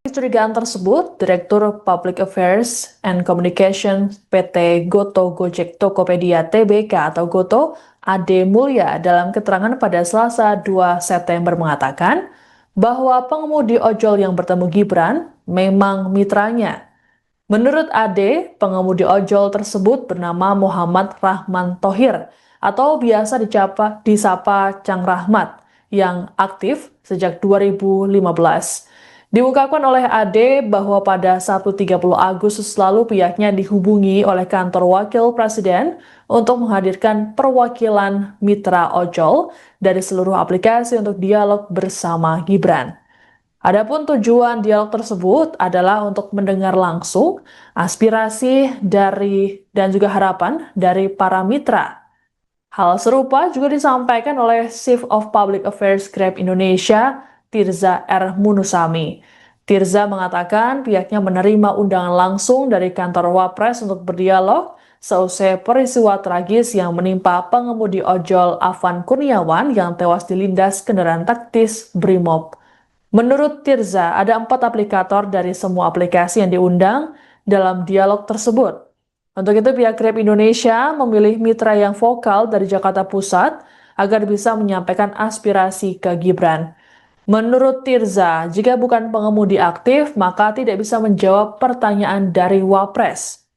Kecurigaan tersebut, Direktur Public Affairs and Communication PT Goto Gojek Tokopedia Tbk atau Goto, Ade Mulya dalam keterangan pada Selasa 2 September mengatakan bahwa pengemudi ojol yang bertemu Gibran memang mitranya. Menurut Ade, pengemudi ojol tersebut bernama Muhammad Rahman Thohir atau biasa disapa Cang Rahmat yang aktif sejak 2015. Diungkapkan oleh Ade bahwa pada Sabtu 30 Agustus lalu pihaknya dihubungi oleh kantor wakil presiden untuk menghadirkan perwakilan mitra ojol dari seluruh aplikasi untuk dialog bersama Gibran. Adapun tujuan dialog tersebut adalah untuk mendengar langsung aspirasi dan juga harapan dari para mitra. Hal serupa juga disampaikan oleh Chief of Public Affairs Grab Indonesia, Tirza R. Munusami. Tirza mengatakan pihaknya menerima undangan langsung dari kantor Wapres untuk berdialog seusai peristiwa tragis yang menimpa pengemudi ojol Afan Kurniawan yang tewas dilindas kendaraan taktis Brimob. Menurut Tirza, ada 4 aplikator dari semua aplikasi yang diundang dalam dialog tersebut. Untuk itu, pihak Grab Indonesia memilih mitra yang vokal dari Jakarta Pusat agar bisa menyampaikan aspirasi ke Gibran. Menurut Tirza, jika bukan pengemudi aktif, maka tidak bisa menjawab pertanyaan dari Wapres.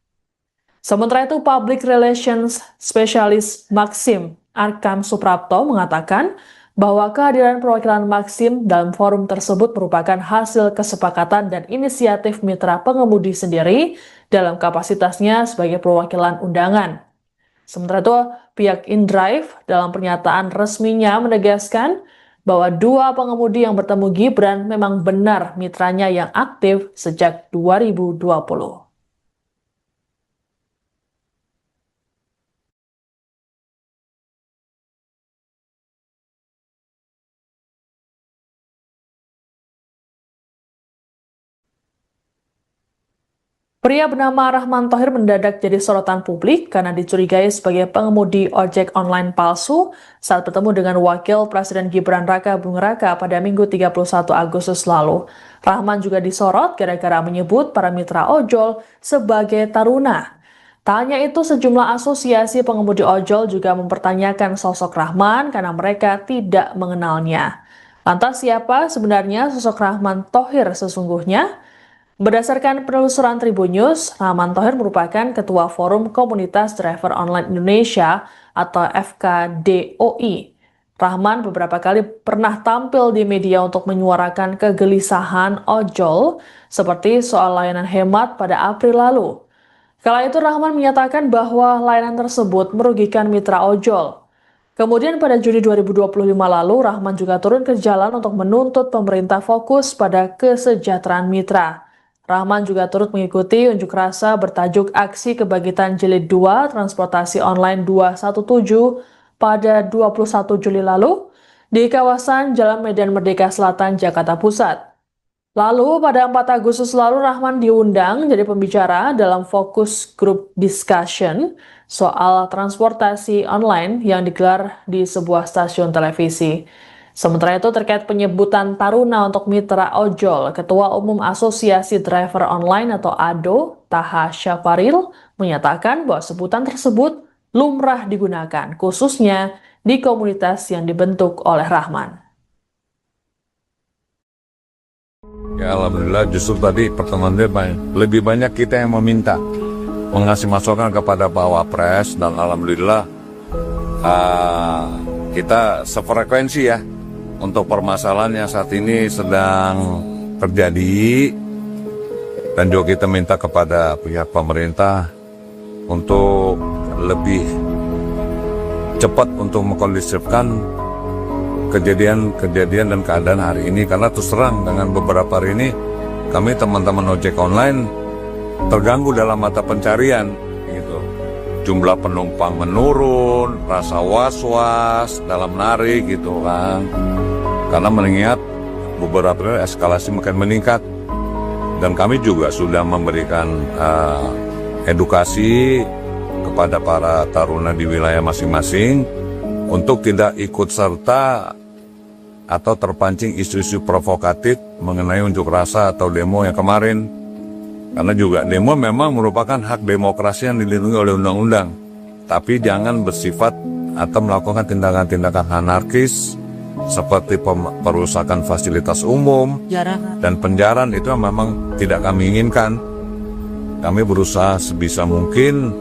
Sementara itu, Public Relations Specialist Maxim Arkam Suprapto mengatakan bahwa kehadiran perwakilan Maxim dalam forum tersebut merupakan hasil kesepakatan dan inisiatif mitra pengemudi sendiri dalam kapasitasnya sebagai perwakilan undangan. Sementara itu, pihak InDrive dalam pernyataan resminya menegaskan bahwa 2 pengemudi yang bertemu Gibran memang benar mitranya yang aktif sejak 2020. Pria bernama Rahman Thohir mendadak jadi sorotan publik karena dicurigai sebagai pengemudi ojek online palsu saat bertemu dengan Wakil Presiden Gibran Raka Buming Raka pada Minggu 31 Agustus lalu. Rahman juga disorot gara-gara menyebut para mitra ojol sebagai taruna. Tak hanya itu, sejumlah asosiasi pengemudi ojol juga mempertanyakan sosok Rahman karena mereka tidak mengenalnya. Lantas siapa sebenarnya sosok Rahman Thohir sesungguhnya? Berdasarkan penelusuran Tribun News, Rahman Thohir merupakan Ketua Forum Komunitas Driver Online Indonesia atau FKDOI. Rahman beberapa kali pernah tampil di media untuk menyuarakan kegelisahan ojol seperti soal layanan hemat pada April lalu. Kala itu Rahman menyatakan bahwa layanan tersebut merugikan mitra ojol. Kemudian pada Juni 2025 lalu, Rahman juga turun ke jalan untuk menuntut pemerintah fokus pada kesejahteraan mitra. Rahman juga turut mengikuti unjuk rasa bertajuk Aksi Kebangkitan Jilid 2 Transportasi Online 217 pada 21 Juli lalu di kawasan Jalan Medan Merdeka Selatan, Jakarta Pusat. Lalu pada 4 Agustus lalu Rahman diundang jadi pembicara dalam fokus group discussion soal transportasi online yang digelar di sebuah stasiun televisi. Sementara itu terkait penyebutan taruna untuk mitra ojol, Ketua Umum Asosiasi Driver Online atau ADO, Taha Syafaril, menyatakan bahwa sebutan tersebut lumrah digunakan, khususnya di komunitas yang dibentuk oleh Rahman. Ya alhamdulillah, justru tadi pertemuan dia lebih banyak kita yang meminta mengasih masukan kepada Pak Wapres, dan alhamdulillah kita sefrekuensi ya untuk permasalahan yang saat ini sedang terjadi, dan juga kita minta kepada pihak pemerintah untuk lebih cepat untuk mengkondisifkan kejadian dan keadaan hari ini, karena terus terang dengan beberapa hari ini kami teman-teman ojek online terganggu dalam mata pencarian gitu. Jumlah penumpang menurun, rasa was-was dalam narik gitu kan, karena mengingat beberapa eskalasi makin meningkat, dan kami juga sudah memberikan edukasi kepada para taruna di wilayah masing-masing untuk tidak ikut serta atau terpancing isu-isu provokatif mengenai unjuk rasa atau demo yang kemarin. Karena juga demo memang merupakan hak demokrasi yang dilindungi oleh undang-undang. Tapi jangan bersifat atau melakukan tindakan-tindakan anarkis seperti perusakan fasilitas umum dan penjarahan. Itu memang tidak kami inginkan. Kami berusaha sebisa mungkin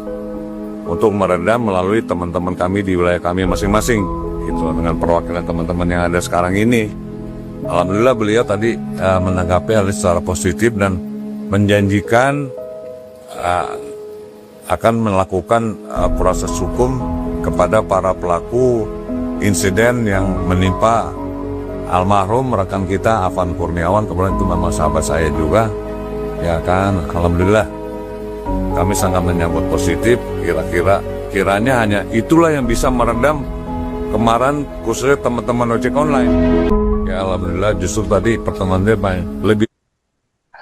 untuk meredam melalui teman-teman kami di wilayah kami masing-masing, gitu, dengan perwakilan teman-teman yang ada sekarang ini. Alhamdulillah beliau tadi menanggapi hal secara positif dan menjanjikan akan melakukan proses hukum kepada para pelaku insiden yang menimpa almarhum rekan kita Afan Kurniawan. Kemudian itu memang sahabat saya juga, ya kan. Alhamdulillah kami sangat menyambut positif. Kiranya hanya itulah yang bisa meredam kemarahan khususnya teman-teman ojek online. Ya alhamdulillah justru tadi pertemuan dia lebih.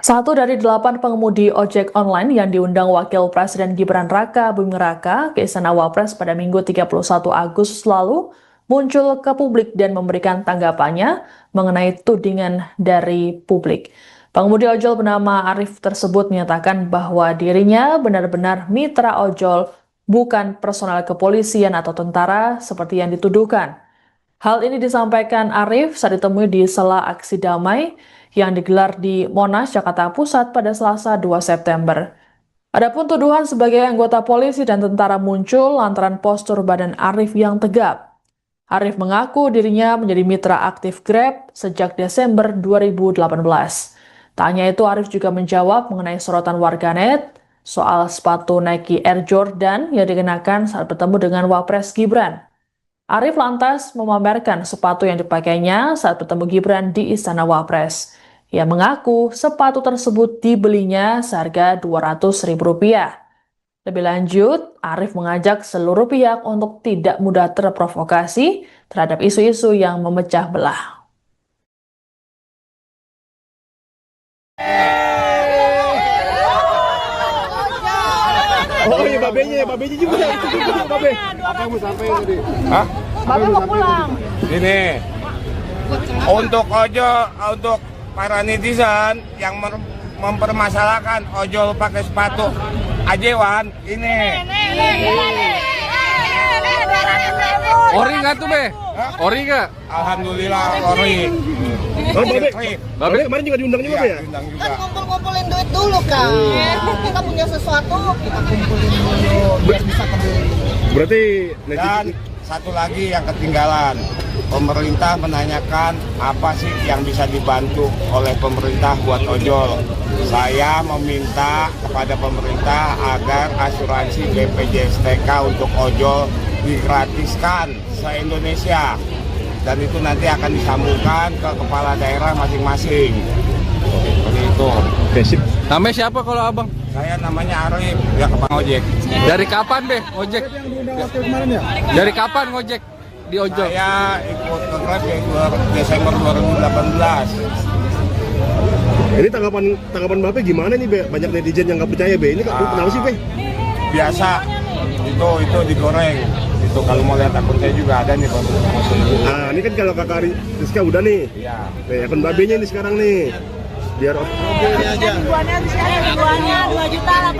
Satu dari 8 pengemudi ojek online yang diundang Wakil Presiden Gibran Raka Buming Raka ke Istana Wapres pada Minggu 31 Agustus lalu muncul ke publik dan memberikan tanggapannya mengenai tudingan dari publik. Pengemudi ojol bernama Arif tersebut menyatakan bahwa dirinya benar-benar mitra ojol, bukan personel kepolisian atau tentara seperti yang dituduhkan. Hal ini disampaikan Arif saat ditemui di sela aksi damai yang digelar di Monas, Jakarta Pusat pada Selasa 2 September. Adapun tuduhan sebagai anggota polisi dan tentara muncul lantaran postur badan Arif yang tegap. Arif mengaku dirinya menjadi mitra aktif Grab sejak Desember 2018. Tak hanya itu, Arif juga menjawab mengenai sorotan warganet soal sepatu Nike Air Jordan yang dikenakan saat bertemu dengan Wapres Gibran. Arif lantas memamerkan sepatu yang dipakainya saat bertemu Gibran di Istana Wapres. Ia mengaku sepatu tersebut dibelinya seharga Rp200.000. Lebih lanjut, Arif mengajak seluruh pihak untuk tidak mudah terprovokasi terhadap isu-isu yang memecah belah. Oh iya, babenya juga. Babe. Apa yang mau sampaikan tadi? Hah? Babe mau pulang. Ini untuk untuk para netizen yang mempermasalahkan ojol pakai sepatu ajewan ini. Ori nggak tuh, Be? Ori nggak? Alhamdulillah ori. Oh, Babe kemarin juga diundang juga, ya? Diundang juga. Kan kumpul-kumpulin duit dulu kan. Kita punya sesuatu, kita kumpulin dulu biar bisa kembali. Berarti dan satu lagi yang ketinggalan. Pemerintah menanyakan apa sih yang bisa dibantu oleh pemerintah buat ojol. Saya meminta kepada pemerintah agar asuransi BPJS TK untuk ojol digratiskan se-Indonesia. Dan itu nanti akan disambungkan ke kepala daerah masing-masing. Seperti itu. Oke, sip. Namanya siapa kalau abang? Saya namanya Arif, ya kepala ojek. Dari kapan, Be, ojek? Dari kapan ngojek di ojol? Saya ikut ke Grab ya Desember 2018. Ini tanggapan Bapak gimana nih, Be? Banyak netizen yang nggak percaya, Be. Ini kenapa sih, Be? Biasa, itu digoreng. Itu kalau mau lihat akun saya juga ada nih, Pak. Nah, ini kan kalau Kakak Rizka udah nih. Iya. Nih, akun Babenya ini sekarang nih. Biar Ribuannya 2.800.000.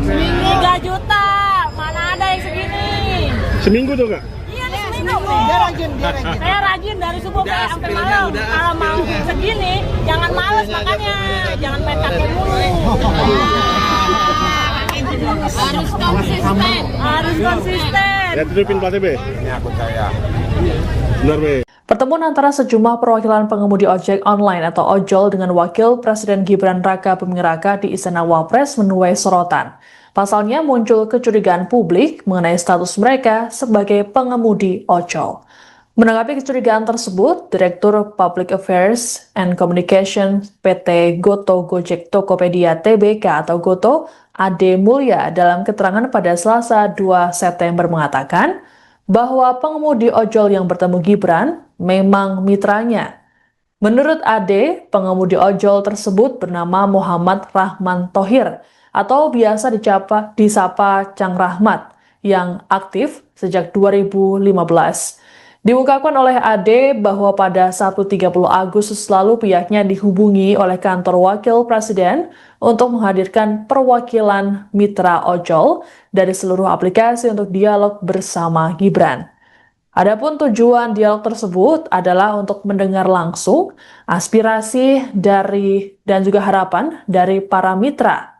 Seminggu 3 juta. Mana ada yang segini? seminggu tuh, Kak? Iya, seminggu. Dia rajin. Saya rajin dari subuh sampai malam. Kalau mau segini, jangan males makanya. Jangan main kakek mulu. Harus konsisten. Harus konsisten. Ya, tutupin platnya, Be. Ini akun saya. Benar, Be. Pertemuan antara sejumlah perwakilan pengemudi ojek online atau ojol dengan Wakil Presiden Gibran Raka Buming Raka di Istana Wapres menuai sorotan. Pasalnya muncul kecurigaan publik mengenai status mereka sebagai pengemudi ojol. Menanggapi kecurigaan tersebut, Direktur Public Affairs and Communication PT Goto Gojek Tokopedia Tbk atau Goto, Ade Mulya dalam keterangan pada Selasa 2 September mengatakan bahwa pengemudi ojol yang bertemu Gibran memang mitranya. Menurut Ade, pengemudi ojol tersebut bernama Muhammad Rahman Thohir atau biasa disapa Cang Rahmat yang aktif sejak 2015. Diungkapkan oleh AD bahwa pada Sabtu 30 Agustus lalu pihaknya dihubungi oleh kantor wakil presiden untuk menghadirkan perwakilan mitra ojol dari seluruh aplikasi untuk dialog bersama Gibran. Adapun tujuan dialog tersebut adalah untuk mendengar langsung aspirasi dari dan juga harapan dari para mitra.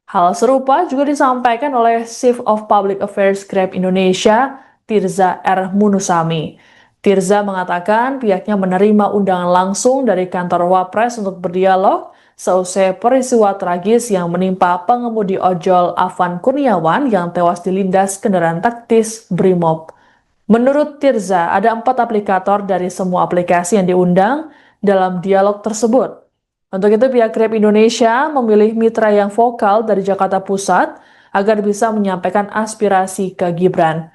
Hal serupa juga disampaikan oleh Chief of Public Affairs Grab Indonesia, Tirza R. Munusami. Tirza mengatakan pihaknya menerima undangan langsung dari kantor Wapres untuk berdialog seusai peristiwa tragis yang menimpa pengemudi ojol Afan Kurniawan yang tewas dilindas kendaraan taktis Brimob. Menurut Tirza, ada 4 aplikator dari semua aplikasi yang diundang dalam dialog tersebut. Untuk itu, pihak Grab Indonesia memilih mitra yang vokal dari Jakarta Pusat agar bisa menyampaikan aspirasi ke Gibran.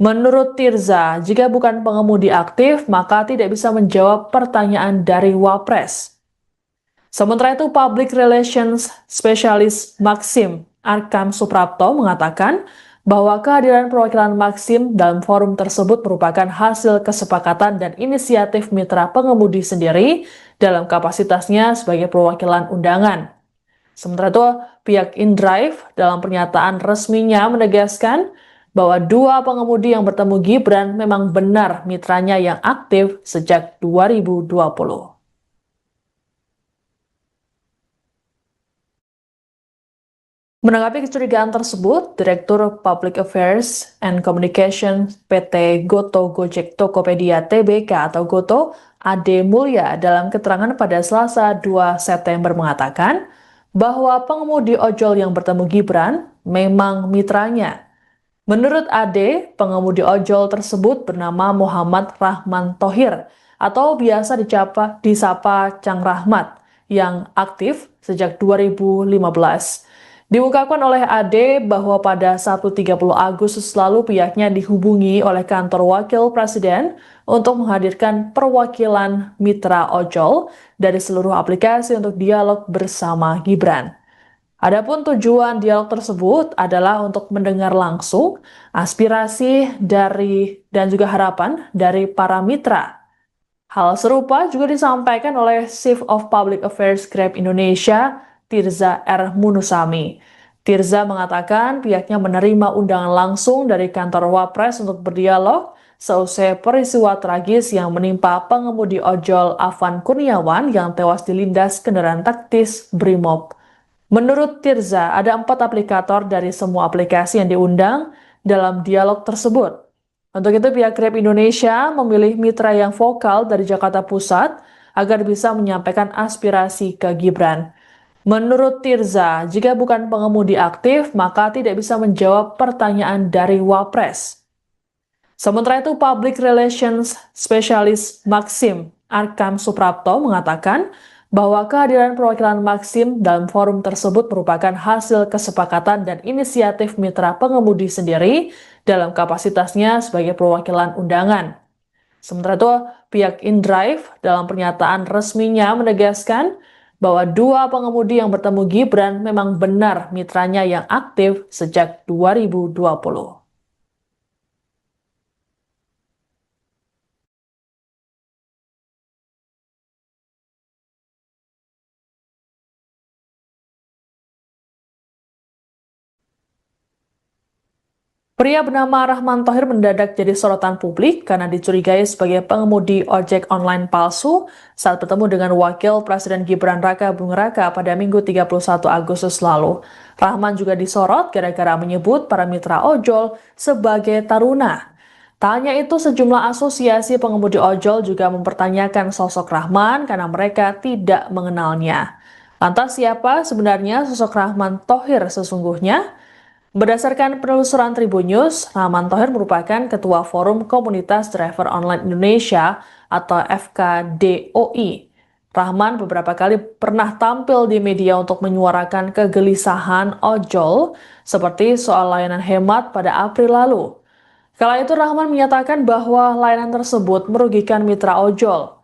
Menurut Tirza, jika bukan pengemudi aktif, maka tidak bisa menjawab pertanyaan dari Wapres. Sementara itu, Public Relations Specialist Maxim Arkam Suprapto mengatakan bahwa kehadiran perwakilan Maxim dalam forum tersebut merupakan hasil kesepakatan dan inisiatif mitra pengemudi sendiri dalam kapasitasnya sebagai perwakilan undangan. Sementara itu, pihak InDrive dalam pernyataan resminya menegaskan bahwa 2 pengemudi yang bertemu Gibran memang benar mitranya yang aktif sejak 2020. Menanggapi kecurigaan tersebut, Direktur Public Affairs and Communication PT Goto Gojek Tokopedia Tbk atau Goto, Ade Mulya dalam keterangan pada Selasa 2 September mengatakan bahwa pengemudi ojol yang bertemu Gibran memang mitranya. Menurut Ade, pengemudi ojol tersebut bernama Muhammad Rahman Thohir atau biasa disapa Cang Rahmat yang aktif sejak 2015. Diungkapkan oleh Ade bahwa pada Sabtu 30 Agustus lalu pihaknya dihubungi oleh kantor wakil presiden untuk menghadirkan perwakilan mitra ojol dari seluruh aplikasi untuk dialog bersama Gibran. Adapun tujuan dialog tersebut adalah untuk mendengar langsung aspirasi dari dan juga harapan dari para mitra. Hal serupa juga disampaikan oleh Chief of Public Affairs Grab Indonesia, Tirza R. Munusami. Tirza mengatakan pihaknya menerima undangan langsung dari kantor Wapres untuk berdialog seusai peristiwa tragis yang menimpa pengemudi ojol Afan Kurniawan yang tewas dilindas kendaraan taktis Brimob. Menurut Tirza, ada 4 aplikator dari semua aplikasi yang diundang dalam dialog tersebut. Untuk itu, pihak Grab Indonesia memilih mitra yang vokal dari Jakarta Pusat agar bisa menyampaikan aspirasi ke Gibran. Menurut Tirza, jika bukan pengemudi aktif, maka tidak bisa menjawab pertanyaan dari Wapres. Sementara itu, Public Relations Specialist Maxim Arkam Suprapto mengatakan bahwa kehadiran perwakilan Maxim dalam forum tersebut merupakan hasil kesepakatan dan inisiatif mitra pengemudi sendiri dalam kapasitasnya sebagai perwakilan undangan. Sementara itu, pihak InDrive dalam pernyataan resminya menegaskan bahwa 2 pengemudi yang bertemu Gibran memang benar mitranya yang aktif sejak 2020. Pria bernama Rahman Thohir mendadak jadi sorotan publik karena dicurigai sebagai pengemudi ojek online palsu saat bertemu dengan Wakil Presiden Gibran Raka Buming Raka pada Minggu 31 Agustus lalu. Rahman juga disorot gara-gara menyebut para mitra ojol sebagai taruna. Tak hanya itu, sejumlah asosiasi pengemudi ojol juga mempertanyakan sosok Rahman karena mereka tidak mengenalnya. Lantas siapa sebenarnya sosok Rahman Thohir sesungguhnya? Berdasarkan penelusuran Tribun News, Rahman Thohir merupakan Ketua Forum Komunitas Driver Online Indonesia atau FKDOI. Rahman beberapa kali pernah tampil di media untuk menyuarakan kegelisahan ojol seperti soal layanan hemat pada April lalu. Kala itu Rahman menyatakan bahwa layanan tersebut merugikan mitra ojol.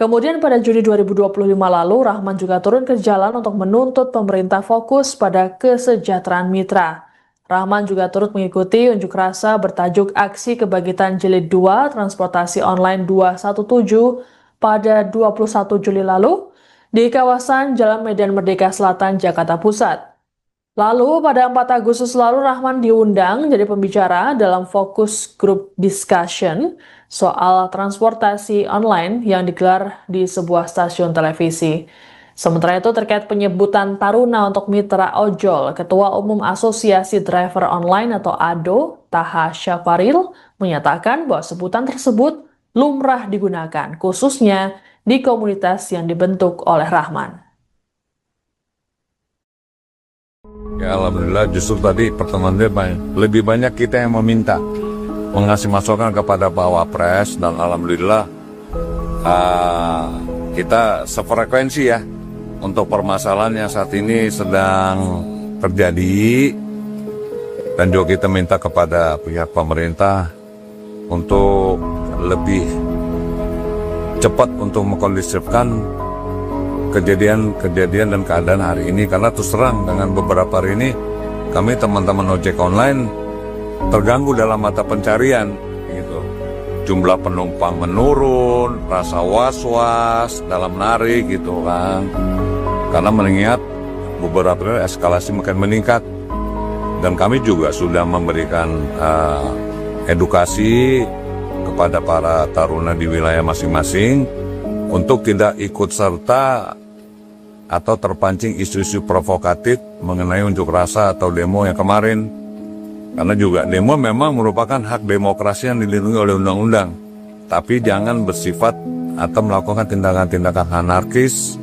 Kemudian pada Juni 2025 lalu, Rahman juga turun ke jalan untuk menuntut pemerintah fokus pada kesejahteraan mitra. Rahman juga turut mengikuti unjuk rasa bertajuk Aksi Kebangkitan Jilid 2 Transportasi Online 217 pada 21 Juli lalu di kawasan Jalan Medan Merdeka Selatan, Jakarta Pusat. Lalu pada 4 Agustus lalu Rahman diundang jadi pembicara dalam fokus group discussion soal transportasi online yang digelar di sebuah stasiun televisi. Sementara itu terkait penyebutan Taruna untuk mitra ojol, Ketua Umum Asosiasi Driver Online atau ADO, Taha Syafaril, menyatakan bahwa sebutan tersebut lumrah digunakan, khususnya di komunitas yang dibentuk oleh Rahman. Ya alhamdulillah justru tadi pertemuan lebih banyak kita yang meminta mengasih masukan kepada Pak Wapres dan alhamdulillah kita sefrekuensi ya untuk permasalahan yang saat ini sedang terjadi dan juga kita minta kepada pihak pemerintah untuk lebih cepat untuk mengkondisifkan kejadian dan keadaan hari ini karena terus terang dengan beberapa hari ini kami teman-teman ojek online terganggu dalam mata pencarian gitu. Jumlah penumpang menurun, rasa was-was dalam narik gitu kan. Karena mengingat beberapa eskalasi makin meningkat dan kami juga sudah memberikan edukasi kepada para taruna di wilayah masing-masing untuk tidak ikut serta atau terpancing isu-isu provokatif mengenai unjuk rasa atau demo yang kemarin. Karena juga demo memang merupakan hak demokrasi yang dilindungi oleh undang-undang. Tapi jangan bersifat atau melakukan tindakan-tindakan anarkis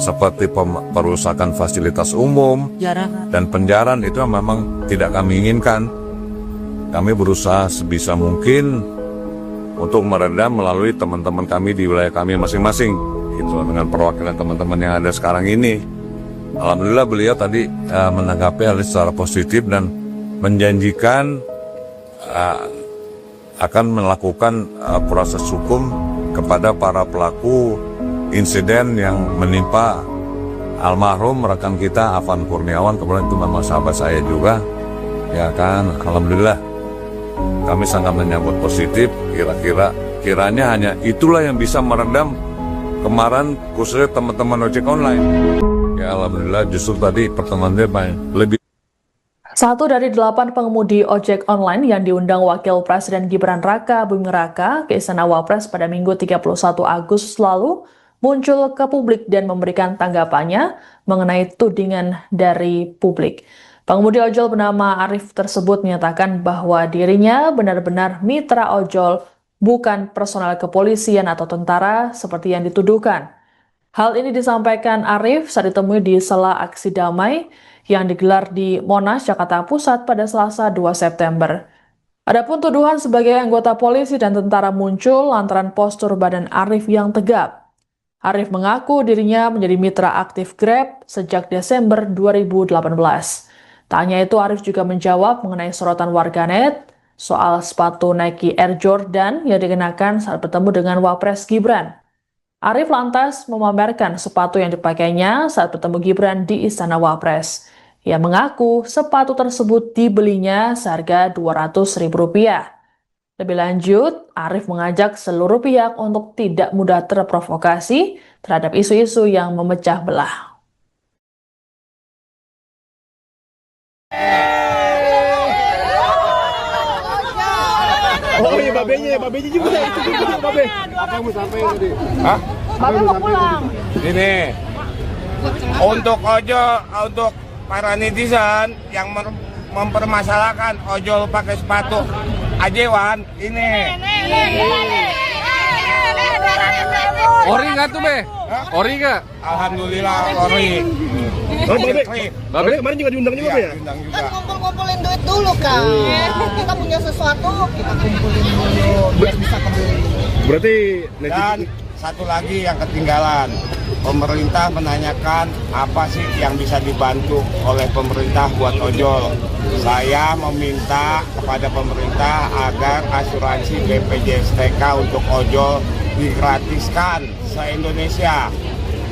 seperti perusakan fasilitas umum dan penjarahan itu memang tidak kami inginkan. Kami berusaha sebisa mungkin untuk meredam melalui teman-teman kami di wilayah kami masing-masing. Itu dengan perwakilan teman-teman yang ada sekarang ini. Alhamdulillah beliau tadi menanggapi hal secara positif dan menjanjikan akan melakukan proses hukum kepada para pelaku insiden yang menimpa almarhum rekan kita Afan Kurniawan, kemudian itu memang sahabat saya juga, ya kan. Alhamdulillah kami sangat menyambut positif. Kiranya hanya itulah yang bisa meredam kemarahan khususnya teman-teman ojek online. Ya alhamdulillah justru tadi pertemuan lebih. 1 dari 8 pengemudi ojek online yang diundang Wakil Presiden Gibran Raka Buming Raka ke Istana Wapres pada Minggu 31 Agustus lalu muncul ke publik dan memberikan tanggapannya mengenai tudingan dari publik. Pengemudi ojol bernama Arif tersebut menyatakan bahwa dirinya benar-benar mitra ojol, bukan personel kepolisian atau tentara seperti yang dituduhkan. Hal ini disampaikan Arif saat ditemui di sela aksi damai yang digelar di Monas, Jakarta Pusat pada Selasa 2 September. Adapun tuduhan sebagai anggota polisi dan tentara muncul lantaran postur badan Arif yang tegap. Arif mengaku dirinya menjadi mitra aktif Grab sejak Desember 2018. Tak hanya itu, Arif juga menjawab mengenai sorotan warganet soal sepatu Nike Air Jordan yang dikenakan saat bertemu dengan Wapres Gibran. Arif lantas memamerkan sepatu yang dipakainya saat bertemu Gibran di Istana Wapres. Ia mengaku sepatu tersebut dibelinya seharga Rp200.000. Lebih lanjut, Arif mengajak seluruh pihak untuk tidak mudah terprovokasi terhadap isu-isu yang memecah belah. Oh iya, babenya juga itu juga babe. Apa yang mau sampaikan tadi? Hah? Babe mau pulang. Ini untuk ojol, untuk para netizen yang mempermasalahkan ojol pakai sepatu ajewan ini. Ori nggak tuh be? Ori nggak? Alhamdulillah ori. Oh, babe kemarin juga diundang juga ya? Diundang juga. Kan kumpul-kumpulin duit dulu kan. Kita punya sesuatu, kita kumpulin dulu biar bisa kembali. Berarti Dan satu lagi yang ketinggalan, pemerintah menanyakan apa sih yang bisa dibantu oleh pemerintah buat ojol. Saya meminta kepada pemerintah agar asuransi BPJS TK untuk ojol digratiskan se-Indonesia.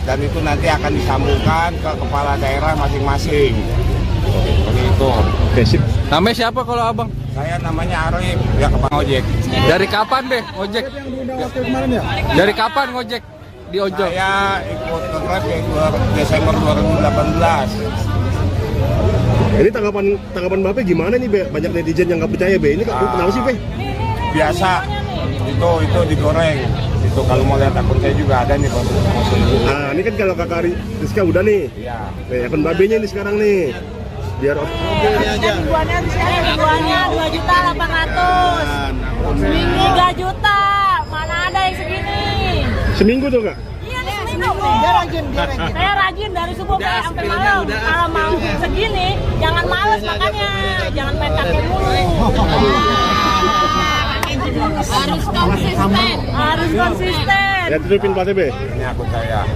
Dan itu nanti akan disambungkan ke kepala daerah masing-masing. Seperti itu. Oke, sip. Namanya siapa kalau abang? Saya namanya Arif, ya Bang Ojek. Dari kapan deh ojek? Dari kapan ngojek di ojol? Saya ikut Grab ya Desember 2018. Ini tanggapan Bapak gimana nih, Be? Banyak netizen yang nggak percaya, Be. Ini kenapa sih, Be? Biasa, itu digoreng. Itu kalau mau lihat akun saya juga ada nih, Bang. Nah, ini kan kalau Kakak Rizka udah nih. Iya. Nih, akun Babenya ini sekarang nih. Biar Jualnya 2.800.000. Seminggu 3 juta. Mana ada yang segini? seminggu tuh, Kak? Iya, nih seminggu. Saya rajin dari subuh sampai malam. Kalau mau segini, jangan males makanya. Jangan main kaki mulu. Harus konsisten. Harus konsisten. Ya, tutupin platnya, Be. Ini akun saya.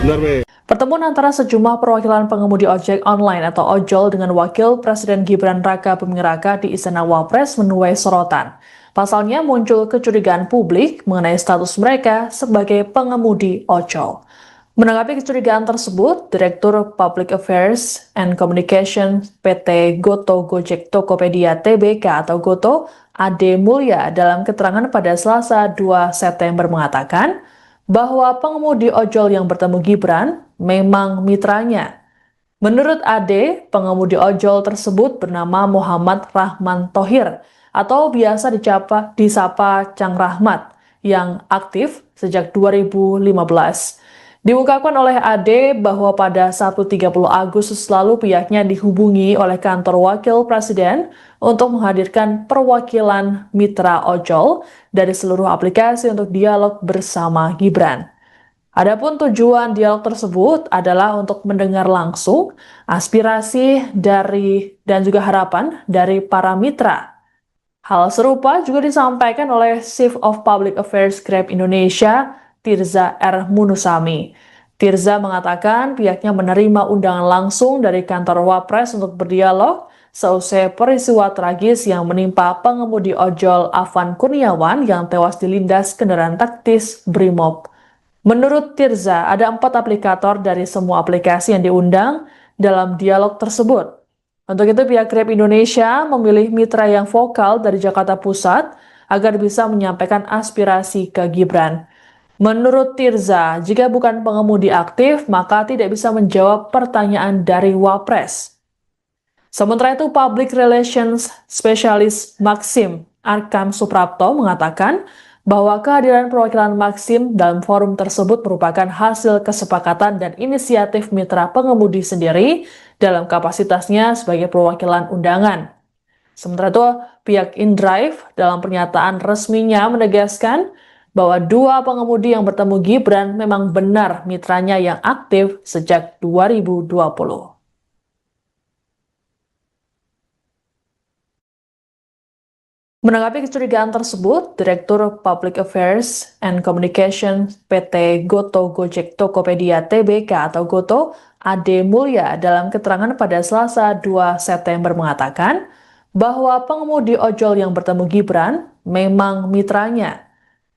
Benar, Be. Pertemuan antara sejumlah perwakilan pengemudi ojek online atau ojol dengan Wakil Presiden Gibran Raka Buming Raka di Istana Wapres menuai sorotan. Pasalnya muncul kecurigaan publik mengenai status mereka sebagai pengemudi ojol. Menanggapi kecurigaan tersebut, Direktur Public Affairs and Communication PT Goto Gojek Tokopedia Tbk atau Goto, Ade Mulya dalam keterangan pada Selasa 2 September mengatakan bahwa pengemudi ojol yang bertemu Gibran memang mitranya. Menurut Ade, pengemudi ojol tersebut bernama Muhammad Rahman Thohir atau biasa disapa Cang Rahmat yang aktif sejak 2015. Diungkapkan oleh Ade bahwa pada 1.30 Agustus lalu pihaknya dihubungi oleh kantor Wakil Presiden untuk menghadirkan perwakilan mitra ojol dari seluruh aplikasi untuk dialog bersama Gibran. Adapun tujuan dialog tersebut adalah untuk mendengar langsung aspirasi dan juga harapan dari para mitra. Hal serupa juga disampaikan oleh Chief of Public Affairs Grab Indonesia, Tirza R. Munusami. Tirza mengatakan pihaknya menerima undangan langsung dari kantor Wapres untuk berdialog seusai peristiwa tragis yang menimpa pengemudi ojol Afan Kurniawan yang tewas dilindas kendaraan taktis Brimob. Menurut Tirza, ada 4 aplikator dari semua aplikasi yang diundang dalam dialog tersebut. Untuk itu, pihak Grab Indonesia memilih mitra yang vokal dari Jakarta Pusat agar bisa menyampaikan aspirasi ke Gibran. Menurut Tirza, jika bukan pengemudi aktif, maka tidak bisa menjawab pertanyaan dari Wapres. Sementara itu, Public Relations Specialist Maxim Arkam Suprapto mengatakan bahwa kehadiran perwakilan Maxim dalam forum tersebut merupakan hasil kesepakatan dan inisiatif mitra pengemudi sendiri dalam kapasitasnya sebagai perwakilan undangan. Sementara itu, pihak InDrive dalam pernyataan resminya menegaskan bahwa 2 pengemudi yang bertemu Gibran memang benar mitranya yang aktif sejak 2020. Menanggapi kecurigaan tersebut, Direktur Public Affairs and Communication PT Goto Gojek Tokopedia Tbk atau Goto, Ade Mulya dalam keterangan pada Selasa 2 September mengatakan bahwa pengemudi ojol yang bertemu Gibran memang mitranya.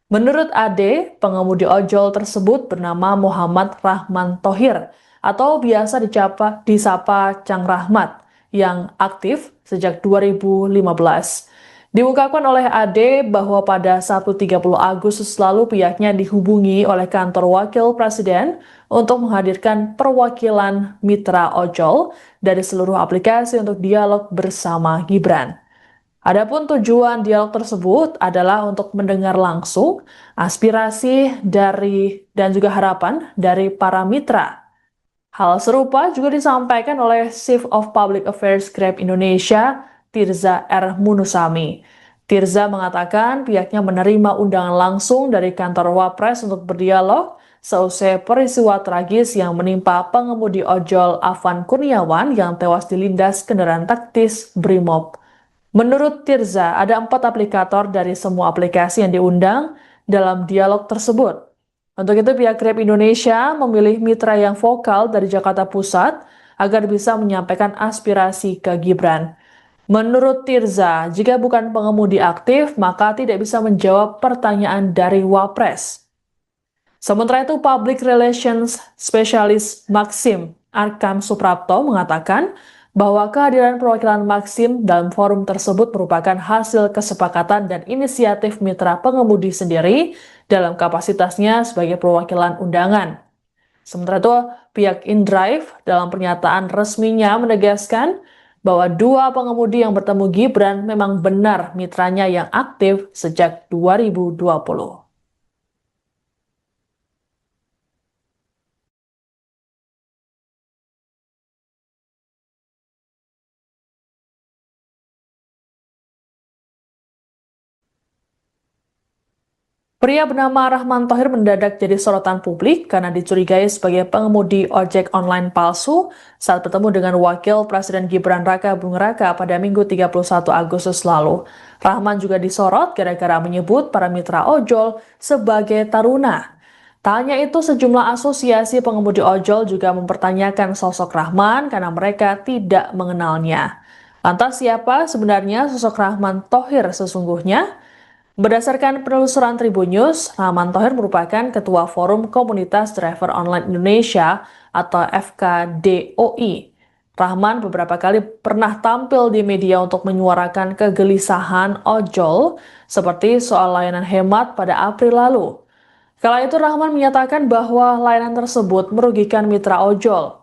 Menurut Ade, pengemudi ojol tersebut bernama Muhammad Rahman Thohir atau biasa disapa Cang Rahmat yang aktif sejak 2015. Diungkapkan oleh Ade bahwa pada 1.30 Agustus lalu pihaknya dihubungi oleh kantor Wakil Presiden untuk menghadirkan perwakilan mitra ojol dari seluruh aplikasi untuk dialog bersama Gibran. Adapun tujuan dialog tersebut adalah untuk mendengar langsung aspirasi dan juga harapan dari para mitra. Hal serupa juga disampaikan oleh Chief of Public Affairs Grab Indonesia, Tirza R. Munusami. Tirza mengatakan pihaknya menerima undangan langsung dari kantor Wapres untuk berdialog seusai peristiwa tragis yang menimpa pengemudi ojol Afan Kurniawan yang tewas dilindas kendaraan taktis Brimob. Menurut Tirza, ada 4 aplikator dari semua aplikasi yang diundang dalam dialog tersebut. Untuk itu, pihak Grab Indonesia memilih mitra yang vokal dari Jakarta Pusat agar bisa menyampaikan aspirasi ke Gibran. Menurut Tirza, jika bukan pengemudi aktif, maka tidak bisa menjawab pertanyaan dari Wapres. Sementara itu, Public Relations Specialist Maxim Arkam Suprapto mengatakan bahwa kehadiran perwakilan Maxim dalam forum tersebut merupakan hasil kesepakatan dan inisiatif mitra pengemudi sendiri dalam kapasitasnya sebagai perwakilan undangan. Sementara itu, pihak InDrive dalam pernyataan resminya menegaskan bahwa dua pengemudi yang bertemu Gibran memang benar mitranya yang aktif sejak 2020. Pria bernama Rahman Thohir mendadak jadi sorotan publik karena dicurigai sebagai pengemudi ojek online palsu saat bertemu dengan Wakil Presiden Gibran Raka Buming Raka pada Minggu 31 Agustus lalu. Rahman juga disorot gara-gara menyebut para mitra ojol sebagai taruna. Tak hanya itu, sejumlah asosiasi pengemudi ojol juga mempertanyakan sosok Rahman karena mereka tidak mengenalnya. Lantas siapa sebenarnya sosok Rahman Thohir sesungguhnya? Berdasarkan penelusuran Tribun News, Rahman Thohir merupakan Ketua Forum Komunitas Driver Online Indonesia atau FKDOI. Rahman beberapa kali pernah tampil di media untuk menyuarakan kegelisahan ojol seperti soal layanan hemat pada April lalu. Kala itu Rahman menyatakan bahwa layanan tersebut merugikan mitra ojol.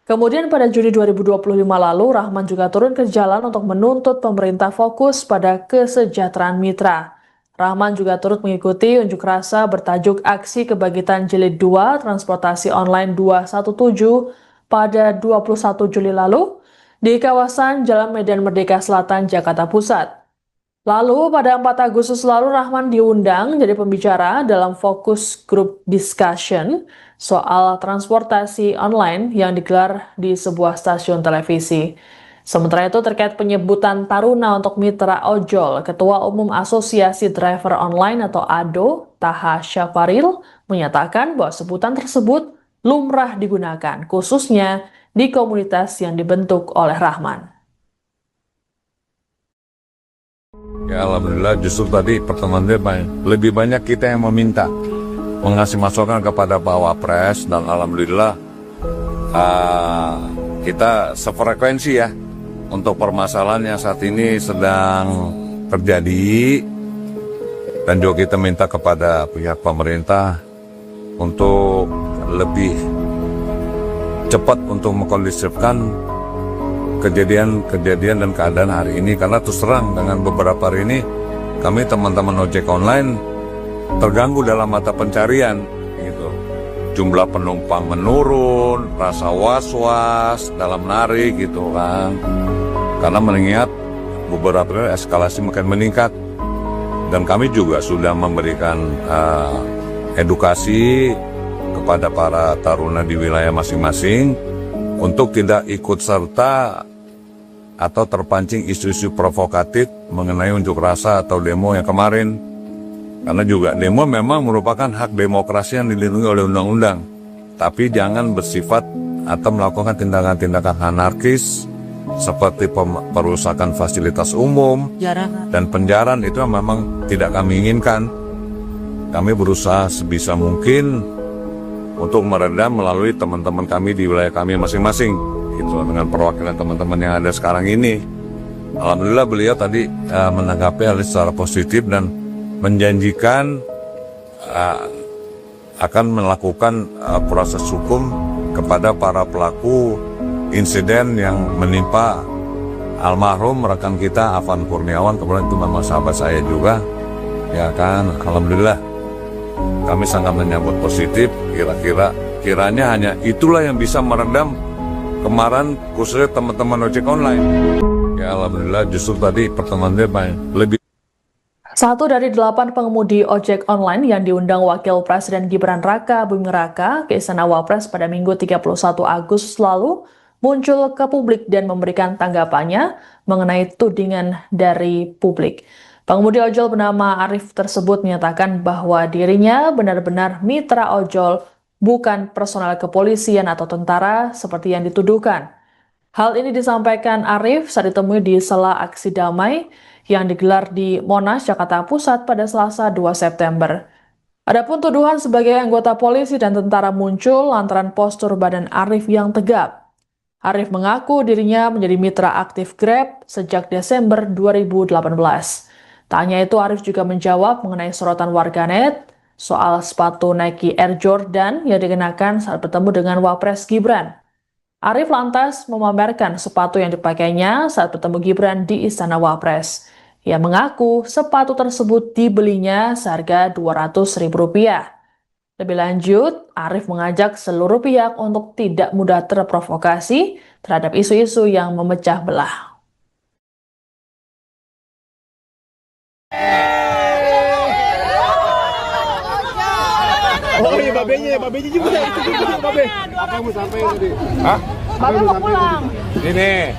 Kemudian pada Juni 2025 lalu, Rahman juga turun ke jalan untuk menuntut pemerintah fokus pada kesejahteraan mitra. Rahman juga turut mengikuti unjuk rasa bertajuk Aksi Kebangkitan Jilid 2 Transportasi Online 217 pada 21 Juli lalu di kawasan Jalan Medan Merdeka Selatan, Jakarta Pusat. Lalu pada 4 Agustus lalu Rahman diundang jadi pembicara dalam fokus group discussion soal transportasi online yang digelar di sebuah stasiun televisi. Sementara itu terkait penyebutan taruna untuk mitra ojol, Ketua Umum Asosiasi Driver Online atau ADO, Taha Syafaril, menyatakan bahwa sebutan tersebut lumrah digunakan, khususnya di komunitas yang dibentuk oleh Rahman. Ya alhamdulillah, justru tadi pertemuan lebih banyak kita yang meminta mengasih masukan kepada Pak Wapres, dan alhamdulillah kita sefrekuensi ya untuk permasalahan yang saat ini sedang terjadi, dan juga kita minta kepada pihak pemerintah untuk lebih cepat untuk mengkondisifkan kejadian dan keadaan hari ini, karena terus terang dengan beberapa hari ini kami teman-teman ojek online terganggu dalam mata pencarian gitu. Jumlah penumpang menurun, rasa was-was dalam narik gitu kan, karena mengingat beberapa eskalasi makin meningkat, dan kami juga sudah memberikan edukasi kepada para taruna di wilayah masing-masing untuk tidak ikut serta atau terpancing isu-isu provokatif mengenai unjuk rasa atau demo yang kemarin. Karena juga demo memang merupakan hak demokrasi yang dilindungi oleh undang-undang, tapi jangan bersifat atau melakukan tindakan-tindakan anarkis seperti perusakan fasilitas umum dan penjarahan. Itu memang tidak kami inginkan. Kami berusaha sebisa mungkin untuk meredam melalui teman-teman kami di wilayah kami masing-masing, gitu, dengan perwakilan teman-teman yang ada sekarang ini. Alhamdulillah beliau tadi menanggapi hal secara positif dan menjanjikan akan melakukan proses hukum kepada para pelaku insiden yang menimpa almarhum rekan kita Afan Kurniawan. Kemudian itu memang sahabat saya juga, ya kan. Alhamdulillah kami sangat menyambut positif. Kiranya hanya itulah yang bisa meredam kemarahan khususnya teman-teman ojek online. Ya alhamdulillah, justru tadi pertemuan lebih. Satu dari 8 pengemudi ojek online yang diundang Wakil Presiden Gibran Raka Buming Raka ke Istana Wapres pada Minggu 31 Agustus lalu muncul ke publik dan memberikan tanggapannya mengenai tudingan dari publik. Pengemudi ojol bernama Arif tersebut menyatakan bahwa dirinya benar-benar mitra ojol, bukan personel kepolisian atau tentara seperti yang dituduhkan. Hal ini disampaikan Arif saat ditemui di sela aksi damai yang digelar di Monas, Jakarta Pusat pada Selasa 2 September. Adapun tuduhan sebagai anggota polisi dan tentara muncul lantaran postur badan Arif yang tegap. Arif mengaku dirinya menjadi mitra aktif Grab sejak Desember 2018. Tak hanya itu, Arif juga menjawab mengenai sorotan warganet soal sepatu Nike Air Jordan yang dikenakan saat bertemu dengan Wapres Gibran. Arif lantas memamerkan sepatu yang dipakainya saat bertemu Gibran di Istana Wapres. Ia mengaku sepatu tersebut dibelinya seharga Rp200.000. Lebih lanjut, Arif mengajak seluruh pihak untuk tidak mudah terprovokasi terhadap isu-isu yang memecah belah. Oh iya, babenya juga. Babe. Apa yang mau sampaikan tadi? Hah? Babe mau pulang. Ini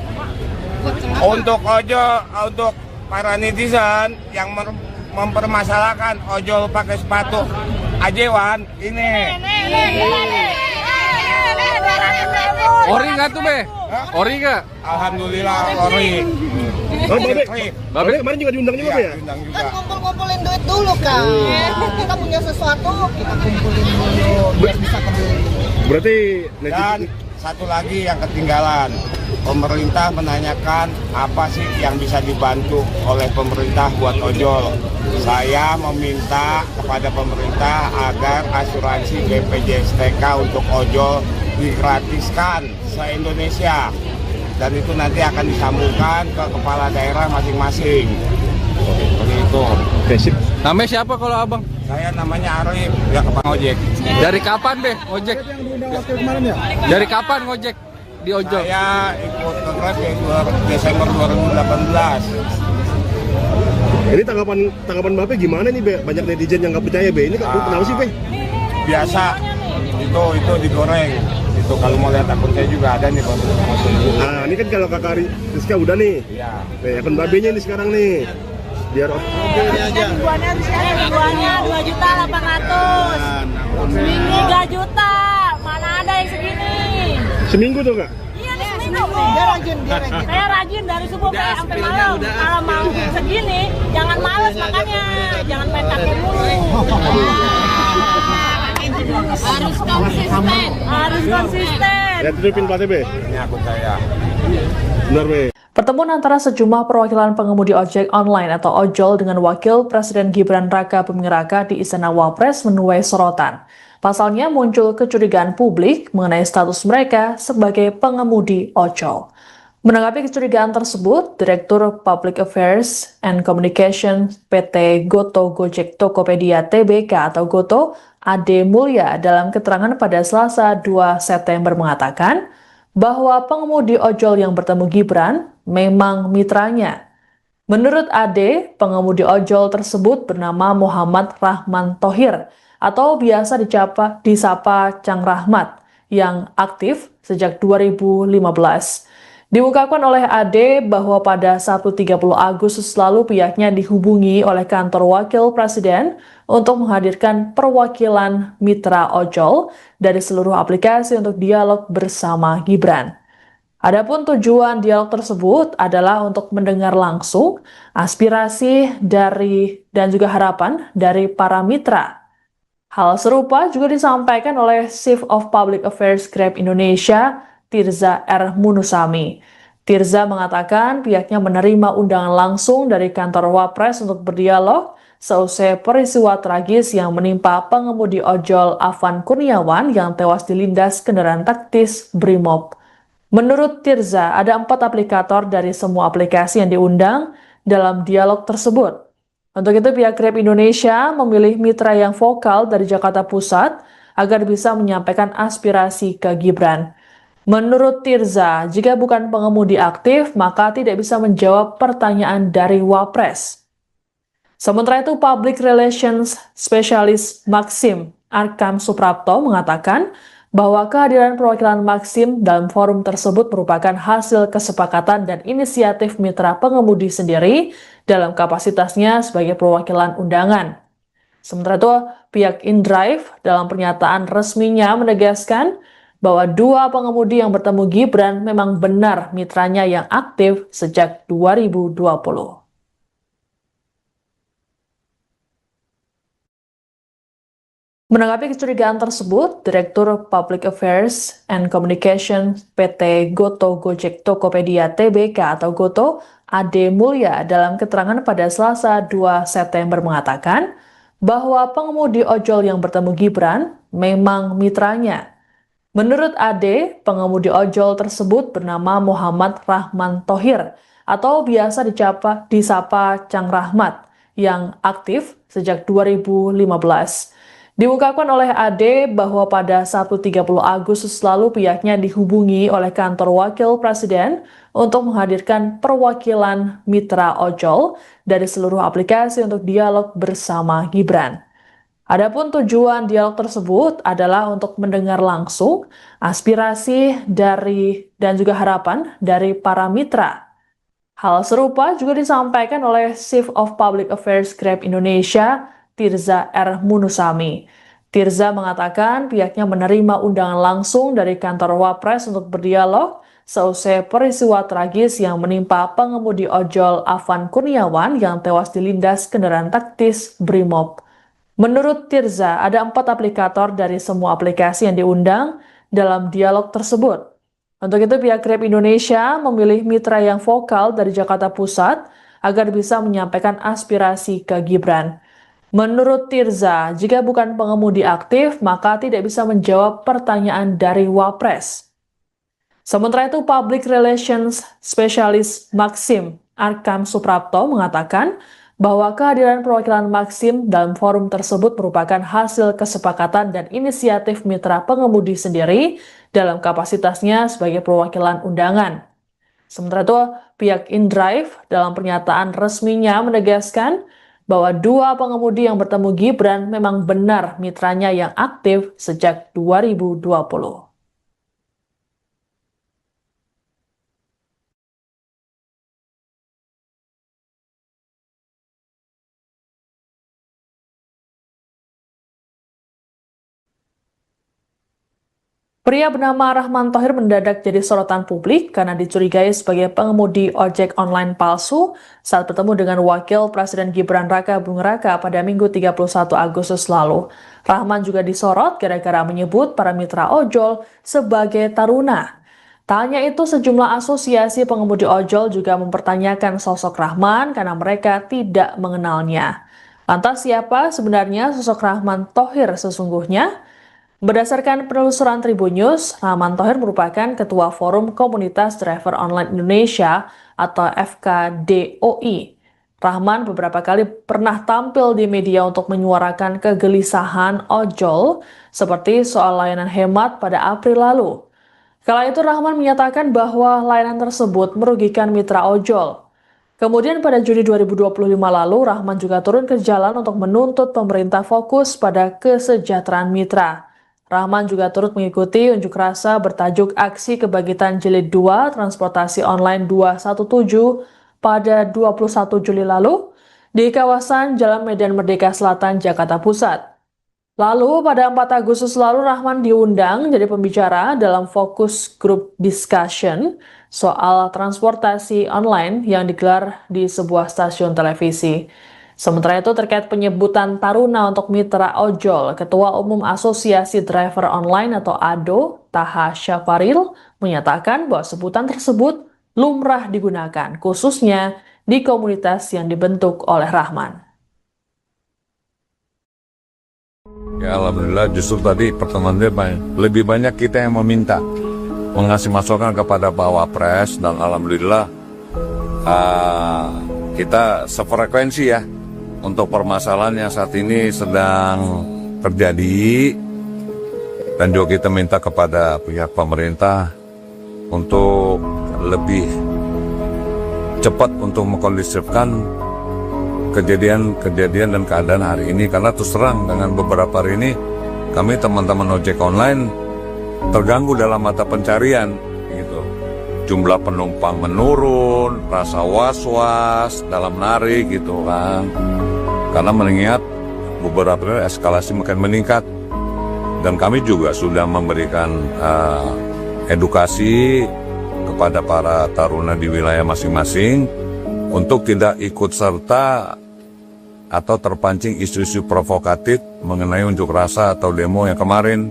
untuk untuk para netizen yang mempermasalahkan ojol pakai sepatu ajewan ini. Ori nggak tuh, Be? Ori nggak? Alhamdulillah ori. Oh, Babe kemarin juga diundang juga, Be ya? Diundang juga. Kan kumpul-kumpulin duit dulu kan. Kita punya sesuatu, kita kumpulin dulu biar bisa kembali. Berarti Dan satu lagi yang ketinggalan, pemerintah menanyakan apa sih yang bisa dibantu oleh pemerintah buat ojol. Saya meminta kepada pemerintah agar asuransi BPJS TK untuk ojol digratiskan se-Indonesia. Dan itu nanti akan disambungkan ke kepala daerah masing-masing. Seperti itu. Oke, sip. Namanya siapa kalau abang? Saya namanya Arif, ya Kepang Ojek. Dari kapan, Be, ngojek? Yang diundang waktu kemarin ya? Dari kapan ngojek di ojol? Saya ikut ke Grab ya Desember 2018. Ini tanggapan Bape gimana nih, Be? Banyak netizen yang nggak percaya, Be. Ini kenapa sih, Be? Biasa, itu digoreng. Itu kalau mau lihat akun saya juga ada nih, Bang. Nah, ini kan kalau Kakak Rizka udah nih. Iya. Nih, akun Babenya ini sekarang nih. Biar Ribuannya 2.800.000. Seminggu 3 juta. Mana ada yang segini? seminggu tuh, Kak? Iya nih seminggu. Dia rajin. Saya rajin dari subuh sampai malam. Kalau mau segini, jangan males makannya. Jangan main kaki mulu. Harus konsisten. Harus konsisten. Ya, tutupin platnya, Be. Ini akun saya. Benar, Be. Pertemuan antara sejumlah perwakilan pengemudi ojek online atau ojol dengan Wakil Presiden Gibran Raka Buming Raka di Istana Wapres menuai sorotan. Pasalnya muncul kecurigaan publik mengenai status mereka sebagai pengemudi ojol. Menanggapi kecurigaan tersebut, Direktur Public Affairs and Communication PT Goto Gojek Tokopedia Tbk atau Goto, Ade Mulya dalam keterangan pada Selasa 2 September mengatakan bahwa pengemudi ojol yang bertemu Gibran memang mitranya. Menurut Ade, pengemudi ojol tersebut bernama Muhammad Rahman Thohir atau biasa disapa Cang Rahmat yang aktif sejak 2015. Diungkapkan oleh Ade bahwa pada Sabtu 30 Agustus lalu pihaknya dihubungi oleh kantor Wakil Presiden untuk menghadirkan perwakilan mitra ojol dari seluruh aplikasi untuk dialog bersama Gibran. Adapun tujuan dialog tersebut adalah untuk mendengar langsung aspirasi dan juga harapan dari para mitra. Hal serupa juga disampaikan oleh Chief of Public Affairs Grab Indonesia, Tirza R. Munusami. Tirza mengatakan pihaknya menerima undangan langsung dari kantor Wapres untuk berdialog seusai peristiwa tragis yang menimpa pengemudi ojol Afan Kurniawan yang tewas dilindas kendaraan taktis Brimob. Menurut Tirza, ada 4 aplikator dari semua aplikasi yang diundang dalam dialog tersebut. Untuk itu, pihak Grab Indonesia memilih mitra yang vokal dari Jakarta Pusat agar bisa menyampaikan aspirasi ke Gibran. Menurut Tirza, jika bukan pengemudi aktif, maka tidak bisa menjawab pertanyaan dari Wapres. Sementara itu, Public Relations Specialist Maxim Arkam Suprapto mengatakan bahwa kehadiran perwakilan Maxim dalam forum tersebut merupakan hasil kesepakatan dan inisiatif mitra pengemudi sendiri dalam kapasitasnya sebagai perwakilan undangan. Sementara itu, pihak InDrive dalam pernyataan resminya menegaskan bahwa 2 pengemudi yang bertemu Gibran memang benar mitranya yang aktif sejak 2020. Menanggapi kecurigaan tersebut, Direktur Public Affairs and Communication PT Goto Gojek Tokopedia Tbk atau Goto, Ade Mulya dalam keterangan pada Selasa 2 September mengatakan bahwa pengemudi ojol yang bertemu Gibran memang mitranya. Menurut Ade, pengemudi ojol tersebut bernama Muhammad Rahman Thohir atau biasa disapa Cang Rahmat yang aktif sejak 2015. Diungkapkan oleh Ade bahwa pada Sabtu 30 Agustus lalu pihaknya dihubungi oleh kantor wakil presiden untuk menghadirkan perwakilan mitra ojol dari seluruh aplikasi untuk dialog bersama Gibran. Adapun tujuan dialog tersebut adalah untuk mendengar langsung aspirasi dan juga harapan dari para mitra. Hal serupa juga disampaikan oleh Chief of Public Affairs Grab Indonesia, Tirza R. Munusami. Tirza mengatakan pihaknya menerima undangan langsung dari kantor Wapres untuk berdialog seusai peristiwa tragis yang menimpa pengemudi ojol Afan Kurniawan yang tewas dilindas kendaraan taktis Brimob. Menurut Tirza, ada 4 aplikator dari semua aplikasi yang diundang dalam dialog tersebut. Untuk itu pihak Grab Indonesia memilih mitra yang vokal dari Jakarta Pusat agar bisa menyampaikan aspirasi ke Gibran. Menurut Tirza, jika bukan pengemudi aktif, maka tidak bisa menjawab pertanyaan dari Wapres. Sementara itu, Public Relations Specialist Maxim Arkam Suprapto mengatakan bahwa kehadiran perwakilan Maxim dalam forum tersebut merupakan hasil kesepakatan dan inisiatif mitra pengemudi sendiri dalam kapasitasnya sebagai perwakilan undangan. Sementara itu, pihak InDrive dalam pernyataan resminya menegaskan bahwa 2 pengemudi yang bertemu Gibran memang benar mitranya yang aktif sejak 2020. Pria bernama Rahman Thohir mendadak jadi sorotan publik karena dicurigai sebagai pengemudi ojek online palsu saat bertemu dengan Wakil Presiden Gibran Raka Buming Raka pada Minggu 31 Agustus lalu. Rahman juga disorot gara-gara menyebut para mitra ojol sebagai taruna. Tak hanya itu, sejumlah asosiasi pengemudi ojol juga mempertanyakan sosok Rahman karena mereka tidak mengenalnya. Lantas siapa sebenarnya sosok Rahman Thohir sesungguhnya? Berdasarkan penelusuran Tribun News, Rahman Thohir merupakan Ketua Forum Komunitas Driver Online Indonesia atau FKDOI. Rahman beberapa kali pernah tampil di media untuk menyuarakan kegelisahan ojol seperti soal layanan hemat pada April lalu. Kala itu Rahman menyatakan bahwa layanan tersebut merugikan mitra ojol. Kemudian pada Juni 2025 lalu, Rahman juga turun ke jalan untuk menuntut pemerintah fokus pada kesejahteraan mitra. Rahman juga turut mengikuti unjuk rasa bertajuk Aksi Kebangkitan Jilid 2 Transportasi Online 217 pada 21 Juli lalu di kawasan Jalan Medan Merdeka Selatan, Jakarta Pusat. Lalu pada 4 Agustus lalu Rahman diundang jadi pembicara dalam fokus group discussion soal transportasi online yang digelar di sebuah stasiun televisi. Sementara itu terkait penyebutan taruna untuk mitra ojol, Ketua Umum Asosiasi Driver Online atau ADO, Taha Syafaril, menyatakan bahwa sebutan tersebut lumrah digunakan, khususnya di komunitas yang dibentuk oleh Rahman. Ya alhamdulillah, justru tadi pertemuan dia lebih banyak kita yang meminta mengasih masukan kepada Pak Wapres, dan alhamdulillah kita sefrekuensi ya untuk permasalahan yang saat ini sedang terjadi, dan juga kita minta kepada pihak pemerintah untuk lebih cepat untuk mengkondisifkan kejadian dan keadaan hari ini, karena terus terang dengan beberapa hari ini kami teman-teman ojek online terganggu dalam mata pencarian gitu. Jumlah penumpang menurun, rasa was-was dalam narik gitu kan, karena mengingat beberapa eskalasi makin meningkat, dan kami juga sudah memberikan edukasi kepada para taruna di wilayah masing-masing untuk tidak ikut serta atau terpancing isu-isu provokatif mengenai unjuk rasa atau demo yang kemarin.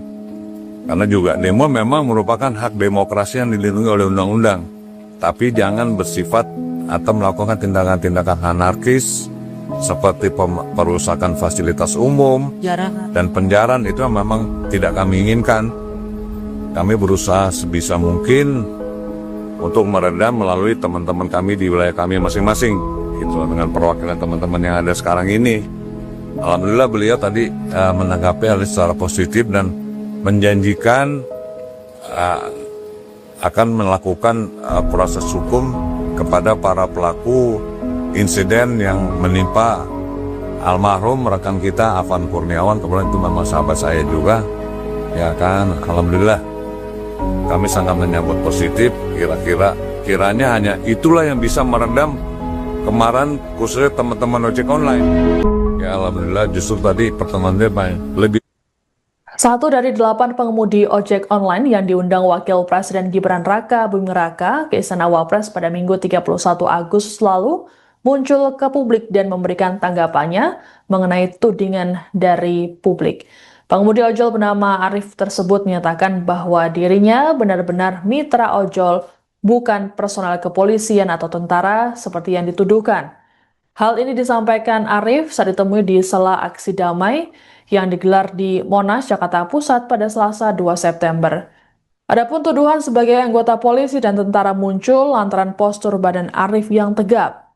Karena juga demo memang merupakan hak demokrasi yang dilindungi oleh undang-undang. Tapi jangan bersifat atau melakukan tindakan-tindakan anarkis seperti perusakan fasilitas umum dan penjarahan itu memang tidak kami inginkan. Kami berusaha sebisa mungkin untuk meredam melalui teman-teman kami di wilayah kami masing-masing, gitu, dengan perwakilan teman-teman yang ada sekarang ini. Alhamdulillah beliau tadi menanggapi hal secara positif dan menjanjikan akan melakukan proses hukum kepada para pelaku insiden yang menimpa almarhum rekan kita Afan Kurniawan. Kemudian itu memang sahabat saya juga, ya kan. Alhamdulillah kami sangat menyambut positif. Kiranya hanya itulah yang bisa meredam kemarahan khususnya teman-teman ojek online. Ya alhamdulillah justru tadi pertemuan dia lebih. Satu dari 8 pengemudi ojek online yang diundang Wakil Presiden Gibran Raka Buming Raka ke Istana Wapres pada Minggu 31 Agustus lalu muncul ke publik dan memberikan tanggapannya mengenai tudingan dari publik. Pengemudi ojol bernama Arif tersebut menyatakan bahwa dirinya benar-benar mitra ojol, bukan personal kepolisian atau tentara seperti yang dituduhkan. Hal ini disampaikan Arif saat ditemui di sela aksi damai yang digelar di Monas, Jakarta Pusat pada Selasa 2 September. Adapun tuduhan sebagai anggota polisi dan tentara muncul lantaran postur badan Arif yang tegap.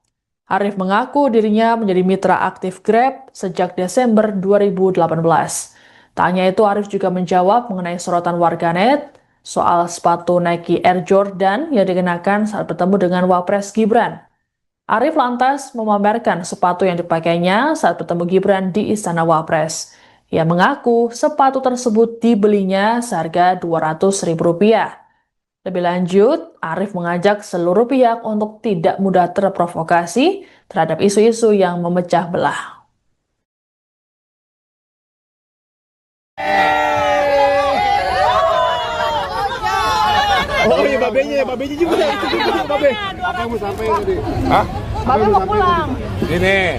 Arif mengaku dirinya menjadi mitra aktif Grab sejak Desember 2018. Tak hanya itu, Arif juga menjawab mengenai sorotan warganet soal sepatu Nike Air Jordan yang dikenakan saat bertemu dengan Wapres Gibran. Arif lantas memamerkan sepatu yang dipakainya saat bertemu Gibran di Istana Wapres. Ia mengaku sepatu tersebut dibelinya seharga Rp200.000. Lebih lanjut, Arif mengajak seluruh pihak untuk tidak mudah terprovokasi terhadap isu-isu yang memecah belah. Oh iya, babenya juga deh. Babe. Apa yang mau sampaikan tadi? Hah? Bapak mau pulang. Ini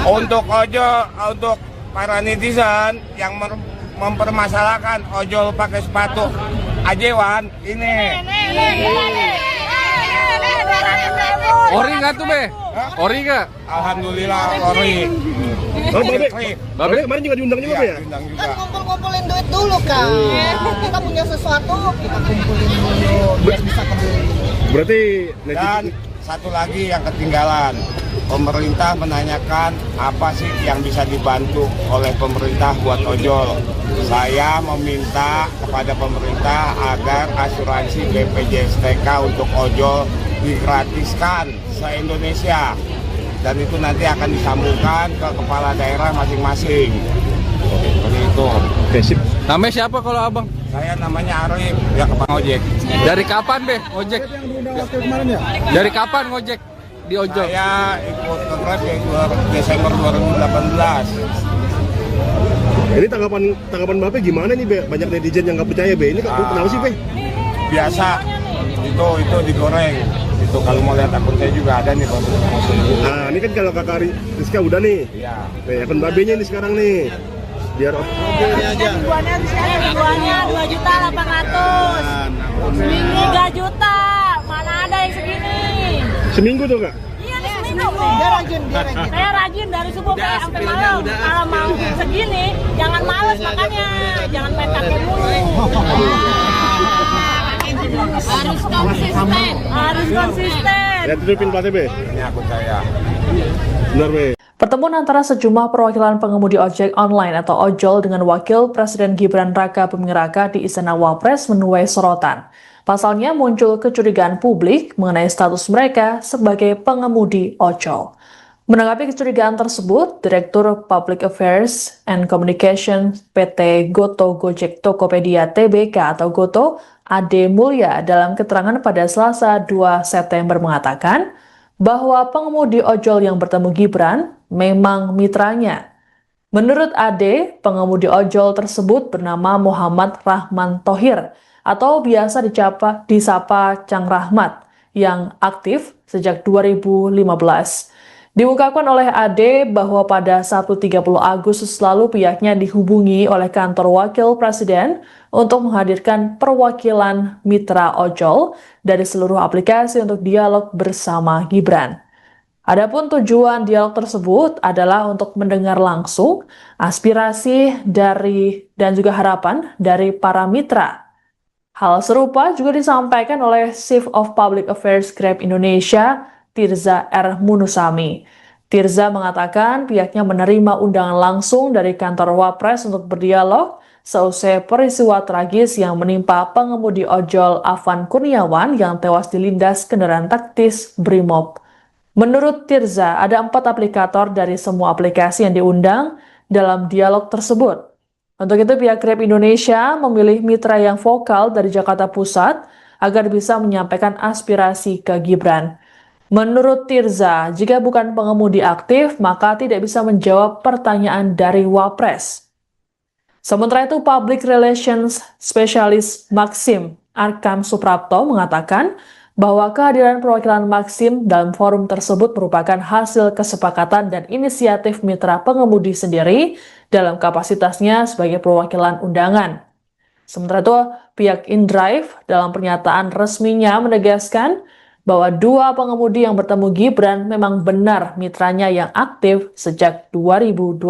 untuk untuk para netizen yang mempermasalahkan ojol pakai sepatu ajewan ini. Ori nggak tuh, Be? Ori nggak? Alhamdulillah ori. Oh, Babe kemarin juga diundang juga, Iya, Be ya? diundang juga. Kan ngumpul-ngumpulin duit dulu kan. Kita punya sesuatu, kita kumpulin dulu biar bisa kembali. Berarti Dan satu lagi yang ketinggalan, pemerintah menanyakan apa sih yang bisa dibantu oleh pemerintah buat ojol. Saya meminta kepada pemerintah agar asuransi BPJS TK untuk ojol digratiskan se-Indonesia. Dan itu nanti akan disambungkan ke kepala daerah masing-masing. Seperti itu. Oke, sip. Namanya siapa kalau abang? Saya namanya Arif, ya kepala ojek. Dari kapan, Be, ojek? Yang diundang wakil kemarin ya? Dari kapan ngojek di ojol? Saya ikut ke Grab ya Desember 2018. Ini tanggapan Bape gimana nih, Be? Banyak netizen yang nggak percaya, Be. Ini kenapa sih, Be? Biasa, itu digoreng. Itu kalau mau lihat akun saya juga ada nih, Bang. Nah, ini kan kalau Kakak Rizka udah nih. Iya. Nih, akun Babenya ini sekarang nih. Biar Ribuannya 2.800.000. Seminggu 3 juta. Mana ada yang segini? seminggu tuh, Kak? Iya nih seminggu. Dia rajin. Saya rajin dari subuh sampai malam. Kalau mau segini, jangan males makannya. Jangan main kakek mulu. Harus konsisten. Harus konsisten. Lihat tutupin platnya, Be. Ini akun saya. Benar, Be. Pertemuan antara sejumlah perwakilan pengemudi ojek online atau ojol dengan Wakil Presiden Gibran Raka Buming Raka di Istana Wapres menuai sorotan. Pasalnya muncul kecurigaan publik mengenai status mereka sebagai pengemudi ojol. Menanggapi kecurigaan tersebut, Direktur Public Affairs and Communication PT Goto Gojek Tokopedia Tbk atau Goto, Ade Mulya dalam keterangan pada Selasa 2 September mengatakan bahwa pengemudi ojol yang bertemu Gibran memang mitranya. Menurut Ade, pengemudi ojol tersebut bernama Muhammad Rahman Thohir atau biasa disapa Cang Rahmat yang aktif sejak 2015. Diungkapkan oleh AD bahwa pada Sabtu 30 Agustus lalu pihaknya dihubungi oleh kantor wakil presiden untuk menghadirkan perwakilan mitra ojol dari seluruh aplikasi untuk dialog bersama Gibran. Adapun tujuan dialog tersebut adalah untuk mendengar langsung aspirasi dari dan juga harapan dari para mitra. Hal serupa juga disampaikan oleh Chief of Public Affairs Grab Indonesia, Tirza R. Munusami. Tirza mengatakan pihaknya menerima undangan langsung dari kantor Wapres untuk berdialog seusai peristiwa tragis yang menimpa pengemudi ojol Afan Kurniawan yang tewas dilindas kendaraan taktis Brimob. Menurut Tirza, ada 4 aplikator dari semua aplikasi yang diundang dalam dialog tersebut. Untuk itu, pihak Grab Indonesia memilih mitra yang vokal dari Jakarta Pusat agar bisa menyampaikan aspirasi ke Gibran. Menurut Tirza, jika bukan pengemudi aktif, maka tidak bisa menjawab pertanyaan dari Wapres. Sementara itu, Public Relations Specialist Maxim Arkam Suprapto mengatakan bahwa kehadiran perwakilan Maxim dalam forum tersebut merupakan hasil kesepakatan dan inisiatif mitra pengemudi sendiri dalam kapasitasnya sebagai perwakilan undangan. Sementara itu, pihak InDrive dalam pernyataan resminya menegaskan bahwa 2 pengemudi yang bertemu Gibran memang benar mitranya yang aktif sejak 2020.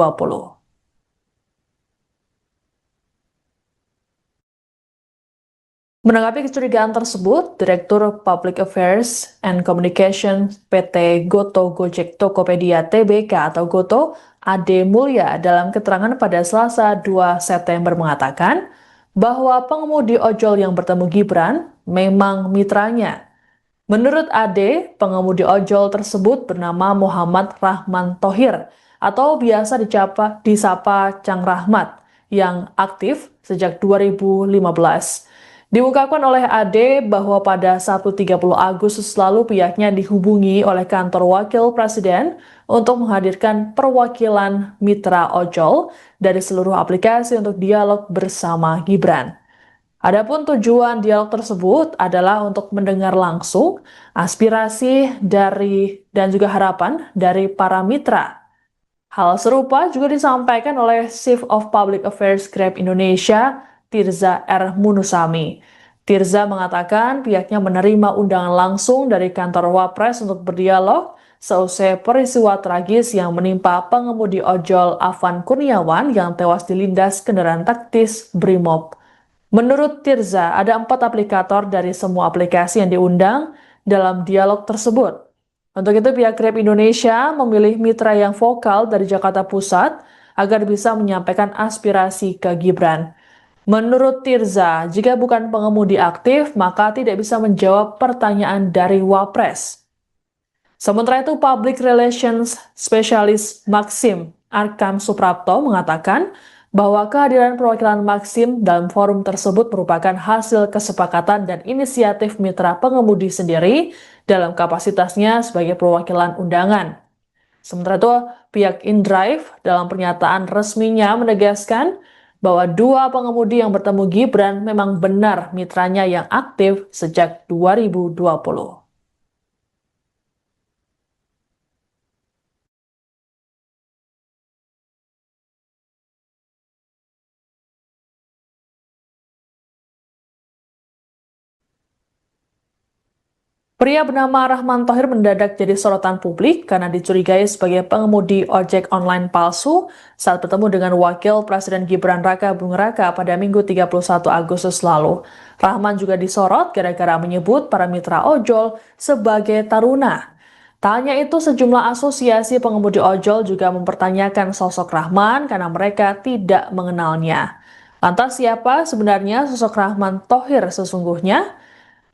Menanggapi kecurigaan tersebut, Direktur Public Affairs and Communication PT Goto Gojek Tokopedia Tbk atau Goto, Ade Mulya dalam keterangan pada Selasa 2 September mengatakan bahwa pengemudi ojol yang bertemu Gibran memang mitranya. Menurut Ade, pengemudi ojol tersebut bernama Muhammad Rahman Thohir atau biasa disapa Cang Rahmat yang aktif sejak 2015. Diungkapkan oleh Ade bahwa pada Sabtu 30 Agustus lalu pihaknya dihubungi oleh kantor wakil presiden untuk menghadirkan perwakilan mitra ojol dari seluruh aplikasi untuk dialog bersama Gibran. Adapun tujuan dialog tersebut adalah untuk mendengar langsung aspirasi dari dan juga harapan dari para mitra. Hal serupa juga disampaikan oleh Chief of Public Affairs Grab Indonesia, Tirza R. Munusami. Tirza mengatakan pihaknya menerima undangan langsung dari kantor Wapres untuk berdialog seusai peristiwa tragis yang menimpa pengemudi ojol Afan Kurniawan yang tewas dilindas kendaraan taktis Brimob. Menurut Tirza, ada 4 aplikator dari semua aplikasi yang diundang dalam dialog tersebut. Untuk itu, pihak Grab Indonesia memilih mitra yang vokal dari Jakarta Pusat agar bisa menyampaikan aspirasi ke Gibran. Menurut Tirza, jika bukan pengemudi aktif, maka tidak bisa menjawab pertanyaan dari Wapres. Sementara itu, Public Relations Specialist Maxim Arkam Suprapto mengatakan bahwa kehadiran perwakilan Maxim dalam forum tersebut merupakan hasil kesepakatan dan inisiatif mitra pengemudi sendiri dalam kapasitasnya sebagai perwakilan undangan. Sementara itu, pihak InDrive dalam pernyataan resminya menegaskan bahwa 2 pengemudi yang bertemu Gibran memang benar mitranya yang aktif sejak 2020. Pria bernama Rahman Thohir mendadak jadi sorotan publik karena dicurigai sebagai pengemudi ojek online palsu saat bertemu dengan Wakil Presiden Gibran Raka Buming Raka pada Minggu 31 Agustus lalu. Rahman juga disorot gara-gara menyebut para mitra ojol sebagai taruna. Tak hanya itu, sejumlah asosiasi pengemudi ojol juga mempertanyakan sosok Rahman karena mereka tidak mengenalnya. Lantas siapa sebenarnya sosok Rahman Thohir sesungguhnya?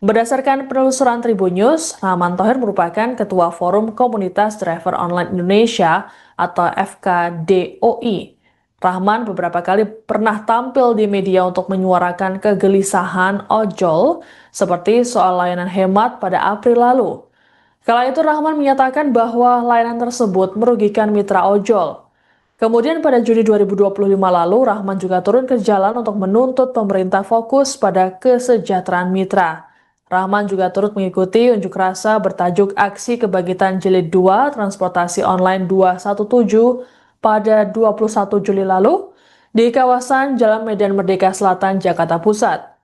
Berdasarkan penelusuran Tribun News, Rahman Thohir merupakan Ketua Forum Komunitas Driver Online Indonesia atau FKDOI. Rahman beberapa kali pernah tampil di media untuk menyuarakan kegelisahan ojol seperti soal layanan hemat pada April lalu. Kala itu Rahman menyatakan bahwa layanan tersebut merugikan mitra ojol. Kemudian pada Juni 2025 lalu, Rahman juga turun ke jalan untuk menuntut pemerintah fokus pada kesejahteraan mitra. Rahman juga turut mengikuti unjuk rasa bertajuk Aksi Kebangkitan Jilid 2 Transportasi Online 217 pada 21 Juli lalu di kawasan Jalan Medan Merdeka Selatan, Jakarta Pusat.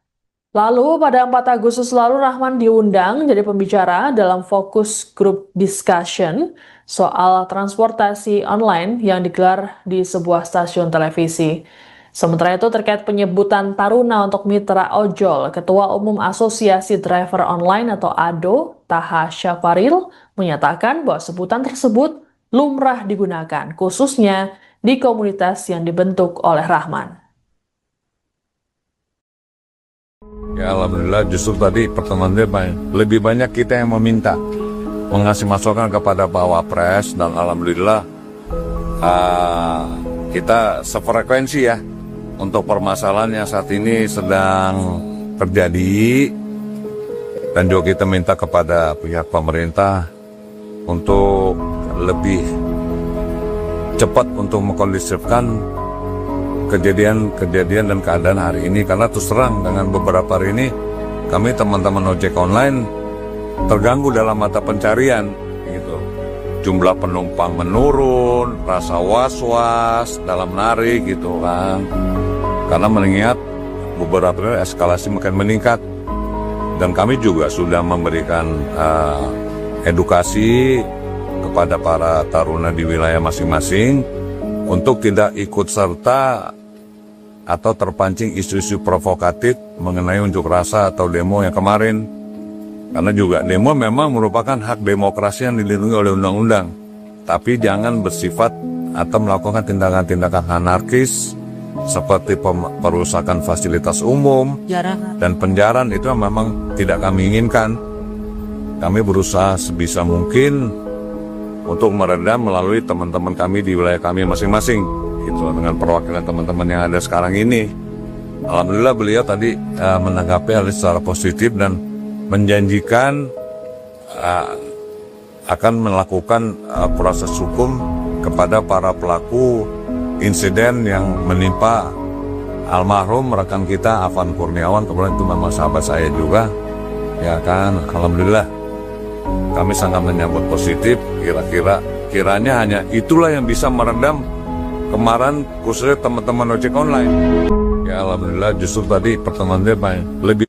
Lalu pada 4 Agustus lalu Rahman diundang jadi pembicara dalam fokus group discussion soal transportasi online yang digelar di sebuah stasiun televisi. Sementara itu terkait penyebutan Taruna untuk mitra ojol, Ketua Umum Asosiasi Driver Online atau ADO, Taha Syafaril, menyatakan bahwa sebutan tersebut lumrah digunakan, khususnya di komunitas yang dibentuk oleh Rahman. Ya alhamdulillah justru tadi pertemuan lebih banyak kita yang meminta mengasih masukan kepada Pak Wapres dan alhamdulillah kita sefrekuensi ya untuk permasalahan yang saat ini sedang terjadi dan juga kita minta kepada pihak pemerintah untuk lebih cepat untuk mengkondisifkan kejadian dan keadaan hari ini karena terus terang dengan beberapa hari ini kami teman-teman ojek online terganggu dalam mata pencarian gitu. Jumlah penumpang menurun, rasa was-was dalam narik gitu kan. Karena mengingat beberapa hari eskalasi makin meningkat dan kami juga sudah memberikan edukasi kepada para taruna di wilayah masing-masing untuk tidak ikut serta atau terpancing isu-isu provokatif mengenai unjuk rasa atau demo yang kemarin. Karena juga demo memang merupakan hak demokrasi yang dilindungi oleh undang-undang. Tapi jangan bersifat atau melakukan tindakan-tindakan anarkis seperti perusakan fasilitas umum dan penjarahan itu memang tidak kami inginkan. Kami berusaha sebisa mungkin untuk meredam melalui teman-teman kami di wilayah kami masing-masing. Gitu, dengan perwakilan teman-teman yang ada sekarang ini. Alhamdulillah beliau tadi menanggapi hal secara positif dan menjanjikan akan melakukan proses hukum kepada para pelaku insiden yang menimpa almarhum rekan kita Afan Kurniawan, kebetulan itu memang sahabat saya juga, ya kan. Alhamdulillah kami sangat menyambut positif. Kiranya hanya itulah yang bisa meredam kemarahan khususnya teman-teman ojek online. Ya alhamdulillah justru tadi pertemuan lebih.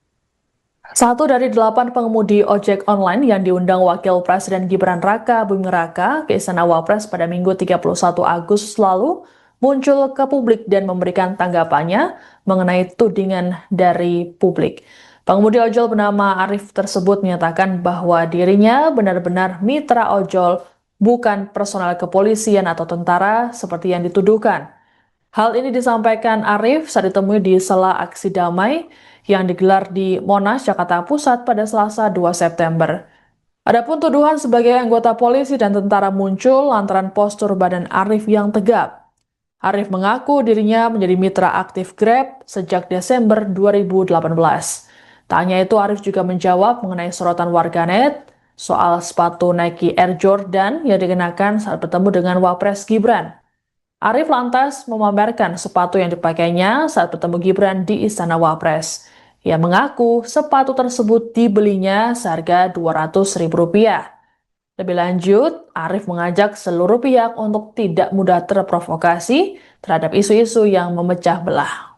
Satu dari 8 pengemudi ojek online yang diundang Wakil Presiden Gibran Raka Buming Raka ke Istana Wapres pada Minggu 31 Agustus lalu muncul ke publik dan memberikan tanggapannya mengenai tudingan dari publik. Pengemudi ojol bernama Arif tersebut menyatakan bahwa dirinya benar-benar mitra ojol, bukan personal kepolisian atau tentara seperti yang dituduhkan. Hal ini disampaikan Arif saat ditemui di sela aksi damai yang digelar di Monas, Jakarta Pusat pada Selasa 2 September. Adapun tuduhan sebagai anggota polisi dan tentara muncul lantaran postur badan Arif yang tegap. Arif mengaku dirinya menjadi mitra aktif Grab sejak Desember 2018. Tak hanya itu, Arif juga menjawab mengenai sorotan warganet soal sepatu Nike Air Jordan yang dikenakan saat bertemu dengan Wapres Gibran. Arif lantas memamerkan sepatu yang dipakainya saat bertemu Gibran di Istana Wapres. Ia mengaku sepatu tersebut dibelinya seharga Rp200.000. Lebih lanjut, Arif mengajak seluruh pihak untuk tidak mudah terprovokasi terhadap isu-isu yang memecah belah.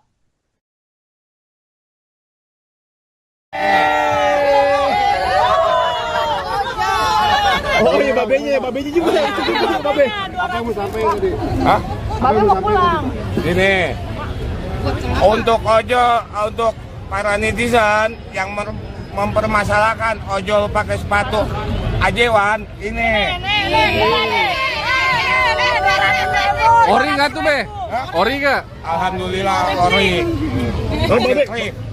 Oh iya, babenya juga ya, itu juga babe. Apa mau sampai tadi? Hah? Babe mau pulang. Ini untuk ojol, untuk para netizen yang mempermasalahkan ojol pakai sepatu Ajewan, ini. Ori nggak tuh be? Ori nggak? Alhamdulillah ori. Oh,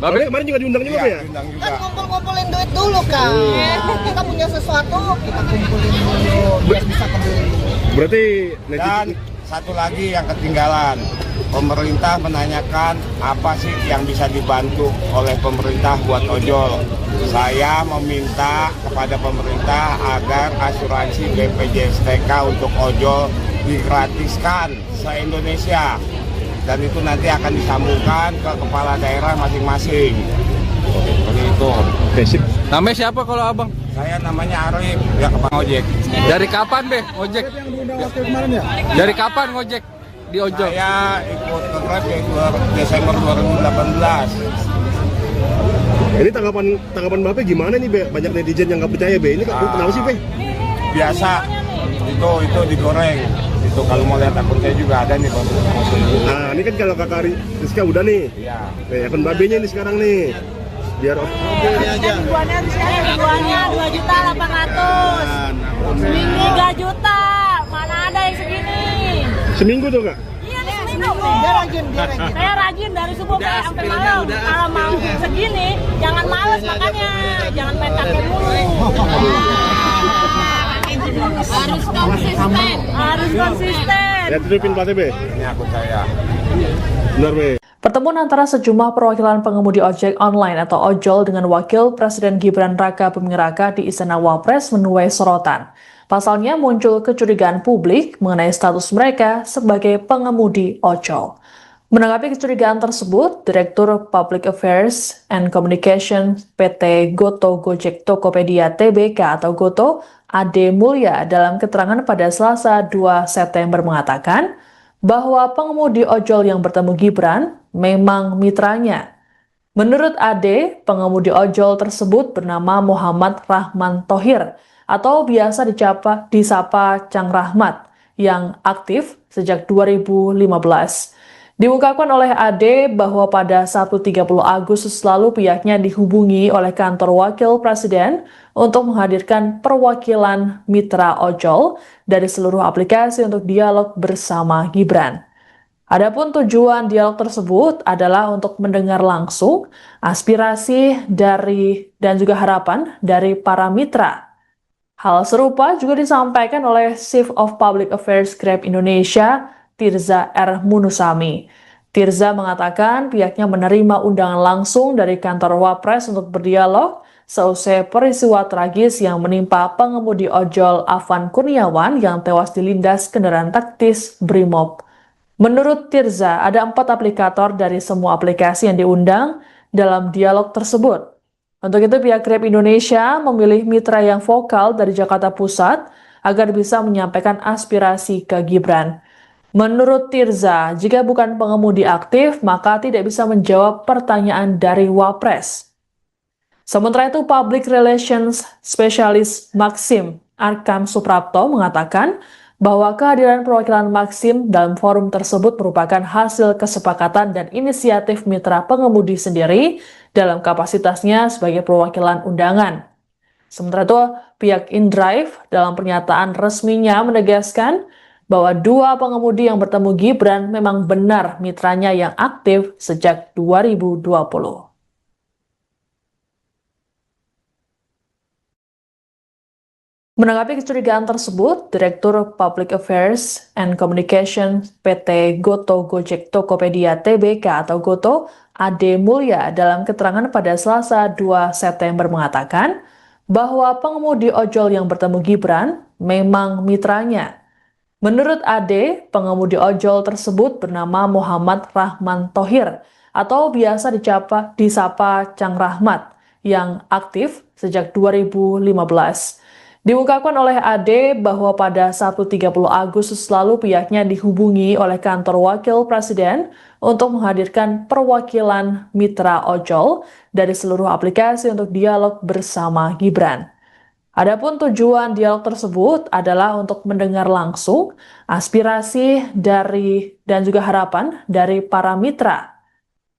babe kemarin juga diundang juga ya? Diundang juga. Kan kumpul-kumpulin duit dulu kan. Kita punya sesuatu, kita kumpulin dulu biar bisa kembali. Berarti Dan satu lagi yang ketinggalan, pemerintah menanyakan apa sih yang bisa dibantu oleh pemerintah buat ojol. Saya meminta kepada pemerintah agar asuransi BPJS TK untuk ojol digratiskan se-Indonesia. Dan itu nanti akan disambungkan ke kepala daerah masing-masing. Begitu. Oke, sip. Namanya siapa kalau abang? Saya namanya Arif, ya Bang ojek. Dari kapan be ngojek? Yang diundang waktu kemarin ya? Dari kapan ngojek di ojol? Saya ikut nge-Grab ya Desember 2018. Ini tanggapan Bapak gimana nih, Be? Banyak netizen yang nggak percaya, Be. Ini kenapa sih, Be? Biasa, itu digoreng. Itu kalau mau lihat akun saya juga ada nih, Bang. Nah, ini kan kalau Kakak Rizka udah nih. Iya. Akun Babenya ini sekarang nih. Biar Ribuannya 2.800.000. Seminggu 3 juta. Mana ada yang segini? seminggu tuh, Kak? Iya nih seminggu. Dia rajin. Saya rajin dari subuh sampai malam. Kalau mau segini, jangan males makanya. Jangan main kakek mulu. Harus konsisten. Harus konsisten. Ya, tutupin platnya, Be. Ini akun saya. Benar, Be. Pertemuan antara sejumlah perwakilan pengemudi ojek online atau ojol dengan Wakil Presiden Gibran Raka Buming Raka di Istana Wapres menuai sorotan. Pasalnya muncul kecurigaan publik mengenai status mereka sebagai pengemudi ojol. Menanggapi kecurigaan tersebut, Direktur Public Affairs and Communication PT Goto Gojek Tokopedia Tbk atau Goto, Ade Mulya dalam keterangan pada Selasa 2 September mengatakan bahwa pengemudi ojol yang bertemu Gibran memang mitranya. Menurut Ade, pengemudi ojol tersebut bernama Muhammad Rahman Thohir atau biasa disapa Cang Rahmat yang aktif sejak 2015. Diungkapkan oleh Ade bahwa pada Sabtu 30 Agustus lalu pihaknya dihubungi oleh kantor Wakil Presiden untuk menghadirkan perwakilan mitra ojol dari seluruh aplikasi untuk dialog bersama Gibran. Adapun tujuan dialog tersebut adalah untuk mendengar langsung aspirasi dan juga harapan dari para mitra. Hal serupa juga disampaikan oleh Chief of Public Affairs Grab Indonesia, Tirza R. Munusami. Tirza mengatakan pihaknya menerima undangan langsung dari kantor Wapres untuk berdialog seusai peristiwa tragis yang menimpa pengemudi ojol Afan Kurniawan yang tewas dilindas kendaraan taktis Brimob. Menurut Tirza, ada 4 aplikator dari semua aplikasi yang diundang dalam dialog tersebut. Untuk itu pihak Grab Indonesia memilih mitra yang vokal dari Jakarta Pusat agar bisa menyampaikan aspirasi ke Gibran. Menurut Tirza, jika bukan pengemudi aktif, maka tidak bisa menjawab pertanyaan dari Wapres. Sementara itu, Public Relations Specialist Maxim Arkam Suprapto mengatakan bahwa kehadiran perwakilan Maxim dalam forum tersebut merupakan hasil kesepakatan dan inisiatif mitra pengemudi sendiri dalam kapasitasnya sebagai perwakilan undangan. Sementara itu, pihak InDrive dalam pernyataan resminya menegaskan bahwa 2 pengemudi yang bertemu Gibran memang benar mitranya yang aktif sejak 2020. Menanggapi kecurigaan tersebut, Direktur Public Affairs and Communication PT Goto Gojek Tokopedia Tbk atau Goto, Ade Mulya dalam keterangan pada Selasa 2 September mengatakan bahwa pengemudi ojol yang bertemu Gibran memang mitranya. Menurut Ade, pengemudi ojol tersebut bernama Muhammad Rahman Thohir atau biasa disapa Cang Rahmat yang aktif sejak 2015. Diungkapkan oleh Ade bahwa pada Sabtu 30 Agustus lalu pihaknya dihubungi oleh kantor Wakil Presiden untuk menghadirkan perwakilan mitra ojol dari seluruh aplikasi untuk dialog bersama Gibran. Adapun tujuan dialog tersebut adalah untuk mendengar langsung aspirasi dan juga harapan dari para mitra.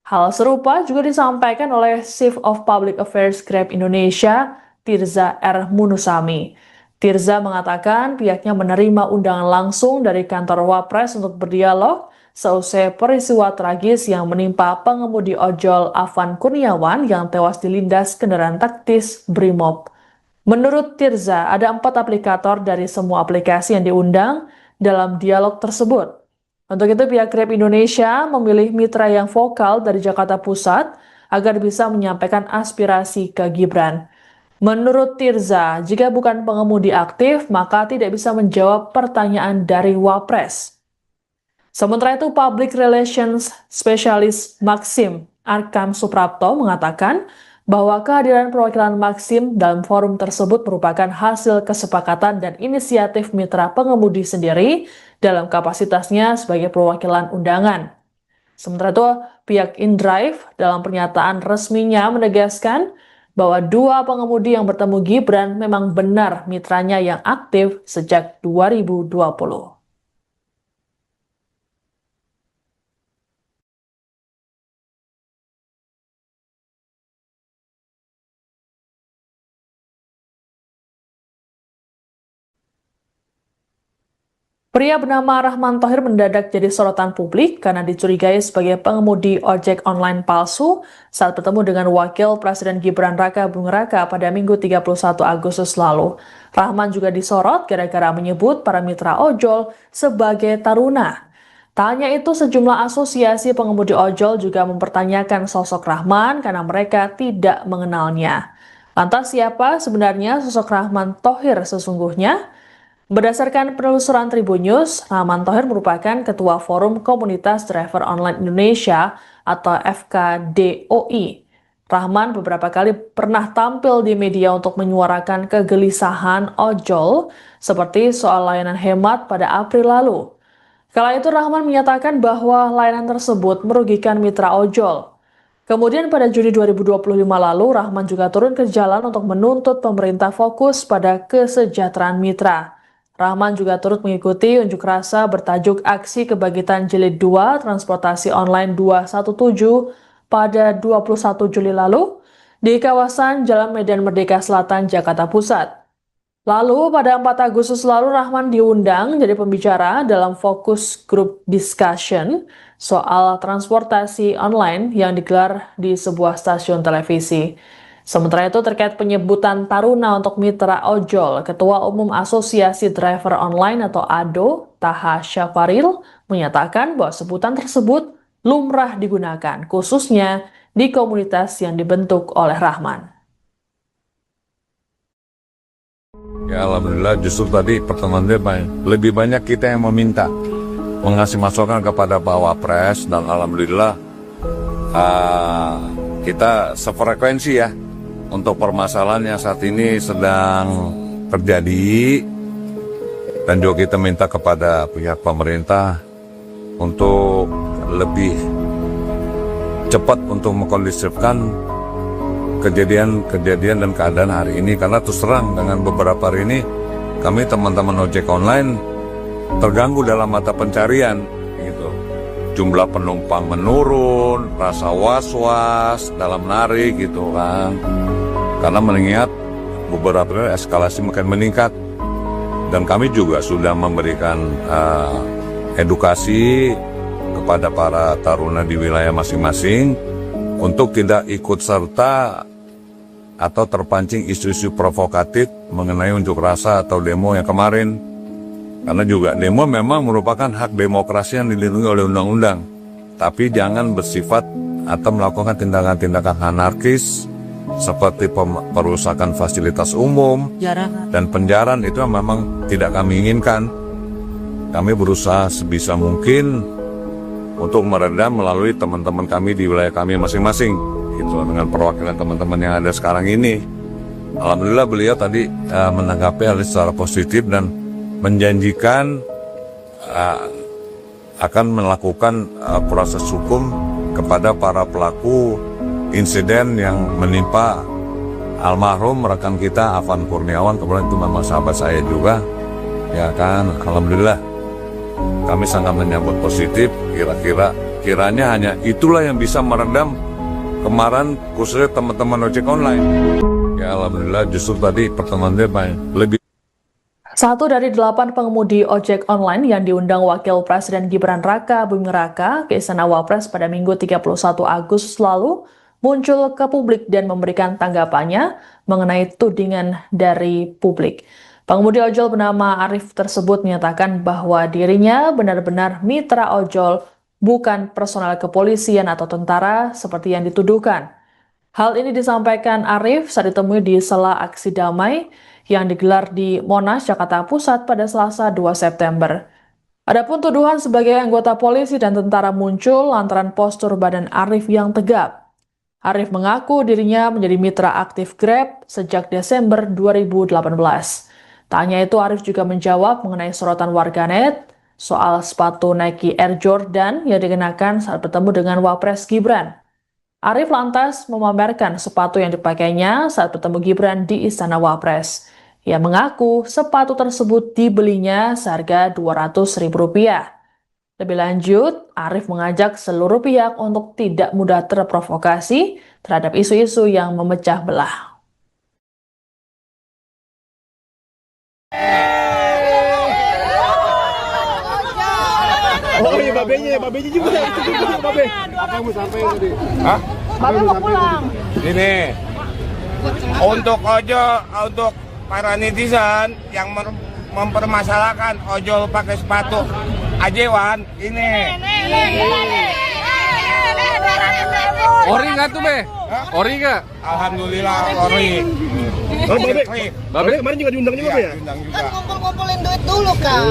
Hal serupa juga disampaikan oleh Chief of Public Affairs Grab Indonesia, Tirza R. Munusami. Tirza mengatakan pihaknya menerima undangan langsung dari kantor Wapres untuk berdialog seusai peristiwa tragis yang menimpa pengemudi ojol Afan Kurniawan yang tewas dilindas kendaraan taktis Brimob. Menurut Tirza, ada 4 aplikator dari semua aplikasi yang diundang dalam dialog tersebut. Untuk itu pihak Grab Indonesia memilih mitra yang vokal dari Jakarta Pusat agar bisa menyampaikan aspirasi ke Gibran. Menurut Tirza, jika bukan pengemudi aktif, maka tidak bisa menjawab pertanyaan dari Wapres. Sementara itu, Public Relations Specialist Maxim Arkam Suprapto mengatakan bahwa kehadiran perwakilan Maxim dalam forum tersebut merupakan hasil kesepakatan dan inisiatif mitra pengemudi sendiri dalam kapasitasnya sebagai perwakilan undangan. Sementara itu, pihak InDrive dalam pernyataan resminya menegaskan bahwa dua pengemudi yang bertemu Gibran memang benar mitranya yang aktif sejak 2020. Pria bernama Rahman Thohir mendadak jadi sorotan publik karena dicurigai sebagai pengemudi ojek online palsu saat bertemu dengan Wakil Presiden Gibran Raka Buming Raka pada Minggu 31 Agustus lalu. Rahman juga disorot gara-gara menyebut para mitra ojol sebagai taruna. Tak hanya itu, sejumlah asosiasi pengemudi ojol juga mempertanyakan sosok Rahman karena mereka tidak mengenalnya. Lantas siapa sebenarnya sosok Rahman Thohir sesungguhnya? Berdasarkan penelusuran Tribun News, Rahman Thohir merupakan Ketua Forum Komunitas Driver Online Indonesia atau FKDOI. Rahman beberapa kali pernah tampil di media untuk menyuarakan kegelisahan ojol seperti soal layanan hemat pada April lalu. Kala itu Rahman menyatakan bahwa layanan tersebut merugikan mitra ojol. Kemudian pada Juni 2025 lalu, Rahman juga turun ke jalan untuk menuntut pemerintah fokus pada kesejahteraan mitra. Rahman juga turut mengikuti unjuk rasa bertajuk Aksi Kebangkitan Jilid 2 Transportasi Online 217 pada 21 Juli lalu di kawasan Jalan Medan Merdeka Selatan, Jakarta Pusat. Lalu pada 4 Agustus lalu Rahman diundang jadi pembicara dalam fokus group discussion soal transportasi online yang digelar di sebuah stasiun televisi. Sementara itu terkait penyebutan taruna untuk mitra ojol, Ketua Umum Asosiasi Driver Online atau ADO, Taha Syafaril, menyatakan bahwa sebutan tersebut lumrah digunakan, khususnya di komunitas yang dibentuk oleh Rahman. Ya alhamdulillah, justru tadi pertemuan lebih banyak kita yang meminta mengasih masukan kepada Pak Wapres, dan alhamdulillah kita sefrekuensi ya untuk permasalahan yang saat ini sedang terjadi, dan juga kita minta kepada pihak pemerintah untuk lebih cepat untuk mengkondisifkan kejadian dan keadaan hari ini, karena terus terang dengan beberapa hari ini kami teman-teman ojek online terganggu dalam mata pencarian gitu. Jumlah penumpang menurun, rasa was-was dalam narik gitu kan, karena mengingat beberapa eskalasi makin meningkat, dan kami juga sudah memberikan edukasi kepada para taruna di wilayah masing-masing untuk tidak ikut serta atau terpancing isu-isu provokatif mengenai unjuk rasa atau demo yang kemarin. Karena juga demo memang merupakan hak demokrasi yang dilindungi oleh undang-undang, tapi jangan bersifat atau melakukan tindakan-tindakan anarkis seperti perusakan fasilitas umum dan penjarahan. Itu memang tidak kami inginkan. Kami berusaha sebisa mungkin untuk meredam melalui teman-teman kami di wilayah kami masing-masing, gitu, dengan perwakilan teman-teman yang ada sekarang ini. Alhamdulillah beliau tadi menanggapi hal secara positif dan menjanjikan akan melakukan proses hukum kepada para pelaku insiden yang menimpa almarhum rekan kita Afan Kurniawan. Kemudian itu memang sahabat saya juga, ya kan. Alhamdulillah kami sangat menyambut positif. Kiranya hanya itulah yang bisa meredam kemarahan khususnya teman-teman ojek online. Ya alhamdulillah, justru tadi pertemuan lebih. Satu dari 8 pengemudi ojek online yang diundang Wakil Presiden Gibran Raka Buming Raka ke Istana Wapres pada Minggu 31 Agustus lalu muncul ke publik dan memberikan tanggapannya mengenai tudingan dari publik. Pengemudi ojol bernama Arif tersebut menyatakan bahwa dirinya benar-benar mitra ojol, bukan personel kepolisian atau tentara seperti yang dituduhkan. Hal ini disampaikan Arif saat ditemui di sela aksi damai yang digelar di Monas, Jakarta Pusat pada Selasa 2 September. Adapun tuduhan sebagai anggota polisi dan tentara muncul lantaran postur badan Arif yang tegap. Arif mengaku dirinya menjadi mitra aktif Grab sejak Desember 2018. Tak hanya itu, Arif juga menjawab mengenai sorotan warganet soal sepatu Nike Air Jordan yang dikenakan saat bertemu dengan Wapres Gibran. Arif lantas memamerkan sepatu yang dipakainya saat bertemu Gibran di Istana Wapres. Ia mengaku sepatu tersebut dibelinya seharga Rp200.000. Lebih lanjut, Arif mengajak seluruh pihak untuk tidak mudah terprovokasi terhadap isu-isu yang memecah belah. Oh iya, babenya juga babe. Apa yang mau sampaikan tadi? Hah? Bapak mau pulang. Ini untuk untuk para netizen yang mempermasalahkan ojol pakai sepatu ajewan ini. Ori nggak tuh, Be? Ori nggak? Alhamdulillah ori. Oh, babe kemarin juga diundang juga, Be ya? Diundang juga. Kan ngumpul-ngumpulin duit dulu kan.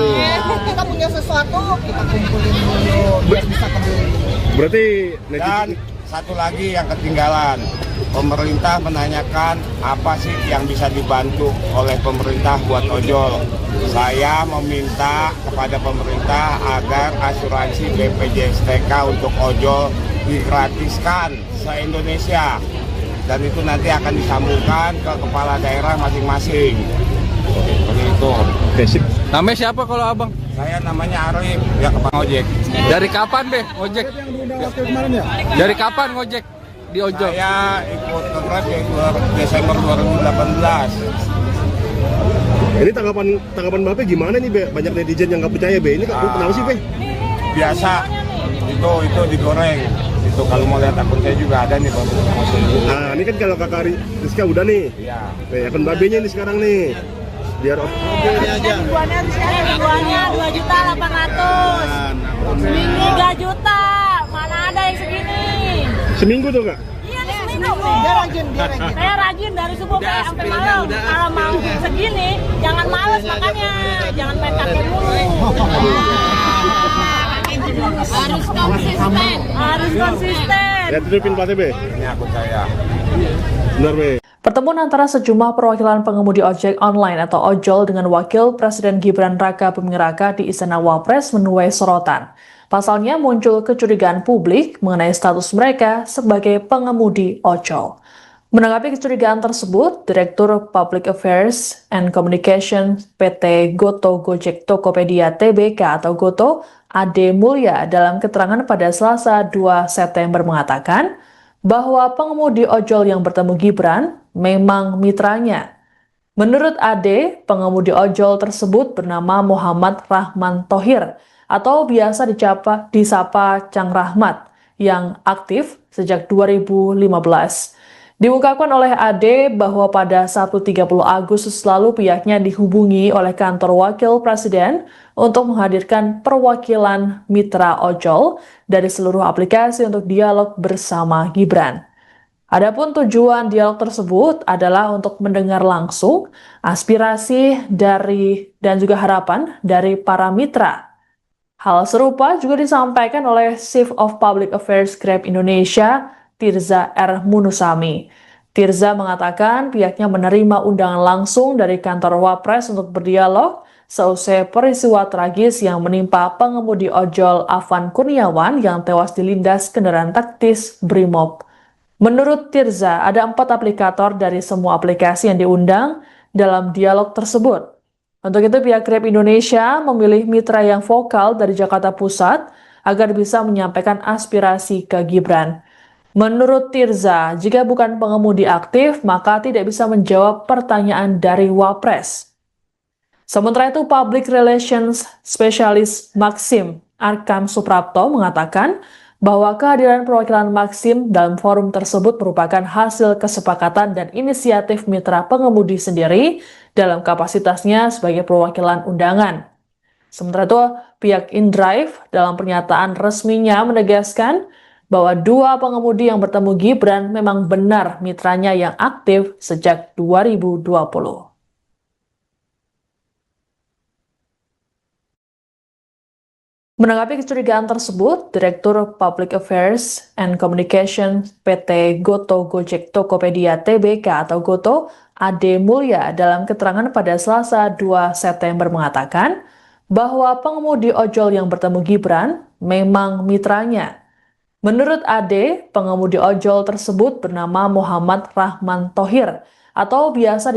Kita punya sesuatu, kita kumpulin dulu biar bisa kebeli. Berarti Dan netizen satu lagi yang ketinggalan, pemerintah menanyakan apa sih yang bisa dibantu oleh pemerintah buat ojol. Saya meminta kepada pemerintah agar asuransi BPJS TK untuk ojol digratiskan se-Indonesia. Dan itu nanti akan disambungkan ke kepala daerah masing-masing. Seperti itu. Oke, sip. Namanya siapa kalau abang? Saya namanya Arif, ya Kepang Ojek. Dari kapan, Be, ngojek? Dari kapan ngojek di ojol? Saya ikut ke Grab ya Desember 2018. Ini tanggapan Bape gimana nih, Be? Banyak netizen yang nggak percaya, Be. Ini kenapa sih, Be? Biasa, itu digoreng. Itu kalau mau lihat akun saya juga ada nih, Bang. Nah, ini kan kalau Kakak Rizka udah nih. Iya. Nih, akun Babenya ini sekarang nih. Biar Ribuannya 2.800.000. Seminggu 3 juta. Mana ada yang segini? seminggu tuh, Kak. Iya nih seminggu. Dia rajin. Saya rajin dari subuh sampai malam. Kalau mau segini, jangan males makanya. Jangan main kakek mulu. Harus konsisten. Harus konsisten. Ya, tutupin platnya, Be. Ini akun saya. Benar, Be. Pertemuan antara sejumlah perwakilan pengemudi ojek online atau ojol dengan Wakil Presiden Gibran Raka Buming Raka di Istana Wapres menuai sorotan. Pasalnya muncul kecurigaan publik mengenai status mereka sebagai pengemudi ojol. Menanggapi kecurigaan tersebut, Direktur Public Affairs and Communication PT Goto Gojek Tokopedia Tbk atau Goto, Ade Mulya dalam keterangan pada Selasa 2 September mengatakan bahwa pengemudi ojol yang bertemu Gibran memang mitranya. Menurut Ade, pengemudi ojol tersebut bernama Muhammad Rahman Thohir atau biasa disapa Cang Rahmat yang aktif sejak 2015. Diungkapkan oleh Ade bahwa pada Sabtu 30 Agustus lalu pihaknya dihubungi oleh kantor Wakil Presiden untuk menghadirkan perwakilan mitra ojol dari seluruh aplikasi untuk dialog bersama Gibran. Adapun tujuan dialog tersebut adalah untuk mendengar langsung aspirasi dan juga harapan dari para mitra. Hal serupa juga disampaikan oleh Chief of Public Affairs Grab Indonesia, Tirza R. Munusami. Tirza mengatakan pihaknya menerima undangan langsung dari kantor Wapres untuk berdialog seusai peristiwa tragis yang menimpa pengemudi ojol Afan Kurniawan yang tewas dilindas kendaraan taktis Brimob. Menurut Tirza, ada 4 aplikator dari semua aplikasi yang diundang dalam dialog tersebut. Untuk itu, pihak Grab Indonesia memilih mitra yang vokal dari Jakarta Pusat agar bisa menyampaikan aspirasi ke Gibran. Menurut Tirza, jika bukan pengemudi aktif, maka tidak bisa menjawab pertanyaan dari Wapres. Sementara itu, Public Relations Specialist Maxim Arkam Suprapto mengatakan bahwa kehadiran perwakilan Maxim dalam forum tersebut merupakan hasil kesepakatan dan inisiatif mitra pengemudi sendiri dalam kapasitasnya sebagai perwakilan undangan. Sementara itu, pihak InDrive dalam pernyataan resminya menegaskan bahwa 2 pengemudi yang bertemu Gibran memang benar mitranya yang aktif sejak 2020. Menanggapi kecurigaan tersebut, Direktur Public Affairs and Communication PT Goto Gojek Tokopedia Tbk atau Goto, Ade Mulya dalam keterangan pada Selasa 2 September mengatakan bahwa pengemudi ojol yang bertemu Gibran memang mitranya. Menurut Ade, pengemudi ojol tersebut bernama Muhammad Rahman Thohir atau biasa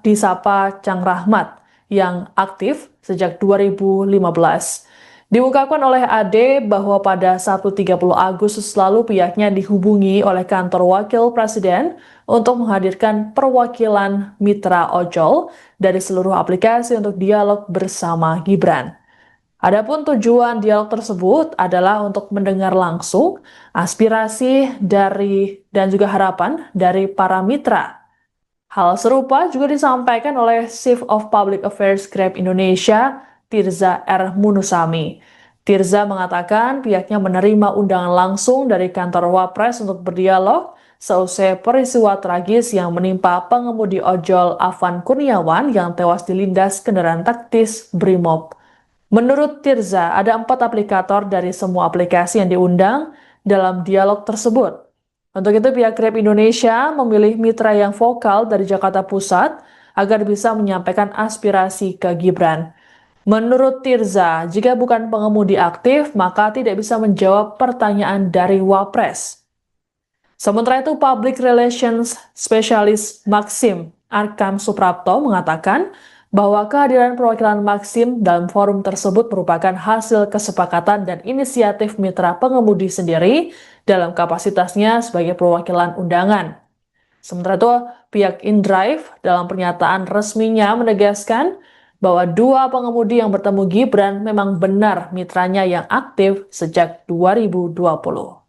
disapa Cang Rahmat yang aktif sejak 2015. Diungkapkan oleh Ade bahwa pada Sabtu 30 Agustus lalu pihaknya dihubungi oleh kantor wakil presiden untuk menghadirkan perwakilan mitra ojol dari seluruh aplikasi untuk dialog bersama Gibran. Adapun tujuan dialog tersebut adalah untuk mendengar langsung aspirasi dan juga harapan dari para mitra. Hal serupa juga disampaikan oleh Chief of Public Affairs Grab Indonesia, Tirza R. Munusami. Tirza mengatakan pihaknya menerima undangan langsung dari kantor Wapres untuk berdialog seusai peristiwa tragis yang menimpa pengemudi ojol Afan Kurniawan yang tewas dilindas kendaraan taktis Brimob. Menurut Tirza, ada 4 aplikator dari semua aplikasi yang diundang dalam dialog tersebut. Untuk itu, pihak Grab Indonesia memilih mitra yang vokal dari Jakarta Pusat agar bisa menyampaikan aspirasi ke Gibran. Menurut Tirza, jika bukan pengemudi aktif, maka tidak bisa menjawab pertanyaan dari Wapres. Sementara itu, Public Relations Specialist Maxim Arkam Suprapto mengatakan bahwa kehadiran perwakilan Maxim dalam forum tersebut merupakan hasil kesepakatan dan inisiatif mitra pengemudi sendiri dalam kapasitasnya sebagai perwakilan undangan. Sementara itu, pihak InDrive dalam pernyataan resminya menegaskan bahwa 2 pengemudi yang bertemu Gibran memang benar mitranya yang aktif sejak 2020.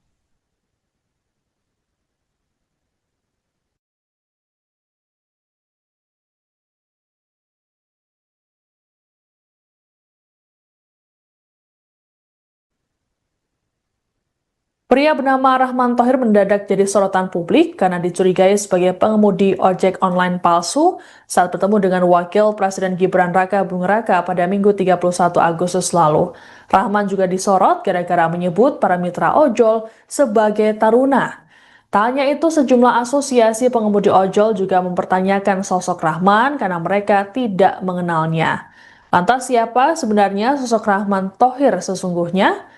Pria bernama Rahman Thohir mendadak jadi sorotan publik karena dicurigai sebagai pengemudi ojek online palsu saat bertemu dengan Wakil Presiden Gibran Raka Buming Raka pada Minggu 31 Agustus lalu. Rahman juga disorot gara-gara menyebut para mitra ojol sebagai taruna. Tak hanya itu, sejumlah asosiasi pengemudi ojol juga mempertanyakan sosok Rahman karena mereka tidak mengenalnya. Lantas siapa sebenarnya sosok Rahman Thohir sesungguhnya?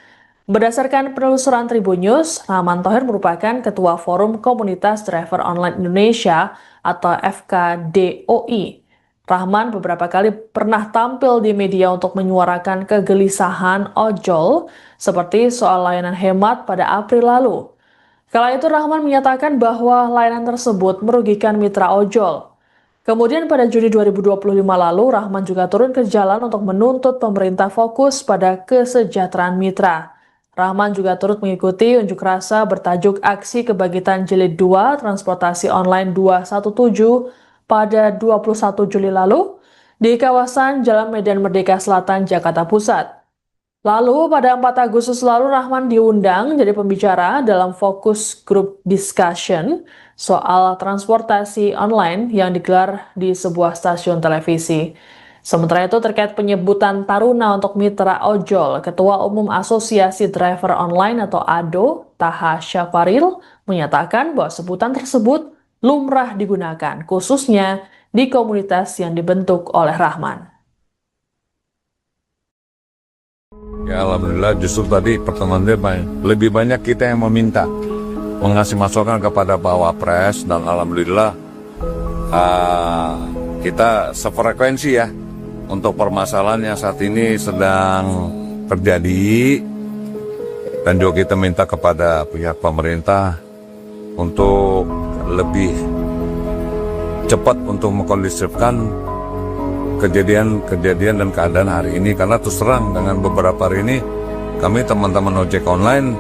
Berdasarkan penelusuran Tribun News, Rahman Thohir merupakan Ketua Forum Komunitas Driver Online Indonesia atau FKDOI. Rahman beberapa kali pernah tampil di media untuk menyuarakan kegelisahan ojol seperti soal layanan hemat pada April lalu. Kala itu Rahman menyatakan bahwa layanan tersebut merugikan mitra ojol. Kemudian pada Juni 2025 lalu, Rahman juga turun ke jalan untuk menuntut pemerintah fokus pada kesejahteraan mitra. Rahman juga turut mengikuti unjuk rasa bertajuk Aksi Kebangkitan Jilid 2 Transportasi Online 217 pada 21 Juli lalu di kawasan Jalan Medan Merdeka Selatan, Jakarta Pusat. Lalu pada 4 Agustus lalu Rahman diundang jadi pembicara dalam fokus group discussion soal transportasi online yang digelar di sebuah stasiun televisi. Sementara itu terkait penyebutan taruna untuk mitra ojol, Ketua Umum Asosiasi Driver Online atau ADO, Taha Syafaril, menyatakan bahwa sebutan tersebut lumrah digunakan, khususnya di komunitas yang dibentuk oleh Rahman. Ya alhamdulillah, justru tadi pertemuannya lebih banyak kita yang meminta mengasih masukan kepada Pak Wapres, dan alhamdulillah kita sefrekuensi ya untuk permasalahan yang saat ini sedang terjadi, dan juga kita minta kepada pihak pemerintah untuk lebih cepat untuk mengkondisifkan kejadian dan keadaan hari ini, karena terus terang dengan beberapa hari ini kami teman-teman ojek online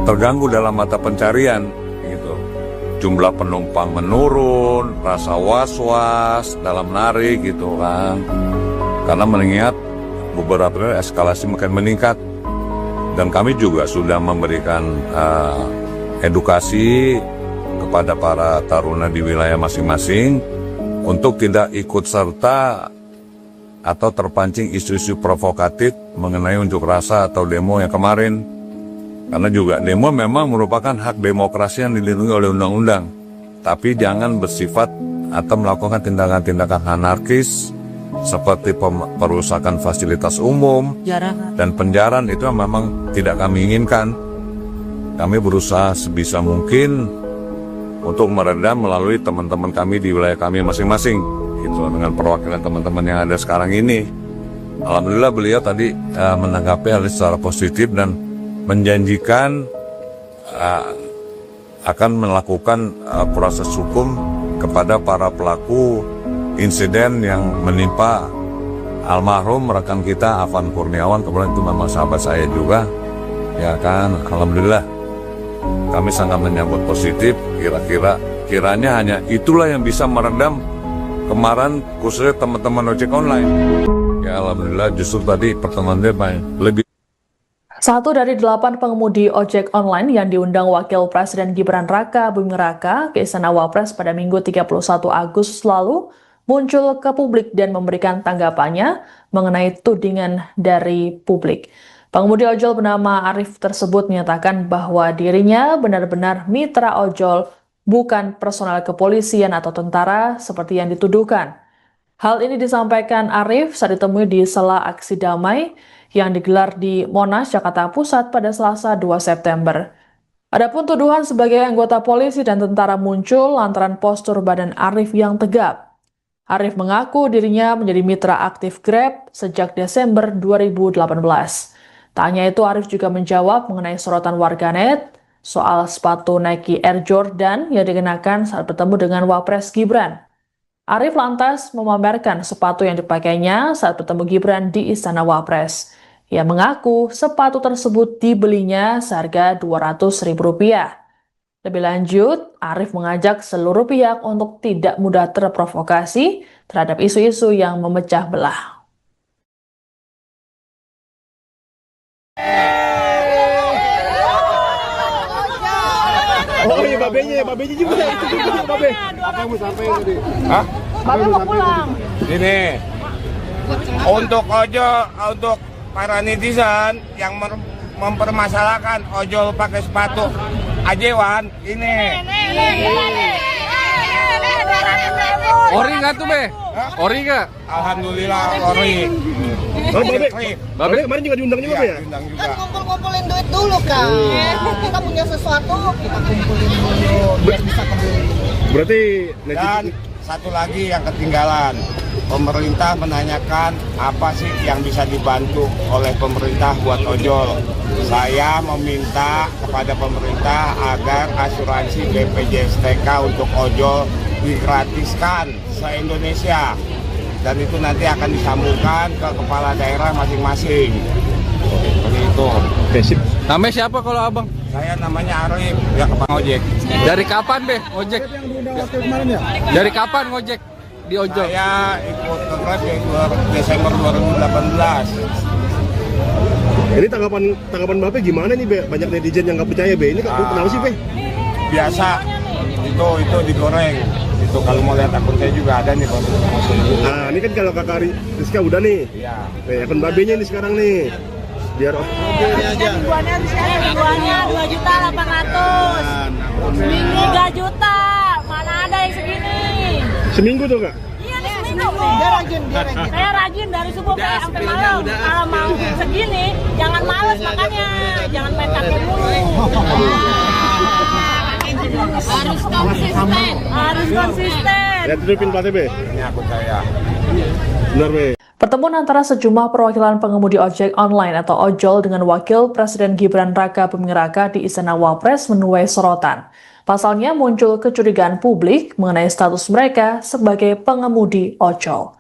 terganggu dalam mata pencarian gitu. Jumlah penumpang menurun, rasa was-was dalam narik gitu kan, karena mengingat beberapa eskalasi makin meningkat, dan kami juga sudah memberikan edukasi kepada para taruna di wilayah masing-masing untuk tidak ikut serta atau terpancing isu-isu provokatif mengenai unjuk rasa atau demo yang kemarin. Karena juga demo memang merupakan hak demokrasi yang dilindungi oleh undang-undang. Tapi jangan bersifat atau melakukan tindakan-tindakan anarkis seperti perusakan fasilitas umum dan penjarahan. Itu memang tidak kami inginkan. Kami berusaha sebisa mungkin untuk meredam melalui teman-teman kami di wilayah kami masing-masing, gitu, dengan perwakilan teman-teman yang ada sekarang ini. Alhamdulillah beliau tadi menanggapi hal secara positif dan menjanjikan akan melakukan proses hukum kepada para pelaku insiden yang menimpa almarhum rekan kita Afan Kurniawan. Kemudian itu memang sahabat saya juga, ya kan. Alhamdulillah kami sangat menyambut positif. Kiranya hanya itulah yang bisa meredam kemarahan khususnya teman-teman ojek online. Ya alhamdulillah justru tadi pertemuan dia lebih. 1 dari 8 pengemudi ojek online yang diundang Wakil Presiden Gibran Raka Buming Raka ke Istana Wapres pada Minggu 31 Agustus lalu muncul ke publik dan memberikan tanggapannya mengenai tudingan dari publik. Pengemudi ojol bernama Arif tersebut menyatakan bahwa dirinya benar-benar mitra ojol, bukan personel kepolisian atau tentara seperti yang dituduhkan. Hal ini disampaikan Arif saat ditemui di sela aksi damai yang digelar di Monas, Jakarta Pusat pada Selasa 2 September. Adapun tuduhan sebagai anggota polisi dan tentara muncul lantaran postur badan Arif yang tegap. Arif mengaku dirinya menjadi mitra aktif Grab sejak Desember 2018. Tak hanya itu, Arif juga menjawab mengenai sorotan warganet soal sepatu Nike Air Jordan yang dikenakan saat bertemu dengan Wapres Gibran. Arif lantas memamerkan sepatu yang dipakainya saat bertemu Gibran di Istana Wapres. Ia mengaku sepatu tersebut dibelinya seharga Rp200.000. Lebih lanjut, Arif mengajak seluruh pihak untuk tidak mudah terprovokasi terhadap isu-isu yang memecah belah. Oh iya, babenya juga. Itu juga babe. Apa yang mau sampaikan tadi? Hah? Babe mau pulang. Ini untuk untuk para netizen yang mempermasalahkan ojol pakai sepatu ajewan ini. Ori nggak tuh, Be? Ori nggak? Alhamdulillah ori. Oh, babe kemarin juga diundang juga, Be ya? Diundang juga. Kan ngumpul-ngumpulin duit dulu kan. Kita punya sesuatu, kita kumpulin dulu biar bisa kebeli. Berarti Dan satu lagi yang ketinggalan, pemerintah menanyakan apa sih yang bisa dibantu oleh pemerintah buat ojol. Saya meminta kepada pemerintah agar asuransi BPJS TK untuk ojol digratiskan se-Indonesia. Dan itu nanti akan disambungkan ke kepala daerah masing-masing. Seperti itu. Oke, sip. Namanya siapa kalau abang? Saya namanya Arif, ya Kepang Ojek. Dari kapan, Be, ojek? Dari kapan ngojek di ojol? Saya ikut ke Grab di Desember 2018. Ini tanggapan Bapak gimana nih, Be? Banyak netizen yang nggak percaya, Be. Ini kenapa sih, Be? Biasa, itu digoreng. Itu kalau mau lihat akun saya juga ada nih, kalau mau sini. Nah, ini kan kalau Kakak Rizka udah nih. Iya. Nih, akun babenya nih sekarang nih. Biar Ribuannya 2.800.000. Seminggu 3 juta. Mana ada yang segini? seminggu tuh, Kak? Iya nih seminggu. Dia rajin. Saya rajin dari subuh sampai malam. Kalau mau segini, jangan males makanya. Jangan main kakek mulu. Harus konsisten. Ya, tutupin platnya, Be. Ini akun saya. Benar, Be. Pertemuan antara sejumlah perwakilan pengemudi ojek online atau ojol dengan Wakil Presiden Gibran Raka Buming Raka di Istana Wapres menuai sorotan. Pasalnya muncul kecurigaan publik mengenai status mereka sebagai pengemudi ojol.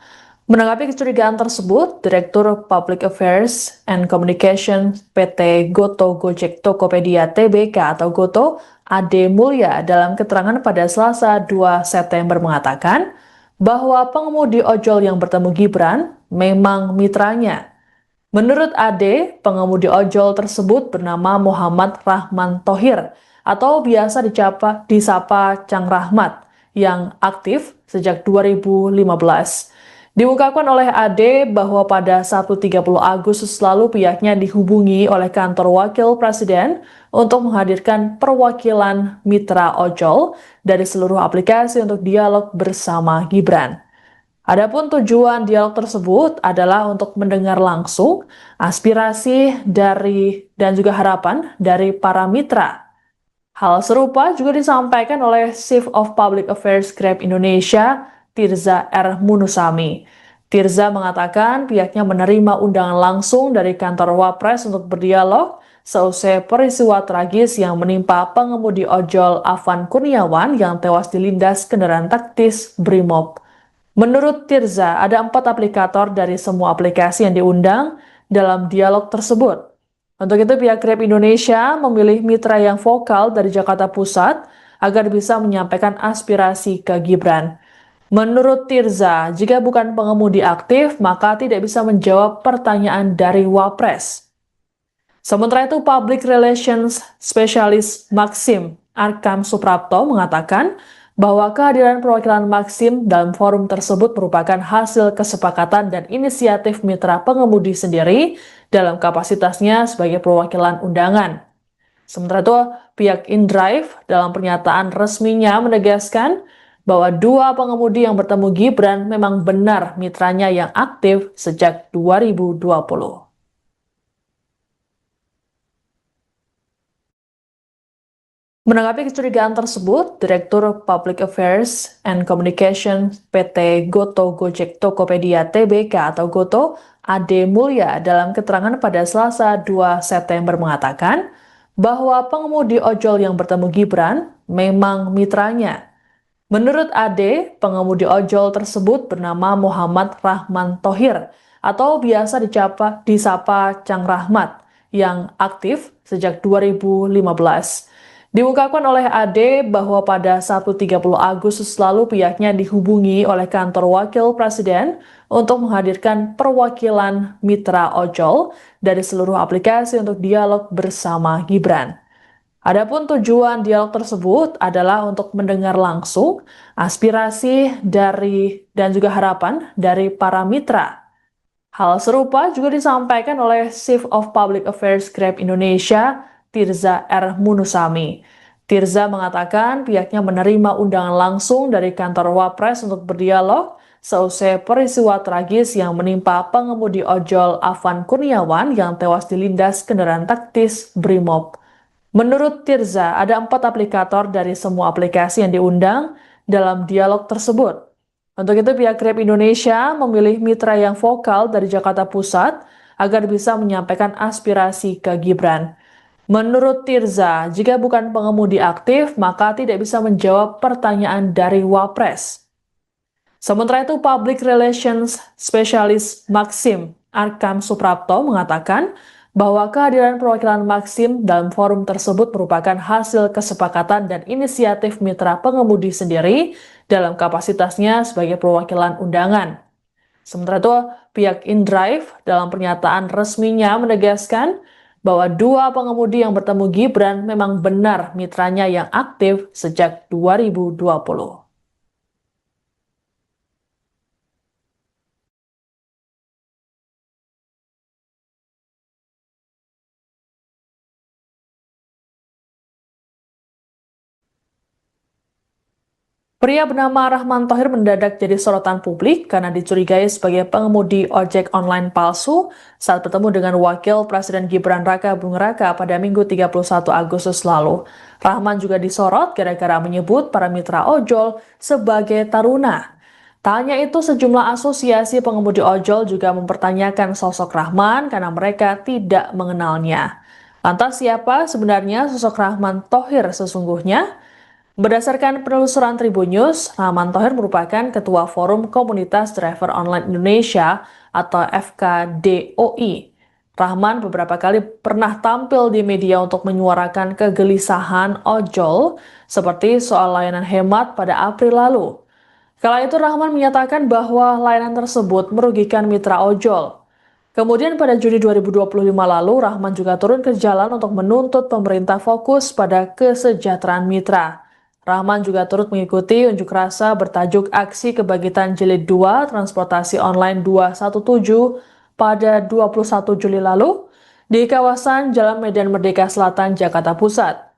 Menanggapi kecurigaan tersebut, Direktur Public Affairs and Communication PT Goto Gojek Tokopedia Tbk atau Goto, Ade Mulya dalam keterangan pada Selasa 2 September mengatakan bahwa pengemudi ojol yang bertemu Gibran memang mitranya. Menurut Ade, pengemudi ojol tersebut bernama Muhammad Rahman Thohir atau biasa disapa Cang Rahmat yang aktif sejak 2015. Diungkapkan oleh AD bahwa pada Sabtu 30 Agustus lalu pihaknya dihubungi oleh kantor wakil presiden untuk menghadirkan perwakilan mitra ojol dari seluruh aplikasi untuk dialog bersama Gibran. Adapun tujuan dialog tersebut adalah untuk mendengar langsung aspirasi dari dan juga harapan dari para mitra. Hal serupa juga disampaikan oleh Chief of Public Affairs Grab Indonesia, Tirza R. Munusami. Tirza mengatakan pihaknya menerima undangan langsung dari kantor Wapres untuk berdialog seusai peristiwa tragis yang menimpa pengemudi ojol Afan Kurniawan yang tewas dilindas kendaraan taktis Brimob. Menurut Tirza, ada 4 aplikator dari semua aplikasi yang diundang dalam dialog tersebut. Untuk itu, pihak Grab Indonesia memilih mitra yang vokal dari Jakarta Pusat agar bisa menyampaikan aspirasi ke Gibran. Menurut Tirza, jika bukan pengemudi aktif, maka tidak bisa menjawab pertanyaan dari Wapres. Sementara itu, Public Relations Specialist Maxim Arkam Suprapto mengatakan bahwa kehadiran perwakilan Maxim dalam forum tersebut merupakan hasil kesepakatan dan inisiatif mitra pengemudi sendiri dalam kapasitasnya sebagai perwakilan undangan. Sementara itu, pihak InDrive dalam pernyataan resminya menegaskan bahwa 2 pengemudi yang bertemu Gibran memang benar mitranya yang aktif sejak 2020. Menanggapi kecurigaan tersebut, Direktur Public Affairs and Communication PT Goto Gojek Tokopedia Tbk atau Goto, Ade Mulya dalam keterangan pada Selasa 2 September mengatakan bahwa pengemudi ojol yang bertemu Gibran memang mitranya. Menurut Ade, pengemudi ojol tersebut bernama Muhammad Rahman Thohir atau biasa disapa Cang Rahmat yang aktif sejak 2015. Diungkapkan oleh Ade bahwa pada Sabtu 30 Agustus lalu pihaknya dihubungi oleh kantor wakil presiden untuk menghadirkan perwakilan mitra ojol dari seluruh aplikasi untuk dialog bersama Gibran. Adapun tujuan dialog tersebut adalah untuk mendengar langsung aspirasi dari dan juga harapan dari para mitra. Hal serupa juga disampaikan oleh Chief of Public Affairs Grab Indonesia, Tirza R. Munusami. Tirza mengatakan pihaknya menerima undangan langsung dari kantor Wapres untuk berdialog seusai peristiwa tragis yang menimpa pengemudi ojol Afan Kurniawan yang tewas dilindas kendaraan taktis Brimob. Menurut Tirza, ada 4 aplikator dari semua aplikasi yang diundang dalam dialog tersebut. Untuk itu, pihak Grab Indonesia memilih mitra yang vokal dari Jakarta Pusat agar bisa menyampaikan aspirasi ke Gibran. Menurut Tirza, jika bukan pengemudi aktif, maka tidak bisa menjawab pertanyaan dari Wapres. Sementara itu, Public Relations Specialist Maxim Arkam Suprapto mengatakan bahwa kehadiran perwakilan Maxim dalam forum tersebut merupakan hasil kesepakatan dan inisiatif mitra pengemudi sendiri dalam kapasitasnya sebagai perwakilan undangan. Sementara itu, pihak InDrive dalam pernyataan resminya menegaskan bahwa 2 pengemudi yang bertemu Gibran memang benar mitranya yang aktif sejak 2020. Pria bernama Rahman Thohir mendadak jadi sorotan publik karena dicurigai sebagai pengemudi ojek online palsu saat bertemu dengan Wakil Presiden Gibran Raka Buming Raka pada Minggu 31 Agustus lalu. Rahman juga disorot gara-gara menyebut para mitra ojol sebagai taruna. Tak hanya itu, sejumlah asosiasi pengemudi ojol juga mempertanyakan sosok Rahman karena mereka tidak mengenalnya. Lantas siapa sebenarnya sosok Rahman Thohir sesungguhnya? Berdasarkan penelusuran Tribun News, Rahman Thohir merupakan Ketua Forum Komunitas Driver Online Indonesia atau FKDOI. Rahman beberapa kali pernah tampil di media untuk menyuarakan kegelisahan ojol seperti soal layanan hemat pada April lalu. Kala itu Rahman menyatakan bahwa layanan tersebut merugikan mitra ojol. Kemudian pada Juni 2025 lalu, Rahman juga turun ke jalan untuk menuntut pemerintah fokus pada kesejahteraan mitra. Rahman juga turut mengikuti unjuk rasa bertajuk Aksi Kebangkitan Jilid 2 Transportasi Online 217 pada 21 Juli lalu di kawasan Jalan Medan Merdeka Selatan, Jakarta Pusat.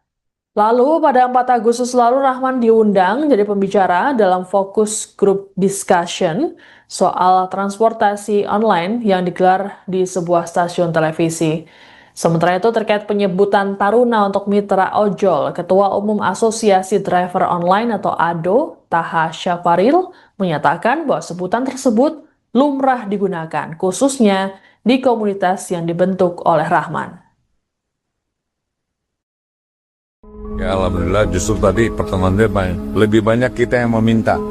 Lalu pada 4 Agustus lalu Rahman diundang jadi pembicara dalam fokus group discussion soal transportasi online yang digelar di sebuah stasiun televisi. Sementara itu terkait penyebutan Taruna untuk mitra ojol, Ketua Umum Asosiasi Driver Online atau ADO, Taha Syafaril, menyatakan bahwa sebutan tersebut lumrah digunakan, khususnya di komunitas yang dibentuk oleh Rahman. Ya alhamdulillah justru tadi pertemuan dia lebih banyak kita yang meminta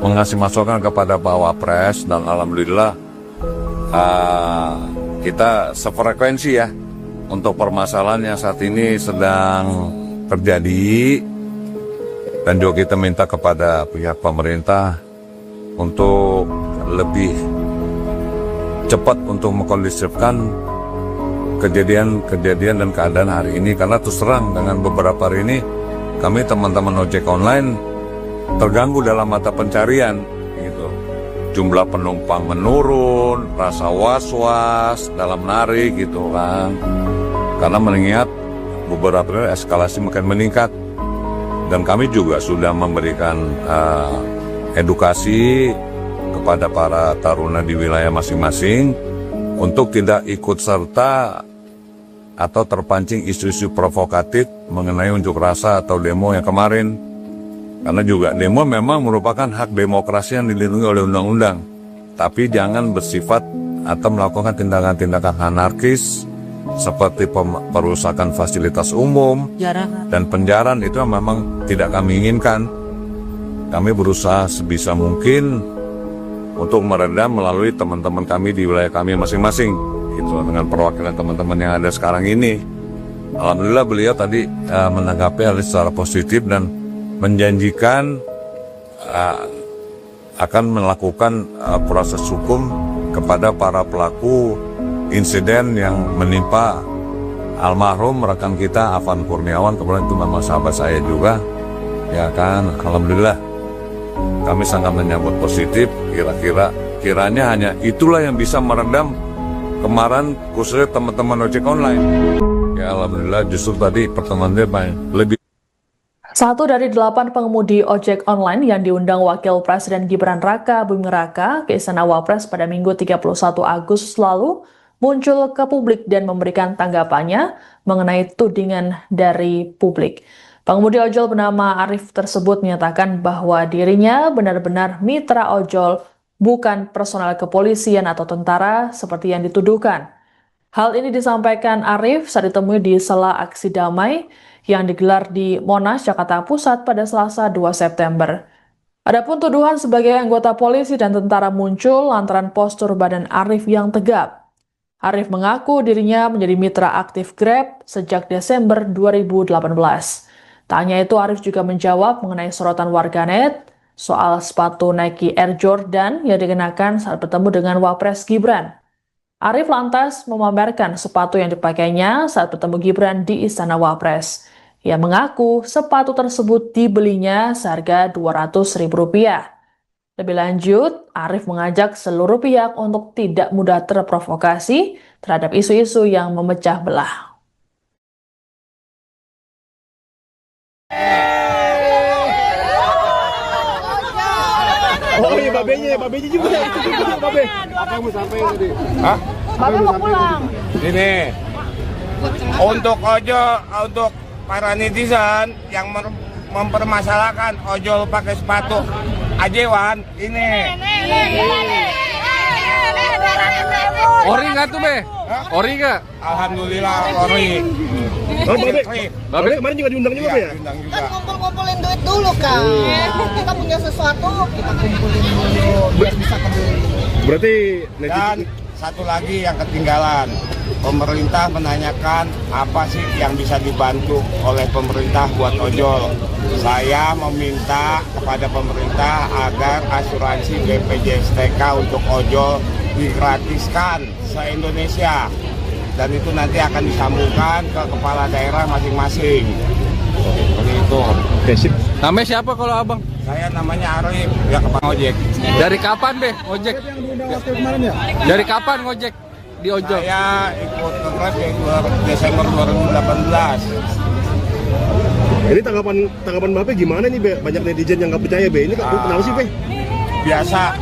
mengasih masukan kepada Pak Wapres dan alhamdulillah kita sefrekuensi ya untuk permasalahan yang saat ini sedang terjadi, dan juga kita minta kepada pihak pemerintah untuk lebih cepat untuk mengkondisifkan kejadian dan keadaan hari ini, karena terus terang dengan beberapa hari ini kami teman-teman ojek online terganggu dalam mata pencarian gitu. Jumlah penumpang menurun, rasa was-was dalam narik gitu kan, karena mengingat beberapa eskalasi makin meningkat, dan kami juga sudah memberikan edukasi kepada para taruna di wilayah masing-masing untuk tidak ikut serta atau terpancing isu-isu provokatif mengenai unjuk rasa atau demo yang kemarin. Karena juga demo memang merupakan hak demokrasi yang dilindungi oleh undang-undang. Tapi jangan bersifat atau melakukan tindakan-tindakan anarkis seperti perusakan fasilitas umum dan penjarahan, itu memang tidak kami inginkan. Kami berusaha sebisa mungkin untuk meredam melalui teman-teman kami di wilayah kami masing-masing, itu dengan perwakilan teman-teman yang ada sekarang ini. Alhamdulillah beliau tadi menanggapi hal secara positif dan menjanjikan akan melakukan proses hukum kepada para pelaku insiden yang menimpa almarhum rekan kita Afan Kurniawan. Kemudian itu memang sahabat saya juga, ya kan. Alhamdulillah kami sangat menyambut positif. Kiranya hanya itulah yang bisa meredam kemarahan khususnya teman-teman ojek online. Ya alhamdulillah justru tadi pertemuan dia lebih. 1 dari 8 pengemudi ojek online yang diundang Wakil Presiden Gibran Raka Buming Raka ke Istana Wapres pada Minggu 31 Agustus lalu muncul ke publik dan memberikan tanggapannya mengenai tudingan dari publik. Pengemudi ojol bernama Arif tersebut menyatakan bahwa dirinya benar-benar mitra ojol, bukan personel kepolisian atau tentara seperti yang dituduhkan. Hal ini disampaikan Arif saat ditemui di sela aksi damai yang digelar di Monas, Jakarta Pusat pada Selasa 2 September. Adapun tuduhan sebagai anggota polisi dan tentara muncul lantaran postur badan Arif yang tegap. Arif mengaku dirinya menjadi mitra aktif Grab sejak Desember 2018. Tak hanya itu, Arif juga menjawab mengenai sorotan warganet soal sepatu Nike Air Jordan yang dikenakan saat bertemu dengan Wapres Gibran. Arif lantas memamerkan sepatu yang dipakainya saat bertemu Gibran di Istana Wapres. Ia mengaku sepatu tersebut dibelinya seharga Rp200.000. Lebih lanjut, Arif mengajak seluruh pihak untuk tidak mudah terprovokasi terhadap isu-isu yang memecah belah. Oh iya, babenya juga ya, itu juga babe. Apa yang mau sampaikan tadi? Hah? Babe mau pulang. Ini untuk ojol, untuk para netizen yang mempermasalahkan ojol pakai sepatu ajewan, ini. Ori nggak tuh, Be? Ori nggak? Alhamdulillah ori. Babe kemarin juga diundang juga ya? Diundang juga. Kan kumpul-kumpulin duit dulu kan. Kita punya sesuatu, kita kumpulin dulu biar bisa kebeli. Berarti Dan satu lagi yang ketinggalan, pemerintah menanyakan apa sih yang bisa dibantu oleh pemerintah buat ojol. Saya meminta kepada pemerintah agar asuransi BPJS TK untuk ojol digratiskan se-Indonesia, dan itu nanti akan disambungkan ke kepala daerah masing-masing. Seperti itu. Oke, sip. Namanya siapa kalau abang? Saya namanya Arif, ya ke ojek. Dari kapan be ojek? Dari kapan ngojek di ojol? Saya ikut nge-grab ya Desember 2018. Ini tanggapan Bapak gimana nih, Be? Banyak netizen yang nggak percaya, Be. Ini kenapa sih, Be? Biasa,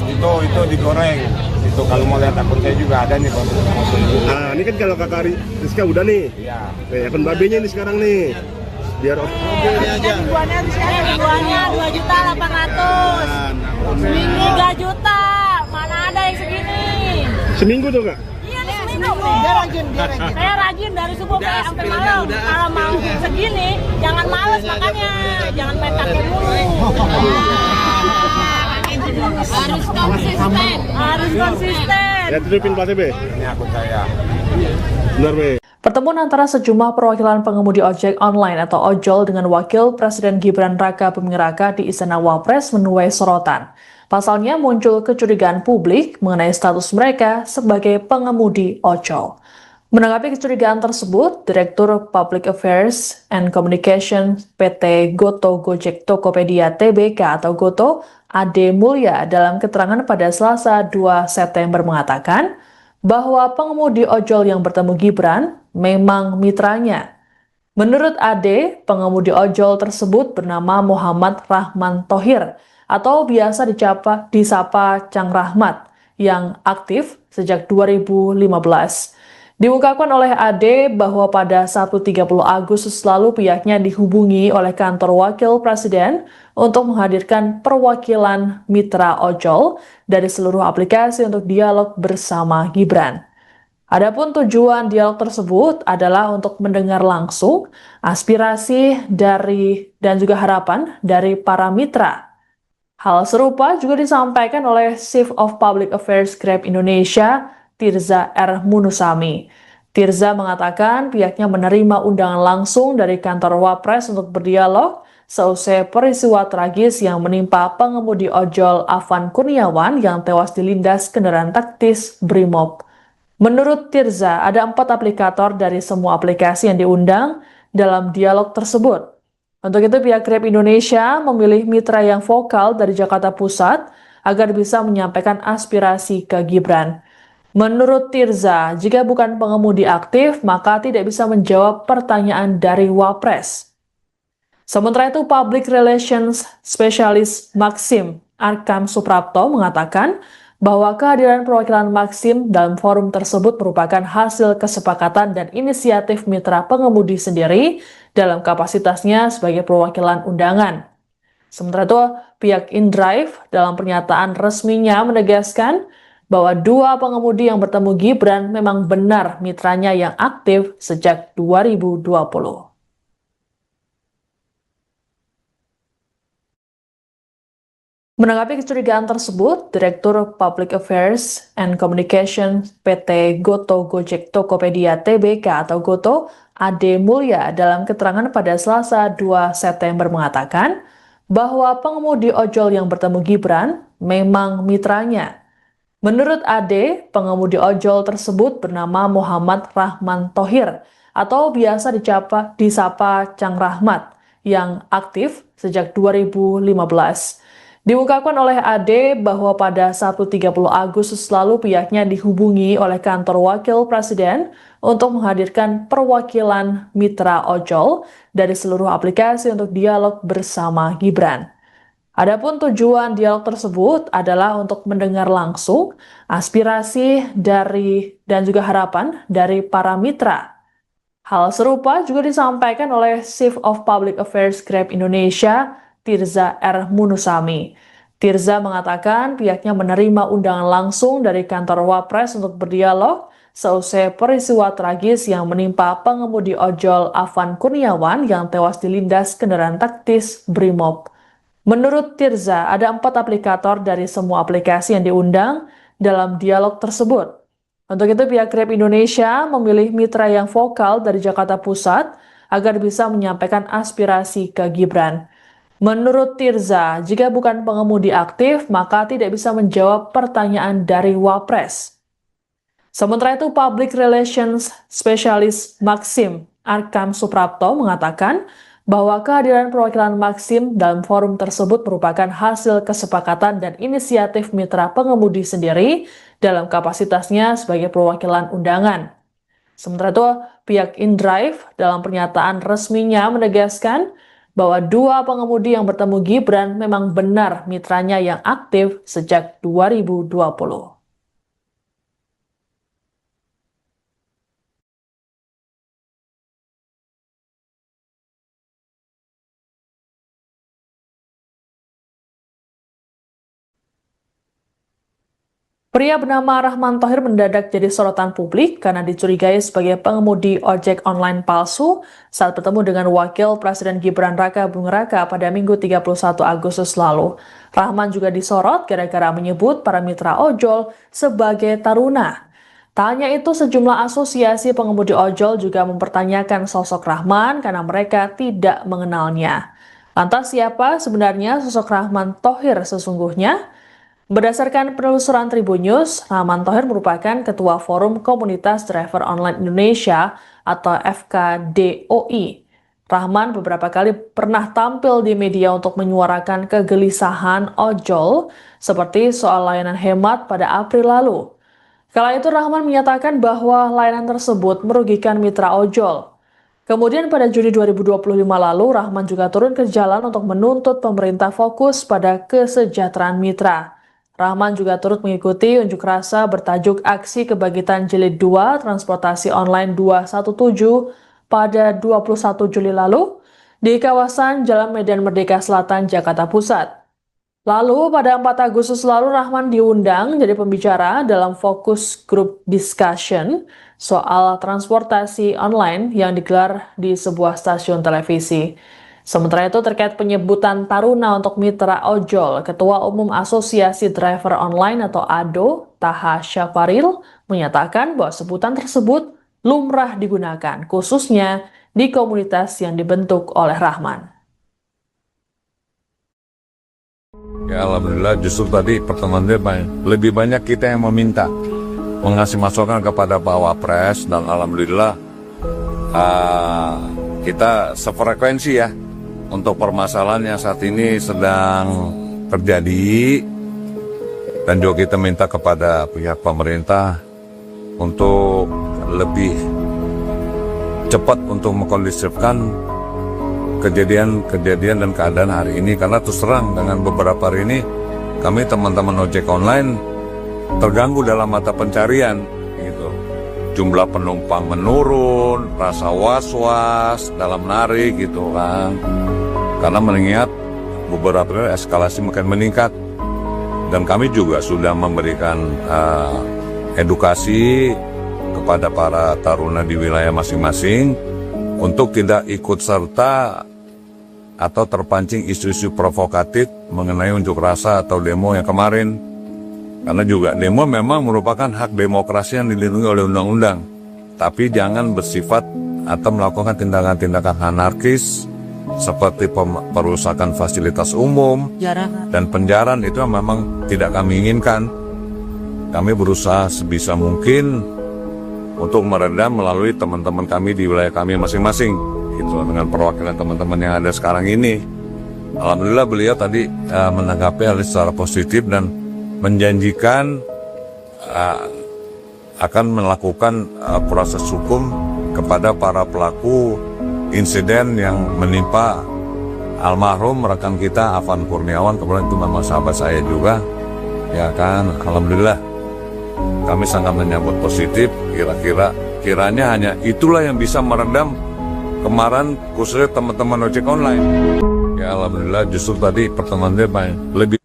itu digoreng. Itu kalau mau lihat akun saya juga ada nih, Bang. Nah, ini kan kalau Kakak Rizka udah nih. Iya. Akun Babenya ini sekarang nih. Biar Ribuannya 2.800.000. Seminggu 3 juta. Mana ada yang segini? seminggu tuh, Kak. Iya nih seminggu. Dia rajin. Saya rajin dari subuh sampai malam. Kalau mau segini, jangan males makanya. Jangan main kakek mulu. Harus konsisten. Harus konsisten. Ya, tutupin platnya, Be. Ini akun saya. Benar, Be. Pertemuan antara sejumlah perwakilan pengemudi ojek online atau ojol dengan Wakil Presiden Gibran Raka Buming Raka di Istana Wapres menuai sorotan. Pasalnya muncul kecurigaan publik mengenai status mereka sebagai pengemudi ojol. Menanggapi kecurigaan tersebut, Direktur Public Affairs and Communication PT Goto Gojek Tokopedia Tbk atau Goto, Ade Mulya dalam keterangan pada Selasa 2 September mengatakan bahwa pengemudi ojol yang bertemu Gibran memang mitranya. Menurut Ade, pengemudi ojol tersebut bernama Muhammad Rahman Thohir atau biasa disapa Cang Rahmat yang aktif sejak 2015. Diungkapkan oleh Ade bahwa pada Sabtu 30 Agustus lalu pihaknya dihubungi oleh kantor Wakil Presiden untuk menghadirkan perwakilan mitra ojol dari seluruh aplikasi untuk dialog bersama Gibran. Adapun tujuan dialog tersebut adalah untuk mendengar langsung aspirasi dan juga harapan dari para mitra. Hal serupa juga disampaikan oleh Chief of Public Affairs Grab Indonesia, Tirza R. Munusami. Tirza mengatakan pihaknya menerima undangan langsung dari kantor Wapres untuk berdialog seusai peristiwa tragis yang menimpa pengemudi ojol Afan Kurniawan yang tewas dilindas kendaraan taktis Brimob. Menurut Tirza, ada 4 aplikator dari semua aplikasi yang diundang dalam dialog tersebut. Untuk itu, pihak Grab Indonesia memilih mitra yang vokal dari Jakarta Pusat agar bisa menyampaikan aspirasi ke Gibran. Menurut Tirza, jika bukan pengemudi aktif, maka tidak bisa menjawab pertanyaan dari Wapres. Sementara itu, Public Relations Specialist Maxim Arkam Suprapto mengatakan bahwa kehadiran perwakilan Maxim dalam forum tersebut merupakan hasil kesepakatan dan inisiatif mitra pengemudi sendiri dalam kapasitasnya sebagai perwakilan undangan. Sementara itu, pihak InDrive dalam pernyataan resminya menegaskan bahwa 2 pengemudi yang bertemu Gibran memang benar mitranya yang aktif sejak 2020. Menanggapi kecurigaan tersebut, Direktur Public Affairs and Communication PT Goto Gojek Tokopedia Tbk atau Goto, Ade Mulya dalam keterangan pada Selasa 2 September mengatakan bahwa pengemudi ojol yang bertemu Gibran memang mitranya. Menurut Ade, pengemudi ojol tersebut bernama Muhammad Rahman Thohir atau biasa disapa Cang Rahmat yang aktif sejak 2015. Diungkapkan oleh Ade bahwa pada Sabtu 30 Agustus lalu pihaknya dihubungi oleh kantor Wakil Presiden untuk menghadirkan perwakilan mitra ojol dari seluruh aplikasi untuk dialog bersama Gibran. Adapun tujuan dialog tersebut adalah untuk mendengar langsung aspirasi dan juga harapan dari para mitra. Hal serupa juga disampaikan oleh Chief of Public Affairs Grab Indonesia, Tirza R. Munusami. Tirza mengatakan pihaknya menerima undangan langsung dari kantor Wapres untuk berdialog seusai peristiwa tragis yang menimpa pengemudi ojol Afan Kurniawan yang tewas dilindas kendaraan taktis Brimob. Menurut Tirza, ada 4 aplikator dari semua aplikasi yang diundang dalam dialog tersebut. Untuk itu, pihak Grab Indonesia memilih mitra yang vokal dari Jakarta Pusat agar bisa menyampaikan aspirasi ke Gibran. Menurut Tirza, jika bukan pengemudi aktif, maka tidak bisa menjawab pertanyaan dari Wapres. Sementara itu, Public Relations Specialist Maxim Arkam Suprapto mengatakan bahwa kehadiran perwakilan Maxim dalam forum tersebut merupakan hasil kesepakatan dan inisiatif mitra pengemudi sendiri dalam kapasitasnya sebagai perwakilan undangan. Sementara itu, pihak InDrive dalam pernyataan resminya menegaskan bahwa dua pengemudi yang bertemu Gibran memang benar mitranya yang aktif sejak 2020. Pria bernama Rahman Thohir mendadak jadi sorotan publik karena dicurigai sebagai pengemudi ojek online palsu saat bertemu dengan Wakil Presiden Gibran Raka Buming Raka pada Minggu 31 Agustus lalu. Rahman juga disorot gara-gara menyebut para mitra ojol sebagai taruna. Tak hanya itu, sejumlah asosiasi pengemudi ojol juga mempertanyakan sosok Rahman karena mereka tidak mengenalnya. Lantas siapa sebenarnya sosok Rahman Thohir sesungguhnya? Berdasarkan penelusuran Tribun News, Rahman Thohir merupakan Ketua Forum Komunitas Driver Online Indonesia atau FKDOI. Rahman beberapa kali pernah tampil di media untuk menyuarakan kegelisahan ojol seperti soal layanan hemat pada April lalu. Kala itu Rahman menyatakan bahwa layanan tersebut merugikan mitra ojol. Kemudian pada Juni 2025 lalu, Rahman juga turun ke jalan untuk menuntut pemerintah fokus pada kesejahteraan mitra. Rahman juga turut mengikuti unjuk rasa bertajuk Aksi Kebangkitan Jilid 2 Transportasi Online 217 pada 21 Juli lalu di kawasan Jalan Medan Merdeka Selatan, Jakarta Pusat. Lalu pada 4 Agustus lalu Rahman diundang jadi pembicara dalam fokus group discussion soal transportasi online yang digelar di sebuah stasiun televisi. Sementara itu terkait penyebutan taruna untuk mitra ojol, Ketua Umum Asosiasi Driver Online atau ADO, Taha Syafaril, menyatakan bahwa sebutan tersebut lumrah digunakan, khususnya di komunitas yang dibentuk oleh Rahman. Ya alhamdulillah, justru tadi pertemuan dia lebih banyak kita yang meminta mengasih masukan kepada Pak Wapres, dan alhamdulillah kita sefrekuensi ya untuk permasalahan yang saat ini sedang terjadi, dan juga kita minta kepada pihak pemerintah untuk lebih cepat untuk mengkondisifkan kejadian dan keadaan hari ini, karena terus terang dengan beberapa hari ini kami teman-teman ojek online terganggu dalam mata pencarian gitu. Jumlah penumpang menurun, rasa was-was dalam narik gitu kan, karena mengingat beberapa eskalasi makin meningkat, dan kami juga sudah memberikan edukasi kepada para taruna di wilayah masing-masing untuk tidak ikut serta atau terpancing isu-isu provokatif mengenai unjuk rasa atau demo yang kemarin. Karena juga demo memang merupakan hak demokrasi yang dilindungi oleh undang-undang, tapi jangan bersifat atau melakukan tindakan-tindakan anarkis seperti perusakan fasilitas umum dan penjarahan. Itu memang tidak kami inginkan. Kami berusaha sebisa mungkin untuk meredam melalui teman-teman kami di wilayah kami masing-masing, itu dengan perwakilan teman-teman yang ada sekarang ini. Alhamdulillah beliau tadi menanggapi hal secara positif dan menjanjikan akan melakukan proses hukum kepada para pelaku insiden yang menimpa almarhum rekan kita Afan Kurniawan. Kemudian itu memang sahabat saya juga, ya kan. Alhamdulillah kami sangat menyambut positif. Kiranya hanya itulah yang bisa meredam kemarahan khususnya teman-teman ojek online. Ya alhamdulillah, justru tadi pertemuan dia lebih.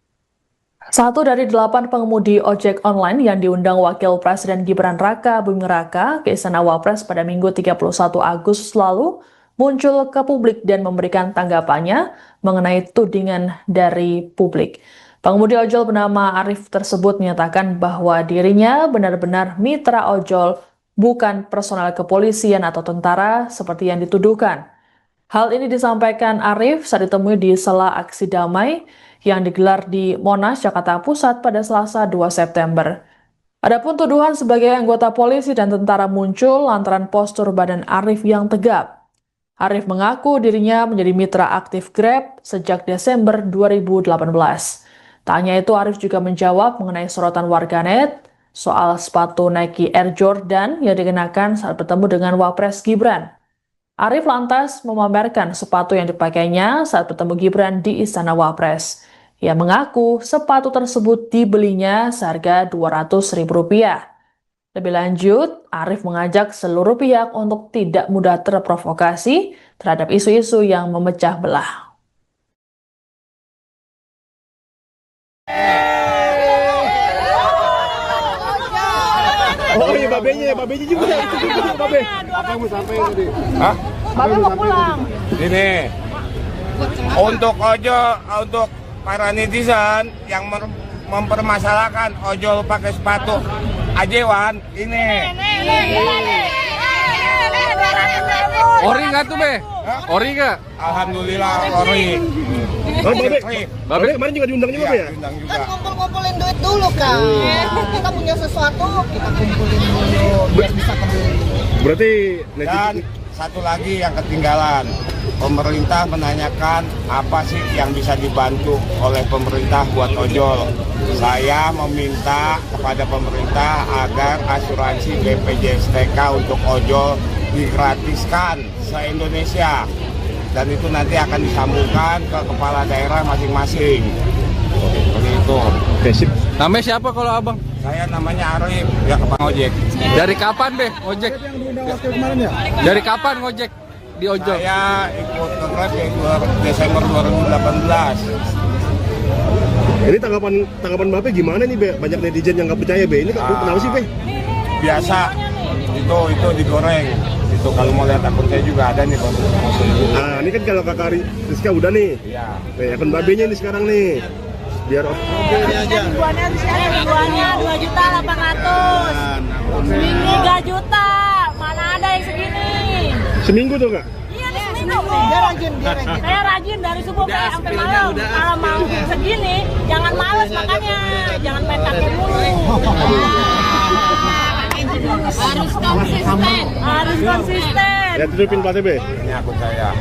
Satu dari 8 pengemudi ojek online yang diundang Wakil Presiden Gibran Raka Buming Raka ke Istana Wapres pada Minggu 31 Agustus lalu muncul ke publik dan memberikan tanggapannya mengenai tudingan dari publik. Pengemudi ojol bernama Arif tersebut menyatakan bahwa dirinya benar-benar mitra ojol, bukan personel kepolisian atau tentara seperti yang dituduhkan. Hal ini disampaikan Arif saat ditemui di sela aksi damai yang digelar di Monas, Jakarta Pusat pada Selasa 2 September. Adapun tuduhan sebagai anggota polisi dan tentara muncul lantaran postur badan Arif yang tegap. Arif mengaku dirinya menjadi mitra aktif Grab sejak Desember 2018. Tak hanya itu, Arif juga menjawab mengenai sorotan warganet soal sepatu Nike Air Jordan yang dikenakan saat bertemu dengan Wapres Gibran. Arif lantas memamerkan sepatu yang dipakainya saat bertemu Gibran di Istana Wapres. Ia mengaku sepatu tersebut dibelinya seharga Rp200.000. Lebih lanjut, Arif mengajak seluruh pihak untuk tidak mudah terprovokasi terhadap isu-isu yang memecah belah. Oh iya, babenya juga. Babe. Apa yang mau sampaikan tadi? Hah? Bapak mau pulang. Ini untuk untuk para netizen yang mempermasalahkan ojol pakai sepatu ajewan ini. Ori nggak tuh, Be? Ori nggak? Alhamdulillah ori. Oh, Babe kemarin juga diundang juga, Be ya? Diundang juga. Kan kumpul-kumpulin duit dulu kan. Kita punya sesuatu, kita kumpulin dulu biar bisa kebeli. Berarti Dan satu lagi yang ketinggalan, pemerintah menanyakan apa sih yang bisa dibantu oleh pemerintah buat ojol. Saya meminta kepada pemerintah agar asuransi BPJS TK untuk ojol digratiskan se-Indonesia. Dan itu nanti akan disambungkan ke kepala daerah masing-masing. Seperti itu. Oke, sip. Namanya siapa kalau abang? Saya namanya Arif, ya Kepala Ojek. Dari kapan, Be, ojek? Dari kapan ngojek di ojol? Saya ikut ke Grab ya Desember 2018. Ini tanggapan Babe gimana nih, Be? Banyak netizen yang nggak percaya, Be. Ini kenapa sih, Be? Biasa, itu digoreng. Itu kalau mau lihat akun saya juga ada nih, Bang. Nah, ini kan kalau Kakak Rizka udah nih. Iya. Nih, akun Babenya ini sekarang nih. Biar Ribuannya 2.800.000. Seminggu 3 juta. Mana ada yang segini? seminggu tuh, Kak? Iya, nih seminggu. Dia rajin. Saya rajin dari subuh sampai malam. Kalau mau segini, jangan males makanya. Jangan main kakek mulu. Harus konsisten. Harus konsisten. Ya, tutupin platnya, Be. Ini akun saya.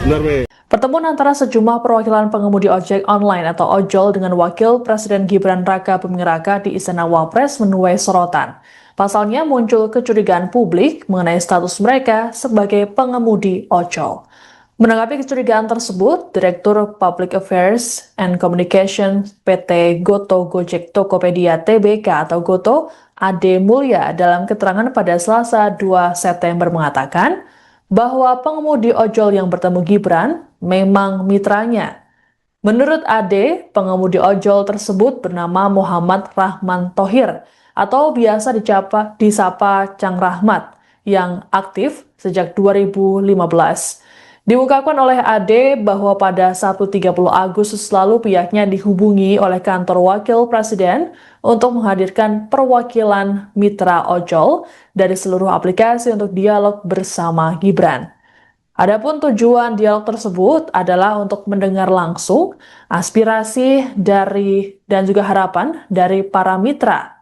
Benar, Be. Pertemuan antara sejumlah perwakilan pengemudi ojek online atau ojol dengan Wakil Presiden Gibran Raka Buming Raka di Istana Wapres menuai sorotan. Pasalnya muncul kecurigaan publik mengenai status mereka sebagai pengemudi ojol. Menanggapi kecurigaan tersebut, Direktur Public Affairs and Communication PT Goto Gojek Tokopedia Tbk atau Goto, Ade Mulya dalam keterangan pada Selasa 2 September mengatakan bahwa pengemudi ojol yang bertemu Gibran memang mitranya. Menurut Ade, pengemudi ojol tersebut bernama Muhammad Rahman Thohir atau biasa disapa Cang Rahmat yang aktif sejak 2015. Diungkapkan oleh Ade bahwa pada Sabtu 30 Agustus lalu pihaknya dihubungi oleh kantor Wakil Presiden untuk menghadirkan perwakilan mitra ojol dari seluruh aplikasi untuk dialog bersama Gibran. Adapun tujuan dialog tersebut adalah untuk mendengar langsung aspirasi dan juga harapan dari para mitra.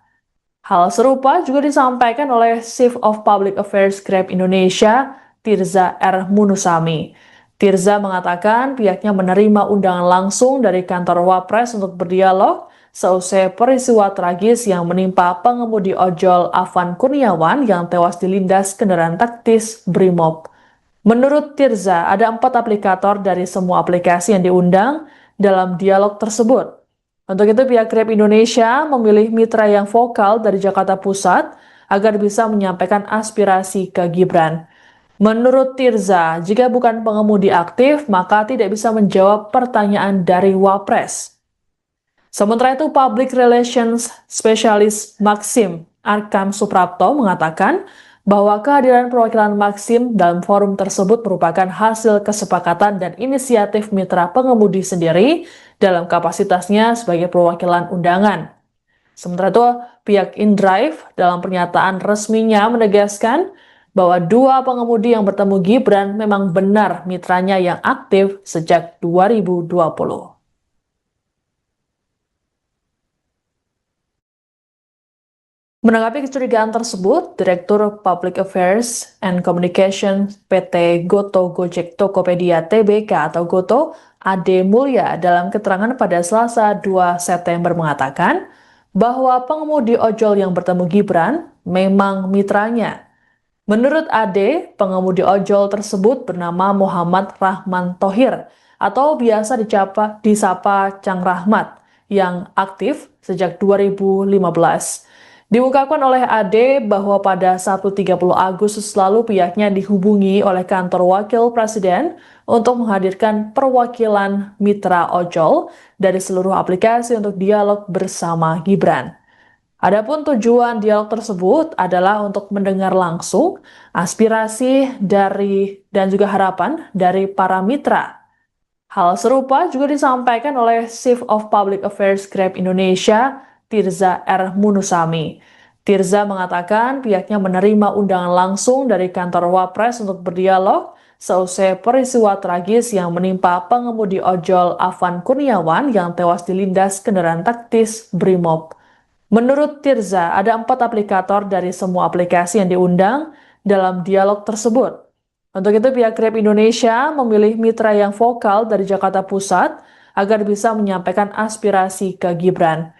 Hal serupa juga disampaikan oleh Chief of Public Affairs Grab Indonesia, Tirza R. Munusami. Tirza mengatakan pihaknya menerima undangan langsung dari kantor Wapres untuk berdialog seusai peristiwa tragis yang menimpa pengemudi ojol Afan Kurniawan yang tewas dilindas kendaraan taktis Brimob. Menurut Tirza, ada 4 aplikator dari semua aplikasi yang diundang dalam dialog tersebut. Untuk itu, pihak Grab Indonesia memilih mitra yang vokal dari Jakarta Pusat agar bisa menyampaikan aspirasi ke Gibran. Menurut Tirza, jika bukan pengemudi aktif, maka tidak bisa menjawab pertanyaan dari Wapres. Sementara itu, Public Relations Specialist Maxim Arkam Suprapto mengatakan bahwa kehadiran perwakilan Maxim dalam forum tersebut merupakan hasil kesepakatan dan inisiatif mitra pengemudi sendiri dalam kapasitasnya sebagai perwakilan undangan. Sementara itu, pihak InDrive dalam pernyataan resminya menegaskan bahwa 2 pengemudi yang bertemu Gibran memang benar mitranya yang aktif sejak 2020. Menanggapi kecurigaan tersebut, Direktur Public Affairs and Communication PT Goto Gojek Tokopedia Tbk atau Goto, Ade Mulya dalam keterangan pada Selasa 2 September mengatakan bahwa pengemudi ojol yang bertemu Gibran memang mitranya. Menurut Ade, pengemudi ojol tersebut bernama Muhammad Rahman Thohir atau biasa disapa Cang Rahmat yang aktif sejak 2015. Diungkapkan oleh Ade bahwa pada Sabtu 30 Agustus lalu pihaknya dihubungi oleh kantor wakil presiden untuk menghadirkan perwakilan mitra ojol dari seluruh aplikasi untuk dialog bersama Gibran. Adapun tujuan dialog tersebut adalah untuk mendengar langsung aspirasi dan juga harapan dari para mitra. Hal serupa juga disampaikan oleh Chief of Public Affairs Grab Indonesia, Tirza R. Munusami. Tirza mengatakan pihaknya menerima undangan langsung dari kantor Wapres untuk berdialog seusai peristiwa tragis yang menimpa pengemudi ojol Afan Kurniawan yang tewas dilindas kendaraan taktis Brimob. Menurut Tirza, ada 4 aplikator dari semua aplikasi yang diundang dalam dialog tersebut. Untuk itu pihak Grab Indonesia memilih mitra yang vokal dari Jakarta Pusat agar bisa menyampaikan aspirasi ke Gibran.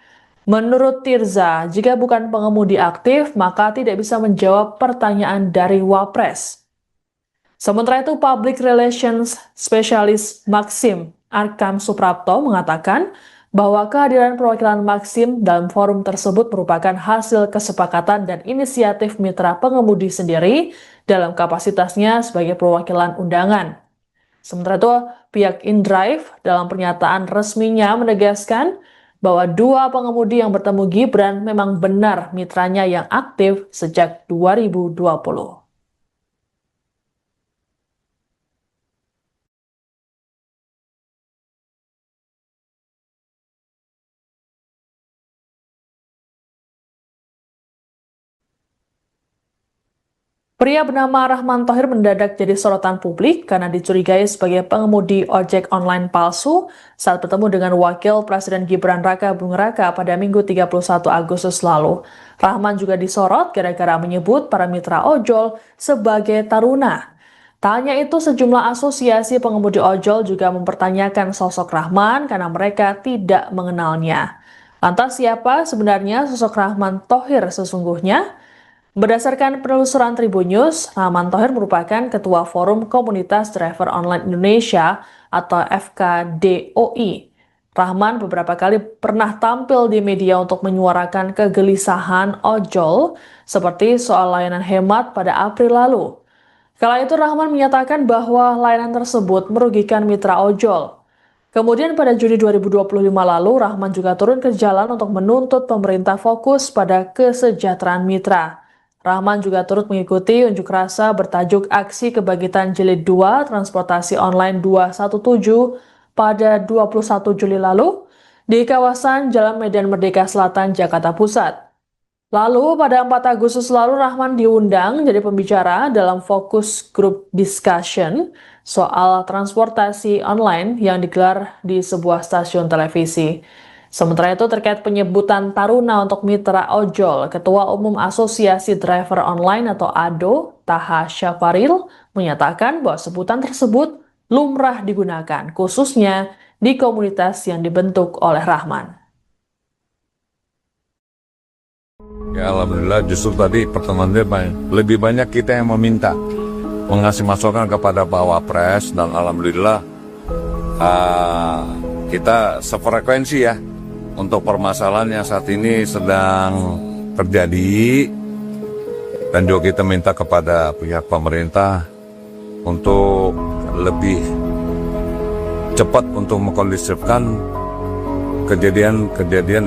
Menurut Tirza, jika bukan pengemudi aktif, maka tidak bisa menjawab pertanyaan dari Wapres. Sementara itu, Public Relations Specialist Maxim Arkam Suprapto mengatakan bahwa kehadiran perwakilan Maxim dalam forum tersebut merupakan hasil kesepakatan dan inisiatif mitra pengemudi sendiri dalam kapasitasnya sebagai perwakilan undangan. Sementara itu, pihak InDrive dalam pernyataan resminya menegaskan bahwa 2 pengemudi yang bertemu Gibran memang benar mitranya yang aktif sejak 2020. Pria bernama Rahman Thohir mendadak jadi sorotan publik karena dicurigai sebagai pengemudi ojek online palsu saat bertemu dengan Wakil Presiden Gibran Raka Buming Raka pada Minggu 31 Agustus lalu. Rahman juga disorot gara-gara menyebut para mitra ojol sebagai taruna. Tak hanya itu, sejumlah asosiasi pengemudi ojol juga mempertanyakan sosok Rahman karena mereka tidak mengenalnya. Lantas siapa sebenarnya sosok Rahman Thohir sesungguhnya? Berdasarkan penelusuran Tribun News, Rahman Thohir merupakan Ketua Forum Komunitas Driver Online Indonesia atau FKDOI. Rahman beberapa kali pernah tampil di media untuk menyuarakan kegelisahan ojol seperti soal layanan hemat pada April lalu. Kala itu Rahman menyatakan bahwa layanan tersebut merugikan mitra ojol. Kemudian pada Juni 2025 lalu, Rahman juga turun ke jalan untuk menuntut pemerintah fokus pada kesejahteraan mitra. Rahman juga turut mengikuti unjuk rasa bertajuk Aksi Kebangkitan Jilid 2 Transportasi Online 217 pada 21 Juli lalu di kawasan Jalan Medan Merdeka Selatan, Jakarta Pusat. Lalu pada 4 Agustus lalu Rahman diundang jadi pembicara dalam fokus group discussion soal transportasi online yang digelar di sebuah stasiun televisi. Sementara itu terkait penyebutan taruna untuk mitra ojol, Ketua Umum Asosiasi Driver Online atau ADO, Taha Syafaril, menyatakan bahwa sebutan tersebut lumrah digunakan, khususnya di komunitas yang dibentuk oleh Rahman. Ya alhamdulillah, justru tadi pertemuan lebih banyak kita yang meminta mengasih masukan kepada Pak Wapres, dan alhamdulillah kita sefrekuensi ya untuk permasalahan yang saat ini sedang terjadi, dan juga kita minta kepada pihak pemerintah untuk lebih cepat untuk mengkondisifkan kejadian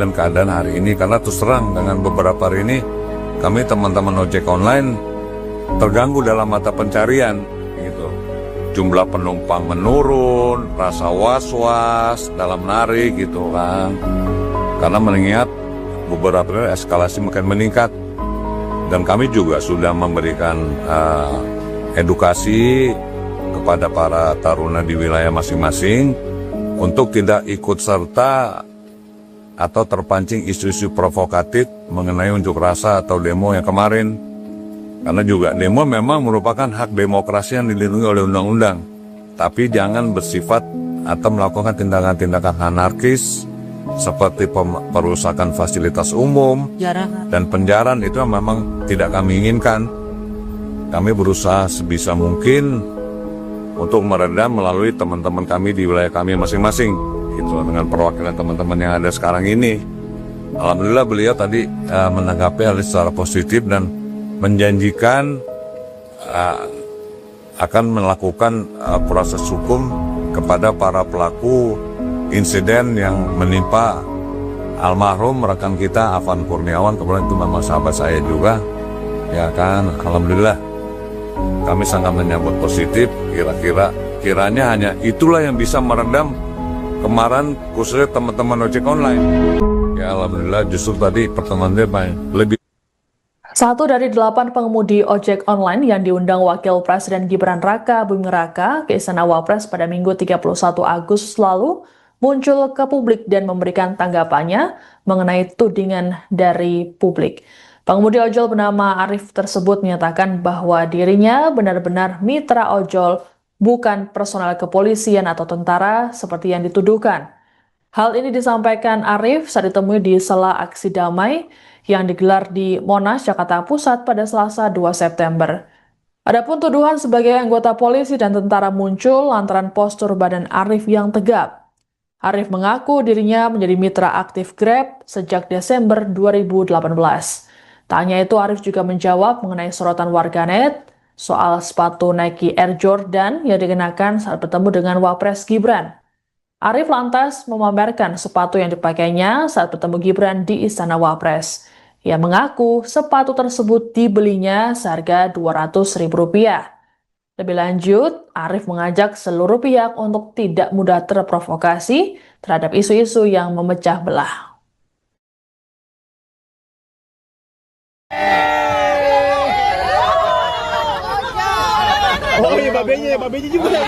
dan keadaan hari ini, karena terus terang dengan beberapa hari ini kami teman-teman ojek online terganggu dalam mata pencarian gitu. Jumlah penumpang menurun, rasa was-was dalam narik gitu kan, karena mengingat beberapa eskalasi makin meningkat, dan kami juga sudah memberikan edukasi kepada para taruna di wilayah masing-masing untuk tidak ikut serta atau terpancing isu-isu provokatif mengenai unjuk rasa atau demo yang kemarin. Karena juga demo memang merupakan hak demokrasi yang dilindungi oleh undang-undang. Tapi jangan bersifat atau melakukan tindakan-tindakan anarkis seperti perusakan fasilitas umum dan penjarahan. Itu memang tidak kami inginkan. Kami berusaha sebisa mungkin untuk meredam melalui teman-teman kami di wilayah kami masing-masing, gitu, dengan perwakilan teman-teman yang ada sekarang ini. Alhamdulillah beliau tadi menanggapi hal secara positif dan menjanjikan akan melakukan proses hukum kepada para pelaku insiden yang menimpa almarhum rekan kita Afan Kurniawan. Kemudian itu memang sahabat saya juga, ya kan. Alhamdulillah kami sangat menyambut positif. Kiranya hanya itulah yang bisa meredam kemarahan khususnya teman-teman ojek online. Ya alhamdulillah justru tadi pertemuan dia lebih. Satu dari 8 pengemudi ojek online yang diundang Wakil Presiden Gibran Raka Buming Raka ke Istana Wapres pada Minggu 31 Agustus lalu muncul ke publik dan memberikan tanggapannya mengenai tudingan dari publik. Pengemudi ojol bernama Arif tersebut menyatakan bahwa dirinya benar-benar mitra ojol, bukan personel kepolisian atau tentara seperti yang dituduhkan. Hal ini disampaikan Arif saat ditemui di sela aksi damai yang digelar di Monas, Jakarta Pusat pada Selasa 2 September. Adapun tuduhan sebagai anggota polisi dan tentara muncul lantaran postur badan Arif yang tegap. Arif mengaku dirinya menjadi mitra aktif Grab sejak Desember 2018. Tak hanya itu, Arif juga menjawab mengenai sorotan warganet soal sepatu Nike Air Jordan yang dikenakan saat bertemu dengan Wapres Gibran. Arif lantas memamerkan sepatu yang dipakainya saat bertemu Gibran di Istana Wapres. Ia mengaku sepatu tersebut dibelinya seharga Rp200.000. Lebih lanjut, Arif mengajak seluruh pihak untuk tidak mudah terprovokasi terhadap isu-isu yang memecah belah. Oh iya, babenya juga.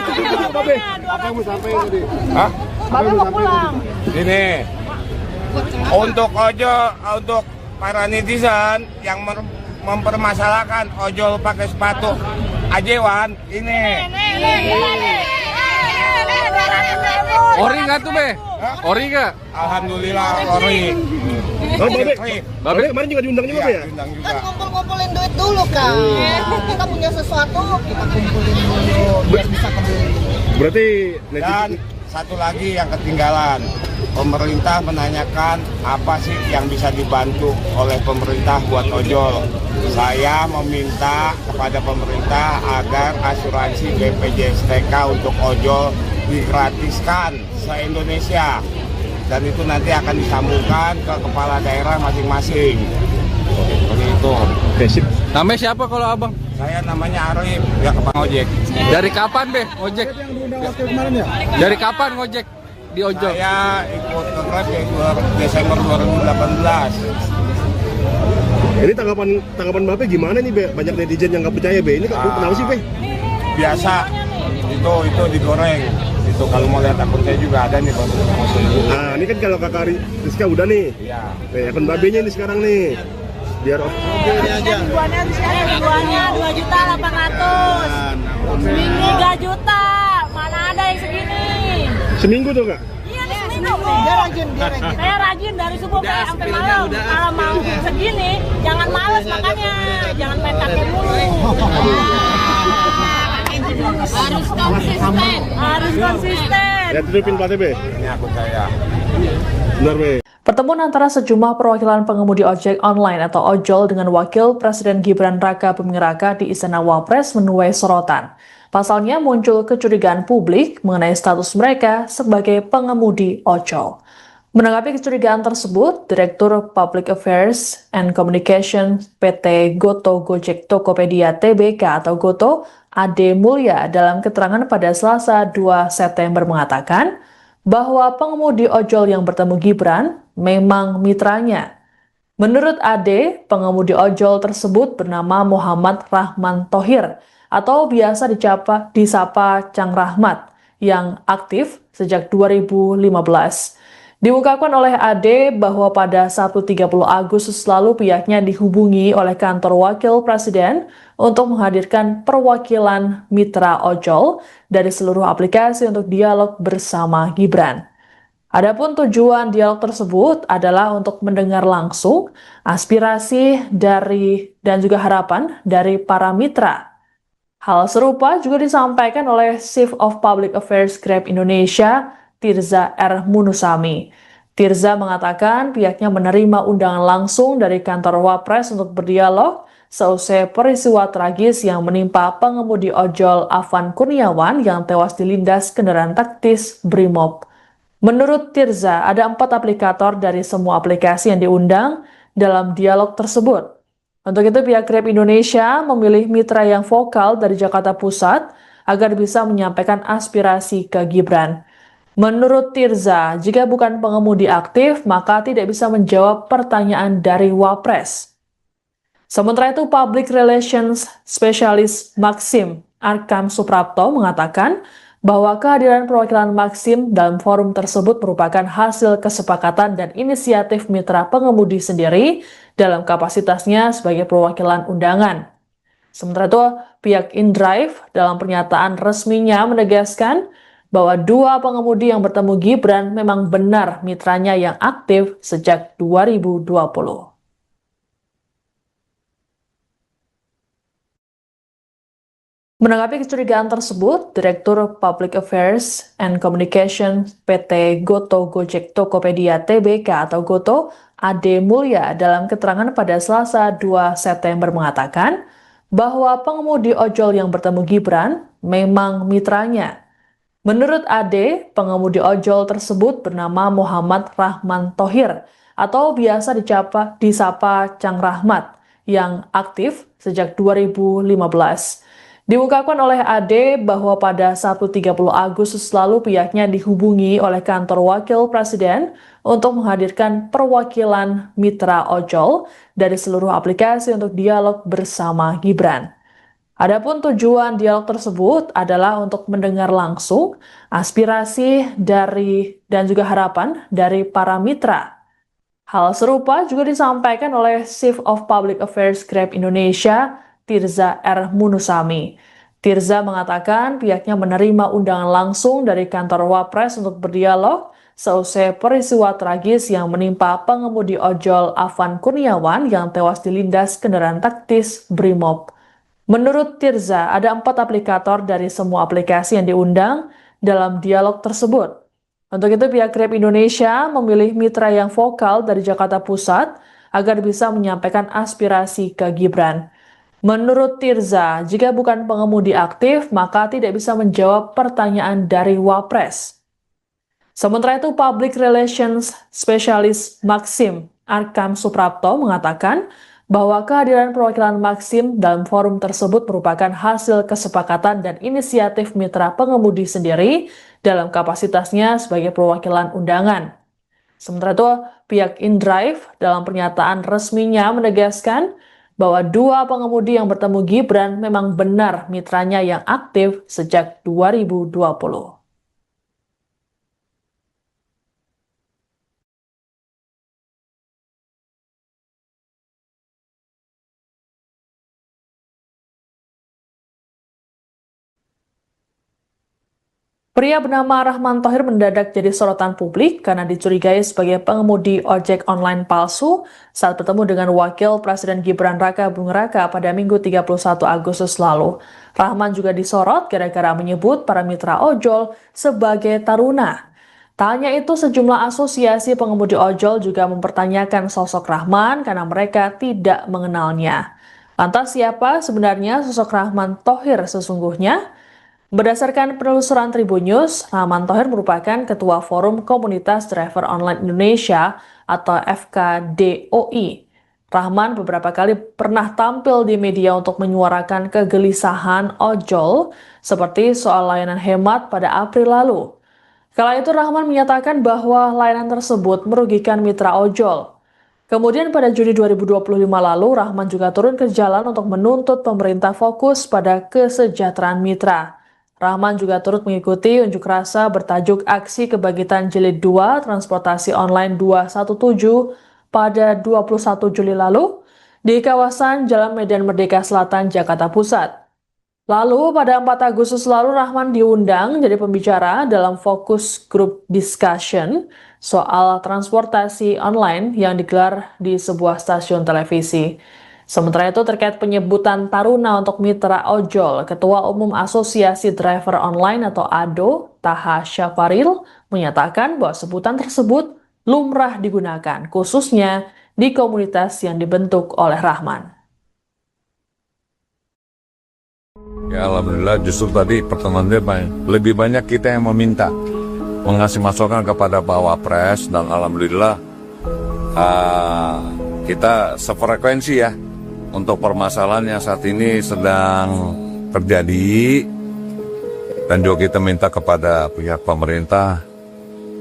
Babe. Apa yang mau sampaikan tadi? Hah? Babe mau pulang. Ini untuk para netizen yang mempermasalahkan ojol pakai sepatu ajewan ini. Ori nggak tuh, Be? Ori nggak? Alhamdulillah ori. Oh, Babe kemarin juga diundang juga, ya? Diundang juga. Kan kumpul-kumpulin duit dulu kan. Kita punya sesuatu, kita kumpulin dulu biar bisa kembali. Berarti Dan satu lagi yang ketinggalan, pemerintah menanyakan apa sih yang bisa dibantu oleh pemerintah buat ojol. Saya meminta kepada pemerintah agar asuransi BPJS TK untuk ojol digratiskan se-Indonesia. Dan itu nanti akan disambungkan ke kepala daerah masing-masing. Seperti itu. Oke, sip. Namanya siapa kalau abang? Saya namanya Arif, ya kepala ojek. Dari kapan, Be, ngojek? Yang diundang waktu kemarin ya? Dari kapan ngojek di ojol? Saya ikut ke Grab ya Desember 2018. Ini tanggapan Bape gimana nih, Be? Banyak netizen yang nggak percaya, Be. Ini kenapa sih, Be? Biasa, itu digoreng. Itu kalau mau lihat akun saya juga ada nih, Bang. Nah, ini kan kalau Kakak Rizka udah nih. Iya. Nih, akun Babenya ini sekarang nih. Biar Ribuannya 2.800.000. Seminggu 3 juta. Mana ada yang segini? seminggu tuh, Kak? Iya nih seminggu. Dia rajin. Saya rajin dari subuh sampai malam. Kalau mau segini, jangan males makanya. Jangan main kakek mulu. Harus konsisten. Harus konsisten. Ya, tutupin platnya, Be. Ini akun saya. Benar, Be. Pertemuan antara sejumlah perwakilan pengemudi ojek online atau ojol dengan Wakil Presiden Gibran Raka Buming Raka di Istana Wapres menuai sorotan. Pasalnya muncul kecurigaan publik mengenai status mereka sebagai pengemudi ojol. Menanggapi kecurigaan tersebut, Direktur Public Affairs and Communication PT Goto Gojek Tokopedia Tbk atau Goto, Ade Mulya dalam keterangan pada Selasa 2 September mengatakan bahwa pengemudi ojol yang bertemu Gibran memang mitranya. Menurut Ade, pengemudi ojol tersebut bernama Muhammad Rahman Thohir atau biasa disapa Cang Rahmat yang aktif sejak 2015. Diungkapkan oleh AD bahwa pada Sabtu 30 Agustus lalu pihaknya dihubungi oleh kantor wakil presiden untuk menghadirkan perwakilan mitra ojol dari seluruh aplikasi untuk dialog bersama Gibran. Adapun tujuan dialog tersebut adalah untuk mendengar langsung aspirasi dan juga harapan dari para mitra. Hal serupa juga disampaikan oleh Chief of Public Affairs Grab Indonesia, Tirza R. Munusami. Tirza mengatakan pihaknya menerima undangan langsung dari kantor Wapres untuk berdialog seusai peristiwa tragis yang menimpa pengemudi ojol Afan Kurniawan yang tewas dilindas kendaraan taktis Brimob. Menurut Tirza, ada 4 aplikator dari semua aplikasi yang diundang dalam dialog tersebut. Untuk itu, pihak Grab Indonesia memilih mitra yang vokal dari Jakarta Pusat agar bisa menyampaikan aspirasi ke Gibran. Menurut Tirza, jika bukan pengemudi aktif, maka tidak bisa menjawab pertanyaan dari Wapres. Sementara itu, Public Relations Specialist Maxim Arkam Suprapto mengatakan bahwa kehadiran perwakilan Maxim dalam forum tersebut merupakan hasil kesepakatan dan inisiatif mitra pengemudi sendiri dalam kapasitasnya sebagai perwakilan undangan. Sementara itu, pihak InDrive dalam pernyataan resminya menegaskan bahwa 2 pengemudi yang bertemu Gibran memang benar mitranya yang aktif sejak 2020. Menanggapi kecurigaan tersebut, Direktur Public Affairs and Communication PT Goto Gojek Tokopedia Tbk atau Goto, Ade Mulya dalam keterangan pada Selasa 2 September mengatakan bahwa pengemudi ojol yang bertemu Gibran memang mitranya. Menurut Ade, pengemudi ojol tersebut bernama Muhammad Rahman Thohir atau biasa disapa Cang Rahmat yang aktif sejak 2015. Diungkapkan oleh Ade bahwa pada Sabtu 30 Agustus lalu pihaknya dihubungi oleh kantor wakil presiden untuk menghadirkan perwakilan mitra ojol dari seluruh aplikasi untuk dialog bersama Gibran. Adapun tujuan dialog tersebut adalah untuk mendengar langsung aspirasi dan juga harapan dari para mitra. Hal serupa juga disampaikan oleh Chief of Public Affairs Grab Indonesia, Tirza R. Munusami. Tirza mengatakan pihaknya menerima undangan langsung dari kantor Wapres untuk berdialog seusai peristiwa tragis yang menimpa pengemudi ojol Afan Kurniawan yang tewas dilindas kendaraan taktis Brimob. Menurut Tirza, ada 4 aplikator dari semua aplikasi yang diundang dalam dialog tersebut. Untuk itu, pihak Grab Indonesia memilih mitra yang vokal dari Jakarta Pusat agar bisa menyampaikan aspirasi ke Gibran. Menurut Tirza, jika bukan pengemudi aktif, maka tidak bisa menjawab pertanyaan dari Wapres. Sementara itu, Public Relations Specialist Maxim Arkam Suprapto mengatakan bahwa kehadiran perwakilan Maxim dalam forum tersebut merupakan hasil kesepakatan dan inisiatif mitra pengemudi sendiri dalam kapasitasnya sebagai perwakilan undangan. Sementara itu, pihak InDrive dalam pernyataan resminya menegaskan bahwa 2 pengemudi yang bertemu Gibran memang benar mitranya yang aktif sejak 2020. Pria bernama Rahman Thohir mendadak jadi sorotan publik karena dicurigai sebagai pengemudi ojek online palsu saat bertemu dengan Wakil Presiden Gibran Raka Buming Raka pada Minggu 31 Agustus lalu. Rahman juga disorot gara-gara menyebut para mitra ojol sebagai taruna. Tak hanya itu, sejumlah asosiasi pengemudi ojol juga mempertanyakan sosok Rahman karena mereka tidak mengenalnya. Lantas siapa sebenarnya sosok Rahman Thohir sesungguhnya? Berdasarkan penelusuran Tribun News, Rahman Thohir merupakan Ketua Forum Komunitas Driver Online Indonesia atau FKDOI. Rahman beberapa kali pernah tampil di media untuk menyuarakan kegelisahan ojol seperti soal layanan hemat pada April lalu. Kala itu Rahman menyatakan bahwa layanan tersebut merugikan mitra ojol. Kemudian pada Juni 2025 lalu, Rahman juga turun ke jalan untuk menuntut pemerintah fokus pada kesejahteraan mitra. Rahman juga turut mengikuti unjuk rasa bertajuk Aksi Kebangkitan Jilid 2 Transportasi Online 217 pada 21 Juli lalu di kawasan Jalan Medan Merdeka Selatan, Jakarta Pusat. Lalu pada 4 Agustus lalu Rahman diundang jadi pembicara dalam fokus group discussion soal transportasi online yang digelar di sebuah stasiun televisi. Sementara itu terkait penyebutan Taruna untuk mitra ojol, Ketua Umum Asosiasi Driver Online atau ADO, Taha Syafaril, menyatakan bahwa sebutan tersebut lumrah digunakan, khususnya di komunitas yang dibentuk oleh Rahman. Ya alhamdulillah justru tadi pertemuan dia lebih banyak kita yang meminta mengasih masukan kepada Pak Wapres dan alhamdulillah kita sefrekuensi ya untuk permasalahan yang saat ini sedang terjadi dan juga kita minta kepada pihak pemerintah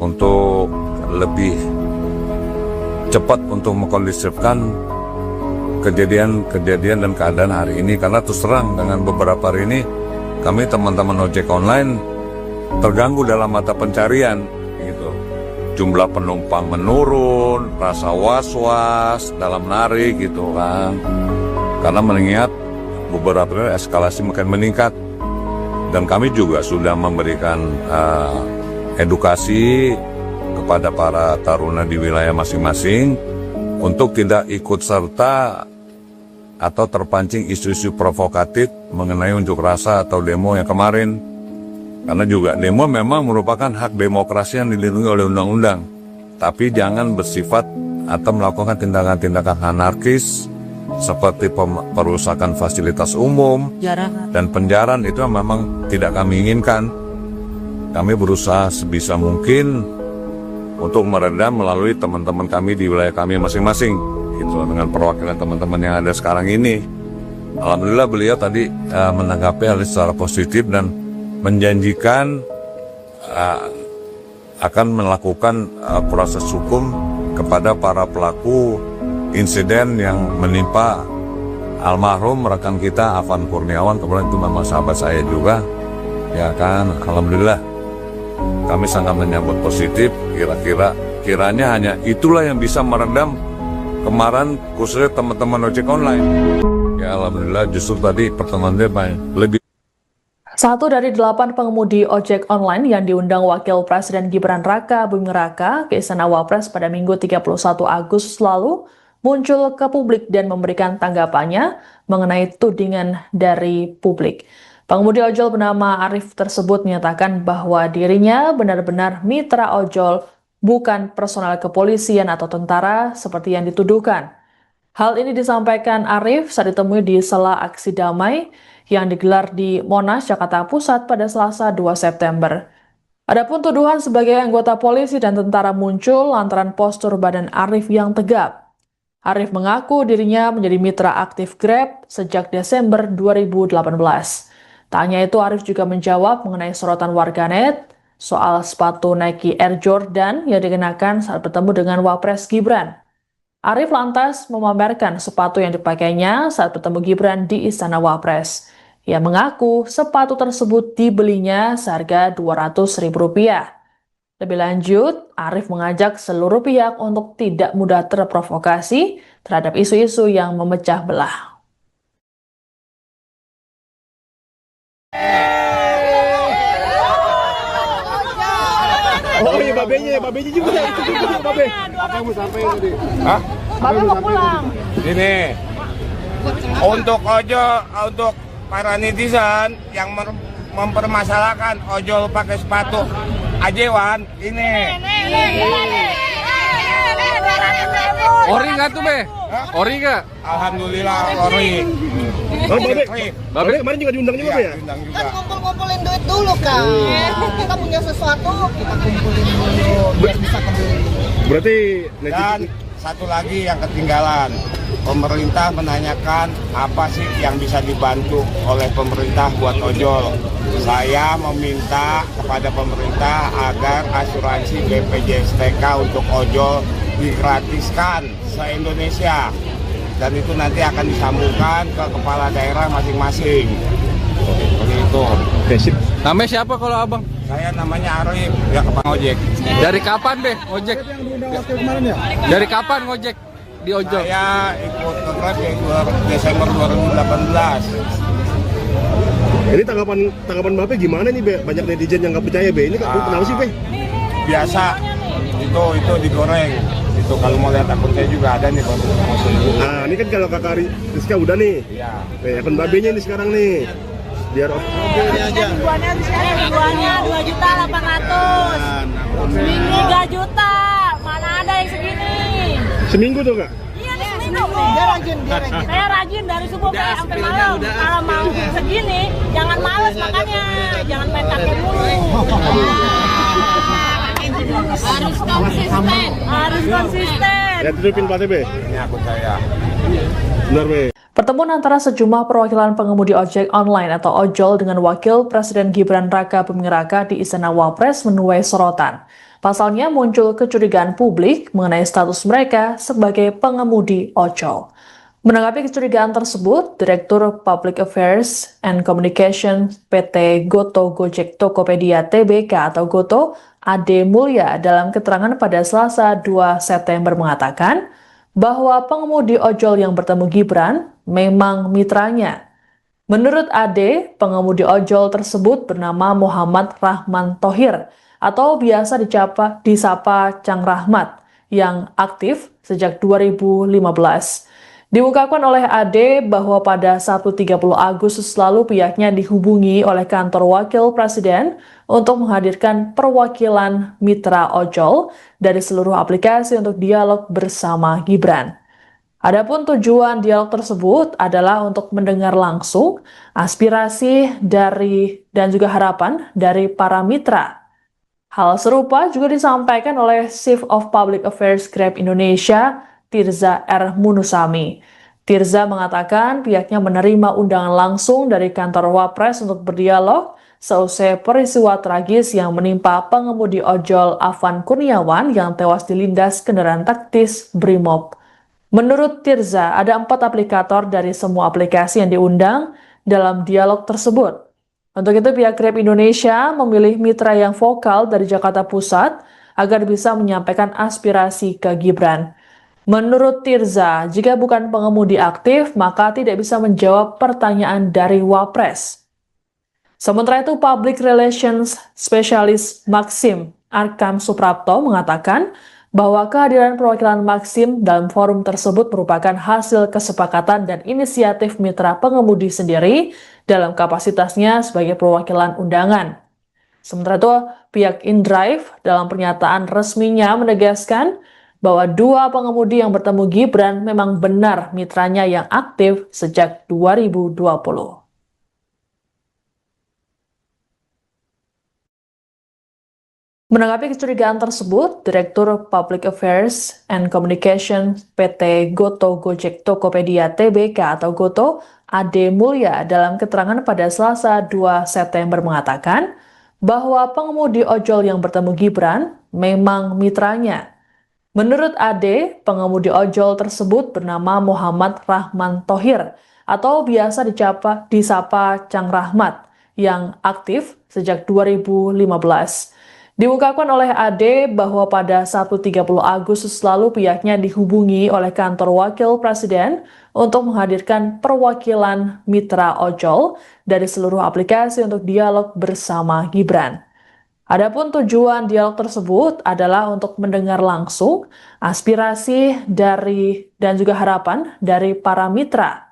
untuk lebih cepat untuk mengkondisifkan kejadian dan keadaan hari ini karena terus terang dengan beberapa hari ini kami teman-teman ojek online terganggu dalam mata pencarian gitu. Jumlah penumpang menurun, rasa was-was dalam narik gitu kan. Karena mengingat beberapa hari eskalasi makin meningkat dan kami juga sudah memberikan edukasi kepada para taruna di wilayah masing-masing untuk tidak ikut serta atau terpancing isu-isu provokatif mengenai unjuk rasa atau demo yang kemarin. Karena juga demo memang merupakan hak demokrasi yang dilindungi oleh undang-undang. Tapi jangan bersifat atau melakukan tindakan-tindakan anarkis seperti perusakan fasilitas umum dan penjarahan itu memang tidak kami inginkan. Kami berusaha sebisa mungkin untuk meredam melalui teman-teman kami di wilayah kami masing-masing. Gitu, dengan perwakilan teman-teman yang ada sekarang ini. Alhamdulillah beliau tadi menanggapi hal secara positif dan menjanjikan akan melakukan proses hukum kepada para pelaku insiden yang menimpa almarhum rekan kita Afan Kurniawan, kemudian itu memang sahabat saya juga, ya kan. Alhamdulillah kami sangat menyambut positif. Kiranya hanya itulah yang bisa meredam kemarin khususnya teman-teman ojek online. Ya alhamdulillah justru tadi pertemuan dia lebih. Satu dari 8 pengemudi ojek online yang diundang Wakil Presiden Gibran Raka Buming Raka ke Istana Wapres pada Minggu 31 Agustus lalu muncul ke publik dan memberikan tanggapannya mengenai tudingan dari publik. Pengemudi ojol bernama Arif tersebut menyatakan bahwa dirinya benar-benar mitra ojol, bukan personal kepolisian atau tentara seperti yang dituduhkan. Hal ini disampaikan Arif saat ditemui di sela aksi damai yang digelar di Monas, Jakarta Pusat pada Selasa 2 September. Adapun tuduhan sebagai anggota polisi dan tentara muncul lantaran postur badan Arif yang tegap. Arif mengaku dirinya menjadi mitra aktif Grab sejak Desember 2018. Tak hanya itu, Arif juga menjawab mengenai sorotan warganet soal sepatu Nike Air Jordan yang dikenakan saat bertemu dengan Wapres Gibran. Arif lantas memamerkan sepatu yang dipakainya saat bertemu Gibran di Istana Wapres. Ia mengaku sepatu tersebut dibelinya seharga Rp200.000. Lebih lanjut, Arif mengajak seluruh pihak untuk tidak mudah terprovokasi terhadap isu-isu yang memecah belah. Oh iya, babenya juga itu juga babe. Apa mau sampai tadi? Hah? Babe mau pulang. Ini untuk untuk para netizen yang mempermasalahkan ojol pakai sepatu ajewan ini. Ori nggak tuh be? Ori nggak? Alhamdulillah ori. Oh, babe kemarin juga diundang juga ya? Diundang juga. Kan kumpul-kumpulin duit dulu kan. Kita punya sesuatu, kita kumpulin dulu biar bisa kembali. Berarti Dan satu lagi yang ketinggalan, pemerintah menanyakan apa sih yang bisa dibantu oleh pemerintah buat ojol. Saya meminta kepada pemerintah agar asuransi BPJS TK untuk ojol digratiskan se-Indonesia. Dan itu nanti akan disambungkan ke kepala daerah masing-masing. Seperti itu. Betul. Oke, sip. Namanya siapa kalau abang? Saya namanya Arif, ya Bang ojek. Dari kapan be ngojek? Yang diundang waktu kemarin ya? Dari kapan ngojek di ojol? Saya ikut ke Grab ya Desember 2018. Ini tanggapan Bapak gimana nih, Be? Banyak netizen yang nggak percaya, Be. Ini kenapa sih, Be? Biasa, itu digoreng. Itu kalau mau lihat akun saya juga ada nih Bang. Nah, ini kan kalau Kakak Rizka udah nih. Iya. Akun Babenya ini sekarang nih. Biar Ribuannya 2.800.000. Seminggu 3 juta. Mana ada yang segini? seminggu tuh, Kak? Iya nih seminggu. Saya rajin dari subuh sampai malam. Kalau mau segini, jangan males makanya. Jangan main kakek mulu. Harus konsisten. Harus konsisten. Ya, tutupin platnya, Be. Ini akun saya. Benar, Be. Pertemuan antara sejumlah perwakilan pengemudi ojek online atau ojol dengan Wakil Presiden Gibran Raka Buming Raka di Istana Wapres menuai sorotan. Pasalnya muncul kecurigaan publik mengenai status mereka sebagai pengemudi ojol. Menanggapi kecurigaan tersebut, Direktur Public Affairs and Communication PT Goto Gojek Tokopedia Tbk atau Goto, Ade Mulya dalam keterangan pada Selasa 2 September mengatakan bahwa pengemudi ojol yang bertemu Gibran memang mitranya. Menurut Ade, pengemudi ojol tersebut bernama Muhammad Rahman Thohir atau biasa disapa Cang Rahmat yang aktif sejak 2015. Diungkapkan oleh Ade bahwa pada 1.30 Agustus lalu pihaknya dihubungi oleh kantor Wakil Presiden untuk menghadirkan perwakilan mitra ojol dari seluruh aplikasi untuk dialog bersama Gibran. Adapun tujuan dialog tersebut adalah untuk mendengar langsung aspirasi dan juga harapan dari para mitra. Hal serupa juga disampaikan oleh Chief of Public Affairs Grab Indonesia, Tirza R. Munusami. Tirza mengatakan pihaknya menerima undangan langsung dari kantor Wapres untuk berdialog seusai peristiwa tragis yang menimpa pengemudi ojol Afan Kurniawan yang tewas dilindas kendaraan taktis Brimob. Menurut Tirza, ada 4 aplikator dari semua aplikasi yang diundang dalam dialog tersebut. Untuk itu pihak Grab Indonesia memilih mitra yang vokal dari Jakarta Pusat agar bisa menyampaikan aspirasi ke Gibran. Menurut Tirza, jika bukan pengemudi aktif, maka tidak bisa menjawab pertanyaan dari Wapres. Sementara itu, Public Relations Specialist Maxim Arkam Suprapto mengatakan bahwa kehadiran perwakilan Maxim dalam forum tersebut merupakan hasil kesepakatan dan inisiatif mitra pengemudi sendiri dalam kapasitasnya sebagai perwakilan undangan. Sementara itu, pihak InDrive dalam pernyataan resminya menegaskan bahwa 2 pengemudi yang bertemu Gibran memang benar mitranya yang aktif sejak 2020. Menanggapi kecurigaan tersebut, Direktur Public Affairs and Communication PT Goto Gojek Tokopedia Tbk atau Goto, Ade Mulya dalam keterangan pada Selasa 2 September mengatakan bahwa pengemudi ojol yang bertemu Gibran memang mitranya. Menurut Ade, pengemudi ojol tersebut bernama Muhammad Rahman Thohir atau biasa disapa Cang Rahmat yang aktif sejak 2015. Diungkapkan oleh Ade bahwa pada 1.30 Agustus lalu pihaknya dihubungi oleh kantor Wakil Presiden untuk menghadirkan perwakilan mitra ojol dari seluruh aplikasi untuk dialog bersama Gibran. Adapun tujuan dialog tersebut adalah untuk mendengar langsung aspirasi dan juga harapan dari para mitra.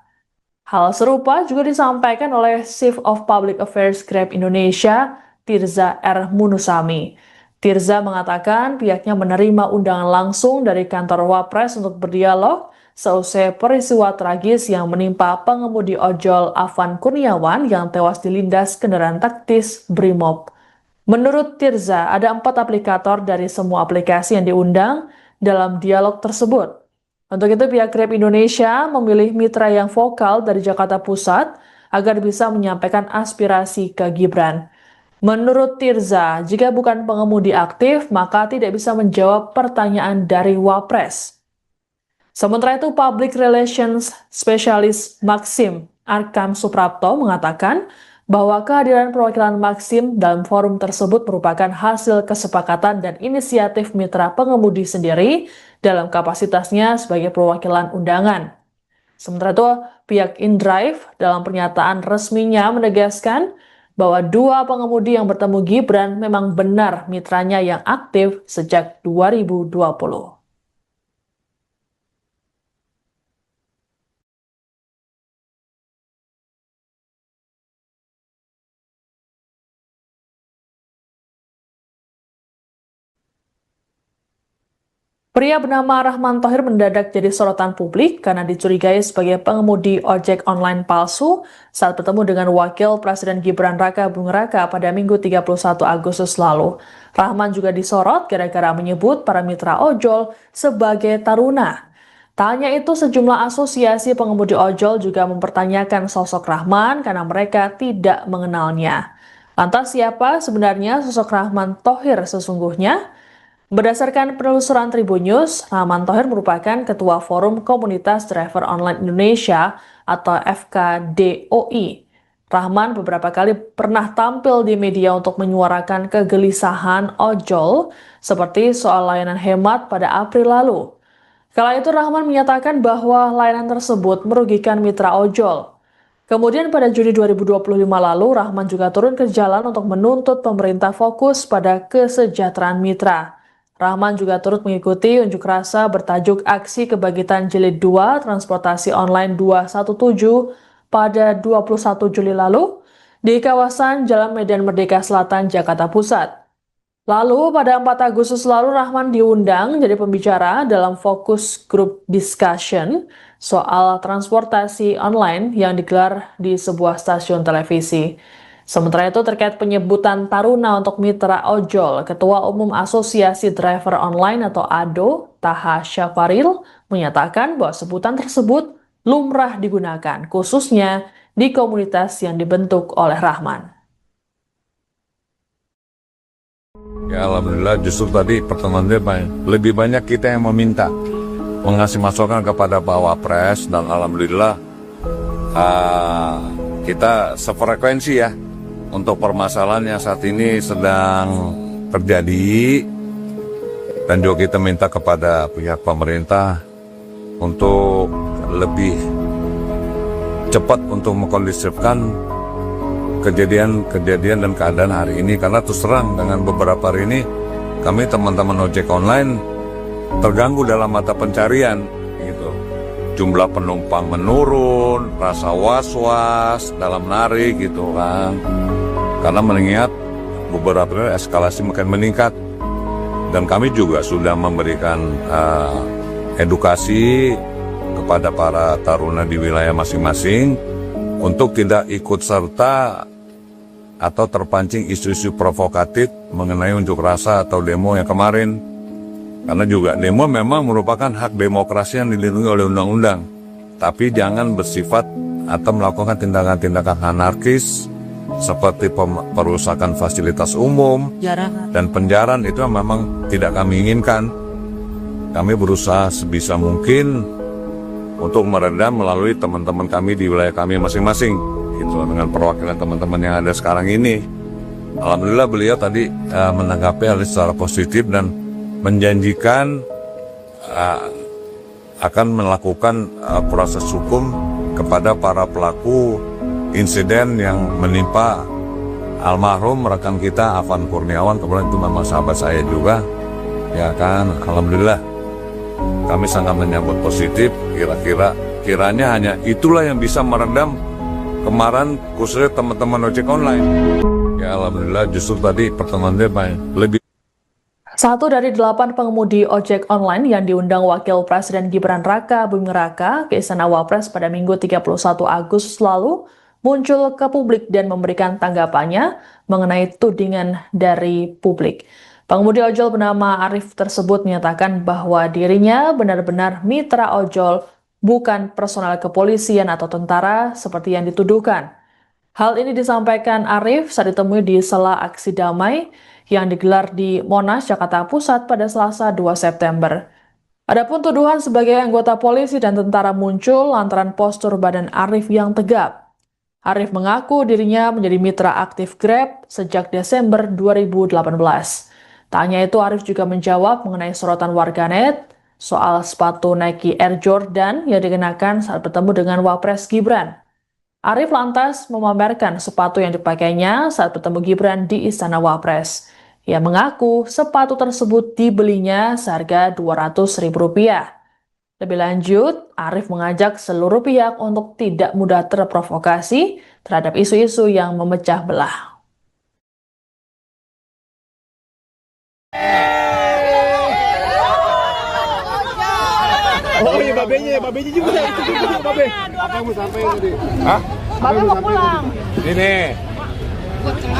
Hal serupa juga disampaikan oleh Chief of Public Affairs Grab Indonesia, Tirza R. Munusami. Tirza mengatakan pihaknya menerima undangan langsung dari kantor Wapres untuk berdialog seusai peristiwa tragis yang menimpa pengemudi ojol Afan Kurniawan yang tewas dilindas kendaraan taktis Brimob. Menurut Tirza, ada 4 aplikator dari semua aplikasi yang diundang dalam dialog tersebut. Untuk itu pihak Grab Indonesia memilih mitra yang vokal dari Jakarta Pusat agar bisa menyampaikan aspirasi ke Gibran. Menurut Tirza, jika bukan pengemudi aktif, maka tidak bisa menjawab pertanyaan dari Wapres. Sementara itu, Public Relations Specialist Maxim Arkam Suprapto mengatakan bahwa kehadiran perwakilan Maxim dalam forum tersebut merupakan hasil kesepakatan dan inisiatif mitra pengemudi sendiri dalam kapasitasnya sebagai perwakilan undangan. Sementara itu, pihak InDrive dalam pernyataan resminya menegaskan bahwa dua pengemudi yang bertemu Gibran memang benar mitranya yang aktif sejak 2020. Pria bernama Rahman Thohir mendadak jadi sorotan publik karena dicurigai sebagai pengemudi ojek online palsu saat bertemu dengan Wakil Presiden Gibran Raka Buming Raka pada Minggu 31 Agustus lalu. Rahman juga disorot gara-gara menyebut para mitra ojol sebagai taruna. Tak hanya itu, sejumlah asosiasi pengemudi ojol juga mempertanyakan sosok Rahman karena mereka tidak mengenalnya. Lantas siapa sebenarnya sosok Rahman Thohir sesungguhnya? Berdasarkan penelusuran Tribun News, Rahman Thohir merupakan Ketua Forum Komunitas Driver Online Indonesia atau FKDOI. Rahman beberapa kali pernah tampil di media untuk menyuarakan kegelisahan ojol seperti soal layanan hemat pada April lalu. Kala itu Rahman menyatakan bahwa layanan tersebut merugikan mitra ojol. Kemudian pada Juni 2025 lalu, Rahman juga turun ke jalan untuk menuntut pemerintah fokus pada kesejahteraan mitra. Rahman juga turut mengikuti unjuk rasa bertajuk Aksi Kebangkitan Jilid 2 Transportasi Online 217 pada 21 Juli lalu di kawasan Jalan Medan Merdeka Selatan, Jakarta Pusat. Lalu pada 4 Agustus lalu Rahman diundang jadi pembicara dalam fokus group discussion soal transportasi online yang digelar di sebuah stasiun televisi. Sementara itu terkait penyebutan taruna untuk mitra ojol, Ketua Umum Asosiasi Driver Online atau ADO, Taha Syafaril, menyatakan bahwa sebutan tersebut lumrah digunakan, khususnya di komunitas yang dibentuk oleh Rahman. Ya alhamdulillah, justru tadi pertemuan dia lebih banyak kita yang meminta mengasih masukan kepada Pak Wapres, dan alhamdulillah kita sefrekuensi ya untuk permasalahan yang saat ini sedang terjadi, dan juga kita minta kepada pihak pemerintah untuk lebih cepat untuk mengkondisifkan kejadian dan keadaan hari ini, karena terus terang dengan beberapa hari ini kami teman-teman ojek online terganggu dalam mata pencarian gitu. Jumlah penumpang menurun, rasa was-was dalam narik gitu kan, karena mengingat beberapa hari eskalasi makin meningkat, dan kami juga sudah memberikan edukasi kepada para taruna di wilayah masing-masing untuk tidak ikut serta atau terpancing isu-isu provokatif mengenai unjuk rasa atau demo yang kemarin. Karena juga demo memang merupakan hak demokrasi yang dilindungi oleh undang-undang. Tapi jangan bersifat atau melakukan tindakan-tindakan anarkis seperti perusakan fasilitas umum dan penjarahan, itu memang tidak kami inginkan. Kami berusaha sebisa mungkin untuk meredam melalui teman-teman kami di wilayah kami masing-masing, gitu, dengan perwakilan teman-teman yang ada sekarang ini. Alhamdulillah beliau tadi menanggapi hal secara positif dan menjanjikan akan melakukan proses hukum kepada para pelaku insiden yang menimpa almarhum rekan kita Afan Kurniawan. Kemudian itu memang sahabat saya juga, ya kan. Alhamdulillah kami sangat menyambut positif. Kiranya hanya itulah yang bisa meredam kemarahan khususnya teman-teman ojek online. Ya alhamdulillah, justru tadi pertemuan dia lebih. 1 dari 8 pengemudi ojek online yang diundang Wakil Presiden Gibran Raka Buming Raka ke Istana Wapres pada Minggu 31 Agustus lalu muncul ke publik dan memberikan tanggapannya mengenai tudingan dari publik. Pengemudi ojol bernama Arif tersebut menyatakan bahwa dirinya benar-benar mitra ojol, bukan personal kepolisian atau tentara seperti yang dituduhkan. Hal ini disampaikan Arif saat ditemui di sela aksi damai yang digelar di Monas, Jakarta Pusat pada Selasa 2 September. Adapun tuduhan sebagai anggota polisi dan tentara muncul lantaran postur badan Arif yang tegap. Arif mengaku dirinya menjadi mitra aktif Grab sejak Desember 2018. Tak hanya itu, Arif juga menjawab mengenai sorotan warganet soal sepatu Nike Air Jordan yang dikenakan saat bertemu dengan Wapres Gibran. Arif lantas memamerkan sepatu yang dipakainya saat bertemu Gibran di Istana Wapres. Ia mengaku sepatu tersebut dibelinya seharga Rp200.000. Lebih lanjut, Arif mengajak seluruh pihak untuk tidak mudah terprovokasi terhadap isu-isu yang memecah belah. Oh iya, babenya juga deh. Itu juga babe. Apa yang mau sampaikan tadi? Hah? Bapak mau pulang. Ini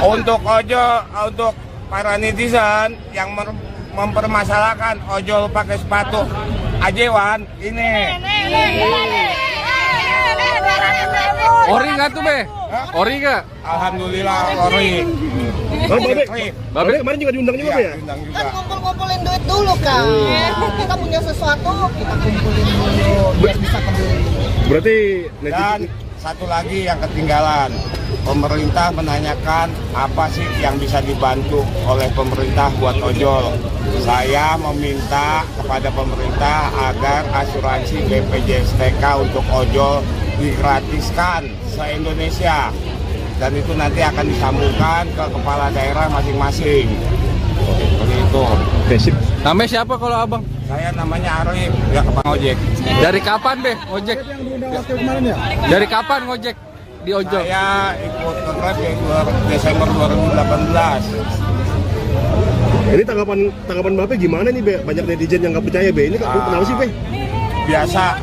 untuk ojol, untuk para netizen yang mempermasalahkan ojol pakai sepatu ajewan, ini Ori nggak tuh, Be? Ori nggak? alhamdulillah ori. Oh, babe kemarin juga diundang juga, Iya, Be ya? diundang juga. Kan ngumpul-ngumpulin duit dulu kan. Kita punya sesuatu, kita kumpulin dulu biar bisa kebeli. Berarti Dan netizen satu lagi yang ketinggalan, pemerintah menanyakan apa sih yang bisa dibantu oleh pemerintah buat ojol. Saya meminta kepada pemerintah agar asuransi BPJS TK untuk ojol digratiskan se-Indonesia. Dan itu nanti akan disambungkan ke kepala daerah masing-masing. Seperti itu. basic. Namanya siapa kalau abang? Saya namanya Arif, ya Kepang Ojek. Dari kapan, Be, ngojek? Yang diundang waktu kemarin ya? Dari kapan ngojek di ojol? Saya ikut ke Grab ya Desember 2018. Ini tanggapan Bapak gimana nih, Be? Banyak netizen yang nggak percaya, Be. Ini kenapa sih, Be? Biasa,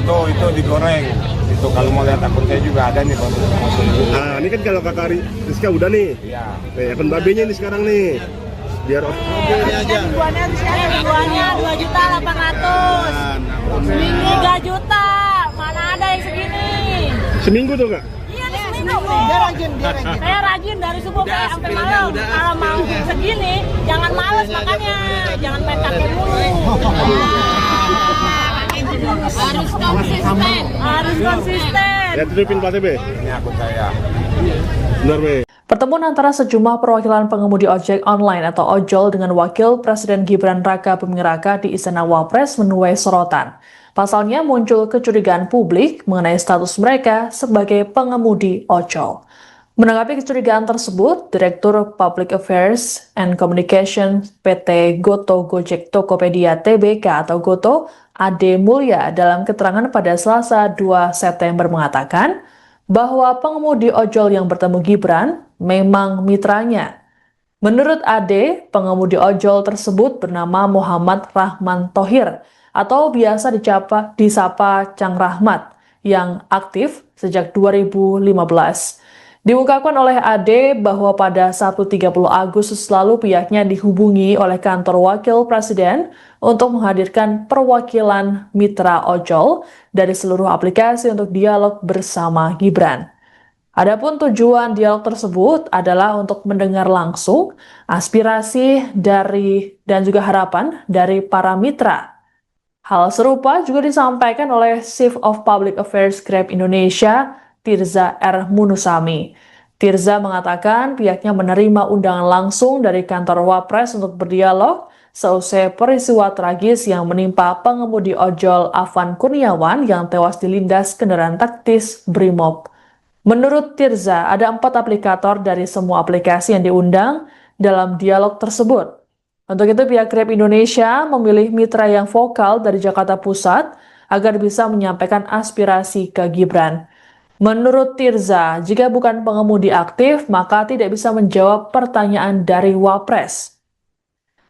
itu digoreng. Itu kalau mau lihat akun saya juga ada nih, Pak. Nah, ini kan kalau Kakak Rizka udah nih. Iya. Akun babenya ini sekarang nih. Biar Ribuannya 2.800.000. Seminggu 3 juta. Mana ada yang segini? seminggu tuh, Kak? Iya nih seminggu. Dia rajin. Saya rajin dari subuh sampai malam. Kalau mau segini, jangan males makanya. Jangan main kakek mulu. Harus konsisten. Harus konsisten. Ya, tutupin platnya, Be. Ini akun saya. Benar, Be. Pertemuan antara sejumlah perwakilan pengemudi ojek online atau ojol dengan Wakil Presiden Gibran Raka Buming Raka di Istana Wapres menuai sorotan. Pasalnya muncul kecurigaan publik mengenai status mereka sebagai pengemudi ojol. Menanggapi kecurigaan tersebut, Direktur Public Affairs and Communication PT Goto Gojek Tokopedia Tbk atau Goto, Ade Mulya dalam keterangan pada Selasa 2 September mengatakan bahwa pengemudi ojol yang bertemu Gibran memang mitranya. Menurut Ade, pengemudi ojol tersebut bernama Muhammad Rahman Thohir atau biasa disapa Cang Rahmat yang aktif sejak 2015. Diungkapkan oleh Ade bahwa pada 1.30 Agustus lalu pihaknya dihubungi oleh kantor wakil presiden untuk menghadirkan perwakilan mitra ojol dari seluruh aplikasi untuk dialog bersama Gibran. Adapun tujuan dialog tersebut adalah untuk mendengar langsung aspirasi dan juga harapan dari para mitra. Hal serupa juga disampaikan oleh Chief of Public Affairs Grab Indonesia, Tirza R. Munusami. Tirza mengatakan pihaknya menerima undangan langsung dari kantor Wapres untuk berdialog seusai peristiwa tragis yang menimpa pengemudi ojol Afan Kurniawan yang tewas dilindas kendaraan taktis Brimob. Menurut Tirza, ada 4 aplikator dari semua aplikasi yang diundang dalam dialog tersebut. Untuk itu, pihak Grab Indonesia memilih mitra yang vokal dari Jakarta Pusat agar bisa menyampaikan aspirasi ke Gibran. Menurut Tirza, jika bukan pengemudi aktif, maka tidak bisa menjawab pertanyaan dari Wapres.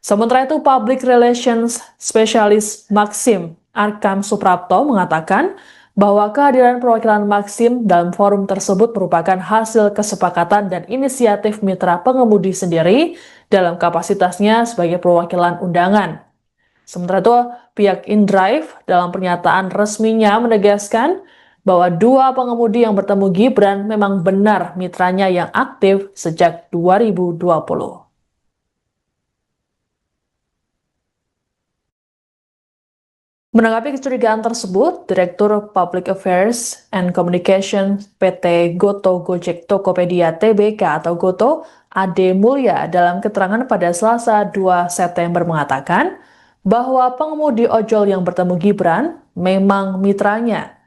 Sementara itu, Public Relations Specialist Maxim Arkam Suprapto mengatakan bahwa kehadiran perwakilan Maxim dalam forum tersebut merupakan hasil kesepakatan dan inisiatif mitra pengemudi sendiri dalam kapasitasnya sebagai perwakilan undangan. Sementara itu, pihak InDrive dalam pernyataan resminya menegaskan bahwa 2 pengemudi yang bertemu Gibran memang benar mitranya yang aktif sejak 2020. Menanggapi kecurigaan tersebut, Direktur Public Affairs and Communication PT Goto Gojek Tokopedia Tbk atau Goto, Ade Mulya dalam keterangan pada Selasa 2 September mengatakan bahwa pengemudi ojol yang bertemu Gibran memang mitranya.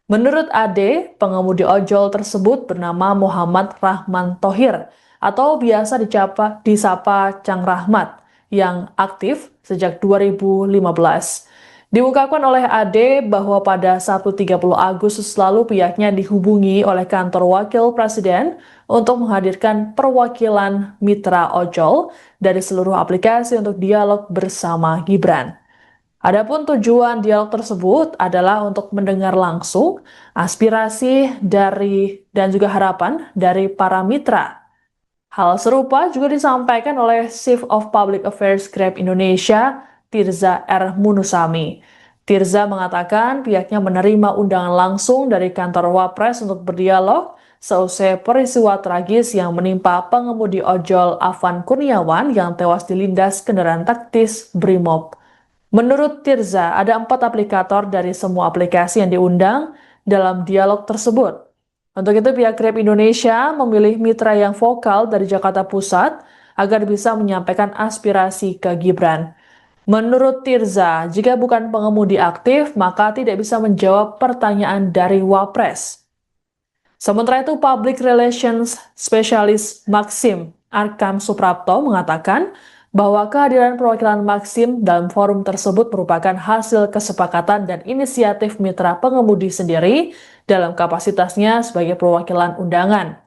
Menurut Ade, pengemudi ojol tersebut bernama Muhammad Rahman Thohir atau biasa disapa Cang Rahmat yang aktif sejak 2015. Diungkapkan oleh Ade bahwa pada Sabtu 30 Agustus lalu pihaknya dihubungi oleh kantor wakil presiden untuk menghadirkan perwakilan mitra ojol dari seluruh aplikasi untuk dialog bersama Gibran. Adapun tujuan dialog tersebut adalah untuk mendengar langsung aspirasi dan juga harapan dari para mitra. Hal serupa juga disampaikan oleh Chief of Public Affairs Grab Indonesia, Tirza R. Munusami. Tirza mengatakan pihaknya menerima undangan langsung dari kantor Wapres untuk berdialog seusai peristiwa tragis yang menimpa pengemudi ojol Afan Kurniawan yang tewas dilindas kendaraan taktis Brimob. Menurut Tirza, ada 4 aplikator dari semua aplikasi yang diundang dalam dialog tersebut. Untuk itu, pihak Grab Indonesia memilih mitra yang vokal dari Jakarta Pusat agar bisa menyampaikan aspirasi ke Gibran. Menurut Tirza, jika bukan pengemudi aktif, maka tidak bisa menjawab pertanyaan dari Wapres. Sementara itu, Public Relations Specialist Maxim Arkam Suprapto mengatakan bahwa kehadiran perwakilan Maxim dalam forum tersebut merupakan hasil kesepakatan dan inisiatif mitra pengemudi sendiri dalam kapasitasnya sebagai perwakilan undangan.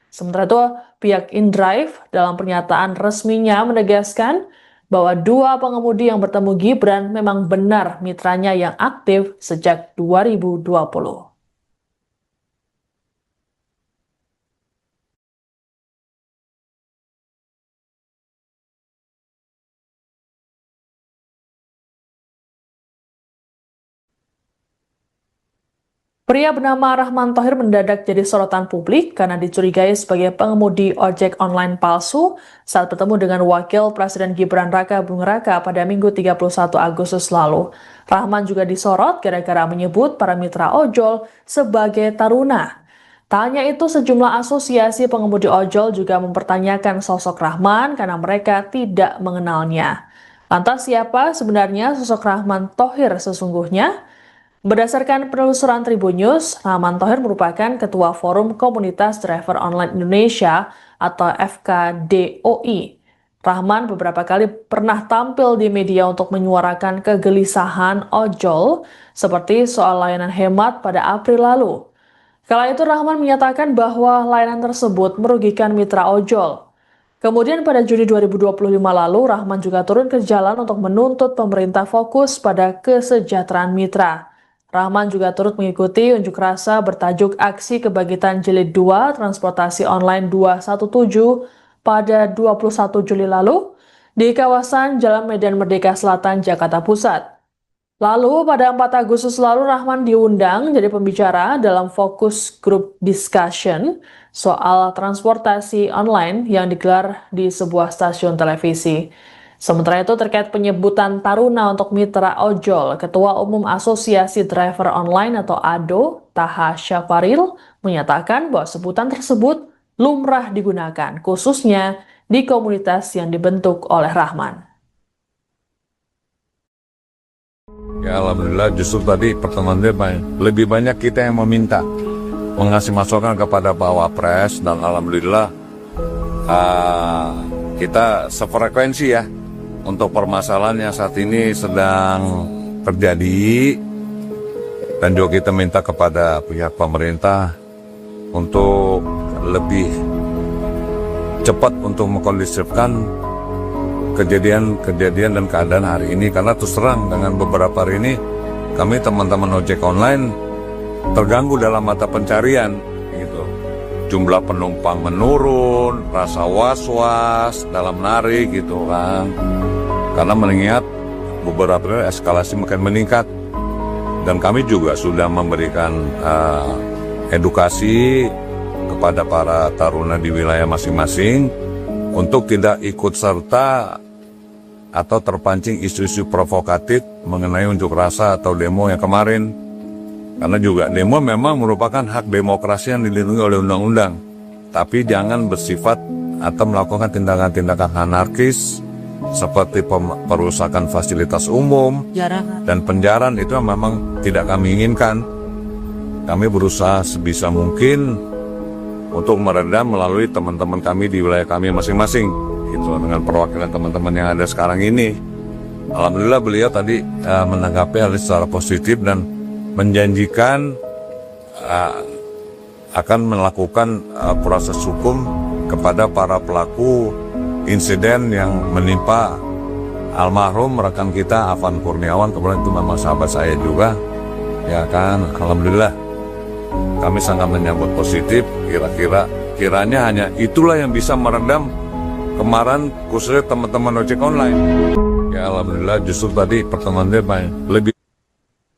Sementara itu, pihak InDrive dalam pernyataan resminya menegaskan bahwa 2 pengemudi yang bertemu Gibran memang benar mitranya yang aktif sejak 2020. Pria bernama Rahman Thohir mendadak jadi sorotan publik karena dicurigai sebagai pengemudi ojek online palsu saat bertemu dengan Wakil Presiden Gibran Raka Buming Raka pada Minggu 31 Agustus lalu. Rahman juga disorot gara-gara menyebut para mitra ojol sebagai taruna. Tak hanya itu, sejumlah asosiasi pengemudi ojol juga mempertanyakan sosok Rahman karena mereka tidak mengenalnya. Lantas siapa sebenarnya sosok Rahman Thohir sesungguhnya? Berdasarkan penelusuran Tribun News, Rahman Thohir merupakan Ketua Forum Komunitas Driver Online Indonesia atau FKDOI. Rahman beberapa kali pernah tampil di media untuk menyuarakan kegelisahan ojol seperti soal layanan hemat pada April lalu. Kala itu Rahman menyatakan bahwa layanan tersebut merugikan mitra ojol. Kemudian pada Juni 2025 lalu, Rahman juga turun ke jalan untuk menuntut pemerintah fokus pada kesejahteraan mitra. Rahman juga turut mengikuti unjuk rasa bertajuk Aksi Kebangkitan Jilid 2 Transportasi Online 217 pada 21 Juli lalu di kawasan Jalan Medan Merdeka Selatan, Jakarta Pusat. Lalu pada 4 Agustus lalu Rahman diundang jadi pembicara dalam fokus group discussion soal transportasi online yang digelar di sebuah stasiun televisi. Sementara itu terkait penyebutan taruna untuk mitra ojol, Ketua Umum Asosiasi Driver Online atau ADO, Taha Syafaril, menyatakan bahwa sebutan tersebut lumrah digunakan, khususnya di komunitas yang dibentuk oleh Rahman. Ya alhamdulillah, justru tadi pertemuan dia lebih banyak kita yang meminta, mengasih masukan kepada Pak Wapres, dan alhamdulillah kita sefrekuensi ya. Untuk permasalahan yang saat ini sedang terjadi, dan juga kita minta kepada pihak pemerintah untuk lebih cepat untuk mengkondisifkan kejadian dan keadaan hari ini, karena terus terang dengan beberapa hari ini kami teman-teman ojek online terganggu dalam mata pencarian gitu. Jumlah penumpang menurun, rasa was-was dalam narik gitu kan. Karena mengingat beberapa eskalasi makin meningkat, dan kami juga sudah memberikan edukasi kepada para taruna di wilayah masing-masing untuk tidak ikut serta atau terpancing isu-isu provokatif mengenai unjuk rasa atau demo yang kemarin. Karena juga demo memang merupakan hak demokrasi yang dilindungi oleh undang-undang. Tapi jangan bersifat atau melakukan tindakan-tindakan anarkis seperti perusakan fasilitas umum dan penjarahan. Itu memang tidak kami inginkan. Kami berusaha sebisa mungkin untuk meredam melalui teman-teman kami di wilayah kami masing-masing, gitu, dengan perwakilan teman-teman yang ada sekarang ini. Alhamdulillah beliau tadi menanggapi hal secara positif dan menjanjikan akan melakukan proses hukum kepada para pelaku insiden yang menimpa almarhum rekan kita Afan Kurniawan. Kemudian itu memang sahabat saya juga, ya kan. Alhamdulillah kami sangat menyambut positif. Kiranya hanya itulah yang bisa meredam kemarahan khususnya teman-teman ojek online. Ya alhamdulillah justru tadi pertemuan dia lebih.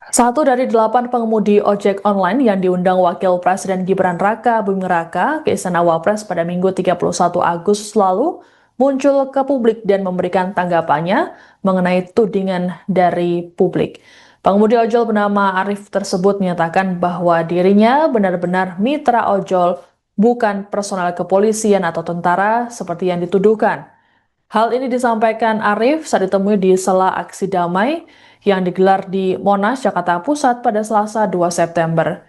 Satu dari 8 pengemudi ojek online yang diundang Wakil Presiden Gibran Raka Buming Raka ke Istana Wapres pada Minggu 31 Agustus lalu muncul ke publik dan memberikan tanggapannya mengenai tudingan dari publik. Pengemudi ojol bernama Arif tersebut menyatakan bahwa dirinya benar-benar mitra ojol, bukan personel kepolisian atau tentara seperti yang dituduhkan. Hal ini disampaikan Arif saat ditemui di sela aksi damai yang digelar di Monas, Jakarta Pusat pada Selasa 2 September.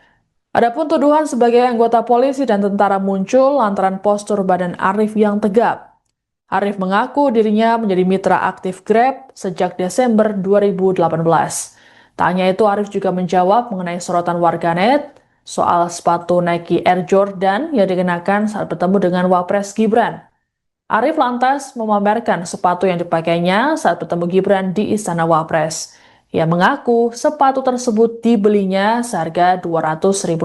Adapun tuduhan sebagai anggota polisi dan tentara muncul lantaran postur badan Arif yang tegap. Arif mengaku dirinya menjadi mitra aktif Grab sejak Desember 2018. Tak hanya itu, Arif juga menjawab mengenai sorotan warganet soal sepatu Nike Air Jordan yang dikenakan saat bertemu dengan Wapres Gibran. Arif lantas memamerkan sepatu yang dipakainya saat bertemu Gibran di Istana Wapres. Ia mengaku sepatu tersebut dibelinya seharga Rp200.000.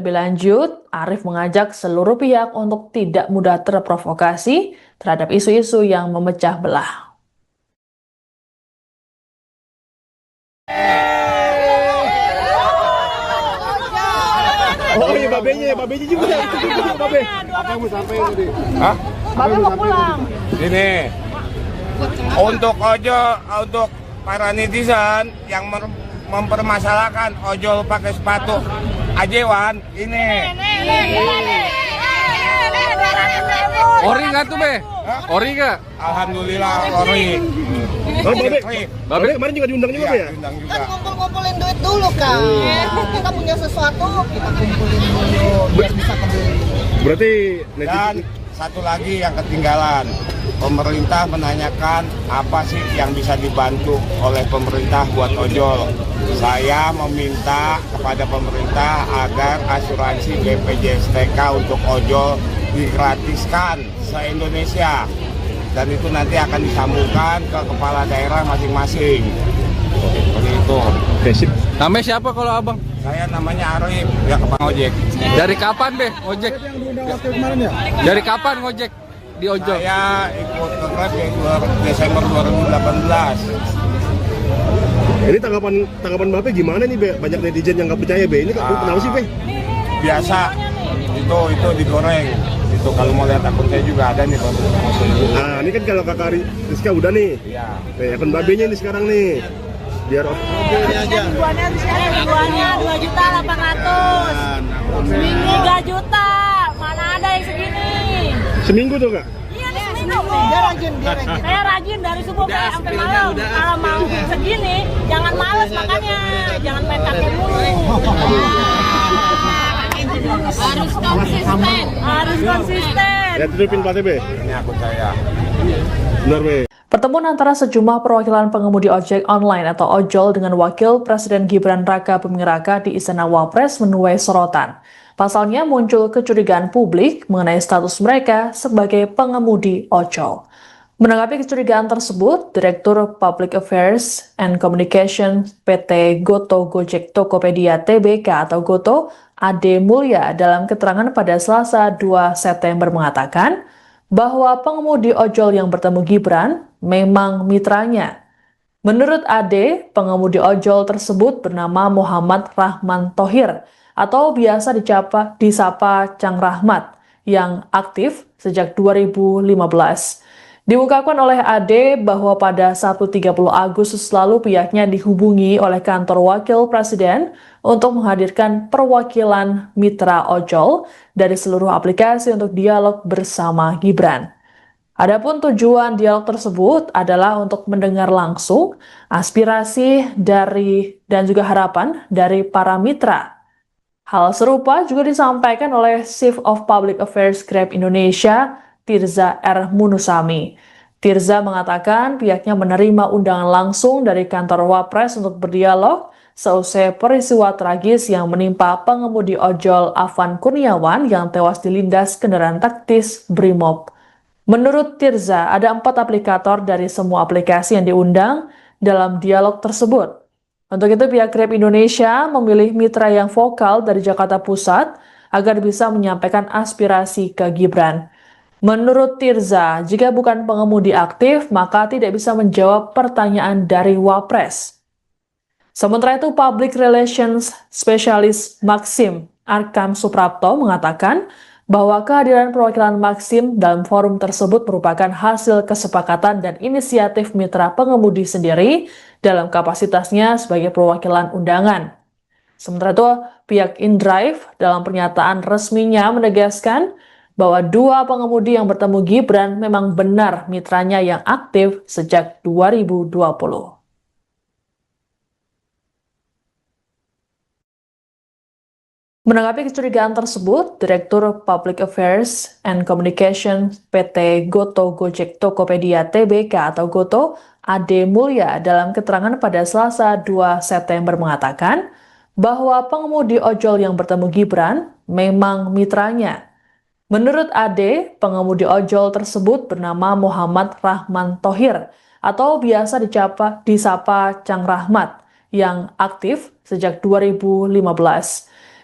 Lebih lanjut, Arif mengajak seluruh pihak untuk tidak mudah terprovokasi terhadap isu-isu yang memecah belah. Oh iya, babenya juga. Babe. Apa yang mau sampaikan tadi? Hah? Babe mau pulang. Ini untuk untuk para netizen yang mempermasalahkan ojol pakai sepatu ajewan ini. Ori nggak tuh, Be? Ori nggak? Alhamdulillah ori. Oh, Babe kemarin juga diundang juga, Iya, ya? diundang juga. Kan ngumpul-ngumpulin duit dulu kan. Kita punya sesuatu, kita kumpulin dulu biar bisa kebeli. Berarti Dan netizen satu lagi yang ketinggalan, pemerintah menanyakan apa sih yang bisa dibantu oleh pemerintah buat ojol. Saya meminta kepada pemerintah agar asuransi BPJS TK untuk ojol digratiskan se-Indonesia. Dan itu nanti akan disambungkan ke kepala daerah masing-masing. Seperti itu. basic. Namanya siapa kalau abang? Saya namanya Arif, ya kepala ojek. Dari kapan, Be, ngojek? Yang diundang waktu kemarin ya? Dari kapan ngojek di ojol? Saya ikut ke Grab ya Desember 2018. Ini tanggapan Bape gimana nih, Be? Banyak netizen yang nggak percaya, Be. Ini kenapa sih, Be? Biasa, itu digoreng. Itu kalau mau lihat akun saya juga ada nih, Pak. Nah, ini kan kalau Kakak Rizka udah nih. Iya. Nih, akun Babenya ini sekarang nih. Biar Ribuannya 2.800.000. Seminggu 3 juta. Mana ada yang segini? seminggu tuh, Kak? Iya nih seminggu. Dia rajin. Saya rajin dari subuh sampai malam. Kalau mau segini, jangan males makanya. Jangan main kakek mulu. Harus konsisten. Harus konsisten. Ya, tutupin platnya, Be. Ini akun saya. Benar, Be. Pertemuan antara sejumlah perwakilan pengemudi ojek online atau ojol dengan Wakil Presiden Gibran Raka Buming Raka di Istana Wapres menuai sorotan. Pasalnya muncul kecurigaan publik mengenai status mereka sebagai pengemudi ojol. Menanggapi kecurigaan tersebut, Direktur Public Affairs and Communication PT Goto Gojek Tokopedia Tbk atau Goto, Ade Mulya dalam keterangan pada Selasa 2 September mengatakan bahwa pengemudi ojol yang bertemu Gibran memang mitranya. Menurut Ade, pengemudi ojol tersebut bernama Muhammad Rahman Thohir atau biasa disapa Cang Rahmat yang aktif sejak 2015. Diungkapkan oleh AD bahwa pada Sabtu 30 Agustus lalu pihaknya dihubungi oleh kantor wakil presiden untuk menghadirkan perwakilan mitra ojol dari seluruh aplikasi untuk dialog bersama Gibran. Adapun tujuan dialog tersebut adalah untuk mendengar langsung aspirasi dari dan juga harapan dari para mitra. Hal serupa juga disampaikan oleh Chief of Public Affairs Grab Indonesia, Tirza R. Munusami. Tirza mengatakan pihaknya menerima undangan langsung dari kantor Wapres untuk berdialog seusai peristiwa tragis yang menimpa pengemudi ojol Afan Kurniawan yang tewas dilindas kendaraan taktis Brimob. Menurut Tirza, ada 4 aplikator dari semua aplikasi yang diundang dalam dialog tersebut. Untuk itu, pihak Grab Indonesia memilih mitra yang vokal dari Jakarta Pusat agar bisa menyampaikan aspirasi ke Gibran. Menurut Tirza, jika bukan pengemudi aktif, maka tidak bisa menjawab pertanyaan dari Wapres. Sementara itu, Public Relations Specialist Maxim Arkam Suprapto mengatakan bahwa kehadiran perwakilan Maxim dalam forum tersebut merupakan hasil kesepakatan dan inisiatif mitra pengemudi sendiri dalam kapasitasnya sebagai perwakilan undangan. Sementara itu, pihak InDrive dalam pernyataan resminya menegaskan bahwa 2 pengemudi yang bertemu Gibran memang benar mitranya yang aktif sejak 2020. Menanggapi kecurigaan tersebut, Direktur Public Affairs and Communication PT Goto Gojek Tokopedia Tbk atau Goto, Ade Mulya dalam keterangan pada Selasa 2 September mengatakan bahwa pengemudi ojol yang bertemu Gibran memang mitranya. Menurut Ade, pengemudi ojol tersebut bernama Muhammad Rahman Thohir atau biasa disapa Cang Rahmat yang aktif sejak 2015.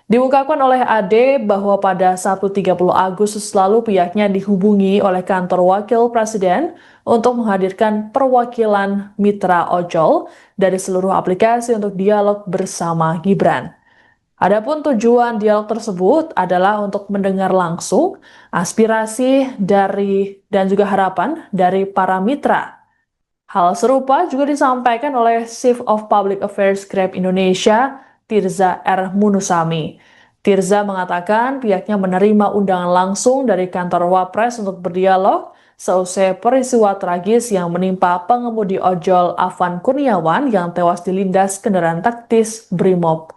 Diungkapkan oleh Ade bahwa pada Sabtu 30 Agustus lalu pihaknya dihubungi oleh kantor wakil presiden untuk menghadirkan perwakilan mitra ojol dari seluruh aplikasi untuk dialog bersama Gibran. Adapun tujuan dialog tersebut adalah untuk mendengar langsung aspirasi dari dan juga harapan dari para mitra. Hal serupa juga disampaikan oleh Chief of Public Affairs Grab Indonesia, Tirza R. Munusami. Tirza mengatakan pihaknya menerima undangan langsung dari kantor Wapres untuk berdialog seusai peristiwa tragis yang menimpa pengemudi ojol Afan Kurniawan yang tewas dilindas kendaraan taktis Brimob.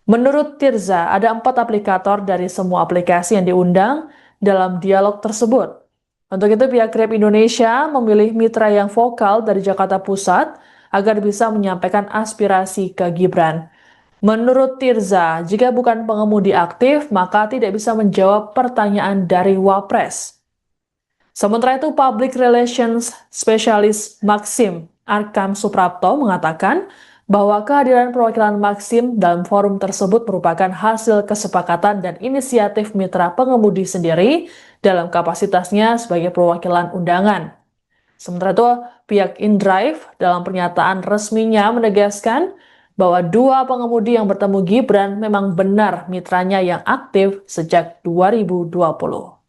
Menurut Tirza, ada 4 aplikator dari semua aplikasi yang diundang dalam dialog tersebut. Untuk itu, pihak Grab Indonesia memilih mitra yang vokal dari Jakarta Pusat agar bisa menyampaikan aspirasi ke Gibran. Menurut Tirza, jika bukan pengemudi aktif, maka tidak bisa menjawab pertanyaan dari Wapres. Sementara itu, Public Relations Specialist Maxim Arkam Suprapto mengatakan bahwa kehadiran perwakilan Maxim dalam forum tersebut merupakan hasil kesepakatan dan inisiatif mitra pengemudi sendiri dalam kapasitasnya sebagai perwakilan undangan. Sementara itu, pihak InDrive dalam pernyataan resminya menegaskan bahwa 2 pengemudi yang bertemu Gibran memang benar mitranya yang aktif sejak 2020.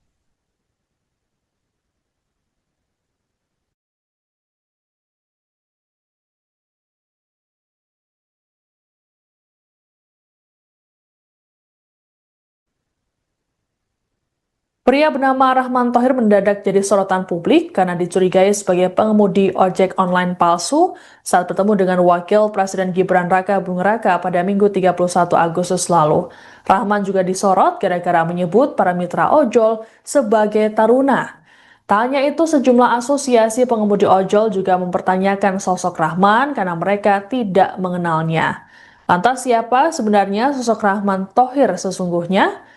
Pria bernama Rahman Thohir mendadak jadi sorotan publik karena dicurigai sebagai pengemudi ojek online palsu saat bertemu dengan Wakil Presiden Gibran Raka Buming Raka pada Minggu 31 Agustus lalu. Rahman juga disorot gara-gara menyebut para mitra ojol sebagai taruna. Tak hanya itu, sejumlah asosiasi pengemudi ojol juga mempertanyakan sosok Rahman karena mereka tidak mengenalnya. Lantas siapa sebenarnya sosok Rahman Thohir sesungguhnya?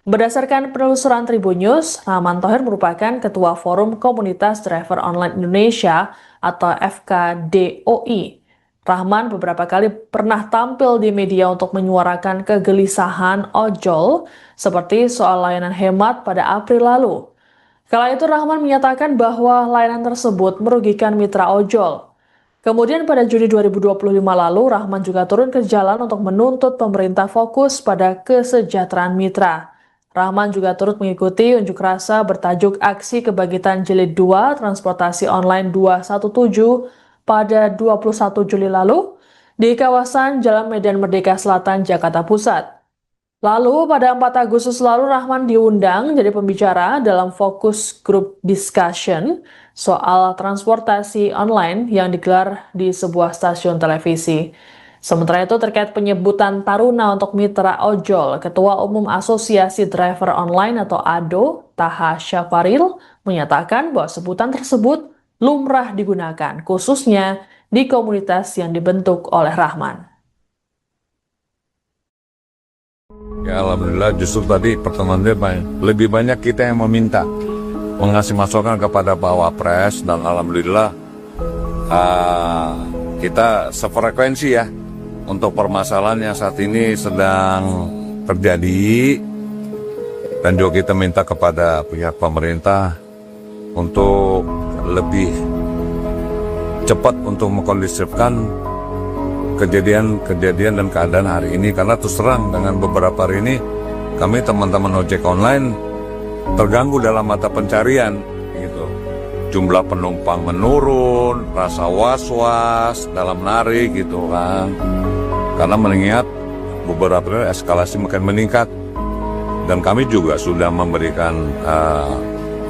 Berdasarkan penelusuran Tribun News, Rahman Thohir merupakan Ketua Forum Komunitas Driver Online Indonesia atau FKDOI. Rahman beberapa kali pernah tampil di media untuk menyuarakan kegelisahan ojol seperti soal layanan hemat pada April lalu. Kala itu Rahman menyatakan bahwa layanan tersebut merugikan mitra ojol. Kemudian pada Juni 2025 lalu, Rahman juga turun ke jalan untuk menuntut pemerintah fokus pada kesejahteraan mitra. Rahman juga turut mengikuti unjuk rasa bertajuk Aksi Kebangkitan Jilid 2 Transportasi Online 217 pada 21 Juli lalu di kawasan Jalan Medan Merdeka Selatan, Jakarta Pusat. Lalu pada 4 Agustus lalu Rahman diundang jadi pembicara dalam fokus group discussion soal transportasi online yang digelar di sebuah stasiun televisi. Sementara itu terkait penyebutan Taruna untuk mitra ojol, Ketua Umum Asosiasi Driver Online atau ADO, Taha Syafaril, menyatakan bahwa sebutan tersebut lumrah digunakan, khususnya di komunitas yang dibentuk oleh Rahman. Ya alhamdulillah justru tadi pertemuan dia lebih banyak kita yang meminta mengasih masukan kepada Pak Wapres dan alhamdulillah kita sefrekuensi ya untuk permasalahan yang saat ini sedang terjadi dan juga kita minta kepada pihak pemerintah untuk lebih cepat untuk mengkondisifkan kejadian dan keadaan hari ini karena terus terang dengan beberapa hari ini kami teman-teman ojek online terganggu dalam mata pencarian gitu. Jumlah penumpang menurun, rasa was-was dalam narik gitu kan. Karena mengingat beberapa hari eskalasi makin meningkat dan kami juga sudah memberikan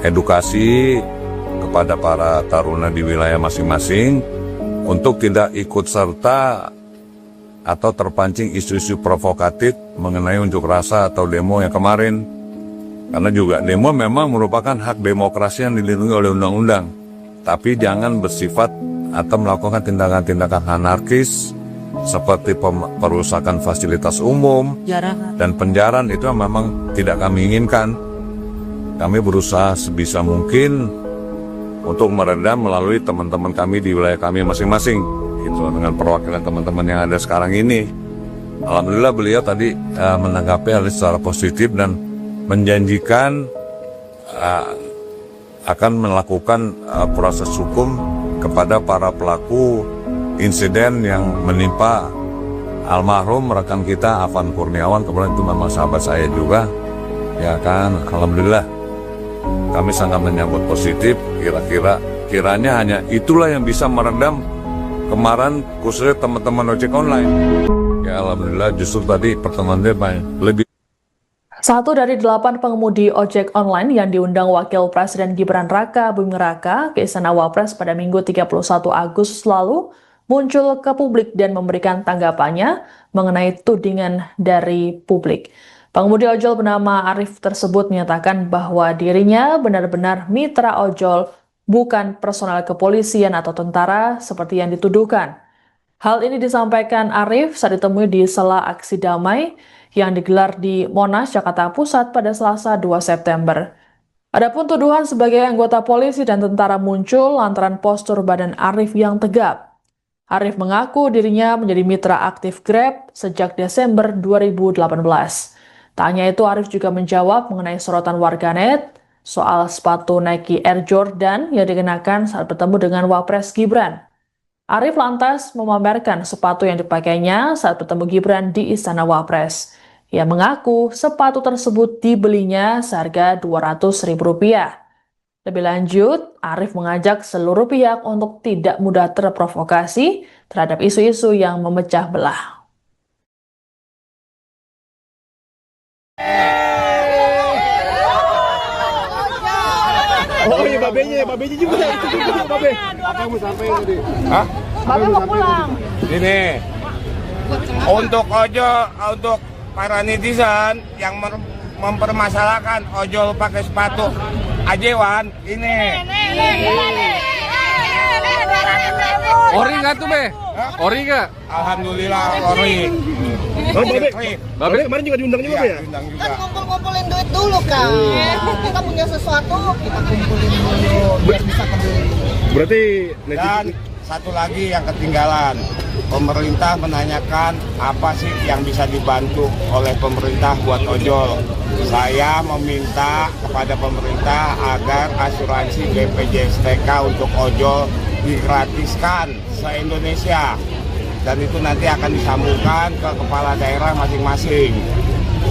edukasi kepada para taruna di wilayah masing-masing untuk tidak ikut serta atau terpancing isu-isu provokatif mengenai unjuk rasa atau demo yang kemarin. Karena juga demo memang merupakan hak demokrasi yang dilindungi oleh undang-undang. Tapi jangan bersifat atau melakukan tindakan-tindakan anarkis seperti perusakan fasilitas umum dan penjarahan itu memang tidak kami inginkan. Kami berusaha sebisa mungkin untuk meredam melalui teman-teman kami di wilayah kami masing-masing. Itu dengan perwakilan teman-teman yang ada sekarang ini. Alhamdulillah beliau tadi menanggapi hal secara positif dan menjanjikan akan melakukan proses hukum kepada para pelaku insiden yang menimpa almarhum rekan kita Afan Kurniawan, kemudian itu memang sahabat saya juga, ya kan. Alhamdulillah kami sangat menyambut positif. Kiranya hanya itulah yang bisa meredam kemarahan khususnya teman-teman ojek online. Ya alhamdulillah justru tadi pertemuan dia lebih. 1 dari 8 pengemudi ojek online yang diundang Wakil Presiden Gibran Raka Buming Raka ke Istana Wapres pada Minggu 31 Agustus lalu muncul ke publik dan memberikan tanggapannya mengenai tudingan dari publik. Pengemudi ojol bernama Arif tersebut menyatakan bahwa dirinya benar-benar mitra ojol, bukan personel kepolisian atau tentara seperti yang dituduhkan. Hal ini disampaikan Arif saat ditemui di sela aksi damai yang digelar di Monas, Jakarta Pusat pada Selasa 2 September. Adapun tuduhan sebagai anggota polisi dan tentara muncul lantaran postur badan Arif yang tegap. Arif mengaku dirinya menjadi mitra aktif Grab sejak Desember 2018. Tak hanya itu, Arif juga menjawab mengenai sorotan warganet soal sepatu Nike Air Jordan yang dikenakan saat bertemu dengan Wapres Gibran. Arif lantas memamerkan sepatu yang dipakainya saat bertemu Gibran di Istana Wapres. Ia mengaku sepatu tersebut dibelinya seharga Rp200.000. Lebih lanjut, Arif mengajak seluruh pihak untuk tidak mudah terprovokasi terhadap isu-isu yang memecah belah. Oh iya babenya juga itu juga babe. Kamu sampai tadi. Hah? Babe mau pulang. Ini untuk untuk para netizen yang mempermasalahkan ojol pakai sepatu ajewan ini. Ori nggak tuh be? Ori nggak? Alhamdulillah ori. Oh, babe kemarin juga diundang juga ya? Diundang juga. Kan ngumpul-ngumpulin duit dulu kan. Kita punya sesuatu, kita kumpulin dulu biar bisa kebeli. Berarti Dan satu lagi yang ketinggalan, pemerintah menanyakan apa sih yang bisa dibantu oleh pemerintah buat ojol. Saya meminta kepada pemerintah agar asuransi BPJS TK untuk ojol digratiskan se-Indonesia. Dan itu nanti akan disambungkan ke kepala daerah masing-masing.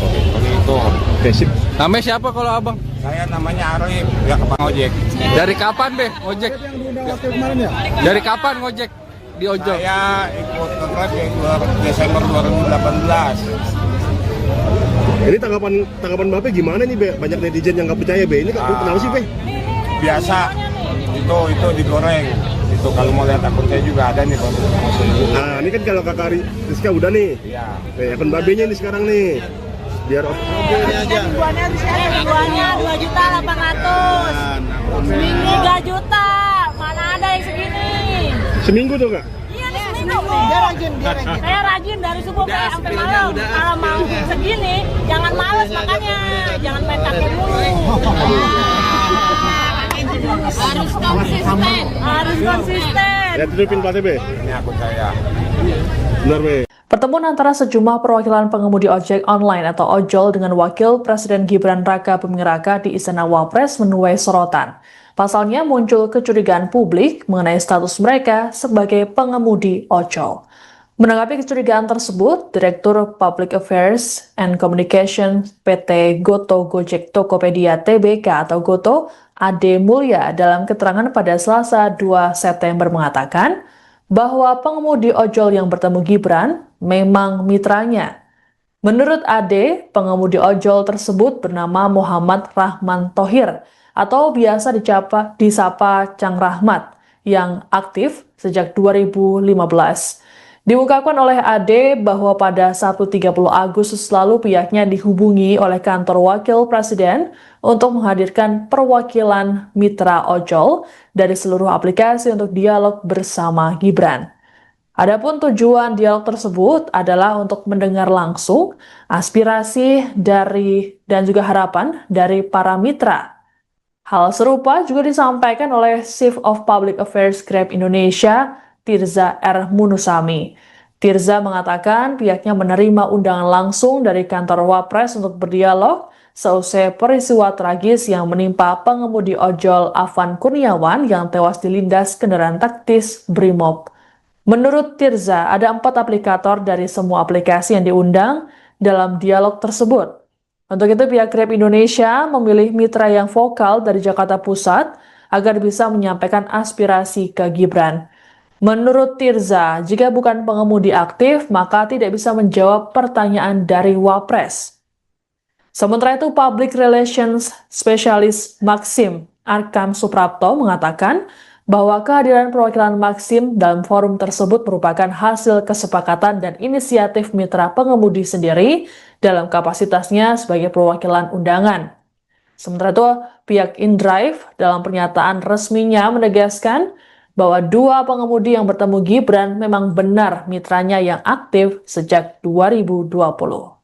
Seperti itu. Oke, sip. Namanya siapa kalau abang? Saya namanya Arif, ya Bang ojek. Dari kapan Be ngojek? Dari kapan ngojek di ojol? Saya ikut kontrak di Desember 2018. Ini tanggapan Bapak gimana nih, Be? Banyak netizen yang nggak percaya, Be. Ini kenapa sih, Be? Biasa, itu digoreng. Itu kalau mau lihat akun saya juga ada nih. Nah, ini kan kalau Kakak Rizka udah nih. Iya. Akun Babenya nih sekarang nih. Biar Ribuannya 2.800.000. Seminggu 3 juta. Mana ada yang segini? seminggu tuh, Kak? Iya nih seminggu. Dia rajin. Saya rajin dari subuh sampai malam. Kalau mau segini, jangan males makanya. Jangan main kakek mulu. Harus konsisten. Ya, tutupin Pak Be. Ini akun saya. Benar, Be. Pertemuan antara sejumlah perwakilan pengemudi ojek online atau ojol dengan Wakil Presiden Gibran Raka Buming Raka di Istana Wapres menuai sorotan. Pasalnya muncul kecurigaan publik mengenai status mereka sebagai pengemudi ojol. Menanggapi kecurigaan tersebut, Direktur Public Affairs and Communication PT Goto Gojek Tokopedia Tbk atau Goto, Ade Mulya dalam keterangan pada Selasa 2 September mengatakan bahwa pengemudi ojol yang bertemu Gibran memang mitranya. Menurut Ade, pengemudi ojol tersebut bernama Muhammad Rahman Thohir atau biasa disapa Cang Rahmat yang aktif sejak 2015. Diungkapkan oleh Ade bahwa pada Sabtu 30 Agustus lalu pihaknya dihubungi oleh kantor Wakil Presiden untuk menghadirkan perwakilan mitra ojol dari seluruh aplikasi untuk dialog bersama Gibran. Adapun tujuan dialog tersebut adalah untuk mendengar langsung aspirasi dan juga harapan dari para mitra. Hal serupa juga disampaikan oleh Chief of Public Affairs Grab Indonesia, Tirza R. Munusami. Tirza mengatakan pihaknya menerima undangan langsung dari kantor Wapres untuk berdialog seusai peristiwa tragis yang menimpa pengemudi ojol Afan Kurniawan yang tewas dilindas kendaraan taktis Brimob. Menurut Tirza, ada 4 aplikator dari semua aplikasi yang diundang dalam dialog tersebut. Untuk itu, pihak Grab Indonesia memilih mitra yang vokal dari Jakarta Pusat agar bisa menyampaikan aspirasi ke Gibran. Menurut Tirza, jika bukan pengemudi aktif, maka tidak bisa menjawab pertanyaan dari Wapres. Sementara itu, Public Relations Specialist Maxim Arkam Suprapto mengatakan bahwa kehadiran perwakilan Maxim dalam forum tersebut merupakan hasil kesepakatan dan inisiatif mitra pengemudi sendiri dalam kapasitasnya sebagai perwakilan undangan. Sementara itu, pihak InDrive dalam pernyataan resminya menegaskan bahwa 2 pengemudi yang bertemu Gibran memang benar mitranya yang aktif sejak 2020.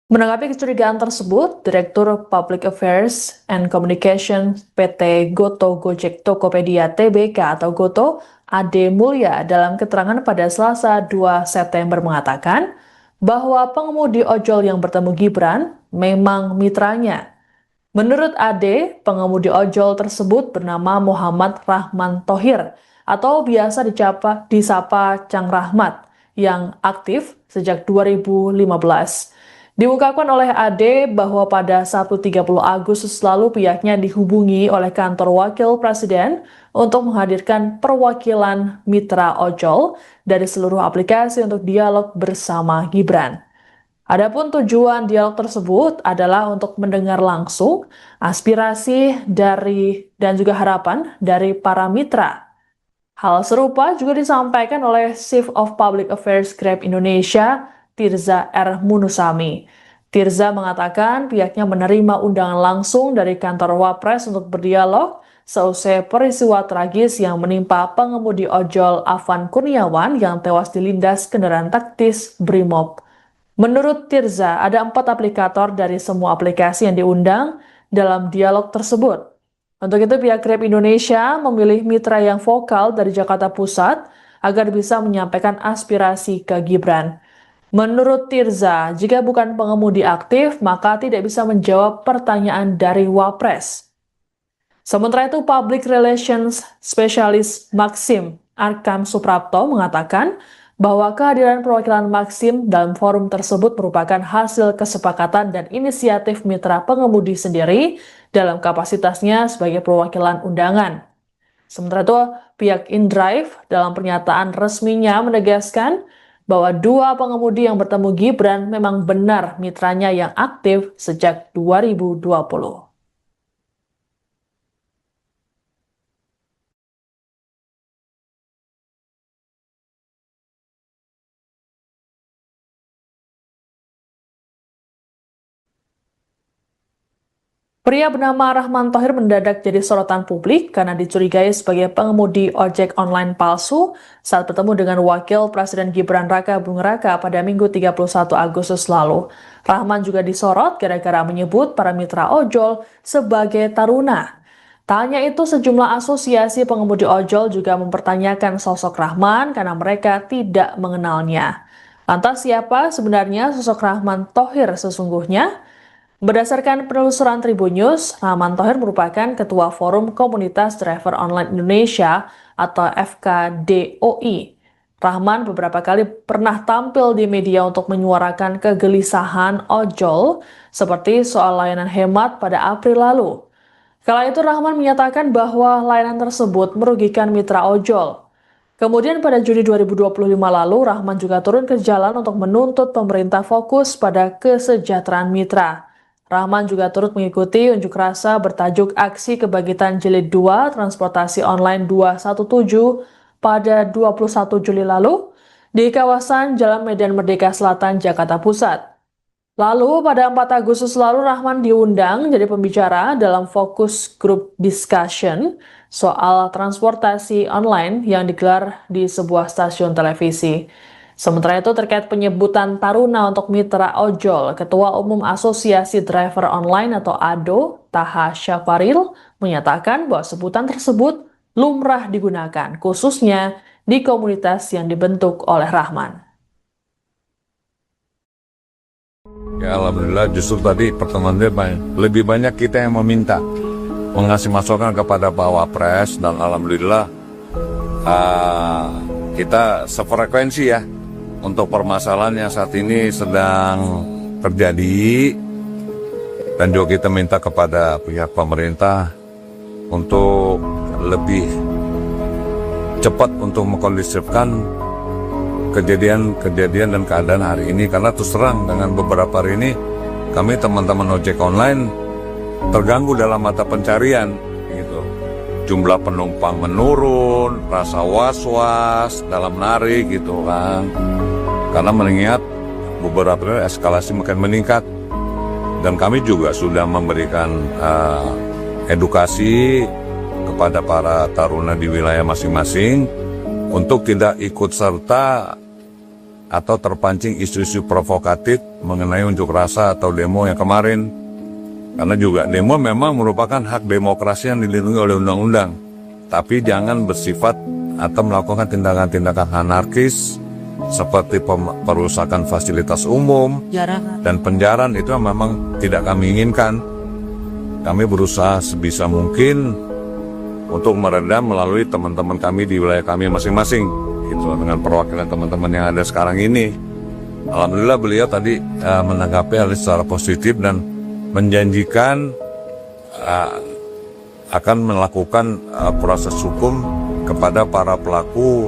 Menanggapi kecurigaan tersebut, Direktur Public Affairs and Communication PT Goto Gojek Tokopedia Tbk atau Goto, Ade Mulya dalam keterangan pada Selasa 2 September mengatakan bahwa pengemudi ojol yang bertemu Gibran memang mitranya. Menurut Ade, pengemudi ojol tersebut bernama Muhammad Rahman Thohir atau biasa disapa Cang Rahmat yang aktif sejak 2015. Diungkapkan oleh Ade bahwa pada Sabtu 30 Agustus lalu pihaknya dihubungi oleh kantor Wakil Presiden untuk menghadirkan perwakilan mitra ojol dari seluruh aplikasi untuk dialog bersama Gibran. Adapun tujuan dialog tersebut adalah untuk mendengar langsung aspirasi dan juga harapan dari para mitra. Hal serupa juga disampaikan oleh Chief of Public Affairs Grab Indonesia, Tirza R. Munusami. Tirza mengatakan pihaknya menerima undangan langsung dari kantor Wapres untuk berdialog seusai peristiwa tragis yang menimpa pengemudi ojol Afan Kurniawan yang tewas dilindas kendaraan taktis Brimob. Menurut Tirza, ada 4 aplikator dari semua aplikasi yang diundang dalam dialog tersebut. Untuk itu, pihak Grab Indonesia memilih mitra yang vokal dari Jakarta Pusat agar bisa menyampaikan aspirasi ke Gibran. Menurut Tirza, jika bukan pengemudi aktif, maka tidak bisa menjawab pertanyaan dari Wapres. Sementara itu, Public Relations Specialist Maxim Arkam Suprapto mengatakan bahwa kehadiran perwakilan Maxim dalam forum tersebut merupakan hasil kesepakatan dan inisiatif mitra pengemudi sendiri dalam kapasitasnya sebagai perwakilan undangan. Sementara itu, pihak InDrive dalam pernyataan resminya menegaskan bahwa dua pengemudi yang bertemu Gibran memang benar mitranya yang aktif sejak 2020. Pria bernama Rahman Thohir mendadak jadi sorotan publik karena dicurigai sebagai pengemudi ojek online palsu saat bertemu dengan Wakil Presiden Gibran Raka Buming Raka pada Minggu 31 Agustus lalu. Rahman juga disorot gara-gara menyebut para mitra ojol sebagai taruna. Tak hanya itu, sejumlah asosiasi pengemudi ojol juga mempertanyakan sosok Rahman karena mereka tidak mengenalnya. Lantas siapa sebenarnya sosok Rahman Thohir sesungguhnya? Berdasarkan penelusuran Tribun News, Rahman Thohir merupakan Ketua Forum Komunitas Driver Online Indonesia atau FKDOI. Rahman beberapa kali pernah tampil di media untuk menyuarakan kegelisahan ojol seperti soal layanan hemat pada April lalu. Kala itu Rahman menyatakan bahwa layanan tersebut merugikan mitra ojol. Kemudian pada Juni 2025 lalu, Rahman juga turun ke jalan untuk menuntut pemerintah fokus pada kesejahteraan mitra. Rahman juga turut mengikuti unjuk rasa bertajuk Aksi Kebangkitan Jilid 2 Transportasi Online 217 pada 21 Juli lalu di kawasan Jalan Medan Merdeka Selatan, Jakarta Pusat. Lalu pada 4 Agustus lalu Rahman diundang jadi pembicara dalam fokus group discussion soal transportasi online yang digelar di sebuah stasiun televisi. Sementara itu terkait penyebutan taruna untuk mitra ojol, Ketua Umum Asosiasi Driver Online atau ADO, Taha Syafaril, menyatakan bahwa sebutan tersebut lumrah digunakan, khususnya di komunitas yang dibentuk oleh Rahman. Ya alhamdulillah, justru tadi pertemuan dia lebih banyak kita yang meminta mengasih masukan kepada Pak Wapres, dan alhamdulillah kita sefrekuensi ya untuk permasalahan yang saat ini sedang terjadi, dan juga kita minta kepada pihak pemerintah untuk lebih cepat untuk mengkondisifkan kejadian dan keadaan hari ini, karena terus terang dengan beberapa hari ini kami teman-teman ojek online terganggu dalam mata pencarian gitu. Jumlah penumpang menurun, rasa was-was dalam narik gitu kan, karena mengingat beberapa eskalasi makin meningkat, dan kami juga sudah memberikan edukasi kepada para taruna di wilayah masing-masing untuk tidak ikut serta atau terpancing isu-isu provokatif mengenai unjuk rasa atau demo yang kemarin. Karena juga demo memang merupakan hak demokrasi yang dilindungi oleh undang-undang, tapi jangan bersifat atau melakukan tindakan-tindakan anarkis seperti perusakan fasilitas umum dan penjarahan. Itu memang tidak kami inginkan. Kami berusaha sebisa mungkin untuk meredam melalui teman-teman kami di wilayah kami masing-masing, itu dengan perwakilan teman-teman yang ada sekarang ini. Alhamdulillah beliau tadi menanggapi hal secara positif dan menjanjikan akan melakukan proses hukum kepada para pelaku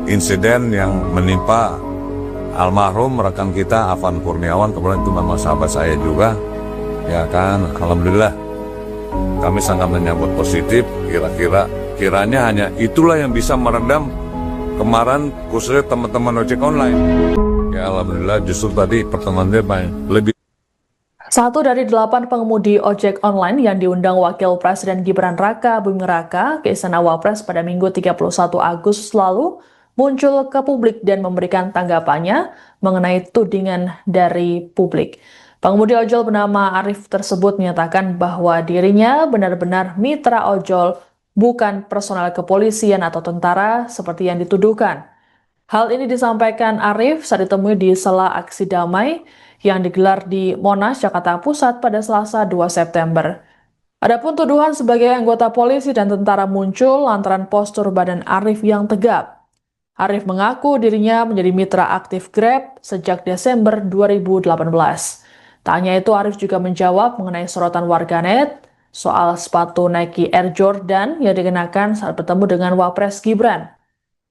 insiden yang menimpa almarhum rekan kita Afan Kurniawan. Kemudian itu memang sahabat saya juga, ya kan. Alhamdulillah kami sangat menyambut positif. Kiranya hanya itulah yang bisa meredam kemarahan khususnya teman-teman ojek online. Ya alhamdulillah, justru tadi pertemuan dia lebih. 1 dari 8 pengemudi ojek online yang diundang Wakil Presiden Gibran Raka Buming Raka ke Istana Wapres pada Minggu 31 Agustus lalu muncul ke publik dan memberikan tanggapannya mengenai tudingan dari publik. Pengemudi ojol bernama Arif tersebut menyatakan bahwa dirinya benar-benar mitra ojol, bukan personel kepolisian atau tentara seperti yang dituduhkan. Hal ini disampaikan Arif saat ditemui di sela aksi damai yang digelar di Monas, Jakarta Pusat pada Selasa 2 September. Adapun tuduhan sebagai anggota polisi dan tentara muncul lantaran postur badan Arif yang tegap. Arif mengaku dirinya menjadi mitra aktif Grab sejak Desember 2018. Tak hanya itu, Arif juga menjawab mengenai sorotan warganet soal sepatu Nike Air Jordan yang dikenakan saat bertemu dengan Wapres Gibran.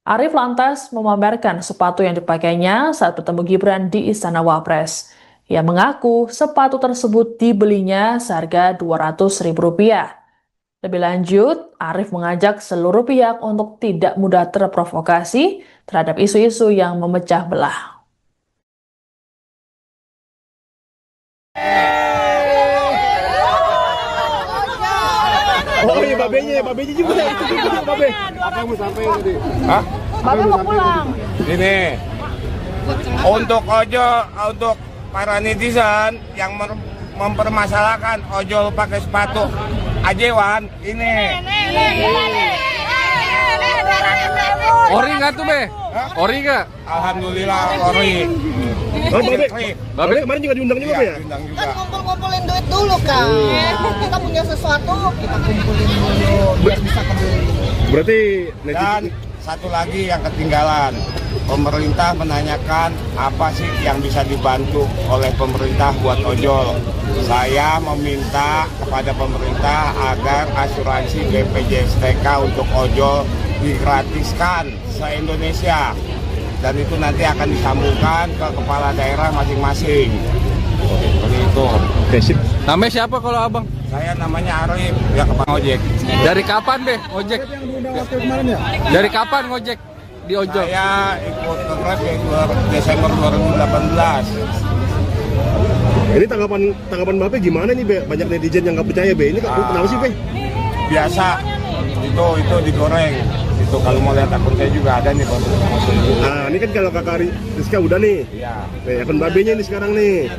Arif lantas memamerkan sepatu yang dipakainya saat bertemu Gibran di Istana Wapres. Ia mengaku sepatu tersebut dibelinya seharga Rp200.000. Lebih lanjut, Arif mengajak seluruh pihak untuk tidak mudah terprovokasi terhadap isu-isu yang memecah belah. Oh iya, babenya juga. Itu juga babe. Apa yang mau sampaikan tadi? Hah? Bapak mau pulang. Ini untuk untuk para netizen yang mempermasalahkan ojol pakai sepatu ajewan ini. Ori nggak tuh, Be? Ori nggak? Alhamdulillah ori. Oh, babe kemarin juga diundang juga, Be ya? Diundang juga. Kan kumpul-kumpulin duit dulu kan. Kita punya sesuatu, kita kumpulin dulu biar bisa kebeli. Berarti Dan satu lagi yang ketinggalan, pemerintah menanyakan apa sih yang bisa dibantu oleh pemerintah buat ojol. Saya meminta kepada pemerintah agar asuransi BPJS TK untuk ojol digratiskan se-Indonesia. Dan itu nanti akan disambungkan ke kepala daerah masing-masing. Seperti itu. Oke, sip. Namanya siapa kalau abang? Saya namanya Arif, ya kepala ojek. Dari kapan, Be, ojek? Yang diundang waktu kemarin ya? Dari kapan ngojek di ojol? Saya ikut ke Grab ya Desember 2018. Ini tanggapan Bape gimana nih, Be? Banyak netizen yang nggak percaya, Be. Ini kenapa sih, Be? Biasa, itu digoreng. Itu kalau mau lihat akun saya juga ada nih, Bang. Nah, ini kan kalau Kakak Rizka udah nih. Iya. Nih, akun Babenya ini sekarang nih.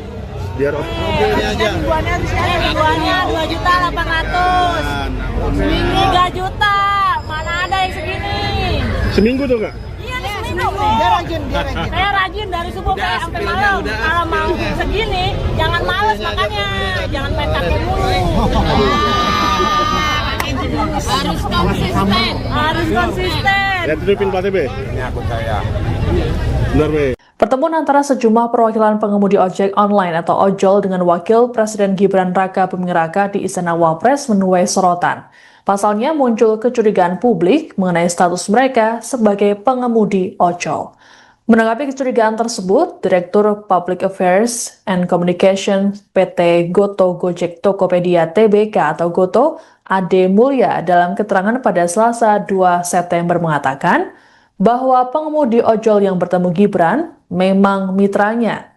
Biar Ribuannya 2.800.000. Seminggu 3 juta. Mana ada yang segini? seminggu tuh, Kak. Iya nih seminggu. Dia rajin. Saya rajin dari subuh sampai malam. Kalau mau segini, jangan males makanya. Jangan main kakek mulu. Harus konsisten. Harus konsisten. Ya, tutupin platnya, Be. Ini akun saya. Benar, Be. Pertemuan antara sejumlah perwakilan pengemudi ojek online atau ojol dengan Wakil Presiden Gibran Raka Buming Raka di Istana Wapres menuai sorotan. Pasalnya muncul kecurigaan publik mengenai status mereka sebagai pengemudi ojol. Menanggapi kecurigaan tersebut, Direktur Public Affairs and Communication PT Goto Gojek Tokopedia Tbk atau Goto, Ade Mulya dalam keterangan pada Selasa 2 September mengatakan bahwa pengemudi ojol yang bertemu Gibran memang mitranya.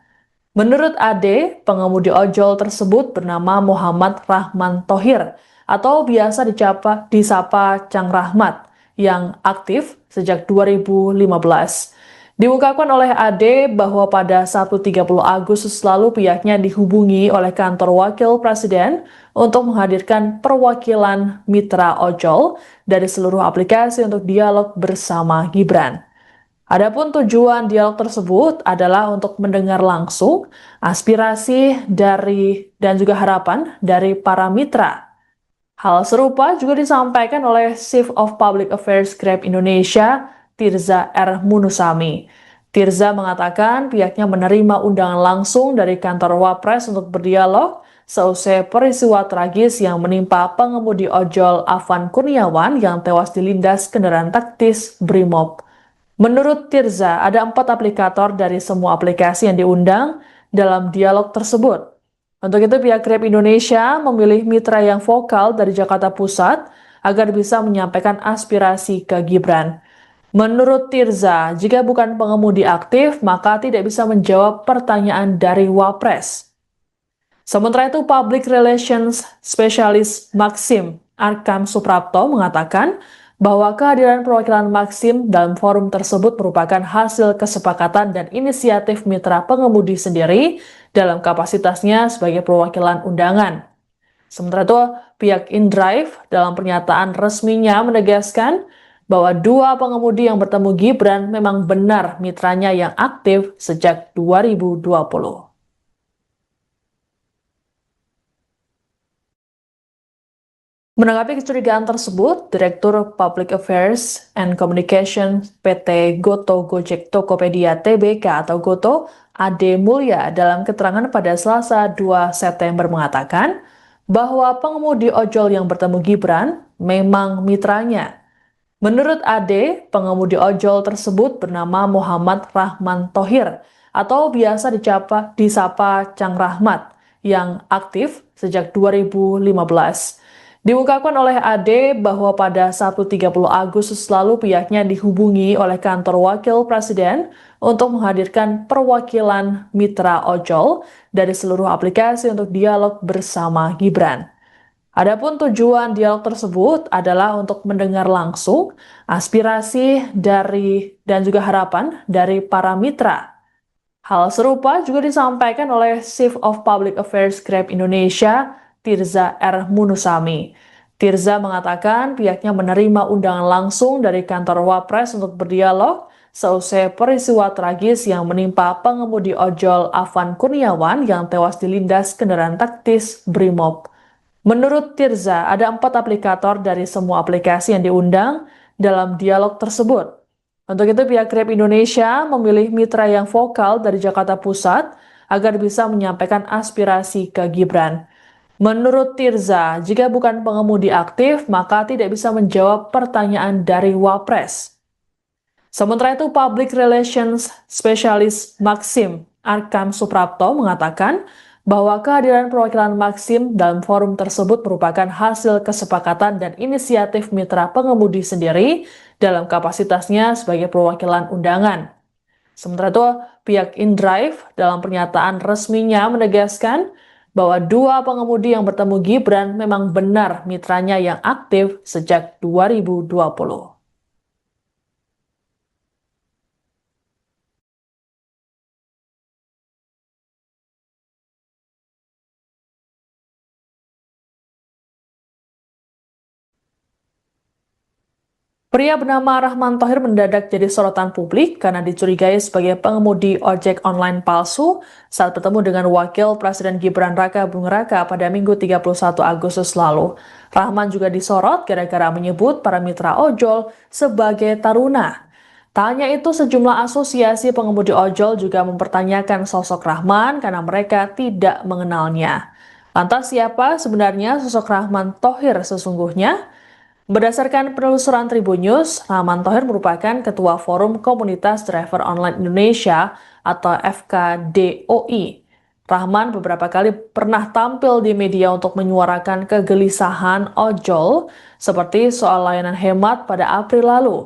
Menurut Ade, pengemudi ojol tersebut bernama Muhammad Rahman Thohir atau biasa disapa Cang Rahmat yang aktif sejak 2015. Diungkapkan oleh Ade bahwa pada Sabtu 30 Agustus lalu pihaknya dihubungi oleh kantor Wakil Presiden untuk menghadirkan perwakilan mitra ojol dari seluruh aplikasi untuk dialog bersama Gibran. Adapun tujuan dialog tersebut adalah untuk mendengar langsung aspirasi dan juga harapan dari para mitra. Hal serupa juga disampaikan oleh Chief of Public Affairs Grab Indonesia, Tirza R. Munusami. Tirza mengatakan pihaknya menerima undangan langsung dari kantor Wapres untuk berdialog seusai peristiwa tragis yang menimpa pengemudi ojol Afan Kurniawan yang tewas dilindas kendaraan taktis Brimob. Menurut Tirza, ada 4 aplikator dari semua aplikasi yang diundang dalam dialog tersebut. Untuk itu, pihak Grab Indonesia memilih mitra yang vokal dari Jakarta Pusat agar bisa menyampaikan aspirasi ke Gibran. Menurut Tirza, jika bukan pengemudi aktif, maka tidak bisa menjawab pertanyaan dari Wapres. Sementara itu, Public Relations Specialist Maxim Arkam Suprapto mengatakan bahwa kehadiran perwakilan Maxim dalam forum tersebut merupakan hasil kesepakatan dan inisiatif mitra pengemudi sendiri dalam kapasitasnya sebagai perwakilan undangan. Sementara itu, pihak InDrive dalam pernyataan resminya menegaskan bahwa 2 pengemudi yang bertemu Gibran memang benar mitranya yang aktif sejak 2020. Menanggapi kecurigaan tersebut, Direktur Public Affairs and Communication PT Goto Gojek Tokopedia Tbk atau Goto, Ade Mulya dalam keterangan pada Selasa 2 September mengatakan bahwa pengemudi ojol yang bertemu Gibran memang mitranya. Menurut Ade, pengemudi ojol tersebut bernama Muhammad Rahman Thohir atau biasa disapa Cang Rahmat yang aktif sejak 2015. Diungkapkan oleh Ade bahwa pada Sabtu 30 Agustus lalu pihaknya dihubungi oleh kantor wakil presiden untuk menghadirkan perwakilan mitra ojol dari seluruh aplikasi untuk dialog bersama Gibran. Adapun tujuan dialog tersebut adalah untuk mendengar langsung aspirasi dan juga harapan dari para mitra. Hal serupa juga disampaikan oleh Chief of Public Affairs Grab Indonesia, Tirza R. Munusami. Tirza mengatakan pihaknya menerima undangan langsung dari kantor Wapres untuk berdialog seusai peristiwa tragis yang menimpa pengemudi ojol Afan Kurniawan yang tewas dilindas kendaraan taktis Brimob. Menurut Tirza, ada 4 aplikator dari semua aplikasi yang diundang dalam dialog tersebut. Untuk itu pihak Grab Indonesia memilih mitra yang vokal dari Jakarta Pusat agar bisa menyampaikan aspirasi ke Gibran. Menurut Tirza, jika bukan pengemudi aktif, maka tidak bisa menjawab pertanyaan dari Wapres. Sementara itu, Public Relations Specialist Maxim Arkam Suprapto mengatakan bahwa kehadiran perwakilan Maxim dalam forum tersebut merupakan hasil kesepakatan dan inisiatif mitra pengemudi sendiri dalam kapasitasnya sebagai perwakilan undangan. Sementara itu, pihak InDrive dalam pernyataan resminya menegaskan bahwa 2 pengemudi yang bertemu Gibran memang benar mitranya yang aktif sejak 2020. Pria bernama Rahman Thohir mendadak jadi sorotan publik karena dicurigai sebagai pengemudi ojek online palsu saat bertemu dengan Wakil Presiden Gibran Raka Buming Raka pada Minggu 31 Agustus lalu. Rahman juga disorot gara-gara menyebut para mitra ojol sebagai taruna. Tak hanya itu, sejumlah asosiasi pengemudi ojol juga mempertanyakan sosok Rahman karena mereka tidak mengenalnya. Lantas siapa sebenarnya sosok Rahman Thohir sesungguhnya? Berdasarkan penelusuran Tribun News, Rahman Thohir merupakan Ketua Forum Komunitas Driver Online Indonesia atau FKDOI. Rahman beberapa kali pernah tampil di media untuk menyuarakan kegelisahan ojol seperti soal layanan hemat pada April lalu.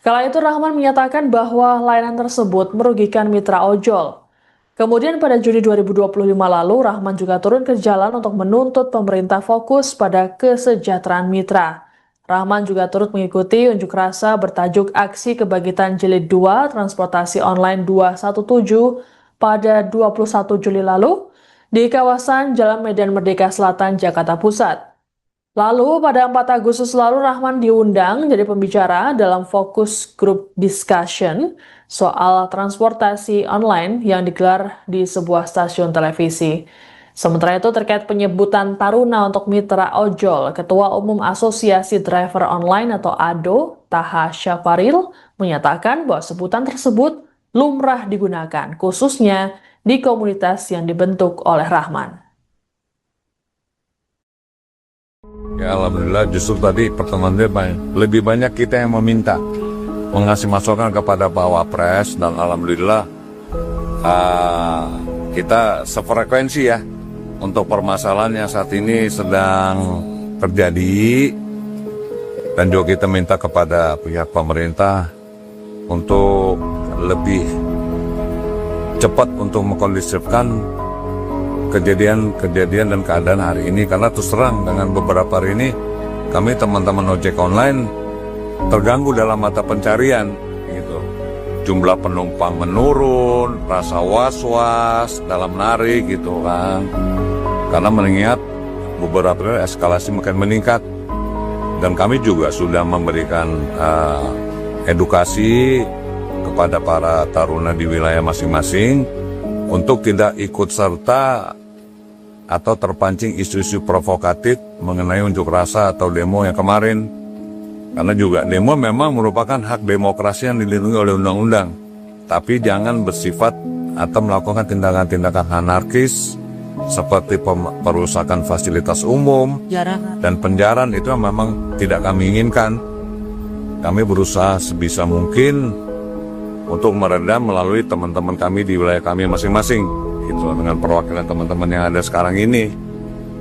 Kala itu Rahman menyatakan bahwa layanan tersebut merugikan mitra ojol. Kemudian pada Juni 2025 lalu, Rahman juga turun ke jalan untuk menuntut pemerintah fokus pada kesejahteraan mitra. Rahman juga turut mengikuti unjuk rasa bertajuk Aksi Kebangkitan Jilid 2 Transportasi Online 217 pada 21 Juli lalu di kawasan Jalan Medan Merdeka Selatan, Jakarta Pusat. Lalu pada 4 Agustus lalu Rahman diundang jadi pembicara dalam fokus group discussion soal transportasi online yang digelar di sebuah stasiun televisi. Sementara itu terkait penyebutan taruna untuk mitra ojol, Ketua Umum Asosiasi Driver Online atau ADO, Taha Syafaril, menyatakan bahwa sebutan tersebut lumrah digunakan, khususnya di komunitas yang dibentuk oleh Rahman. Ya alhamdulillah, justru tadi pertemuan dia lebih banyak kita yang meminta mengasih masukan kepada Pak Wapres, dan alhamdulillah kita sefrekuensi ya untuk permasalahan yang saat ini sedang terjadi, dan juga kita minta kepada pihak pemerintah untuk lebih cepat untuk mengkondisifkan kejadian dan keadaan hari ini, karena terus terang dengan beberapa hari ini kami teman-teman ojek online terganggu dalam mata pencarian gitu. Jumlah penumpang menurun, rasa was-was dalam narik gitu kan, karena mengingat beberapa eskalasi makin meningkat, dan kami juga sudah memberikan edukasi kepada para taruna di wilayah masing-masing untuk tidak ikut serta atau terpancing isu-isu provokatif mengenai unjuk rasa atau demo yang kemarin. Karena juga demo memang merupakan hak demokrasi yang dilindungi oleh undang-undang. Tapi jangan bersifat atau melakukan tindakan-tindakan anarkis seperti perusakan fasilitas umum dan penjarahan. Itu memang tidak kami inginkan. Kami berusaha sebisa mungkin untuk meredam melalui teman-teman kami di wilayah kami masing-masing, gitu, dengan perwakilan teman-teman yang ada sekarang ini.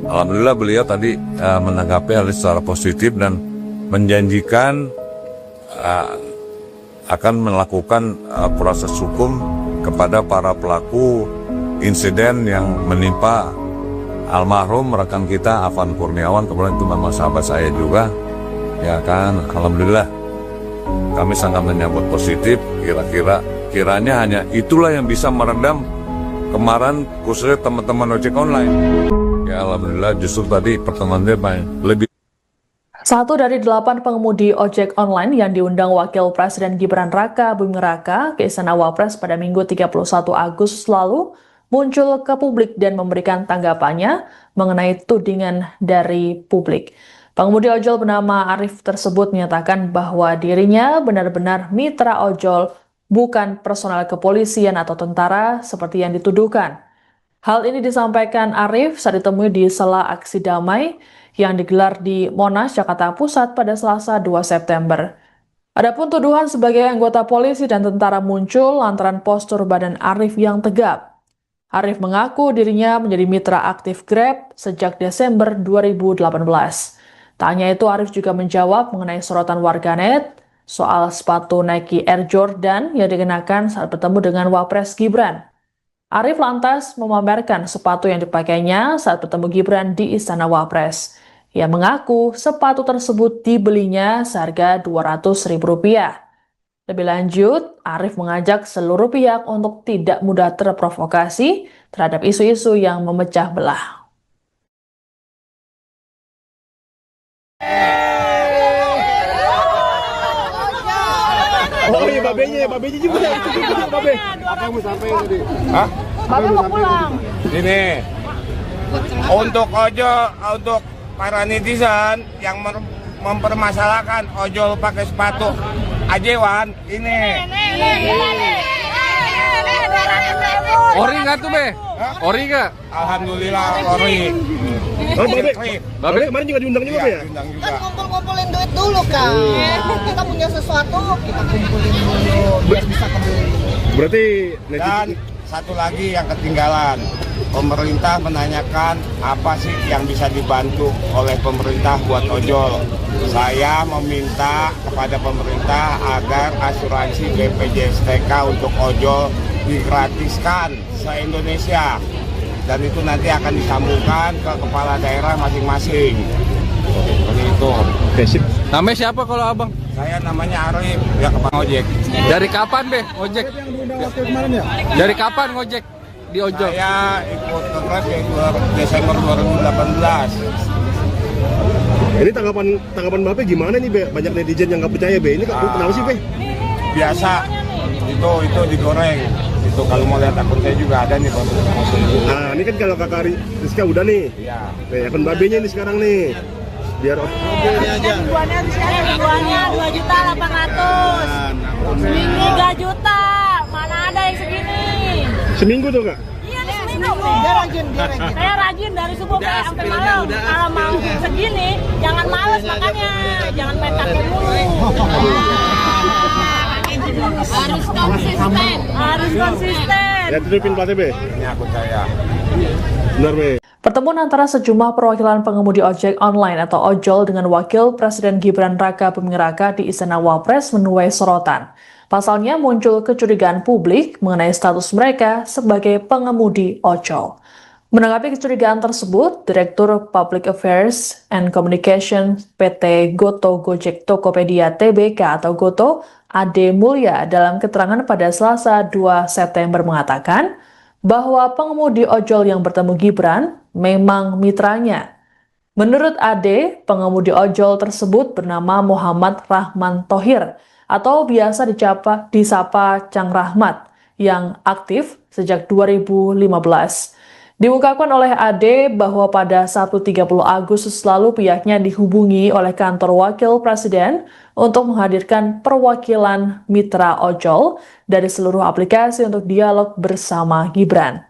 Alhamdulillah beliau tadi menanggapi hal secara positif dan menjanjikan akan melakukan proses hukum kepada para pelaku insiden yang menimpa almarhum rekan kita Afan Kurniawan. Kemudian itu memang sahabat saya juga, ya kan. Alhamdulillah kami sangat menyambut positif. Kiranya hanya itulah yang bisa meredam kemarahan khususnya teman-teman ojek online. Ya alhamdulillah justru tadi pertemuannya lebih. Satu dari 8 pengemudi ojek online yang diundang Wakil Presiden Gibran Raka Buming Raka ke Istana Wapres pada Minggu 31 Agustus lalu muncul ke publik dan memberikan tanggapannya mengenai tudingan dari publik. Pengemudi ojol bernama Arif tersebut menyatakan bahwa dirinya benar-benar mitra ojol, bukan personel kepolisian atau tentara seperti yang dituduhkan. Hal ini disampaikan Arif saat ditemui di sela aksi damai yang digelar di Monas, Jakarta Pusat pada Selasa 2 September. Adapun tuduhan sebagai anggota polisi dan tentara muncul lantaran postur badan Arif yang tegap. Arif mengaku dirinya menjadi mitra aktif Grab sejak Desember 2018. Tak hanya itu, Arif juga menjawab mengenai sorotan warganet soal sepatu Nike Air Jordan yang dikenakan saat bertemu dengan Wapres Gibran. Arif lantas memamerkan sepatu yang dipakainya saat bertemu Gibran di Istana Wapres. Ia mengaku sepatu tersebut dibelinya seharga Rp200.000. Lebih lanjut, Arif mengajak seluruh pihak untuk tidak mudah terprovokasi terhadap isu-isu yang memecah belah. Oh iya, babenya juga ya, babe. Apa yang mau sampaikan tadi? Hah? Babe mau pulang. Ini untuk untuk para netizen yang mempermasalahkan ojol pakai sepatu ajewan ini. Ori nggak tuh, Be? Ori nggak? Alhamdulillah ori. Oh, babe kemarin juga diundang juga, ya? Diundang juga. Kan kumpul-kumpulin duit dulu kan. Kita punya sesuatu, kita kumpulin dulu biar bisa kembali. Berarti Dan satu lagi yang ketinggalan, pemerintah menanyakan apa sih yang bisa dibantu oleh pemerintah buat ojol. Saya meminta kepada pemerintah agar asuransi BPJS TK untuk ojol digratiskan se-Indonesia. Dan itu nanti akan disambungkan ke kepala daerah masing-masing. Seperti itu. oke, sip. Namanya siapa kalau abang? Saya namanya Arif, ya kepala ojek. Dari kapan, Be, ojek? Yang diundang waktu kemarin ya? Dari kapan ngojek di ojol? Saya ikut ke Grab ya Desember 2018. Ini tanggapan Bape gimana nih, Be? Banyak netizen yang nggak percaya, Be. Ini kenapa sih, Be? Biasa, itu digoreng. Itu kalau mau lihat akun saya juga ada nih, Pak. Nah, ini kan kalau Kakak Rizka udah nih. Iya. Nih, akun Babenya ini sekarang nih. Biar Ribuannya 2.800.000. Seminggu 3 juta. Mana ada yang segini? seminggu tuh, Kak? Iya, seminggu. Dia rajin. Saya rajin dari subuh sampai malam. Kalau mau segini, jangan males makanya. Jangan main kakek mulu. Harus konsisten. Harus konsisten. Ya, tutupin platnya, Be. Ini akun saya. Benar, Be. Pertemuan antara sejumlah perwakilan pengemudi ojek online atau ojol dengan Wakil Presiden Gibran Raka Buming Raka di Istana Wapres menuai sorotan. Pasalnya muncul kecurigaan publik mengenai status mereka sebagai pengemudi ojol. Menanggapi kecurigaan tersebut, Direktur Public Affairs and Communication PT Goto Gojek Tokopedia Tbk atau Goto, Ade Mulya dalam keterangan pada Selasa 2 September mengatakan bahwa pengemudi ojol yang bertemu Gibran memang mitranya. Menurut Ade, pengemudi ojol tersebut bernama Muhammad Rahman Thohir atau biasa disapa Cang Rahmat yang aktif sejak 2015. Diungkapkan oleh AD bahwa pada Sabtu 30 Agustus lalu pihaknya dihubungi oleh kantor wakil presiden untuk menghadirkan perwakilan mitra ojol dari seluruh aplikasi untuk dialog bersama Gibran.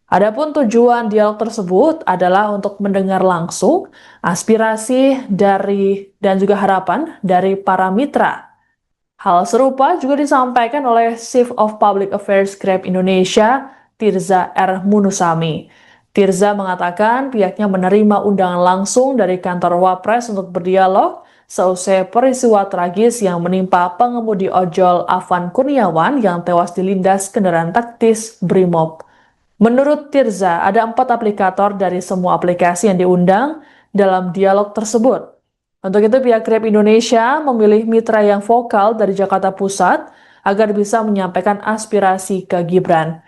Adapun tujuan dialog tersebut adalah untuk mendengar langsung aspirasi dari dan juga harapan dari para mitra. Hal serupa juga disampaikan oleh Chief of Public Affairs Grab Indonesia, Tirza R. Munusami. Tirza mengatakan pihaknya menerima undangan langsung dari kantor Wapres untuk berdialog seusai peristiwa tragis yang menimpa pengemudi ojol Afan Kurniawan yang tewas dilindas kendaraan taktis Brimob. Menurut Tirza, ada 4 aplikator dari semua aplikasi yang diundang dalam dialog tersebut. Untuk itu, pihak Grab Indonesia memilih mitra yang vokal dari Jakarta Pusat agar bisa menyampaikan aspirasi ke Gibran.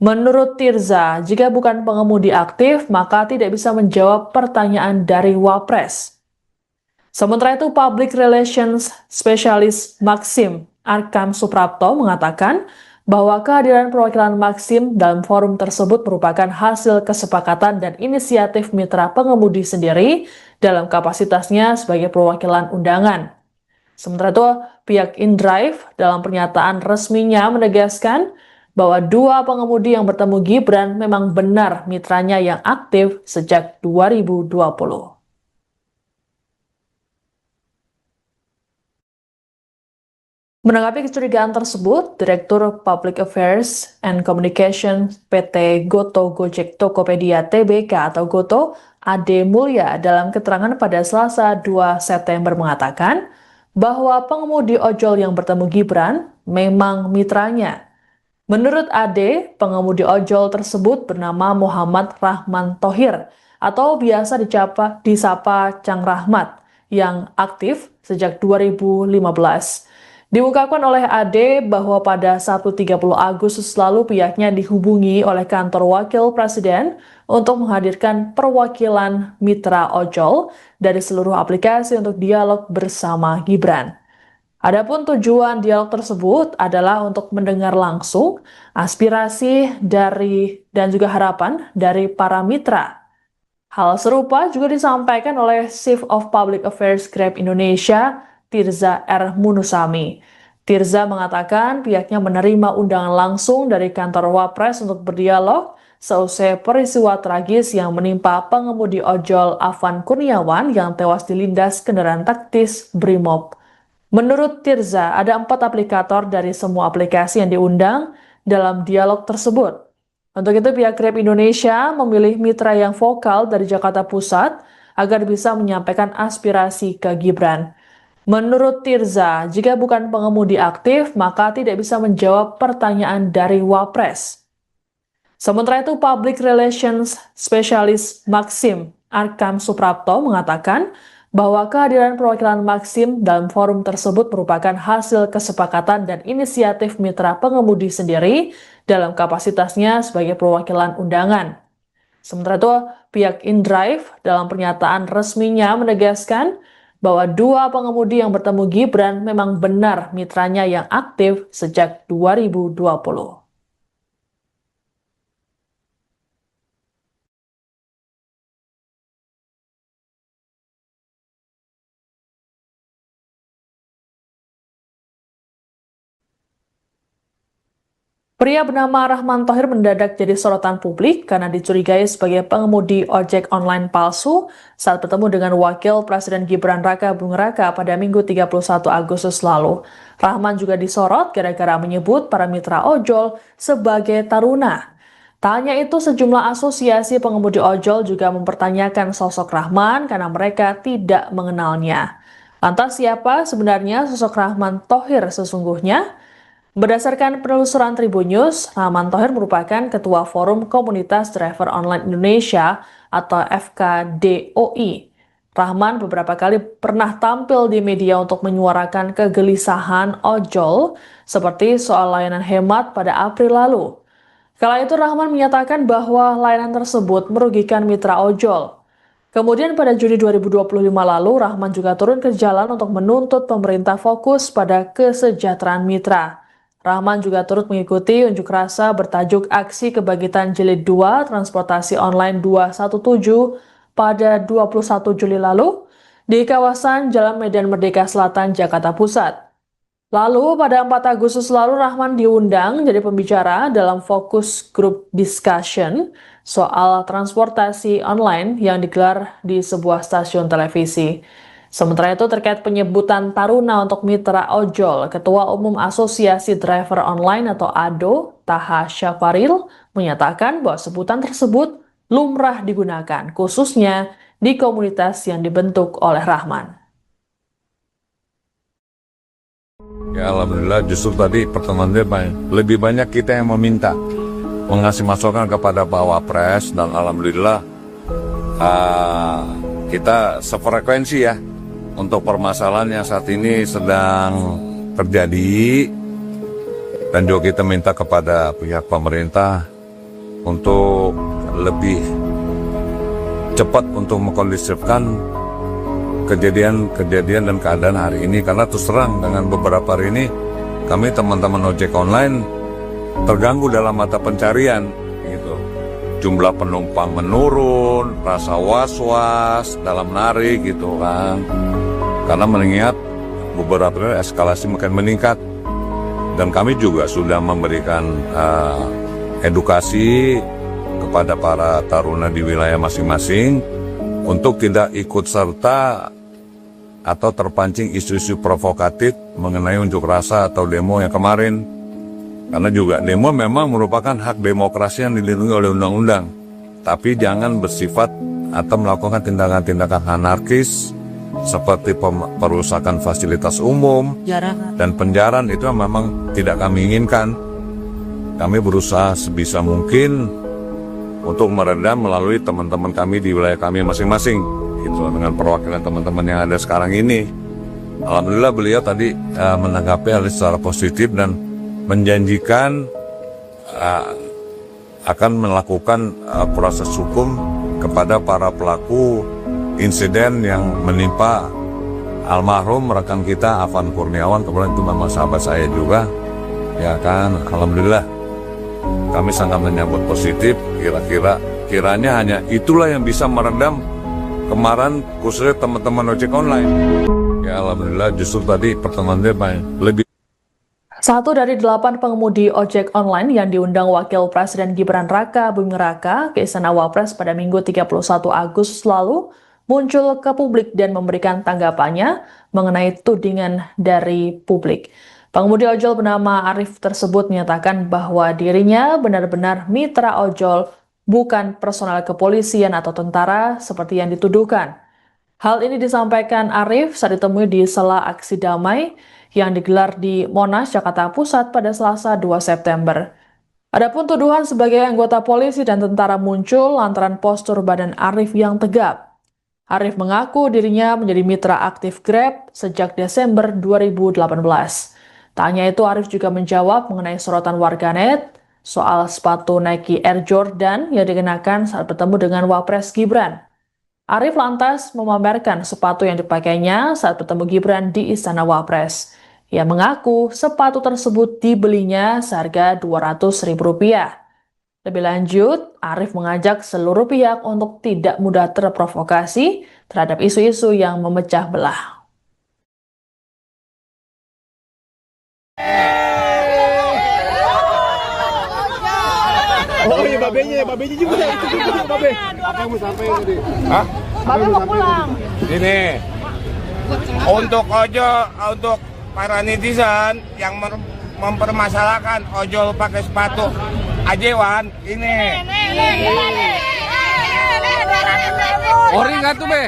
Menurut Tirza, jika bukan pengemudi aktif, maka tidak bisa menjawab pertanyaan dari Wapres. Sementara itu, Public Relations Specialist Maxim Arkam Suprapto mengatakan bahwa kehadiran perwakilan Maxim dalam forum tersebut merupakan hasil kesepakatan dan inisiatif mitra pengemudi sendiri dalam kapasitasnya sebagai perwakilan undangan. Sementara itu, pihak InDrive dalam pernyataan resminya menegaskan bahwa 2 pengemudi yang bertemu Gibran memang benar mitranya yang aktif sejak 2020. Menanggapi kecurigaan tersebut, Direktur Public Affairs and Communication PT Goto Gojek Tokopedia Tbk atau Goto, Ade Mulya dalam keterangan pada Selasa 2 September mengatakan bahwa pengemudi ojol yang bertemu Gibran memang mitranya. Menurut Ade, pengemudi ojol tersebut bernama Muhammad Rahman Thohir atau biasa disapa Cang Rahmat yang aktif sejak 2015. Diungkapkan oleh Ade bahwa pada Sabtu 30 Agustus lalu pihaknya dihubungi oleh kantor wakil presiden untuk menghadirkan perwakilan mitra ojol dari seluruh aplikasi untuk dialog bersama Gibran. Adapun tujuan dialog tersebut adalah untuk mendengar langsung aspirasi dari dan juga harapan dari para mitra. Hal serupa juga disampaikan oleh Chief of Public Affairs Grab Indonesia, Tirza R. Munusami. Tirza mengatakan pihaknya menerima undangan langsung dari kantor Wapres untuk berdialog seusai peristiwa tragis yang menimpa pengemudi ojol Afan Kurniawan yang tewas dilindas kendaraan taktis Brimob. Menurut Tirza, ada 4 aplikator dari semua aplikasi yang diundang dalam dialog tersebut. Untuk itu, pihak Grab Indonesia memilih mitra yang vokal dari Jakarta Pusat agar bisa menyampaikan aspirasi ke Gibran. Menurut Tirza, jika bukan pengemudi aktif, maka tidak bisa menjawab pertanyaan dari Wapres. Sementara itu, Public Relations Specialist Maxim Arkam Suprapto mengatakan bahwa kehadiran perwakilan Maxim dalam forum tersebut merupakan hasil kesepakatan dan inisiatif mitra pengemudi sendiri dalam kapasitasnya sebagai perwakilan undangan. Sementara itu, pihak InDrive dalam pernyataan resminya menegaskan bahwa 2 pengemudi yang bertemu Gibran memang benar mitranya yang aktif sejak 2020. Pria bernama Rahman Thohir mendadak jadi sorotan publik karena dicurigai sebagai pengemudi ojek online palsu saat bertemu dengan Wakil Presiden Gibran Raka Buming Raka pada Minggu 31 Agustus lalu. Rahman juga disorot gara-gara menyebut para mitra ojol sebagai taruna. Tak hanya itu, sejumlah asosiasi pengemudi ojol juga mempertanyakan sosok Rahman karena mereka tidak mengenalnya. Lantas siapa sebenarnya sosok Rahman Thohir sesungguhnya? Berdasarkan penelusuran Tribun News, Rahman Thohir merupakan Ketua Forum Komunitas Driver Online Indonesia atau FKDOI. Rahman beberapa kali pernah tampil di media untuk menyuarakan kegelisahan ojol seperti soal layanan hemat pada April lalu. Kala itu Rahman menyatakan bahwa layanan tersebut merugikan mitra ojol. Kemudian pada Juni 2025 lalu, Rahman juga turun ke jalan untuk menuntut pemerintah fokus pada kesejahteraan mitra. Rahman juga turut mengikuti unjuk rasa bertajuk Aksi Kebangkitan Jilid 2 Transportasi Online 217 pada 21 Juli lalu di kawasan Jalan Medan Merdeka Selatan, Jakarta Pusat. Lalu pada 4 Agustus lalu Rahman diundang jadi pembicara dalam fokus group discussion soal transportasi online yang digelar di sebuah stasiun televisi. Sementara itu terkait penyebutan Taruna untuk mitra ojol, Ketua Umum Asosiasi Driver Online atau ADO, Taha Syafaril, menyatakan bahwa sebutan tersebut lumrah digunakan, khususnya di komunitas yang dibentuk oleh Rahman. Ya alhamdulillah justru tadi pertemuan lebih banyak kita yang meminta mengasih masukan kepada Pak Wapres dan alhamdulillah kita sefrekuensi ya untuk permasalahan yang saat ini sedang terjadi dan juga kita minta kepada pihak pemerintah untuk lebih cepat untuk mengkondisifkan kejadian dan keadaan hari ini karena terus terang dengan beberapa hari ini kami teman-teman ojek online terganggu dalam mata pencarian gitu. Jumlah penumpang menurun, rasa was-was dalam narik gitu kan. Karena mengingat beberapa eskalasi makin meningkat dan kami juga sudah memberikan edukasi kepada para taruna di wilayah masing-masing untuk tidak ikut serta atau terpancing isu-isu provokatif mengenai unjuk rasa atau demo yang kemarin. Karena juga demo memang merupakan hak demokrasi yang dilindungi oleh undang-undang. Tapi jangan bersifat atau melakukan tindakan-tindakan anarkis seperti perusakan fasilitas umum dan penjarahan itu memang tidak kami inginkan. Kami berusaha sebisa mungkin untuk meredam melalui teman-teman kami di wilayah kami masing-masing. Itu dengan perwakilan teman-teman yang ada sekarang ini. Alhamdulillah beliau tadi menanggapi hal secara positif dan menjanjikan akan melakukan proses hukum kepada para pelaku insiden yang menimpa almarhum rekan kita Afan Kurniawan. Kemudian itu memang sahabat saya juga, ya kan. Alhamdulillah kami sangat menyambut positif. Kiranya hanya itulah yang bisa meredam kemarahan khususnya teman-teman ojek online. Ya alhamdulillah justru tadi pertemuan lebih. Satu dari 8 pengemudi ojek online yang diundang Wakil Presiden Gibran Raka Buming Raka ke Istana Wapres pada Minggu 31 Agustus lalu muncul ke publik dan memberikan tanggapannya mengenai tudingan dari publik. Pengemudi ojol bernama Arif tersebut menyatakan bahwa dirinya benar-benar mitra ojol, bukan personel kepolisian atau tentara seperti yang dituduhkan. Hal ini disampaikan Arif saat ditemui di sela aksi damai yang digelar di Monas, Jakarta Pusat pada Selasa 2 September. Adapun tuduhan sebagai anggota polisi dan tentara muncul lantaran postur badan Arif yang tegap. Arif mengaku dirinya menjadi mitra aktif Grab sejak Desember 2018. Tak hanya itu, Arif juga menjawab mengenai sorotan warganet soal sepatu Nike Air Jordan yang dikenakan saat bertemu dengan Wapres Gibran. Arif lantas memamerkan sepatu yang dipakainya saat bertemu Gibran di Istana Wapres. Ia mengaku sepatu tersebut dibelinya seharga Rp200.000. Lebih lanjut, Arif mengajak seluruh pihak untuk tidak mudah terprovokasi terhadap isu-isu yang memecah belah. Oh iya, babenya juga itu babe. Apa yang mau sampaikan tadi? Hah? Babe mau pulang. Ini untuk untuk para netizen yang mempermasalahkan ojol pakai sepatu ajewan ini. Ori nggak tuh be?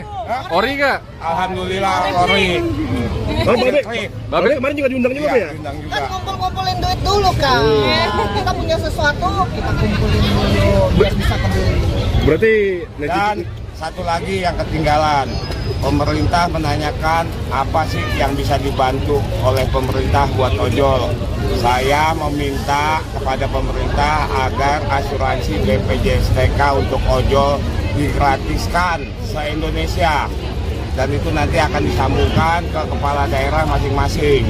Ori nggak? Alhamdulillah ori. Oh, babe kemarin juga diundang juga ya? Diundang juga. Kan kumpul-kumpulin duit dulu kan. Kita punya sesuatu, kita kumpulin dulu biar bisa kembali. Berarti Dan satu lagi yang ketinggalan, pemerintah menanyakan apa sih yang bisa dibantu oleh pemerintah buat ojol. Saya meminta kepada pemerintah agar asuransi BPJS TK untuk ojol digratiskan se-Indonesia. Dan itu nanti akan disambungkan ke kepala daerah masing-masing.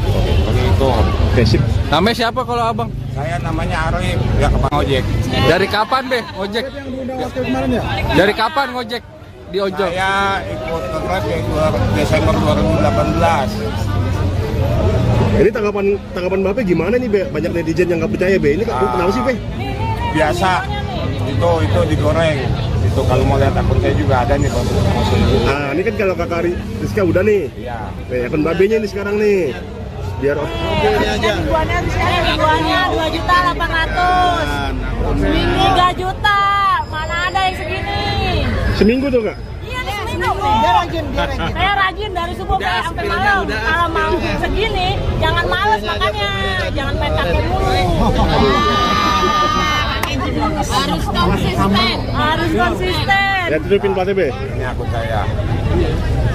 Seperti itu. Oke, sip. Namanya siapa kalau abang? Saya namanya Arif, ya Bang Ojek. Dari kapan be ojek? Yang diundang waktu kemarin ya? Dari kapan ngojek di ojol? Saya ikut Grab ya Desember 2018. Ini tanggapan Bapak gimana nih, Be? Banyak netizen yang nggak percaya, Be. Ini kenapa sih, Be? Biasa, itu digoreng. Itu kalau mau lihat akun saya juga ada nih Bang. Nah, ini kan kalau Kakak Rizka udah nih. Iya. Nih, akun Babenya ini sekarang nih. Biar Dijualnya 2.800.000. 3 juta. Mana ada yang segini? seminggu tuh, Kak? Iya nih seminggu. Saya rajin dari subuh sampai malam. Kalau mau segini, jangan males makanya. Jangan main kakek mulu. Harus konsisten. Harus konsisten. Ya, tutupin platnya, Be. Ini akun saya.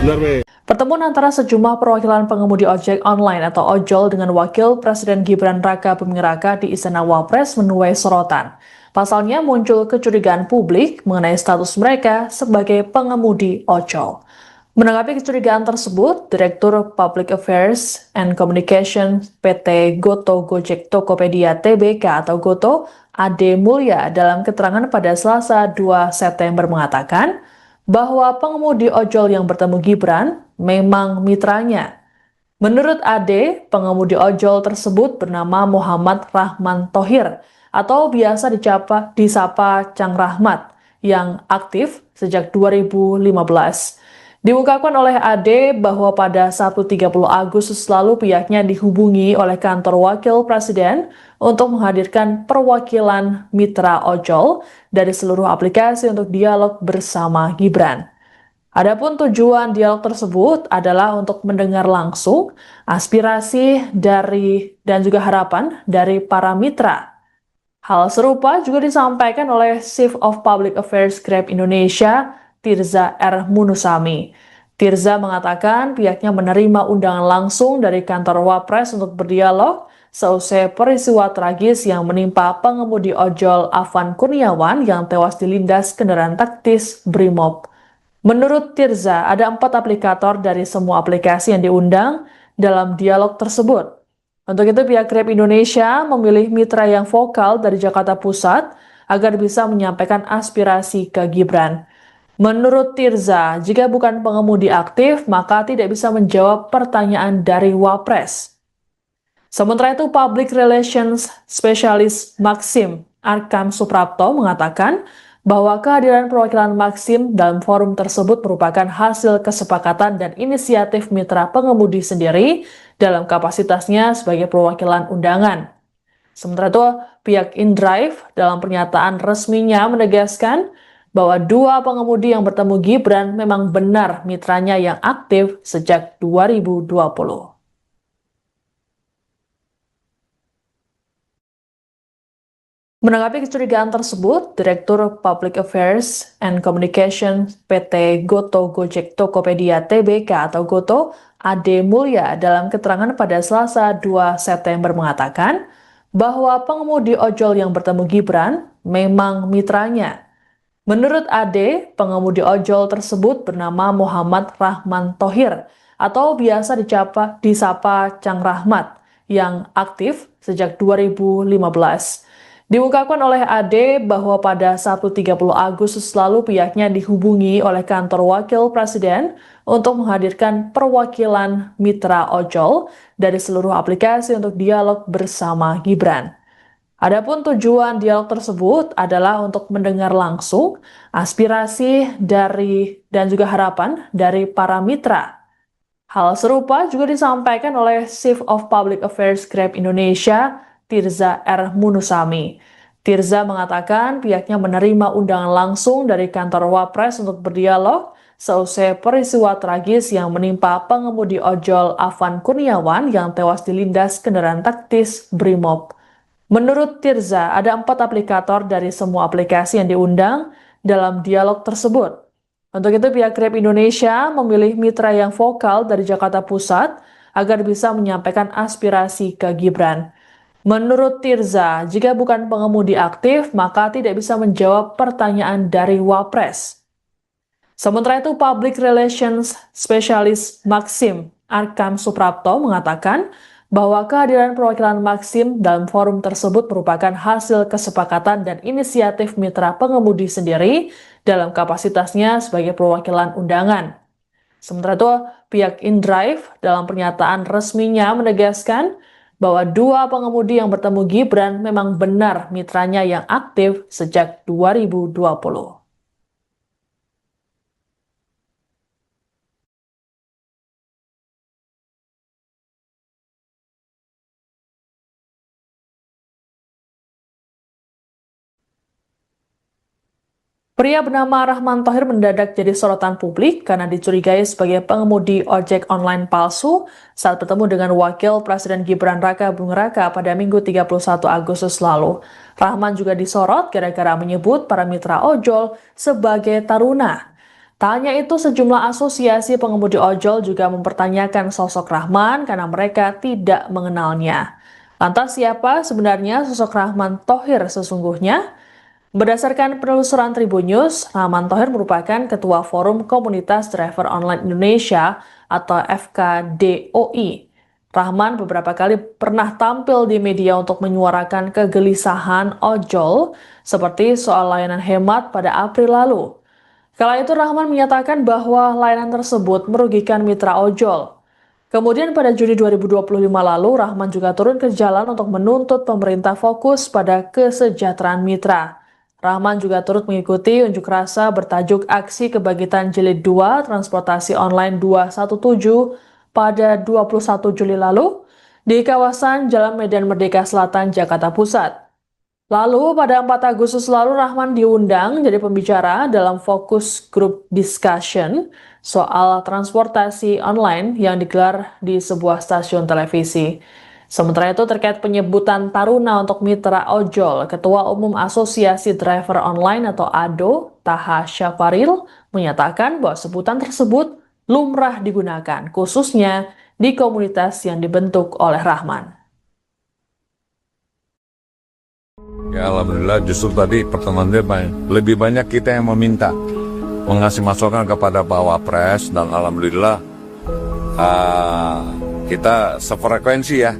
Benar, Be. Pertemuan antara sejumlah perwakilan pengemudi ojek online atau ojol dengan Wakil Presiden Gibran Raka Buming Raka di Istana Wapres menuai sorotan. Pasalnya muncul kecurigaan publik mengenai status mereka sebagai pengemudi ojol. Menanggapi kecurigaan tersebut, Direktur Public Affairs and Communication PT Goto Gojek Tokopedia Tbk atau Goto, Ade Mulya dalam keterangan pada Selasa 2 September mengatakan bahwa pengemudi ojol yang bertemu Gibran memang mitranya. Menurut Ade, pengemudi ojol tersebut bernama Muhammad Rahman Thohir atau biasa disapa Cang Rahmat yang aktif sejak 2015. Diungkapkan oleh Ade bahwa pada Sabtu 30 Agustus lalu pihaknya dihubungi oleh kantor Wakil Presiden untuk menghadirkan perwakilan mitra ojol dari seluruh aplikasi untuk dialog bersama Gibran. Adapun tujuan dialog tersebut adalah untuk mendengar langsung aspirasi dan juga harapan dari para mitra. Hal serupa juga disampaikan oleh Chief of Public Affairs Grab Indonesia, Tirza R. Munusami. Tirza mengatakan pihaknya menerima undangan langsung dari kantor Wapres untuk berdialog seusai peristiwa tragis yang menimpa pengemudi ojol Afan Kurniawan yang tewas dilindas kendaraan taktis Brimob. Menurut Tirza, ada 4 aplikator dari semua aplikasi yang diundang dalam dialog tersebut. Untuk itu, pihak Grab Indonesia memilih mitra yang vokal dari Jakarta Pusat agar bisa menyampaikan aspirasi ke Gibran. Menurut Tirza, jika bukan pengemudi aktif, maka tidak bisa menjawab pertanyaan dari Wapres. Sementara itu, Public Relations Specialist Maxim Arkam Suprapto mengatakan bahwa kehadiran perwakilan Maxim dalam forum tersebut merupakan hasil kesepakatan dan inisiatif mitra pengemudi sendiri dalam kapasitasnya sebagai perwakilan undangan. Sementara itu, pihak InDrive dalam pernyataan resminya menegaskan bahwa 2 pengemudi yang bertemu Gibran memang benar mitranya yang aktif sejak 2020. Menanggapi kecurigaan tersebut, Direktur Public Affairs and Communication PT Goto Gojek Tokopedia Tbk atau Goto, Ade Mulya dalam keterangan pada Selasa 2 September mengatakan bahwa pengemudi ojol yang bertemu Gibran memang mitranya. Menurut Ade, pengemudi ojol tersebut bernama Muhammad Rahman Thohir atau biasa disapa Cang Rahmat yang aktif sejak 2015. Diungkapkan oleh Ade bahwa pada Sabtu 30 Agustus lalu pihaknya dihubungi oleh kantor Wakil Presiden untuk menghadirkan perwakilan mitra ojol dari seluruh aplikasi untuk dialog bersama Gibran. Adapun tujuan dialog tersebut adalah untuk mendengar langsung aspirasi dan juga harapan dari para mitra. Hal serupa juga disampaikan oleh Chief of Public Affairs Grab Indonesia, Tirza R. Munusami. Tirza mengatakan pihaknya menerima undangan langsung dari kantor Wapres untuk berdialog seusai peristiwa tragis yang menimpa pengemudi ojol Afan Kurniawan yang tewas dilindas kendaraan taktis Brimob. Menurut Tirza, ada 4 aplikator dari semua aplikasi yang diundang dalam dialog tersebut. Untuk itu, pihak Grab Indonesia memilih mitra yang vokal dari Jakarta Pusat agar bisa menyampaikan aspirasi ke Gibran. Menurut Tirza, jika bukan pengemudi aktif, maka tidak bisa menjawab pertanyaan dari Wapres. Sementara itu, Public Relations Specialist Maxim Arkam Suprapto mengatakan bahwa kehadiran perwakilan Maxim dalam forum tersebut merupakan hasil kesepakatan dan inisiatif mitra pengemudi sendiri dalam kapasitasnya sebagai perwakilan undangan. Sementara itu, pihak InDrive dalam pernyataan resminya menegaskan bahwa dua pengemudi yang bertemu Gibran memang benar mitranya yang aktif sejak 2020. Pria bernama Rahman Thohir mendadak jadi sorotan publik karena dicurigai sebagai pengemudi ojek online palsu saat bertemu dengan Wakil Presiden Gibran Raka Buming Raka pada Minggu 31 Agustus lalu. Rahman juga disorot gara-gara menyebut para mitra ojol sebagai taruna. Tak hanya itu, sejumlah asosiasi pengemudi ojol juga mempertanyakan sosok Rahman karena mereka tidak mengenalnya. Lantas siapa sebenarnya sosok Rahman Thohir sesungguhnya? Berdasarkan penelusuran Tribun News, Rahman Thohir merupakan Ketua Forum Komunitas Driver Online Indonesia atau FKDOI. Rahman beberapa kali pernah tampil di media untuk menyuarakan kegelisahan ojol seperti soal layanan hemat pada April lalu. Kala itu Rahman menyatakan bahwa layanan tersebut merugikan mitra ojol. Kemudian pada Juni 2025 lalu, Rahman juga turun ke jalan untuk menuntut pemerintah fokus pada kesejahteraan mitra. Rahman juga turut mengikuti unjuk rasa bertajuk Aksi Kebangkitan Jilid 2 Transportasi Online 217 pada 21 Juli lalu di kawasan Jalan Medan Merdeka Selatan, Jakarta Pusat. Lalu pada 4 Agustus lalu Rahman diundang jadi pembicara dalam fokus group discussion soal transportasi online yang digelar di sebuah stasiun televisi. Sementara itu terkait penyebutan taruna untuk mitra ojol, Ketua Umum Asosiasi Driver Online atau ADO, Taha Syafaril, menyatakan bahwa sebutan tersebut lumrah digunakan, khususnya di komunitas yang dibentuk oleh Rahman. Ya alhamdulillah, justru tadi pertemuan dia lebih banyak kita yang meminta mengasih masukan kepada Pak Wapres, dan alhamdulillah kita sefrekuensi ya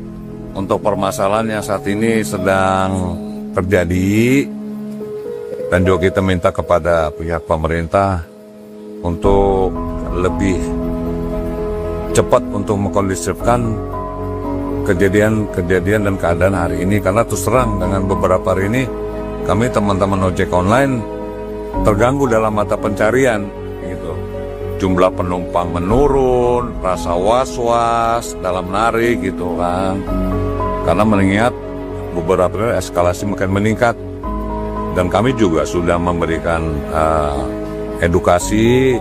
untuk permasalahan yang saat ini sedang terjadi, dan juga kita minta kepada pihak pemerintah untuk lebih cepat untuk mengkondisifkan kejadian dan keadaan hari ini, karena terus terang dengan beberapa hari ini kami teman-teman ojek online terganggu dalam mata pencarian gitu. Jumlah penumpang menurun, rasa was-was dalam narik gitu kan, karena mengingat beberapa eskalasi makin meningkat, dan kami juga sudah memberikan edukasi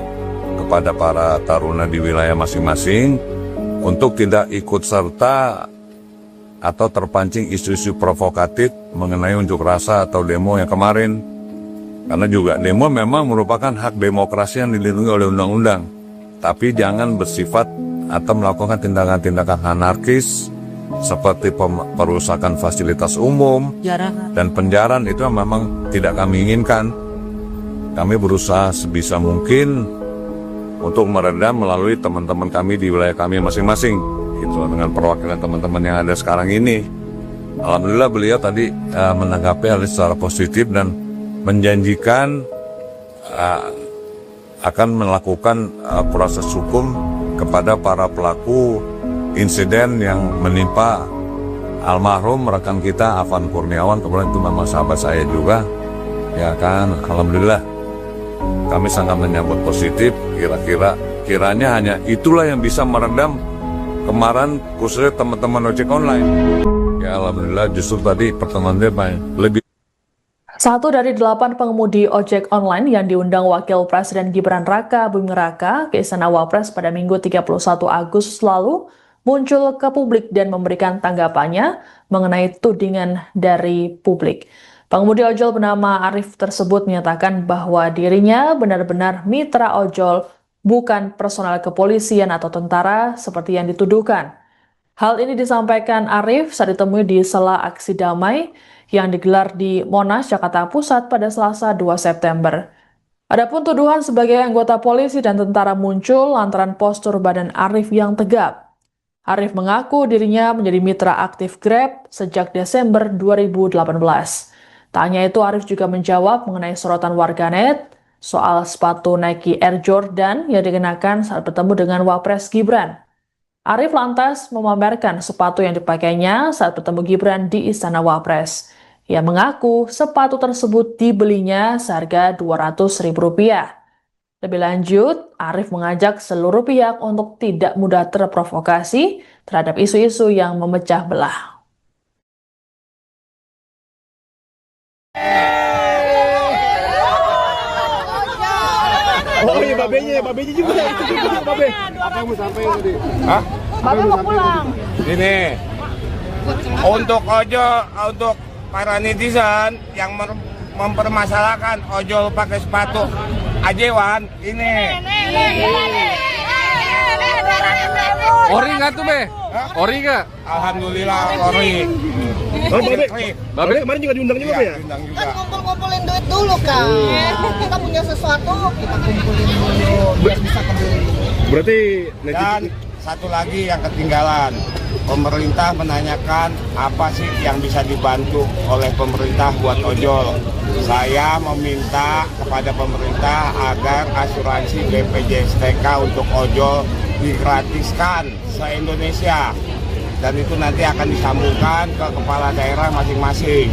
kepada para taruna di wilayah masing-masing untuk tidak ikut serta atau terpancing isu-isu provokatif mengenai unjuk rasa atau demo yang kemarin. Karena juga demo memang merupakan hak demokrasi yang dilindungi oleh undang-undang, tapi jangan bersifat atau melakukan tindakan-tindakan anarkis seperti perusakan fasilitas umum dan penjarahan. Itu memang tidak kami inginkan. Kami berusaha sebisa mungkin untuk meredam melalui teman-teman kami di wilayah kami masing-masing, gitu, dengan perwakilan teman-teman yang ada sekarang ini. Alhamdulillah beliau tadi menanggapi hal secara positif dan menjanjikan akan melakukan proses hukum kepada para pelaku insiden yang menimpa almarhum rekan kita Afan Kurniawan. Kemudian itu memang sahabat saya juga, ya kan. Alhamdulillah kami sangat menyambut positif. Kiranya hanya itulah yang bisa meredam kemarahan khususnya teman-teman ojek online. Ya alhamdulillah, justru tadi pertemuan dia lebih. Satu dari 8 pengemudi ojek online yang diundang Wakil Presiden Gibran Raka Buming Raka ke Istana Wapres pada Minggu 31 Agustus lalu muncul ke publik dan memberikan tanggapannya mengenai tudingan dari publik. Pengemudi ojol bernama Arif tersebut menyatakan bahwa dirinya benar-benar mitra ojol, bukan personel kepolisian atau tentara seperti yang dituduhkan. Hal ini disampaikan Arif saat ditemui di sela aksi damai yang digelar di Monas, Jakarta Pusat pada Selasa 2 September. Adapun tuduhan sebagai anggota polisi dan tentara muncul lantaran postur badan Arif yang tegap. Arif mengaku dirinya menjadi mitra aktif Grab sejak Desember 2018. Tak hanya itu, Arif juga menjawab mengenai sorotan warganet soal sepatu Nike Air Jordan yang dikenakan saat bertemu dengan Wapres Gibran. Arif lantas memamerkan sepatu yang dipakainya saat bertemu Gibran di Istana Wapres. Ia mengaku sepatu tersebut dibelinya seharga Rp200.000. Lebih lanjut, Arif mengajak seluruh pihak untuk tidak mudah terprovokasi terhadap isu-isu yang memecah belah. Oh iya, babenya juga. Itu juga babe. Apa yang mau sampaikan tadi? Hah? Babe mau pulang. Ini untuk ojol, untuk para netizen yang mempermasalahkan ojol pakai sepatu ajewan ini. Ori nggak tuh, Be? Ori nggak? Alhamdulillah ori. Oh, babe kemarin juga diundang juga, Be ya? Diundang juga. Kan kumpul-kumpulin duit dulu kan. Kita punya sesuatu, kita kumpulin dulu biar bisa kembali. Berarti Dan satu lagi yang ketinggalan, pemerintah menanyakan apa sih yang bisa dibantu oleh pemerintah buat ojol. Saya meminta kepada pemerintah agar asuransi BPJS TK untuk ojol digratiskan se-Indonesia. Dan itu nanti akan disambungkan ke kepala daerah masing-masing.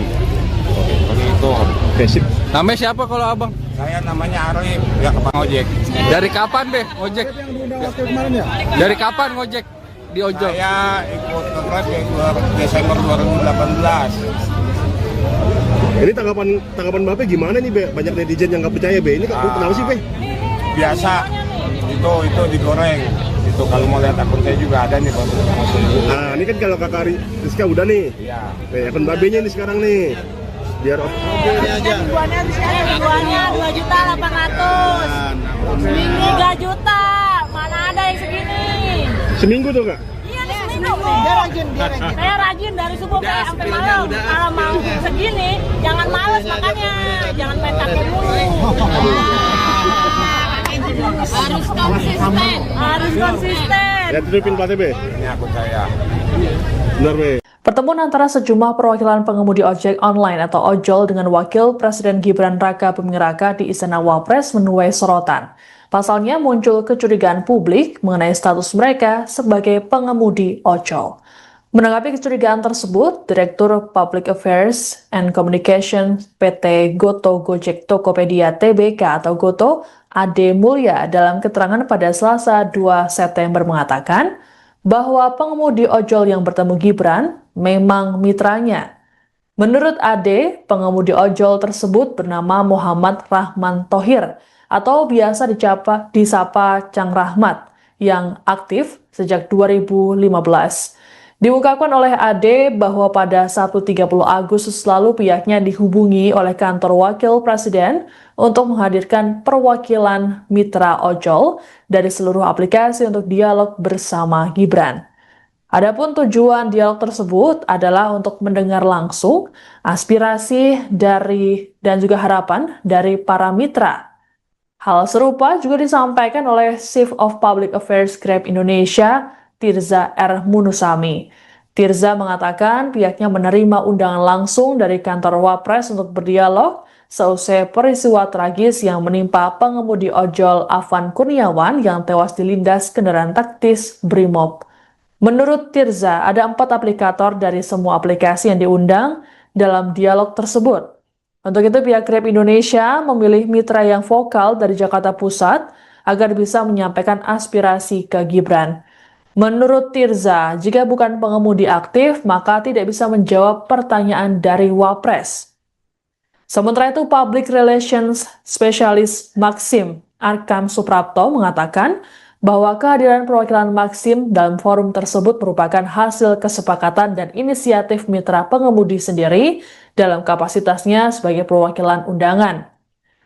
Seperti itu. Oke, sip. Namanya siapa kalau abang? Saya namanya Arif, ya Bang Ojek. Dari kapan, Be, ngojek? Yang diundang waktu kemarin ya? Dari kapan ngojek di ojol? Saya ikut ke Grab ya Desember 2018. Ini tanggapan Bape gimana nih, Be? Banyak netizen yang nggak percaya, Be. Ini kenapa sih, Be? Biasa, itu digoreng. Itu kalau mau lihat akun saya juga ada nih, Bang. Nah, ini kan kalau Kakak Rizka udah nih. Iya. Akun Babenya nih sekarang nih. Biar Ribuannya 2.800.000. Seminggu 3 juta. Mana ada yang segini? seminggu tuh, Kak? Iya nih seminggu. Saya rajin dari subuh sampai malam. Kalau mau segini, jangan males makanya. Jangan main kakek mulu. Harus konsisten. Harus konsisten. Ya, tutupin platnya, Be. Ini akun saya. Benar, Be. Pertemuan antara sejumlah perwakilan pengemudi ojek online atau ojol dengan Wakil Presiden Gibran Raka Buming Raka di Istana Wapres menuai sorotan. Pasalnya muncul kecurigaan publik mengenai status mereka sebagai pengemudi ojol. Menanggapi kecurigaan tersebut, Direktur Public Affairs and Communication PT Goto Gojek Tokopedia Tbk atau Goto, Ade Mulya dalam keterangan pada Selasa 2 September mengatakan bahwa pengemudi ojol yang bertemu Gibran memang mitranya. Menurut Ade, pengemudi ojol tersebut bernama Muhammad Rahman Thohir atau biasa disapa Cang Rahmat yang aktif sejak 2015. Diungkapkan oleh Ade bahwa pada 1.30 Agustus lalu pihaknya dihubungi oleh kantor Wakil Presiden untuk menghadirkan perwakilan mitra ojol dari seluruh aplikasi untuk dialog bersama Gibran. Adapun tujuan dialog tersebut adalah untuk mendengar langsung aspirasi dan juga harapan dari para mitra. Hal serupa juga disampaikan oleh Chief of Public Affairs Grab Indonesia, Tirza R. Munusami. Tirza mengatakan pihaknya menerima undangan langsung dari kantor Wapres untuk berdialog seusai peristiwa tragis yang menimpa pengemudi ojol Afan Kurniawan yang tewas dilindas kendaraan taktis Brimob. Menurut Tirza, ada 4 aplikator dari semua aplikasi yang diundang dalam dialog tersebut. Untuk itu, pihak Grab Indonesia memilih mitra yang vokal dari Jakarta Pusat agar bisa menyampaikan aspirasi ke Gibran. Menurut Tirza, jika bukan pengemudi aktif, maka tidak bisa menjawab pertanyaan dari Wapres. Sementara itu, Public Relations Specialist Maxim Arkam Suprapto mengatakan bahwa kehadiran perwakilan Maxim dalam forum tersebut merupakan hasil kesepakatan dan inisiatif mitra pengemudi sendiri dalam kapasitasnya sebagai perwakilan undangan.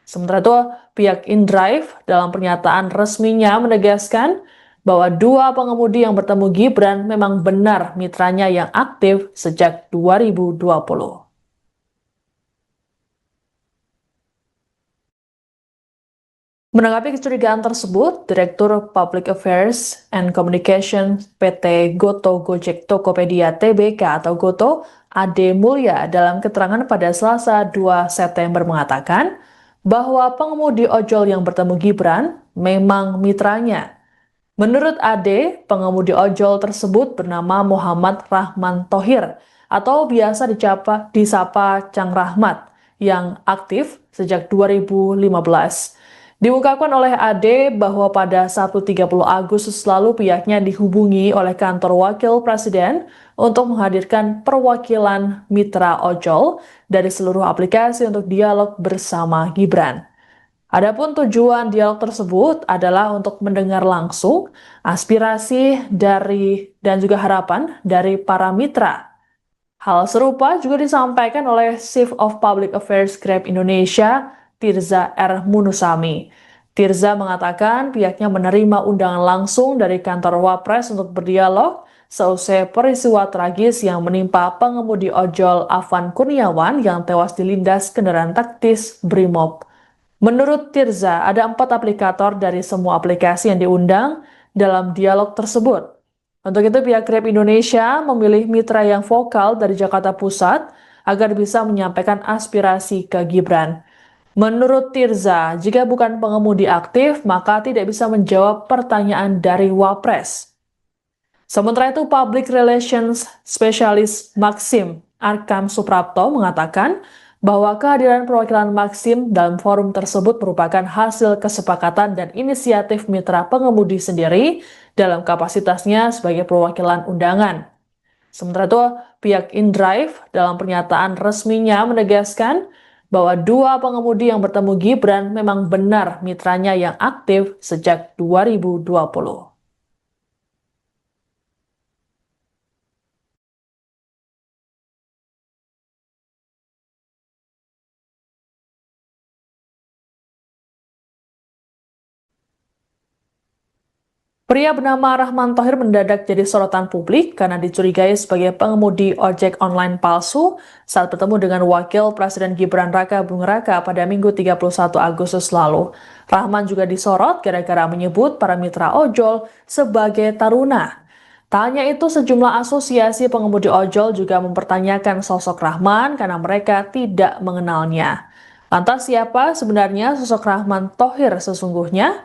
Sementara itu, pihak InDrive dalam pernyataan resminya menegaskan bahwa 2 pengemudi yang bertemu Gibran memang benar mitranya yang aktif sejak 2020. Menanggapi kecurigaan tersebut, Direktur Public Affairs and Communication PT Goto Gojek Tokopedia Tbk atau Goto, Ade Mulya dalam keterangan pada Selasa 2 September mengatakan bahwa pengemudi ojol yang bertemu Gibran memang mitranya. Menurut Ade, pengemudi ojol tersebut bernama Muhammad Rahman Thohir atau biasa disapa Cang Rahmat yang aktif sejak 2015. Diungkapkan oleh Ade bahwa pada Sabtu 30 Agustus lalu pihaknya dihubungi oleh kantor wakil presiden untuk menghadirkan perwakilan mitra ojol dari seluruh aplikasi untuk dialog bersama Gibran. Adapun tujuan dialog tersebut adalah untuk mendengar langsung aspirasi dan juga harapan dari para mitra. Hal serupa juga disampaikan oleh Chief of Public Affairs Grab Indonesia, Tirza R. Munusami. Tirza mengatakan pihaknya menerima undangan langsung dari kantor Wapres untuk berdialog seusai peristiwa tragis yang menimpa pengemudi ojol Afan Kurniawan yang tewas dilindas kendaraan taktis Brimob. Menurut Tirza, ada 4 aplikator dari semua aplikasi yang diundang dalam dialog tersebut. Untuk itu pihak Grab Indonesia memilih mitra yang vokal dari Jakarta Pusat agar bisa menyampaikan aspirasi ke Gibran. Menurut Tirza, jika bukan pengemudi aktif, maka tidak bisa menjawab pertanyaan dari Wapres. Sementara itu, Public Relations Specialist Maxim Arkam Suprapto mengatakan bahwa kehadiran perwakilan Maxim dalam forum tersebut merupakan hasil kesepakatan dan inisiatif mitra pengemudi sendiri dalam kapasitasnya sebagai perwakilan undangan. Sementara itu, pihak InDrive dalam pernyataan resminya menegaskan bahwa 2 pengemudi yang bertemu Gibran memang benar mitranya yang aktif sejak 2020. Pria bernama Rahman Thohir mendadak jadi sorotan publik karena dicurigai sebagai pengemudi ojek online palsu saat bertemu dengan Wakil Presiden Gibran Raka Buming Raka pada Minggu 31 Agustus lalu. Rahman juga disorot gara-gara menyebut para mitra ojol sebagai taruna. Tak hanya itu, sejumlah asosiasi pengemudi ojol juga mempertanyakan sosok Rahman karena mereka tidak mengenalnya. Lantas siapa sebenarnya sosok Rahman Thohir sesungguhnya?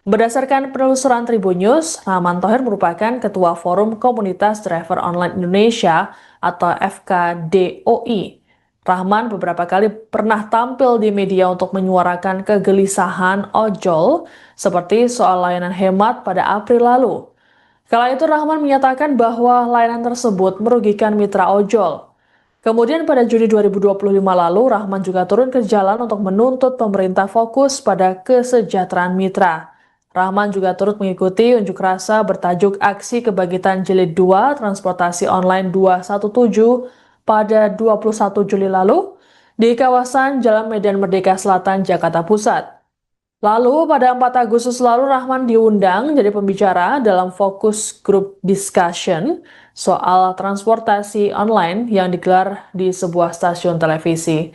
Berdasarkan penelusuran Tribun News, Rahman Thohir merupakan Ketua Forum Komunitas Driver Online Indonesia atau FKDOI. Rahman beberapa kali pernah tampil di media untuk menyuarakan kegelisahan ojol seperti soal layanan hemat pada April lalu. Kala itu Rahman menyatakan bahwa layanan tersebut merugikan mitra ojol. Kemudian pada Juni 2025 lalu, Rahman juga turun ke jalan untuk menuntut pemerintah fokus pada kesejahteraan mitra. Rahman juga turut mengikuti unjuk rasa bertajuk Aksi Kebangkitan Jilid 2 Transportasi Online 217 pada 21 Juli lalu di kawasan Jalan Medan Merdeka Selatan, Jakarta Pusat. Lalu pada 4 Agustus lalu Rahman diundang jadi pembicara dalam fokus group discussion soal transportasi online yang digelar di sebuah stasiun televisi.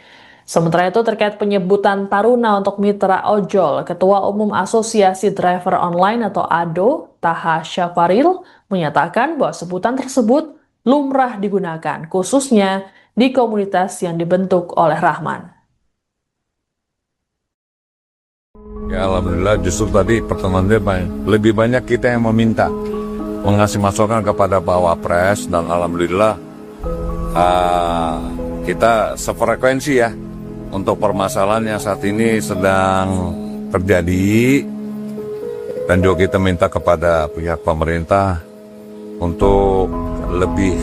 Sementara itu terkait penyebutan taruna untuk mitra ojol, Ketua Umum Asosiasi Driver Online atau ADO, Taha Syafaril, menyatakan bahwa sebutan tersebut lumrah digunakan, khususnya di komunitas yang dibentuk oleh Rahman. Ya alhamdulillah, justru tadi pertemuan dia lebih banyak kita yang meminta mengasih masukan kepada Pak Wapres, dan alhamdulillah kita sefrekuensi ya untuk permasalahan yang saat ini sedang terjadi, dan juga kita minta kepada pihak pemerintah untuk lebih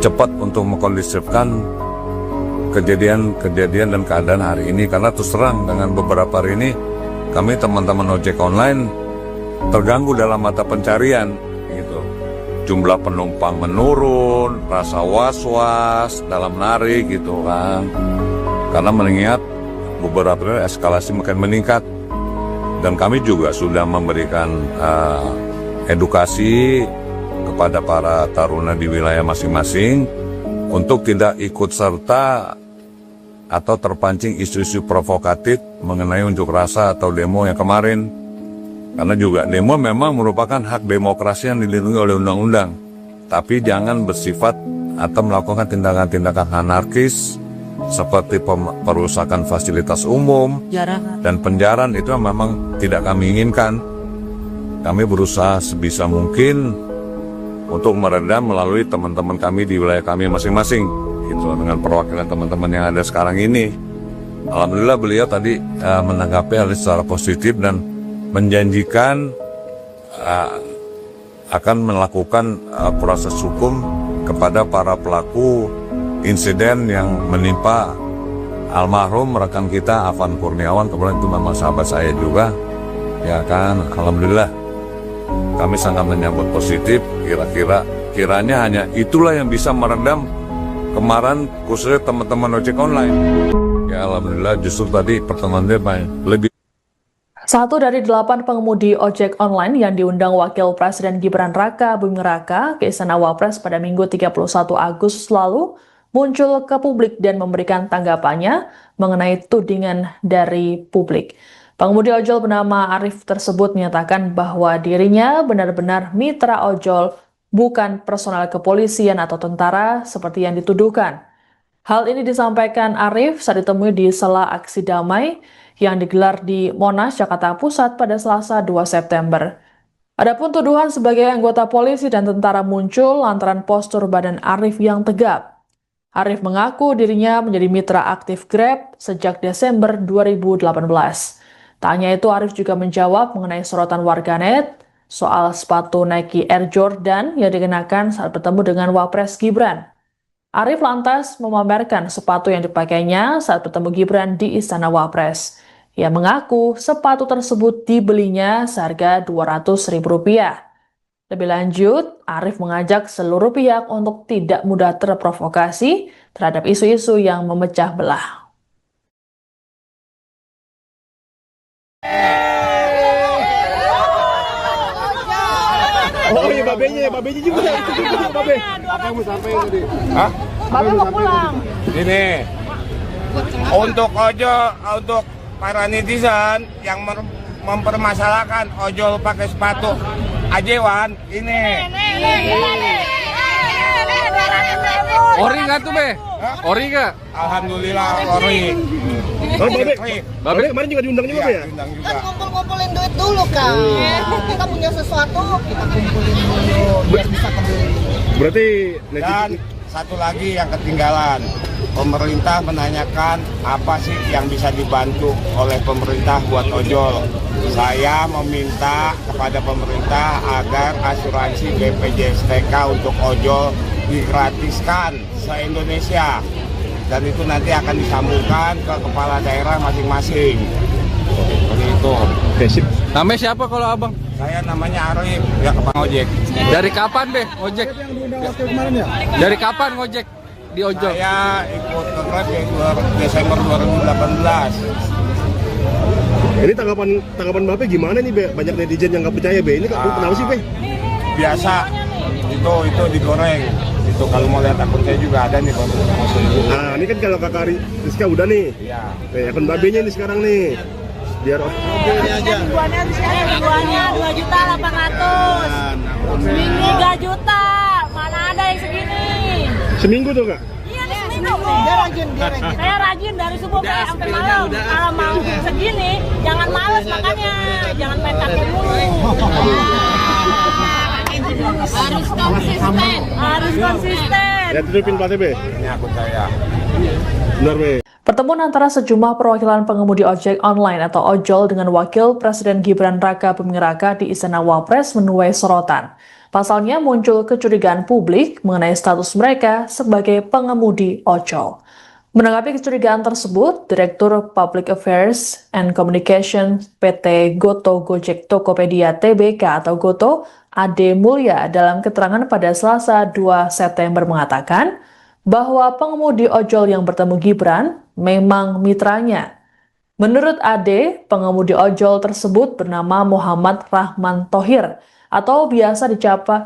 cepat untuk mengkondisifkan kejadian dan keadaan hari ini, karena terus terang dengan beberapa hari ini kami teman-teman ojek online terganggu dalam mata pencarian gitu. Jumlah penumpang menurun, rasa was-was dalam narik gitu kan, karena mengingat beberapa hari eskalasi makin meningkat, dan kami juga sudah memberikan edukasi kepada para taruna di wilayah masing-masing untuk tidak ikut serta atau terpancing isu-isu provokatif mengenai unjuk rasa atau demo yang kemarin. Karena juga demo memang merupakan hak demokrasi yang dilindungi oleh undang-undang. Tapi jangan bersifat atau melakukan tindakan-tindakan anarkis seperti perusakan fasilitas umum dan penjarahan itu memang tidak kami inginkan. Kami berusaha sebisa mungkin untuk meredam melalui teman-teman kami di wilayah kami masing-masing, gitu, dengan perwakilan teman-teman yang ada sekarang ini. Alhamdulillah beliau tadi menanggapi hal secara positif dan menjanjikan akan melakukan proses hukum kepada para pelaku insiden yang menimpa almarhum rekan kita Afan Kurniawan. Kemudian itu memang sahabat saya juga, ya kan. Alhamdulillah kami sangat menyambut positif. Kiranya hanya itulah yang bisa meredam kemarahan khususnya teman-teman ojek online. Ya alhamdulillah justru tadi pertemuan dia lebih. Satu dari 8 pengemudi ojek online yang diundang Wakil Presiden Gibran Raka Buming Raka ke Istana Wapres pada Minggu 31 Agustus lalu muncul ke publik dan memberikan tanggapannya mengenai tudingan dari publik. Pengemudi ojol bernama Arif tersebut menyatakan bahwa dirinya benar-benar mitra ojol, bukan personal kepolisian atau tentara seperti yang dituduhkan. Hal ini disampaikan Arif saat ditemui di sela aksi damai yang digelar di Monas, Jakarta Pusat pada Selasa 2 September. Adapun tuduhan sebagai anggota polisi dan tentara muncul lantaran postur badan Arif yang tegap. Arif mengaku dirinya menjadi mitra aktif Grab sejak Desember 2018. Tak hanya itu, Arif juga menjawab mengenai sorotan warganet soal sepatu Nike Air Jordan yang dikenakan saat bertemu dengan Wapres Gibran. Arif lantas memamerkan sepatu yang dipakainya saat bertemu Gibran di Istana Wapres. Ia mengaku sepatu tersebut dibelinya seharga Rp200.000. Lebih lanjut, Arif mengajak seluruh pihak untuk tidak mudah terprovokasi terhadap isu-isu yang memecah belah. Oh iya, babenya juga. Babe. Apa yang mau sampaikan tadi? Hah? Bapak mau pulang. Ini untuk untuk para netizen yang mempermasalahkan ojol pakai sepatu ajewan ini. Ori nggak tuh, Be? Ori nggak? Alhamdulillah ori. Oh, Babe kemarin juga diundang juga, Iya, ya? diundang juga. Kan ngumpul-ngumpulin duit dulu kan. Kita punya sesuatu, kita kumpulin dulu biar bisa kebeli. Berarti Dan satu lagi yang ketinggalan, pemerintah menanyakan apa sih yang bisa dibantu oleh pemerintah buat ojol. Saya meminta kepada pemerintah agar asuransi BPJS TK untuk ojol digratiskan se-Indonesia. Dan itu nanti akan disambungkan ke kepala daerah masing-masing. Seperti itu. Oke, sip. Namanya siapa kalau abang? Saya namanya Arif, ya Kepala Ojek. Dari kapan, Be, ngojek? Yang diundang waktu kemarin ya? Dari kapan ngojek di ojol? Saya ikut ke Grab ya Desember 2018. Ini tanggapan Bape gimana nih, Be? Banyak netizen yang nggak percaya, Be. Ini kenapa sih, Be? Biasa, itu digoreng. Itu kalau mau lihat akun saya juga ada nih, Pak. Nah, ini kan kalau Kakak Rizka udah nih. Iya. Akun Babenya ini sekarang nih. Biar Ribuannya 2.800.000. Seminggu 3 juta. Mana ada yang segini? seminggu tuh, Kak? Iya nih seminggu. Dia rajin. Saya rajin dari subuh sampai malam. Kalau mau segini, jangan males makanya. Jangan main kakek mulu. Harus konsisten. Harus konsisten. Ya, tutupin platnya, Be. Ini akun saya. Benar, Be. Pertemuan antara sejumlah perwakilan pengemudi ojek online atau ojol dengan Wakil Presiden Gibran Raka Buming Raka di Istana Wapres menuai sorotan. Pasalnya muncul kecurigaan publik mengenai status mereka sebagai pengemudi ojol. Menanggapi kecurigaan tersebut, Direktur Public Affairs and Communication PT Goto Gojek Tokopedia Tbk atau Goto, Ade Mulya dalam keterangan pada Selasa 2 September mengatakan bahwa pengemudi ojol yang bertemu Gibran memang mitranya. Menurut Ade, pengemudi ojol tersebut bernama Muhammad Rahman Thohir atau biasa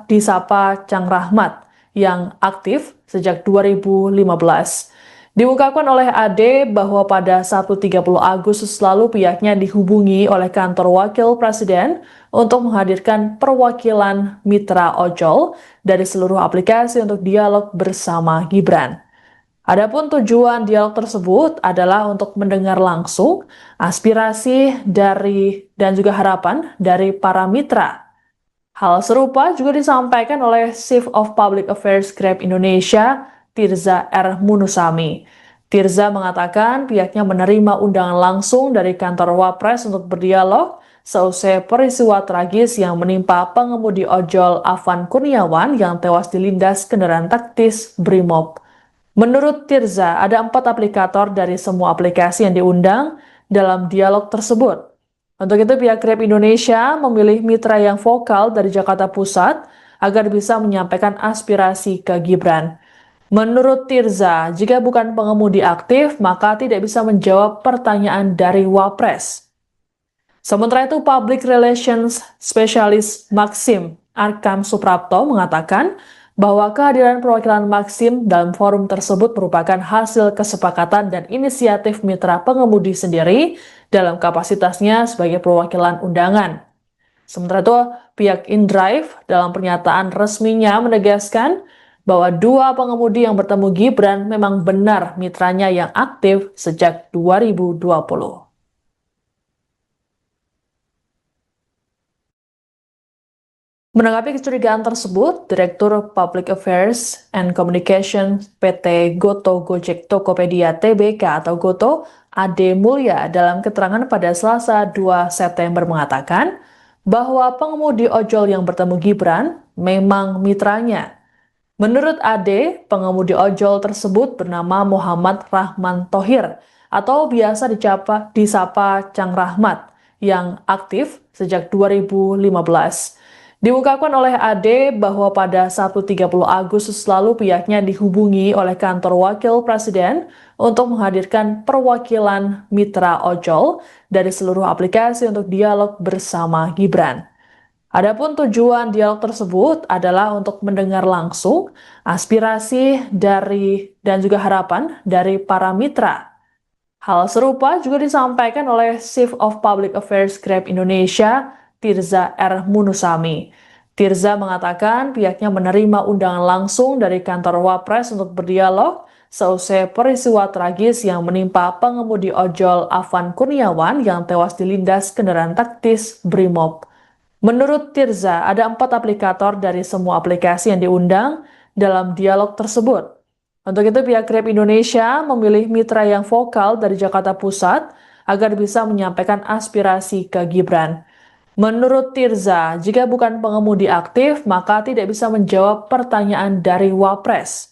disapa Cang Rahmat yang aktif sejak 2015. Diungkapkan oleh AD bahwa pada Sabtu 30 Agustus lalu pihaknya dihubungi oleh kantor wakil presiden untuk menghadirkan perwakilan mitra ojol dari seluruh aplikasi untuk dialog bersama Gibran. Adapun tujuan dialog tersebut adalah untuk mendengar langsung aspirasi dari dan juga harapan dari para mitra. Hal serupa juga disampaikan oleh Chief of Public Affairs Grab Indonesia, Tirza R. Munusami. Tirza mengatakan pihaknya menerima undangan langsung dari kantor Wapres untuk berdialog seusai peristiwa tragis yang menimpa pengemudi ojol Afan Kurniawan yang tewas dilindas kendaraan taktis Brimob. Menurut Tirza, ada 4 aplikator dari semua aplikasi yang diundang dalam dialog tersebut. Untuk itu, pihak Grab Indonesia memilih mitra yang vokal dari Jakarta Pusat agar bisa menyampaikan aspirasi ke Gibran. Menurut Tirza, jika bukan pengemudi aktif, maka tidak bisa menjawab pertanyaan dari Wapres. Sementara itu, Public Relations Specialist Maxim Arkam Suprapto mengatakan bahwa kehadiran perwakilan Maxim dalam forum tersebut merupakan hasil kesepakatan dan inisiatif mitra pengemudi sendiri dalam kapasitasnya sebagai perwakilan undangan. Sementara itu, pihak InDrive dalam pernyataan resminya menegaskan bahwa 2 pengemudi yang bertemu Gibran memang benar mitranya yang aktif sejak 2020. Menanggapi kecurigaan tersebut, Direktur Public Affairs and Communication PT Goto Gojek Tokopedia Tbk atau Goto, Ade Mulya dalam keterangan pada Selasa 2 September mengatakan bahwa pengemudi ojol yang bertemu Gibran memang mitranya. Menurut Ade, pengemudi ojol tersebut bernama Muhammad Rahman Thohir atau biasa disapa Cang Rahmat yang aktif sejak 2015. Diungkapkan oleh Ade bahwa pada Sabtu 30 Agustus lalu pihaknya dihubungi oleh kantor wakil presiden untuk menghadirkan perwakilan mitra ojol dari seluruh aplikasi untuk dialog bersama Gibran. Adapun tujuan dialog tersebut adalah untuk mendengar langsung aspirasi dari dan juga harapan dari para mitra. Hal serupa juga disampaikan oleh Chief of Public Affairs Grab Indonesia, Tirza R. Munusami. Tirza mengatakan pihaknya menerima undangan langsung dari kantor Wapres untuk berdialog seusai peristiwa tragis yang menimpa pengemudi ojol Afan Kurniawan yang tewas dilindas kendaraan taktis Brimob. Menurut Tirza, ada 4 aplikator dari semua aplikasi yang diundang dalam dialog tersebut. Untuk itu, pihak Grab Indonesia memilih mitra yang vokal dari Jakarta Pusat agar bisa menyampaikan aspirasi ke Gibran. Menurut Tirza, jika bukan pengemudi aktif, maka tidak bisa menjawab pertanyaan dari Wapres.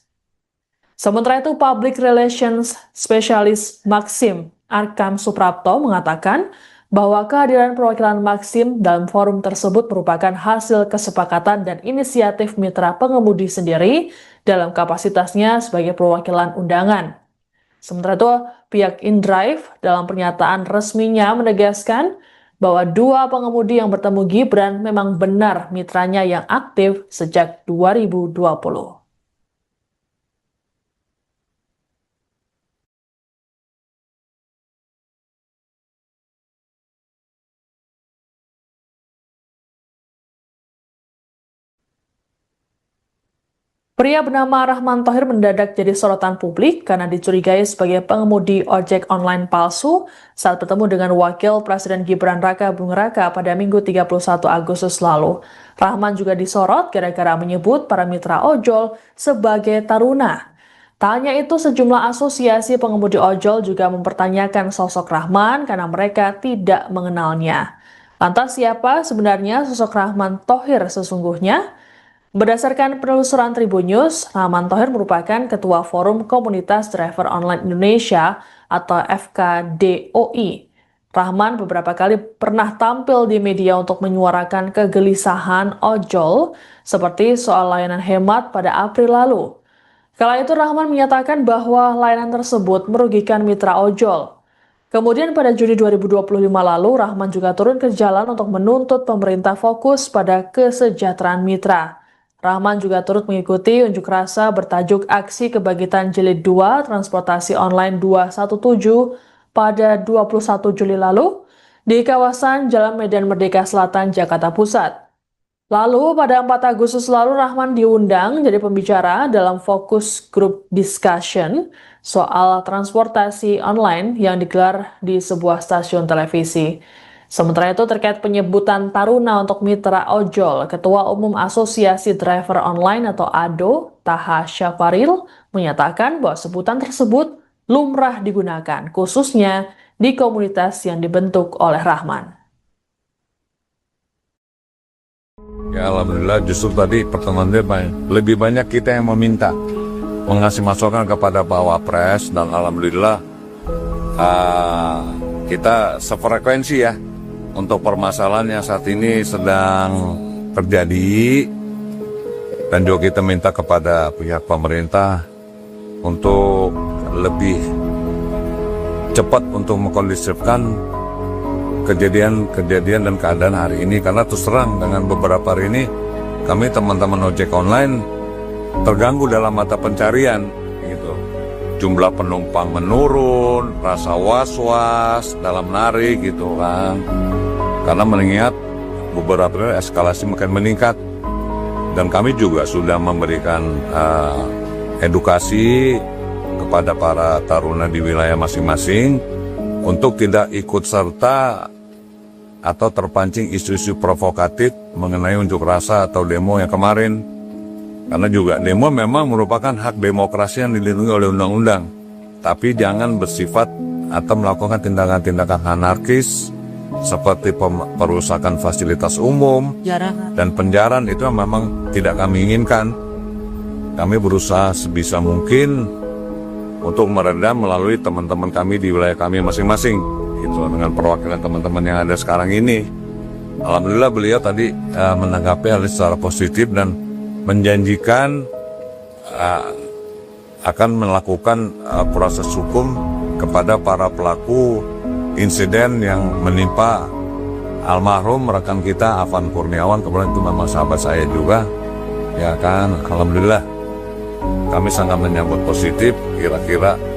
Sementara itu, Public Relations Specialist Maxim Arkam Suprapto mengatakan bahwa kehadiran perwakilan Maxim dalam forum tersebut merupakan hasil kesepakatan dan inisiatif mitra pengemudi sendiri dalam kapasitasnya sebagai perwakilan undangan. Sementara itu, pihak InDrive dalam pernyataan resminya menegaskan bahwa 2 pengemudi yang bertemu Gibran memang benar mitranya yang aktif sejak 2020. Pria bernama Rahman Thohir mendadak jadi sorotan publik karena dicurigai sebagai pengemudi ojek online palsu saat bertemu dengan Wakil Presiden Gibran Raka Buming Raka pada Minggu 31 Agustus lalu. Rahman juga disorot gara-gara menyebut para mitra ojol sebagai taruna. Tak hanya itu, sejumlah asosiasi pengemudi ojol juga mempertanyakan sosok Rahman karena mereka tidak mengenalnya. Lantas siapa sebenarnya sosok Rahman Thohir sesungguhnya? Berdasarkan penelusuran Tribun News, Rahman Thohir merupakan Ketua Forum Komunitas Driver Online Indonesia atau FKDOI. Rahman beberapa kali pernah tampil di media untuk menyuarakan kegelisahan ojol seperti soal layanan hemat pada April lalu. Kala itu Rahman menyatakan bahwa layanan tersebut merugikan mitra ojol. Kemudian pada Juni 2025 lalu, Rahman juga turun ke jalan untuk menuntut pemerintah fokus pada kesejahteraan mitra. Rahman juga turut mengikuti unjuk rasa bertajuk Aksi Kebangkitan Jilid 2 Transportasi Online 217 pada 21 Juli lalu di kawasan Jalan Medan Merdeka Selatan, Jakarta Pusat. Lalu pada 4 Agustus lalu Rahman diundang jadi pembicara dalam fokus group discussion soal transportasi online yang digelar di sebuah stasiun televisi. Sementara itu terkait penyebutan Taruna untuk mitra ojol, Ketua Umum Asosiasi Driver Online atau ADO, Taha Syafaril, menyatakan bahwa sebutan tersebut lumrah digunakan, khususnya di komunitas yang dibentuk oleh Rahman. Ya alhamdulillah justru tadi pertemuan dia lebih banyak kita yang meminta mengasih masukan kepada Pak Wapres dan alhamdulillah kita sefrekuensi ya untuk permasalahan yang saat ini sedang terjadi dan juga kita minta kepada pihak pemerintah untuk lebih cepat untuk mengkondisifkan kejadian dan keadaan hari ini karena terus terang dengan beberapa hari ini kami teman-teman ojek online terganggu dalam mata pencarian gitu. Jumlah penumpang menurun, rasa was-was dalam narik gitu kan. Karena mengingat beberapa hari eskalasi makin meningkat dan kami juga sudah memberikan edukasi kepada para taruna di wilayah masing-masing untuk tidak ikut serta atau terpancing isu-isu provokatif mengenai unjuk rasa atau demo yang kemarin. Karena juga demo memang merupakan hak demokrasi yang dilindungi oleh undang-undang. Tapi jangan bersifat atau melakukan tindakan-tindakan anarkis seperti perusakan fasilitas umum dan penjarahan itu memang tidak kami inginkan. Kami berusaha sebisa mungkin untuk meredam melalui teman-teman kami di wilayah kami masing-masing. Gitu, dengan perwakilan teman-teman yang ada sekarang ini. Alhamdulillah beliau tadi menanggapi hal secara positif dan menjanjikan akan melakukan proses hukum kepada para pelaku insiden yang menimpa almarhum rekan kita Afan Kurniawan. Kemudian itu memang sahabat saya juga, ya kan. Alhamdulillah kami sangat menyambut positif.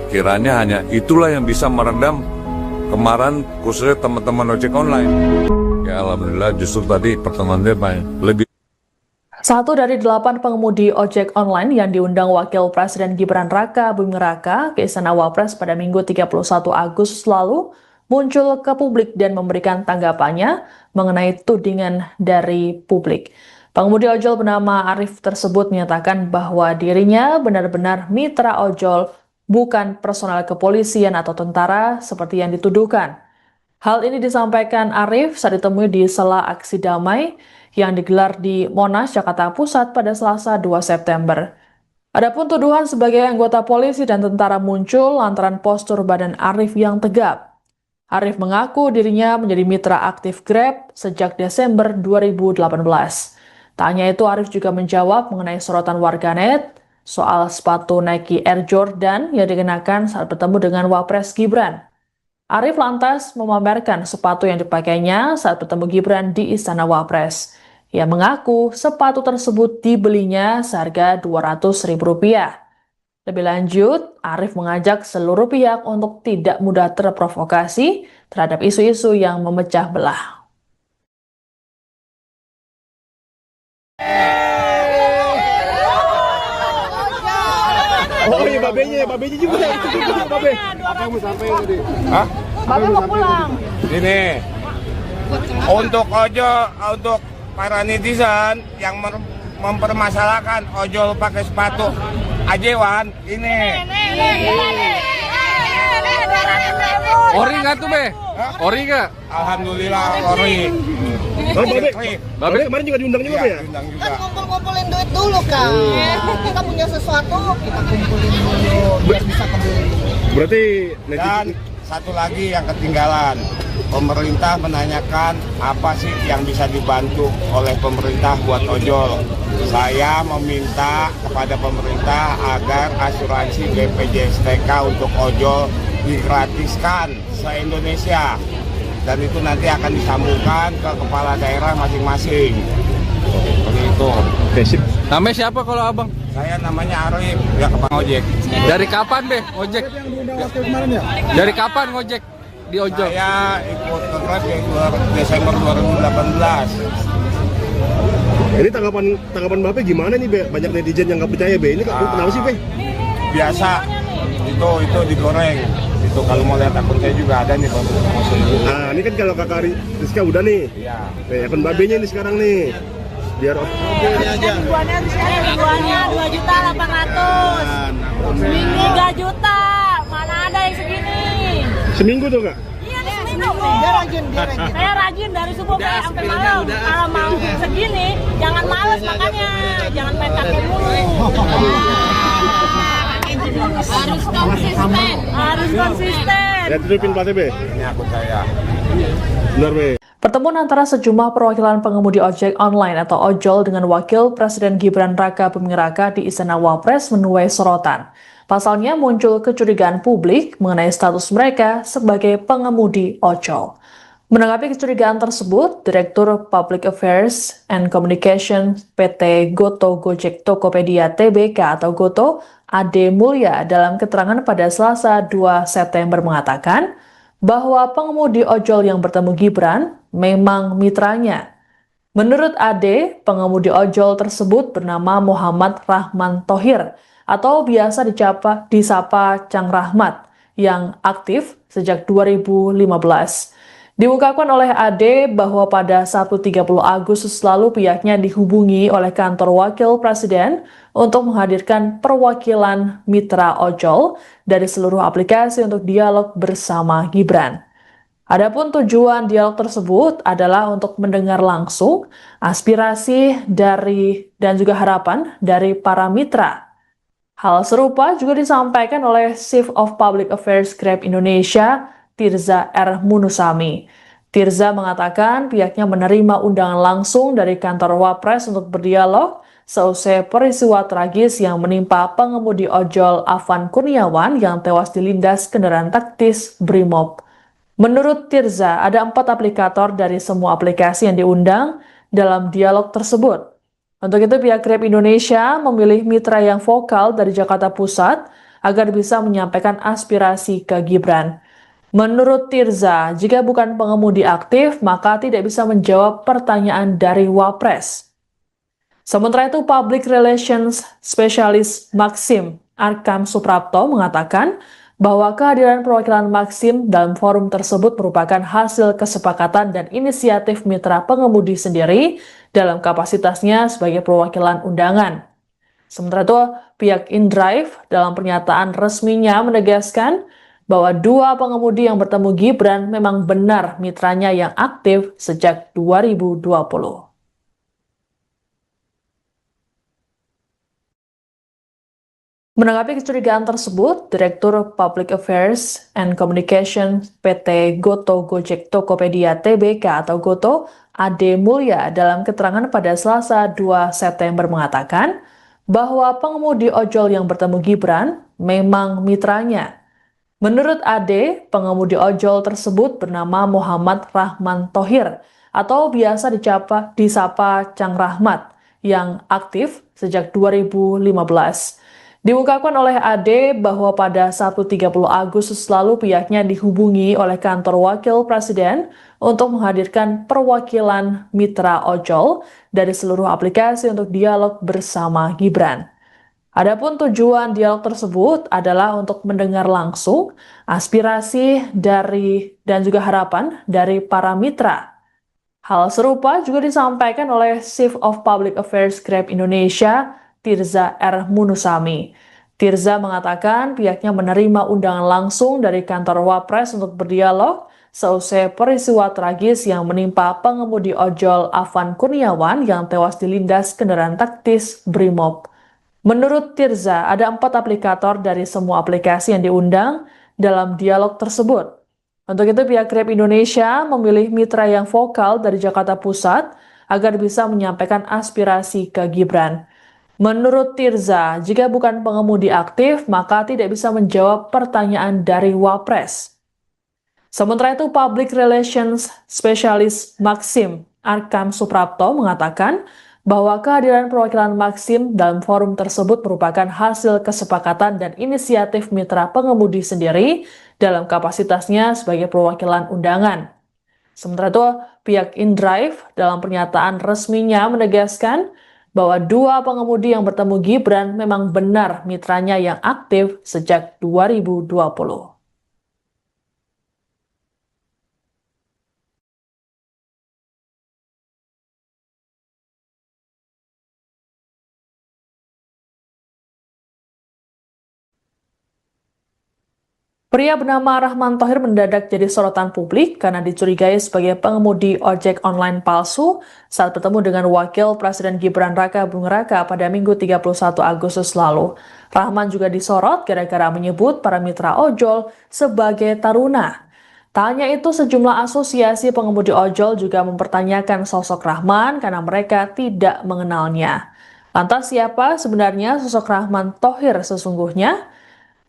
Kiranya hanya itulah yang bisa meredam kemarahan khususnya teman-teman ojek online. Ya alhamdulillah justru tadi pertemuan dia lebih. 1 dari 8 pengemudi ojek online yang diundang Wakil Presiden Gibran Raka Buming Raka ke Istana Wapres pada Minggu 31 Agustus lalu muncul ke publik dan memberikan tanggapannya mengenai tudingan dari publik. Pengemudi ojol bernama Arif tersebut menyatakan bahwa dirinya benar-benar mitra ojol, bukan personel kepolisian atau tentara seperti yang dituduhkan. Hal ini disampaikan Arif saat ditemui di sela aksi damai yang digelar di Monas, Jakarta Pusat pada Selasa 2 September. Adapun tuduhan sebagai anggota polisi dan tentara muncul lantaran postur badan Arif yang tegap. Arif mengaku dirinya menjadi mitra aktif Grab sejak Desember 2018. Tak hanya itu, Arif juga menjawab mengenai sorotan warganet soal sepatu Nike Air Jordan yang dikenakan saat bertemu dengan Wapres Gibran. Arif lantas memamerkan sepatu yang dipakainya saat bertemu Gibran di Istana Wapres. Ia mengaku sepatu tersebut dibelinya seharga Rp200.000. Lebih lanjut, Arif mengajak seluruh pihak untuk tidak mudah terprovokasi terhadap isu-isu yang memecah belah. Oh iya, babenya juga itu juga babe. Apa yang mau sampaikan tadi? Hah? Babe mau pulang. Ini untuk untuk para netizen yang mempermasalahkan ojol pakai sepatu ajewan ini. Ori nggak tuh be? Ori nggak? Alhamdulillah ori. Oh, babe kemarin juga diundang juga ya? Diundang juga. Kan ngumpul-ngumpulin duit dulu kan. Kita punya sesuatu, kita kumpulin dulu biar bisa kebeli. Berarti Dan satu lagi yang ketinggalan, pemerintah menanyakan apa sih yang bisa dibantu oleh pemerintah buat ojol. Saya meminta kepada pemerintah agar asuransi BPJS TK untuk ojol digratiskan se-Indonesia. Dan itu nanti akan disambungkan ke kepala daerah masing-masing. Seperti itu. Oke, sip. Namanya siapa kalau abang? Saya namanya Arif, ya Bang ojek. Dari kapan Be ngojek? Yang diundang waktu kemarin ya? Dari kapan ngojek di ojol? Saya ikut ke Grab Desember 2018. Ini tanggapan Bapak gimana nih, Be? Banyak netizen yang nggak percaya, Be. Ini kenapa sih, Be? Biasa, itu digoreng. Itu kalau mau lihat akun saya juga ada nih, Bang. Nah, ini kan kalau Kakak Rizka udah nih. Iya. Nih, akun Babenya ini sekarang nih. Biar Ribuannya 2.800.000. Seminggu 3 juta. Mana ada yang segini? seminggu tuh, Kak? Iya nih seminggu. Dia rajin. Saya rajin dari subuh sampai malam. Kalau mau segini, jangan males makanya. Jangan main kakek mulu. Harus konsisten. Harus konsisten. Ya, tutupin platnya, Be. Ini akun saya. Benar, Be. Pertemuan antara sejumlah perwakilan pengemudi ojek online atau ojol dengan Wakil Presiden Gibran Raka Buming Raka di Istana Wapres menuai sorotan. Pasalnya muncul kecurigaan publik mengenai status mereka sebagai pengemudi ojol. Menanggapi kecurigaan tersebut, Direktur Public Affairs and Communication PT Goto Gojek Tokopedia Tbk atau Goto, Ade Mulya dalam keterangan pada Selasa 2 September mengatakan bahwa pengemudi ojol yang bertemu Gibran memang mitranya. Menurut Ade, pengemudi ojol tersebut bernama Muhammad Rahman Thohir atau biasa disapa Cang Rahmat yang aktif sejak 2015. Diungkapkan oleh Ade bahwa pada Sabtu 30 Agustus lalu pihaknya dihubungi oleh kantor Wakil Presiden untuk menghadirkan perwakilan mitra ojol dari seluruh aplikasi untuk dialog bersama Gibran. Adapun tujuan dialog tersebut adalah untuk mendengar langsung aspirasi dan juga harapan dari para mitra. Hal serupa juga disampaikan oleh Chief of Public Affairs Grab Indonesia, Tirza R. Munusami. Tirza mengatakan pihaknya menerima undangan langsung dari kantor Wapres untuk berdialog seusai peristiwa tragis yang menimpa pengemudi ojol Afan Kurniawan yang tewas dilindas kendaraan taktis Brimob. Menurut Tirza, ada 4 aplikator dari semua aplikasi yang diundang dalam dialog tersebut. Untuk itu, pihak Grab Indonesia memilih mitra yang vokal dari Jakarta Pusat agar bisa menyampaikan aspirasi ke Gibran. Menurut Tirza, jika bukan pengemudi aktif, maka tidak bisa menjawab pertanyaan dari Wapres. Sementara itu, Public Relations Specialist Maxim Arkam Suprapto mengatakan bahwa kehadiran perwakilan Maxim dalam forum tersebut merupakan hasil kesepakatan dan inisiatif mitra pengemudi sendiri dalam kapasitasnya sebagai perwakilan undangan. Sementara itu, pihak InDrive dalam pernyataan resminya menegaskan bahwa 2 pengemudi yang bertemu Gibran memang benar mitranya yang aktif sejak 2020. Menanggapi kecurigaan tersebut, Direktur Public Affairs and Communication PT Goto Gojek Tokopedia Tbk atau Goto, Ade Mulya dalam keterangan pada Selasa 2 September mengatakan bahwa pengemudi ojol yang bertemu Gibran memang mitranya. Menurut Ade, pengemudi ojol tersebut bernama Muhammad Rahman Thohir atau biasa disapa Cang Rahmat yang aktif sejak 2015. Diungkapkan oleh Ade bahwa pada Sabtu 30 Agustus lalu pihaknya dihubungi oleh kantor Wakil Presiden untuk menghadirkan perwakilan mitra ojol dari seluruh aplikasi untuk dialog bersama Gibran. Adapun tujuan dialog tersebut adalah untuk mendengar langsung aspirasi dan juga harapan dari para mitra. Hal serupa juga disampaikan oleh Chief of Public Affairs Grab Indonesia, Tirza R. Munusami. Tirza mengatakan pihaknya menerima undangan langsung dari kantor Wapres untuk berdialog seusai peristiwa tragis yang menimpa pengemudi ojol Afan Kurniawan yang tewas dilindas kendaraan taktis Brimob. Menurut Tirza, ada 4 aplikator dari semua aplikasi yang diundang dalam dialog tersebut. Untuk itu, pihak Grab Indonesia memilih mitra yang vokal dari Jakarta Pusat agar bisa menyampaikan aspirasi ke Gibran. Menurut Tirza, jika bukan pengemudi aktif, maka tidak bisa menjawab pertanyaan dari Wapres. Sementara itu, Public Relations Specialist Maxim Arkam Suprapto mengatakan bahwa kehadiran perwakilan Maxim dalam forum tersebut merupakan hasil kesepakatan dan inisiatif mitra pengemudi sendiri dalam kapasitasnya sebagai perwakilan undangan. Sementara itu, pihak InDrive dalam pernyataan resminya menegaskan bahwa dua pengemudi yang bertemu Gibran memang benar mitranya yang aktif sejak 2020. Pria bernama Rahman Thohir mendadak jadi sorotan publik karena dicurigai sebagai pengemudi ojek online palsu saat bertemu dengan Wakil Presiden Gibran Raka Buming Raka pada Minggu 31 Agustus lalu. Rahman juga disorot gara-gara menyebut para mitra ojol sebagai taruna. Tak hanya itu, sejumlah asosiasi pengemudi ojol juga mempertanyakan sosok Rahman karena mereka tidak mengenalnya. Lantas siapa sebenarnya sosok Rahman Thohir sesungguhnya?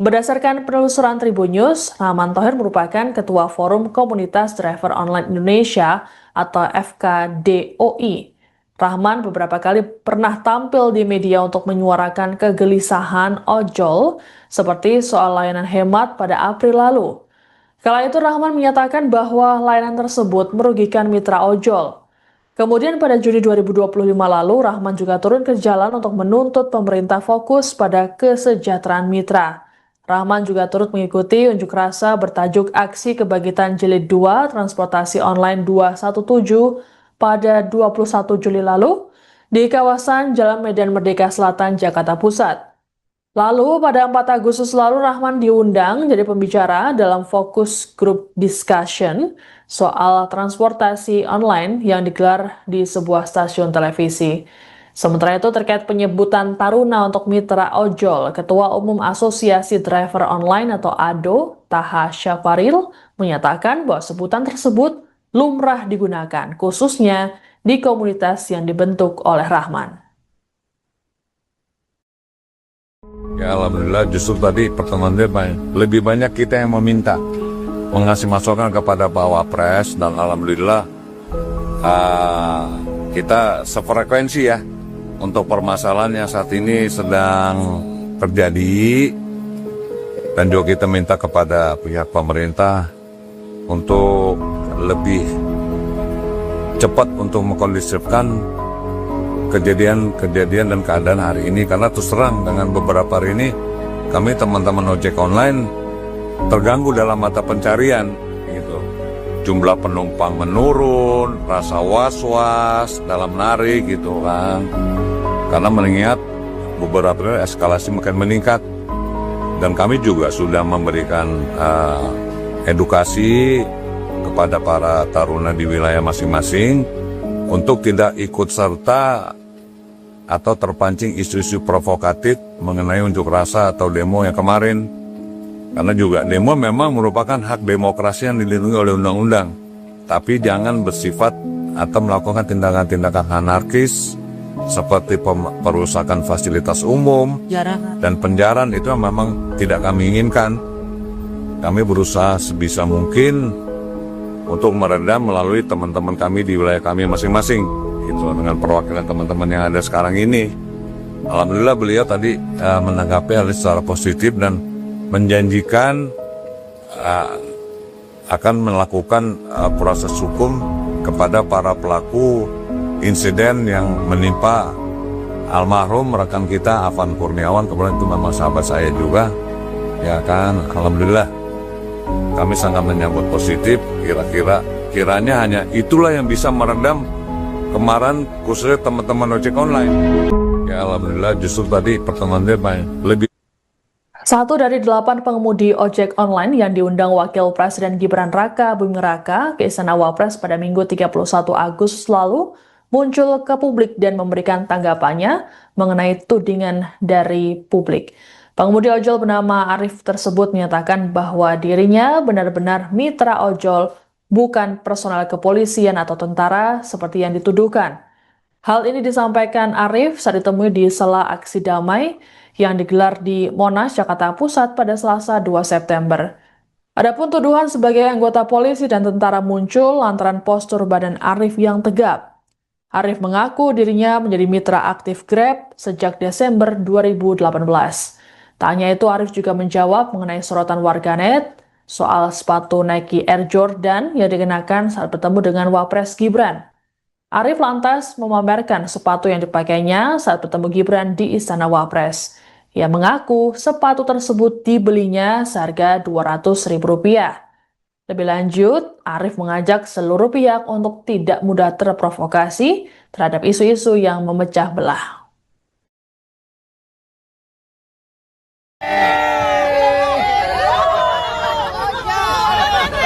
Berdasarkan penelusuran Tribun News, Rahman Thohir merupakan Ketua Forum Komunitas Driver Online Indonesia atau FKDOI. Rahman beberapa kali pernah tampil di media untuk menyuarakan kegelisahan ojol seperti soal layanan hemat pada April lalu. Kala itu Rahman menyatakan bahwa layanan tersebut merugikan mitra ojol. Kemudian pada Juni 2025 lalu, Rahman juga turun ke jalan untuk menuntut pemerintah fokus pada kesejahteraan mitra. Rahman juga turut mengikuti unjuk rasa bertajuk Aksi Kebangkitan Jilid 2 Transportasi Online 217 pada 21 Juli lalu di kawasan Jalan Medan Merdeka Selatan, Jakarta Pusat. Lalu pada 4 Agustus lalu Rahman diundang jadi pembicara dalam fokus group discussion soal transportasi online yang digelar di sebuah stasiun televisi. Sementara itu terkait penyebutan taruna untuk mitra ojol, Ketua Umum Asosiasi Driver Online atau ADO, Taha Syafaril, menyatakan bahwa sebutan tersebut lumrah digunakan, khususnya di komunitas yang dibentuk oleh Rahman. Ya alhamdulillah, justru tadi pertemuan lebih banyak kita yang meminta mengasih masukan kepada Pak Wapres, dan alhamdulillah kita sefrekuensi ya untuk permasalahan yang saat ini sedang terjadi, dan juga kita minta kepada pihak pemerintah untuk lebih cepat untuk mengkondisifkan kejadian dan keadaan hari ini, karena terus terang dengan beberapa hari ini kami teman-teman ojek online terganggu dalam mata pencarian gitu. Jumlah penumpang menurun, rasa was-was dalam narik gitu kan, karena mengingat beberapa eskalasi makin meningkat, dan kami juga sudah memberikan edukasi kepada para taruna di wilayah masing-masing untuk tidak ikut serta atau terpancing isu-isu provokatif mengenai unjuk rasa atau demo yang kemarin. Karena juga demo memang merupakan hak demokrasi yang dilindungi oleh undang-undang, tapi jangan bersifat atau melakukan tindakan-tindakan anarkis seperti perusakan fasilitas umum dan penjarahan. Itu memang tidak kami inginkan. Kami berusaha sebisa mungkin untuk meredam melalui teman-teman kami di wilayah kami masing-masing, gitu, dengan perwakilan teman-teman yang ada sekarang ini. Alhamdulillah beliau tadi menanggapi hal secara positif dan menjanjikan akan melakukan proses hukum kepada para pelaku insiden yang menimpa almarhum rekan kita Afan Kurniawan. Kemudian itu memang sahabat saya juga, ya kan. Alhamdulillah kami sangat menyambut positif. Kiranya hanya itulah yang bisa meredam kemarahan khususnya teman-teman ojek online. Ya alhamdulillah, justru tadi pertemuan lebih. Satu dari 8 pengemudi ojek online yang diundang Wakil Presiden Gibran Raka Buming Raka ke Istana Wapres pada Minggu 31 Agustus lalu muncul ke publik dan memberikan tanggapannya mengenai tudingan dari publik. Pengemudi ojol bernama Arif tersebut menyatakan bahwa dirinya benar-benar mitra ojol, bukan personel kepolisian atau tentara seperti yang dituduhkan. Hal ini disampaikan Arif saat ditemui di sela aksi damai yang digelar di Monas, Jakarta Pusat pada Selasa 2 September. Adapun tuduhan sebagai anggota polisi dan tentara muncul lantaran postur badan Arif yang tegap. Arif mengaku dirinya menjadi mitra aktif Grab sejak Desember 2018. Tak hanya itu, Arif juga menjawab mengenai sorotan warganet soal sepatu Nike Air Jordan yang dikenakan saat bertemu dengan Wapres Gibran. Arif lantas memamerkan sepatu yang dipakainya saat bertemu Gibran di Istana Wapres. Ia mengaku sepatu tersebut dibelinya seharga Rp200.000. Lebih lanjut, Arif mengajak seluruh pihak untuk tidak mudah terprovokasi terhadap isu-isu yang memecah belah.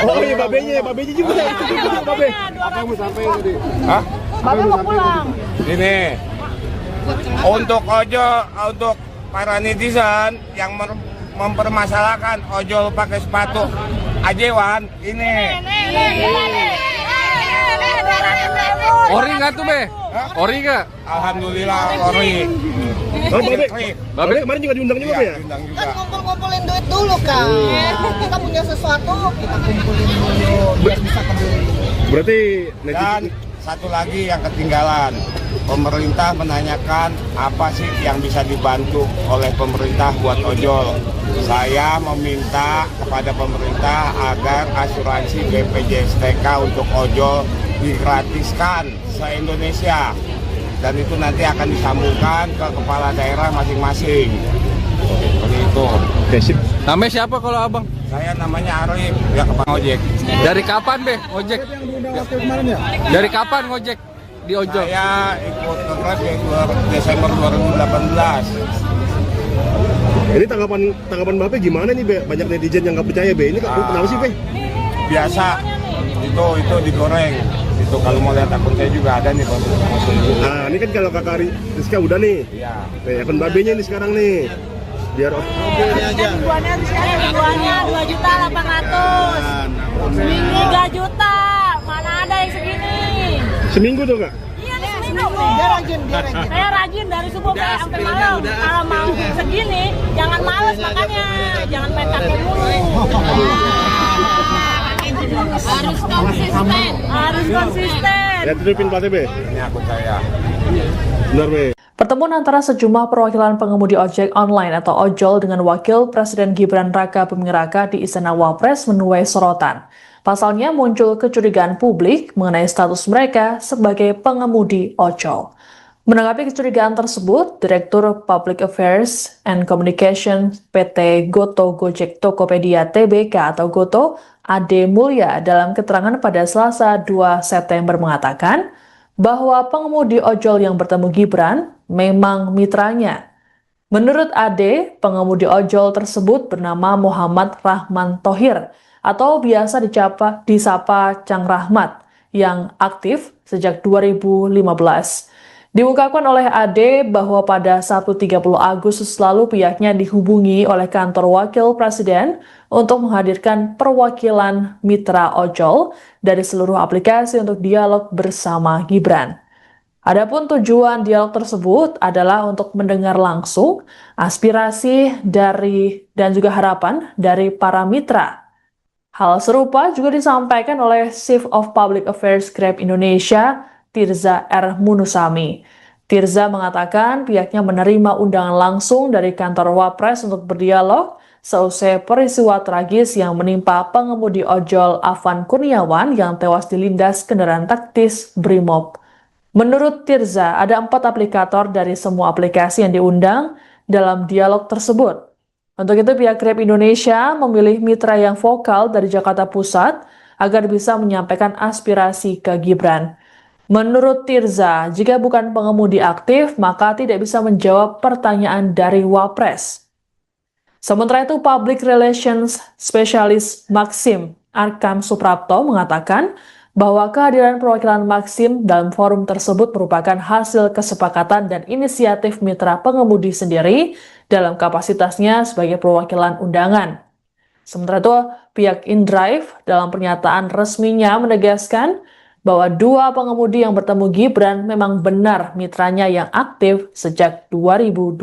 Oh iya, babenya juga itu juga babe. Apa yang mau sampai tadi? Hah? Babe mau pulang. Ini untuk untuk para netizen yang mempermasalahkan ojol pakai sepatu ajewan ini. Ori nggak tuh, Be? Ori nggak? Alhamdulillah ori. Oh, babe kemarin juga diundang juga, Be ya? Diundang juga. Kan ngumpul-ngumpulin duit dulu kan. Kita punya sesuatu, kita kumpulin dulu biar bisa kebeli. Berarti Dan netizen satu lagi yang ketinggalan, pemerintah menanyakan apa sih yang bisa dibantu oleh pemerintah buat ojol. Saya meminta kepada pemerintah agar asuransi BPJS TK untuk ojol digratiskan se-Indonesia. Dan itu nanti akan disambungkan ke kepala daerah masing-masing. Seperti itu. Oke, sip. Namanya siapa kalau abang? Saya namanya Arif, ya Kepang Ojek. Dari kapan, Be, ngojek? Dari kapan ngojek di ojol? Saya ikut ke Grab di Desember 2018. Ini tanggapan Bape gimana nih, Be? Banyak netizen yang nggak percaya, Be. Ini kenapa sih, Be? Biasa, itu digoreng. Itu kalau mau lihat akun saya juga ada nih kalau mau sendiri. Nah, ini kan kalau Kakak Rizka udah nih. Iya. Nih, akun babenya nih sekarang nih. Biar Ribuannya 2.800.000. Seminggu 3 juta. Mana ada yang segini? seminggu tuh, Kak. Iya nih seminggu. Dia rajin. Saya rajin dari subuh sampai malam. Kalau mau segini, jangan males makanya. Jangan main kakek mulu. Harus konsisten. Harus konsisten. Ya, tutupin platnya, Be. Ini akun saya. Benar, Be. Pertemuan antara sejumlah perwakilan pengemudi ojek online atau ojol dengan Wakil Presiden Gibran Raka Buming Raka di Istana Wapres menuai sorotan. Pasalnya muncul kecurigaan publik mengenai status mereka sebagai pengemudi ojol. Menanggapi kecurigaan tersebut, Direktur Public Affairs and Communication PT Goto Gojek Tokopedia Tbk atau Goto, Ade Mulya dalam keterangan pada Selasa 2 September mengatakan bahwa pengemudi ojol yang bertemu Gibran memang mitranya. Menurut Ade, pengemudi ojol tersebut bernama Muhammad Rahman Thohir atau biasa disapa Cang Rahmat yang aktif sejak 2015. Diungkapkan oleh Ade bahwa pada Sabtu 30 Agustus lalu pihaknya dihubungi oleh kantor Wakil Presiden untuk menghadirkan perwakilan mitra ojol dari seluruh aplikasi untuk dialog bersama Gibran. Adapun tujuan dialog tersebut adalah untuk mendengar langsung aspirasi dan juga harapan dari para mitra. Hal serupa juga disampaikan oleh Chief of Public Affairs Grab Indonesia, Tirza R. Munusami. Tirza mengatakan pihaknya menerima undangan langsung dari kantor Wapres untuk berdialog seusai peristiwa tragis yang menimpa pengemudi ojol Afan Kurniawan yang tewas dilindas kendaraan taktis Brimob. Menurut Tirza, ada 4 aplikator dari semua aplikasi yang diundang dalam dialog tersebut. Untuk itu, pihak Grab Indonesia memilih mitra yang vokal dari Jakarta Pusat agar bisa menyampaikan aspirasi ke Gibran. Menurut Tirza, jika bukan pengemudi aktif, maka tidak bisa menjawab pertanyaan dari Wapres. Sementara itu, Public Relations Specialist Maxim Arkam Suprapto mengatakan bahwa kehadiran perwakilan Maxim dalam forum tersebut merupakan hasil kesepakatan dan inisiatif mitra pengemudi sendiri dalam kapasitasnya sebagai perwakilan undangan. Sementara itu, pihak InDrive dalam pernyataan resminya menegaskan bahwa 2 pengemudi yang bertemu Gibran memang benar mitranya yang aktif sejak 2020.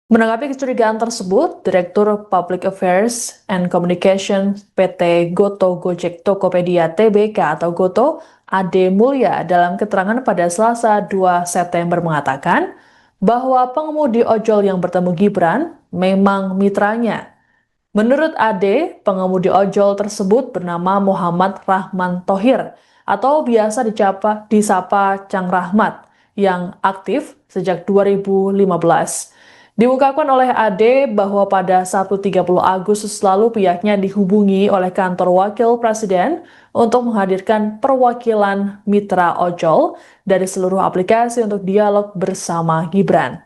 Menanggapi kecurigaan tersebut, Direktur Public Affairs and Communication PT Goto Gojek Tokopedia Tbk atau Goto, Ade Mulya dalam keterangan pada Selasa 2 September mengatakan bahwa pengemudi ojol yang bertemu Gibran memang mitranya. Menurut Ade, pengemudi ojol tersebut bernama Muhammad Rahman Thohir atau biasa disapa Cang Rahmat yang aktif sejak 2015. Diungkapkan oleh Ade bahwa pada Sabtu 30 Agustus lalu pihaknya dihubungi oleh kantor wakil presiden untuk menghadirkan perwakilan mitra ojol dari seluruh aplikasi untuk dialog bersama Gibran.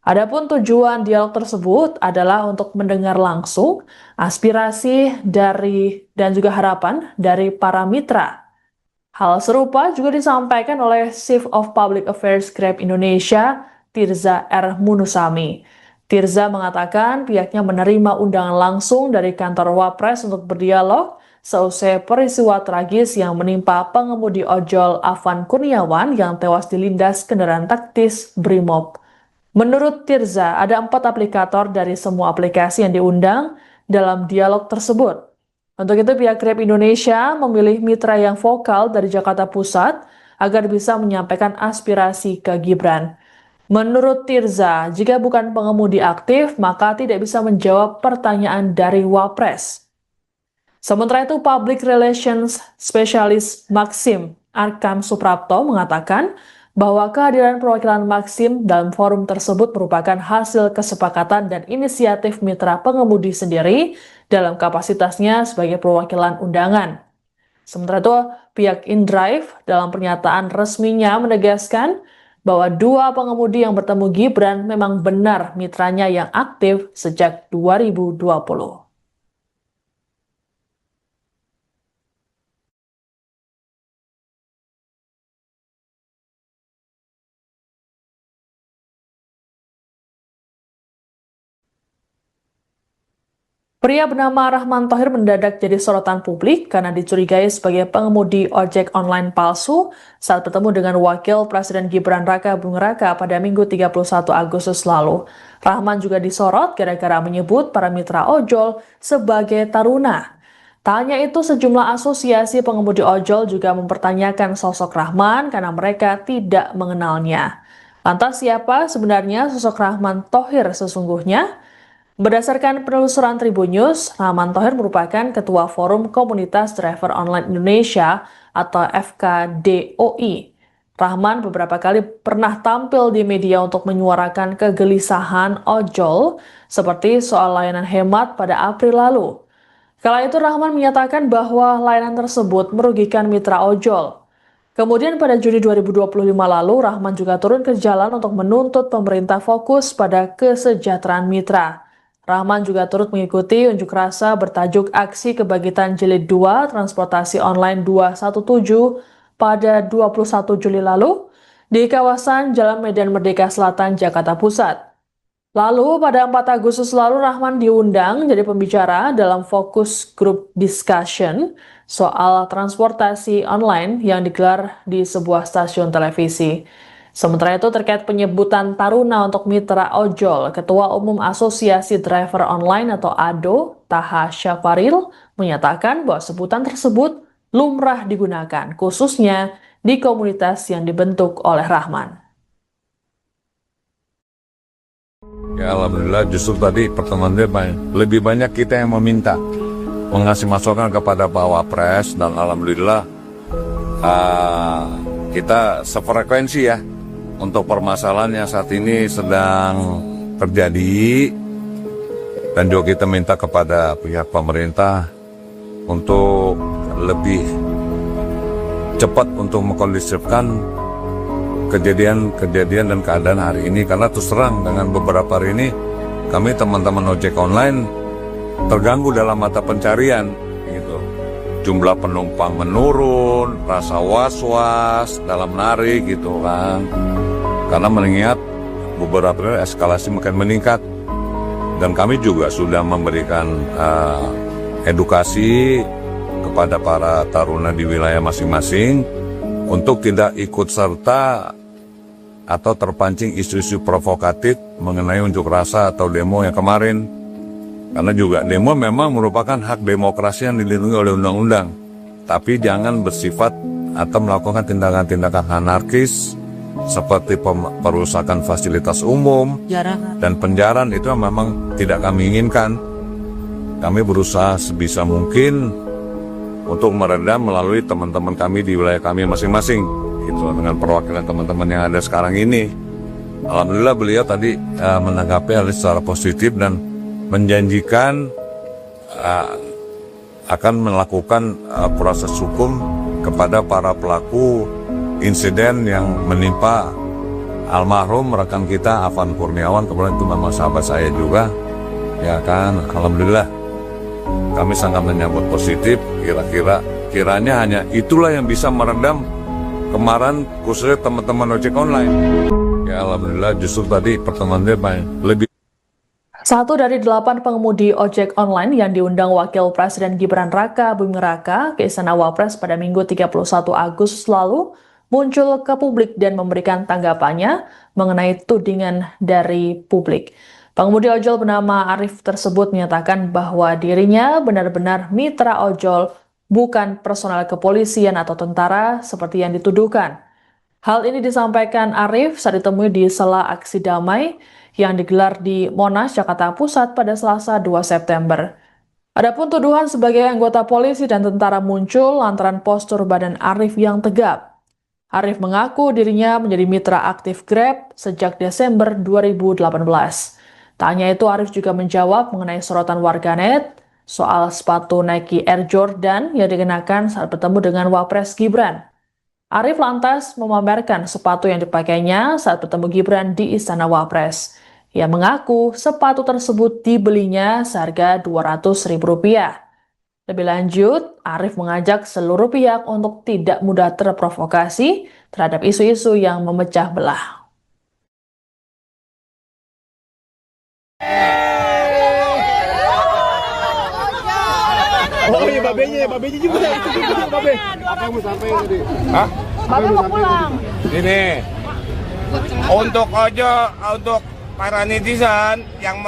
Adapun tujuan dialog tersebut adalah untuk mendengar langsung aspirasi dan juga harapan dari para mitra. Hal serupa juga disampaikan oleh Chief of Public Affairs Grab Indonesia, Tirza R. Munusami. Tirza mengatakan pihaknya menerima undangan langsung dari kantor Wapres untuk berdialog seusai peristiwa tragis yang menimpa pengemudi ojol Afan Kurniawan yang tewas dilindas kendaraan taktis Brimob. Menurut Tirza, ada 4 aplikator dari semua aplikasi yang diundang dalam dialog tersebut. Untuk itu pihak Grab Indonesia memilih mitra yang vokal dari Jakarta Pusat agar bisa menyampaikan aspirasi ke Gibran. Menurut Tirza, jika bukan pengemudi aktif, maka tidak bisa menjawab pertanyaan dari Wapres. Sementara itu, Public Relations Specialist Maxim Arkam Suprapto mengatakan bahwa kehadiran perwakilan Maxim dalam forum tersebut merupakan hasil kesepakatan dan inisiatif mitra pengemudi sendiri dalam kapasitasnya sebagai perwakilan undangan. Sementara itu, pihak InDrive dalam pernyataan resminya menegaskan bahwa 2 pengemudi yang bertemu Gibran memang benar mitranya yang aktif sejak 2020. Pria bernama Rahman Thohir mendadak jadi sorotan publik karena dicurigai sebagai pengemudi ojek online palsu saat bertemu dengan Wakil Presiden Gibran Raka Buming Raka pada Minggu 31 Agustus lalu. Rahman juga disorot gara-gara menyebut para mitra ojol sebagai taruna. Tak hanya itu, sejumlah asosiasi pengemudi ojol juga mempertanyakan sosok Rahman karena mereka tidak mengenalnya. Lantas siapa sebenarnya sosok Rahman Thohir sesungguhnya? Berdasarkan penelusuran Tribun News, Rahman Thohir merupakan Ketua Forum Komunitas Driver Online Indonesia atau FKDOI. Rahman beberapa kali pernah tampil di media untuk menyuarakan kegelisahan ojol seperti soal layanan hemat pada April lalu. Kala itu Rahman menyatakan bahwa layanan tersebut merugikan mitra ojol. Kemudian pada Juni 2025 lalu, Rahman juga turun ke jalan untuk menuntut pemerintah fokus pada kesejahteraan mitra. Rahman juga turut mengikuti unjuk rasa bertajuk Aksi Kebangkitan Jilid 2 Transportasi Online 217 pada 21 Juli lalu di kawasan Jalan Medan Merdeka Selatan, Jakarta Pusat. Lalu pada 4 Agustus lalu Rahman diundang jadi pembicara dalam fokus group discussion soal transportasi online yang digelar di sebuah stasiun televisi. Sementara itu terkait penyebutan taruna untuk mitra ojol, Ketua Umum Asosiasi Driver Online atau ADO, Taha Syafaril, menyatakan bahwa sebutan tersebut lumrah digunakan, khususnya di komunitas yang dibentuk oleh Rahman. Ya alhamdulillah, justru tadi pertemuan dia lebih banyak kita yang meminta mengasih masukan kepada Pak Wapres, dan alhamdulillah kita sefrekuensi ya untuk permasalahan yang saat ini sedang terjadi, dan juga kita minta kepada pihak pemerintah untuk lebih cepat untuk mengkondisifkan kejadian dan keadaan hari ini, karena terus terang dengan beberapa hari ini kami teman-teman ojek online terganggu dalam mata pencarian gitu. Jumlah penumpang menurun, rasa was-was dalam narik gitu kan, karena mengingat beberapa eskalasi makin meningkat, dan kami juga sudah memberikan edukasi kepada para taruna di wilayah masing-masing untuk tidak ikut serta atau terpancing isu-isu provokatif mengenai unjuk rasa atau demo yang kemarin. Karena juga demo memang merupakan hak demokrasi yang dilindungi oleh undang-undang. Tapi jangan bersifat atau melakukan tindakan-tindakan anarkis seperti perusakan fasilitas umum dan penjarahan. Itu memang tidak kami inginkan. Kami berusaha sebisa mungkin untuk meredam melalui teman-teman kami di wilayah kami masing-masing, itu dengan perwakilan teman-teman yang ada sekarang ini. Alhamdulillah beliau tadi menanggapi hal secara positif dan menjanjikan akan melakukan proses hukum kepada para pelaku insiden yang menimpa almarhum rekan kita Afan Kurniawan. Kemudian itu memang sahabat saya juga, ya kan. Alhamdulillah kami sangat menyambut positif. Kiranya hanya itulah yang bisa meredam kemarin khususnya teman-teman ojek online. Ya alhamdulillah justru tadi pertemuan dia lebih. 1 dari 8 pengemudi ojek online yang diundang Wakil Presiden Gibran Raka Buming Raka ke Istana Wapres pada Minggu 31 Agustus lalu muncul ke publik dan memberikan tanggapannya mengenai tudingan dari publik. Pengemudi ojol bernama Arif tersebut menyatakan bahwa dirinya benar-benar mitra ojol, bukan personel kepolisian atau tentara seperti yang dituduhkan. Hal ini disampaikan Arif saat ditemui di sela aksi damai yang digelar di Monas, Jakarta Pusat pada Selasa 2 September. Adapun tuduhan sebagai anggota polisi dan tentara muncul lantaran postur badan Arif yang tegap. Arif mengaku dirinya menjadi mitra aktif Grab sejak Desember 2018. Tak hanya itu, Arif juga menjawab mengenai sorotan warganet soal sepatu Nike Air Jordan yang dikenakan saat bertemu dengan Wapres Gibran. Arif lantas memamerkan sepatu yang dipakainya saat bertemu Gibran di Istana Wapres. Ia mengaku sepatu tersebut dibelinya seharga Rp200.000. Lebih lanjut, Arif mengajak seluruh pihak untuk tidak mudah terprovokasi terhadap isu-isu yang memecah belah. Oh iya, babenya juga. Babe. Apa yang mau sampaikan tadi? Hah? Babe mau pulang. Ini untuk ojol, untuk para netizen yang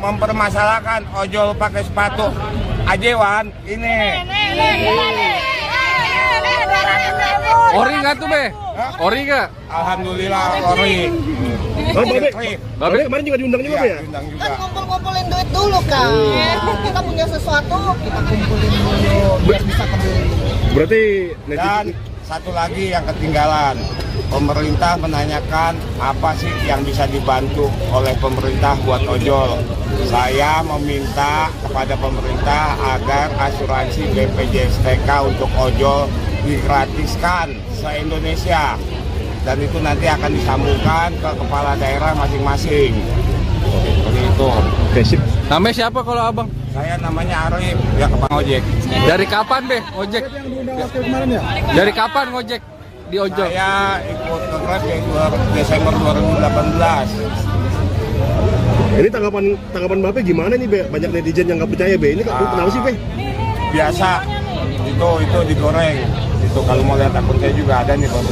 mempermasalahkan ojol pakai sepatu ajewan ini. Ori nggak tuh, Be? Ori nggak? Alhamdulillah ori. Babe kemarin juga diundang juga, Be ya? Diundang juga. Kan kumpul-kumpulin duit dulu kan. Kita punya sesuatu, kita kumpulin dulu biar bisa kebeli. Berarti Dan satu lagi yang ketinggalan, pemerintah menanyakan apa sih yang bisa dibantu oleh pemerintah buat ojol. Saya meminta kepada pemerintah agar asuransi BPJS TK untuk ojol digratiskan se-Indonesia. Dan itu nanti akan disambungkan ke kepala daerah masing-masing. Seperti itu. oke, sip. Namanya siapa kalau abang? Saya namanya Arif, ya kepala ojek. Dari kapan, Be, ojek? Yang diundang wakil kemarin ya? Dari kapan ngojek di ojol? Saya ikut ke Grab dari Desember 2018. Ini tanggapan Bape gimana nih, Be? Banyak netizen yang nggak percaya, Be. Ini kenapa sih, Be? Biasa, itu digoreng. Itu kalau mau lihat akun saya juga ada nih, Pak.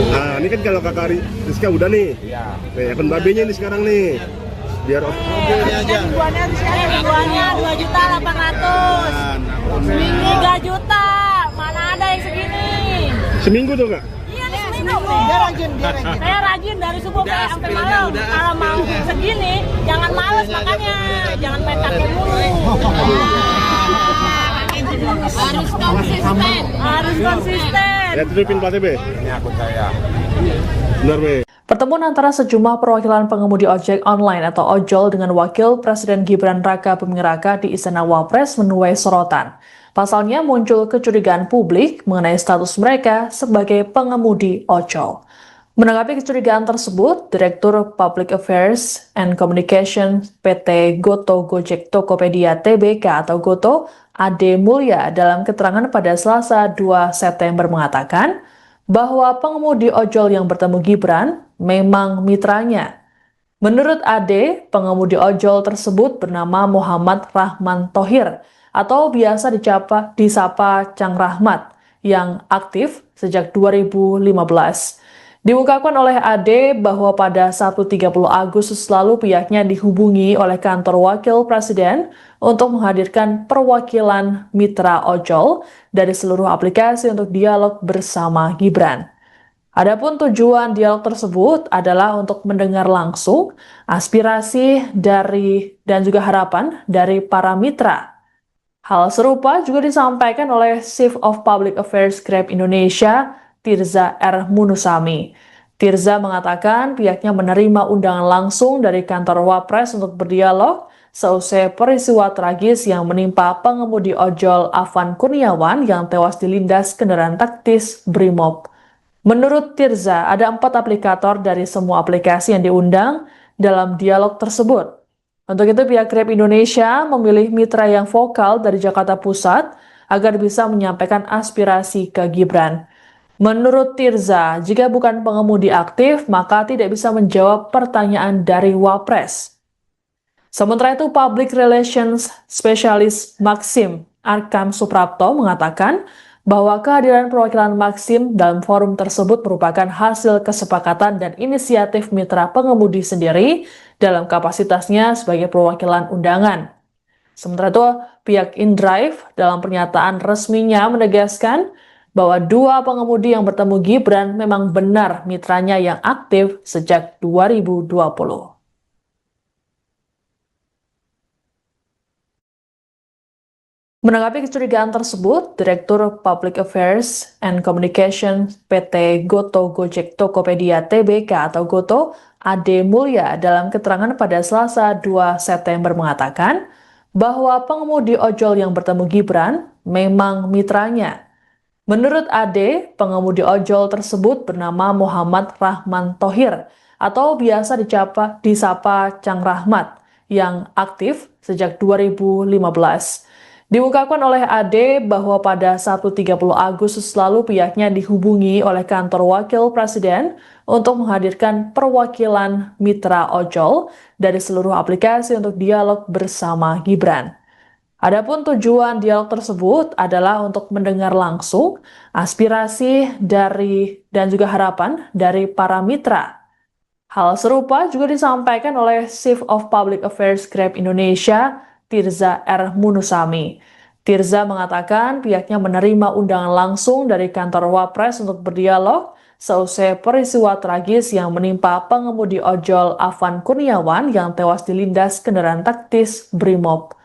Nah, ini kan kalau Kakak Rizka udah nih. Iya. Nih, akun Babenya ini sekarang nih. Biar Ribuannya 2.800.000. Seminggu 3 juta. Mana ada yang segini? seminggu tuh, Kak? Iya, seminggu. Dia rajin. Saya rajin dari subuh sampai malam. Kalau mau segini, jangan males makanya. Jangan main kakek mulu. Harus konsisten. Harus konsisten. Ya, tutupin platnya, Be. Ini akun saya. Benar, Be. Pertemuan antara sejumlah perwakilan pengemudi ojek online atau ojol dengan Wakil Presiden Gibran Raka Buming Raka di Istana Wapres menuai sorotan. Pasalnya muncul kecurigaan publik mengenai status mereka sebagai pengemudi ojol. Menanggapi kecurigaan tersebut, Direktur Public Affairs and Communication PT Goto Gojek Tokopedia Tbk atau Goto, Ade Mulya dalam keterangan pada Selasa 2 September mengatakan bahwa pengemudi ojol yang bertemu Gibran memang mitranya. Menurut Ade, pengemudi ojol tersebut bernama Muhammad Rahman Thohir atau biasa disapa Cang Rahmat yang aktif sejak 2015. Diungkapkan oleh AD bahwa pada Sabtu 30 Agustus lalu pihaknya dihubungi oleh kantor wakil presiden untuk menghadirkan perwakilan mitra ojol dari seluruh aplikasi untuk dialog bersama Gibran. Adapun tujuan dialog tersebut adalah untuk mendengar langsung aspirasi dari dan juga harapan dari para mitra. Hal serupa juga disampaikan oleh Chief of Public Affairs Grab Indonesia, Tirza R. Munusami. Tirza mengatakan pihaknya menerima undangan langsung dari kantor Wapres untuk berdialog seusai peristiwa tragis yang menimpa pengemudi ojol Afan Kurniawan yang tewas dilindas kendaraan taktis Brimob. Menurut Tirza, ada 4 aplikator dari semua aplikasi yang diundang dalam dialog tersebut. Untuk itu, pihak Grab Indonesia memilih mitra yang vokal dari Jakarta Pusat agar bisa menyampaikan aspirasi ke Gibran. Menurut Tirza, jika bukan pengemudi aktif, maka tidak bisa menjawab pertanyaan dari Wapres. Sementara itu, Public Relations Specialist Maxim Arkam Suprapto mengatakan bahwa kehadiran perwakilan Maxim dalam forum tersebut merupakan hasil kesepakatan dan inisiatif mitra pengemudi sendiri dalam kapasitasnya sebagai perwakilan undangan. Sementara itu, pihak InDrive dalam pernyataan resminya menegaskan bahwa 2 pengemudi yang bertemu Gibran memang benar mitranya yang aktif sejak 2020. Menanggapi kecurigaan tersebut, Direktur Public Affairs and Communication PT Goto Gojek Tokopedia Tbk atau Goto, Ade Mulya dalam keterangan pada Selasa 2 September mengatakan bahwa pengemudi ojol yang bertemu Gibran memang mitranya. Menurut Ade, pengemudi ojol tersebut bernama Muhammad Rahman Thohir atau biasa disapa Cang Rahmat yang aktif sejak 2015. Diungkapkan oleh AD bahwa pada Sabtu 30 Agustus lalu pihaknya dihubungi oleh kantor wakil presiden untuk menghadirkan perwakilan mitra ojol dari seluruh aplikasi untuk dialog bersama Gibran. Adapun tujuan dialog tersebut adalah untuk mendengar langsung aspirasi dari dan juga harapan dari para mitra. Hal serupa juga disampaikan oleh Chief of Public Affairs Grab Indonesia, Tirza R. Munusami. Tirza mengatakan pihaknya menerima undangan langsung dari kantor Wapres untuk berdialog seusai peristiwa tragis yang menimpa pengemudi ojol Afan Kurniawan yang tewas dilindas kendaraan taktis Brimob.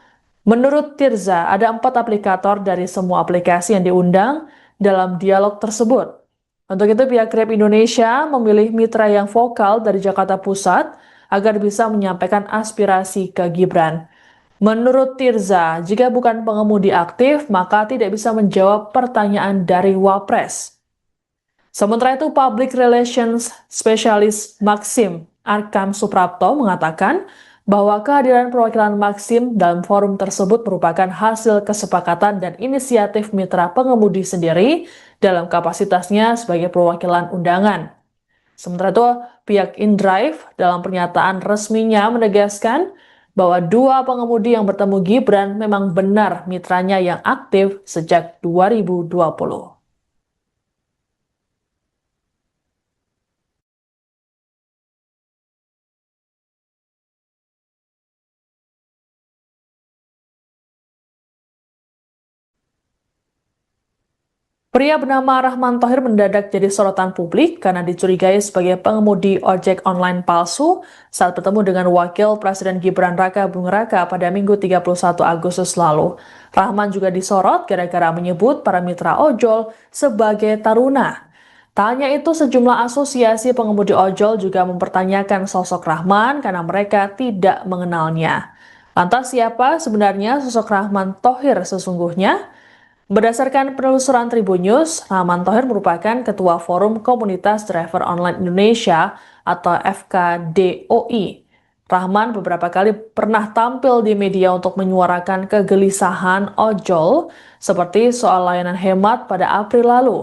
Menurut Tirza, ada 4 aplikator dari semua aplikasi yang diundang dalam dialog tersebut. Untuk itu, pihak Grab Indonesia memilih mitra yang vokal dari Jakarta Pusat agar bisa menyampaikan aspirasi ke Gibran. Menurut Tirza, jika bukan pengemudi aktif, maka tidak bisa menjawab pertanyaan dari Wapres. Sementara itu, Public Relations Specialist Maxim Arkam Suprapto mengatakan bahwa kehadiran perwakilan Maxim dalam forum tersebut merupakan hasil kesepakatan dan inisiatif mitra pengemudi sendiri dalam kapasitasnya sebagai perwakilan undangan. Sementara itu, pihak InDrive dalam pernyataan resminya menegaskan bahwa 2 pengemudi yang bertemu Gibran memang benar mitranya yang aktif sejak 2020. Pria bernama Rahman Thohir mendadak jadi sorotan publik karena dicurigai sebagai pengemudi ojek online palsu saat bertemu dengan Wakil Presiden Gibran Raka Buming Raka pada Minggu 31 Agustus lalu. Rahman juga disorot gara-gara menyebut para mitra ojol sebagai taruna. Tak hanya itu, sejumlah asosiasi pengemudi ojol juga mempertanyakan sosok Rahman karena mereka tidak mengenalnya. Lantas siapa sebenarnya sosok Rahman Thohir sesungguhnya? Berdasarkan penelusuran Tribun News, Rahman Thohir merupakan Ketua Forum Komunitas Driver Online Indonesia atau FKDOI. Rahman beberapa kali pernah tampil di media untuk menyuarakan kegelisahan ojol seperti soal layanan hemat pada April lalu.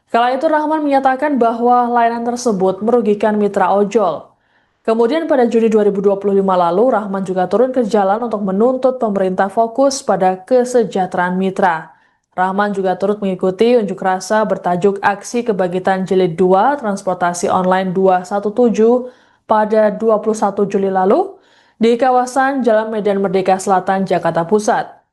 Kala itu Rahman menyatakan bahwa layanan tersebut merugikan mitra ojol. Kemudian pada Juni 2025 lalu, Rahman juga turun ke jalan untuk menuntut pemerintah fokus pada kesejahteraan mitra. Rahman juga turut mengikuti unjuk rasa bertajuk Aksi Kebangkitan Jilid 2 Transportasi Online 217 pada 21 Juli lalu di kawasan Jalan Medan Merdeka Selatan, Jakarta Pusat.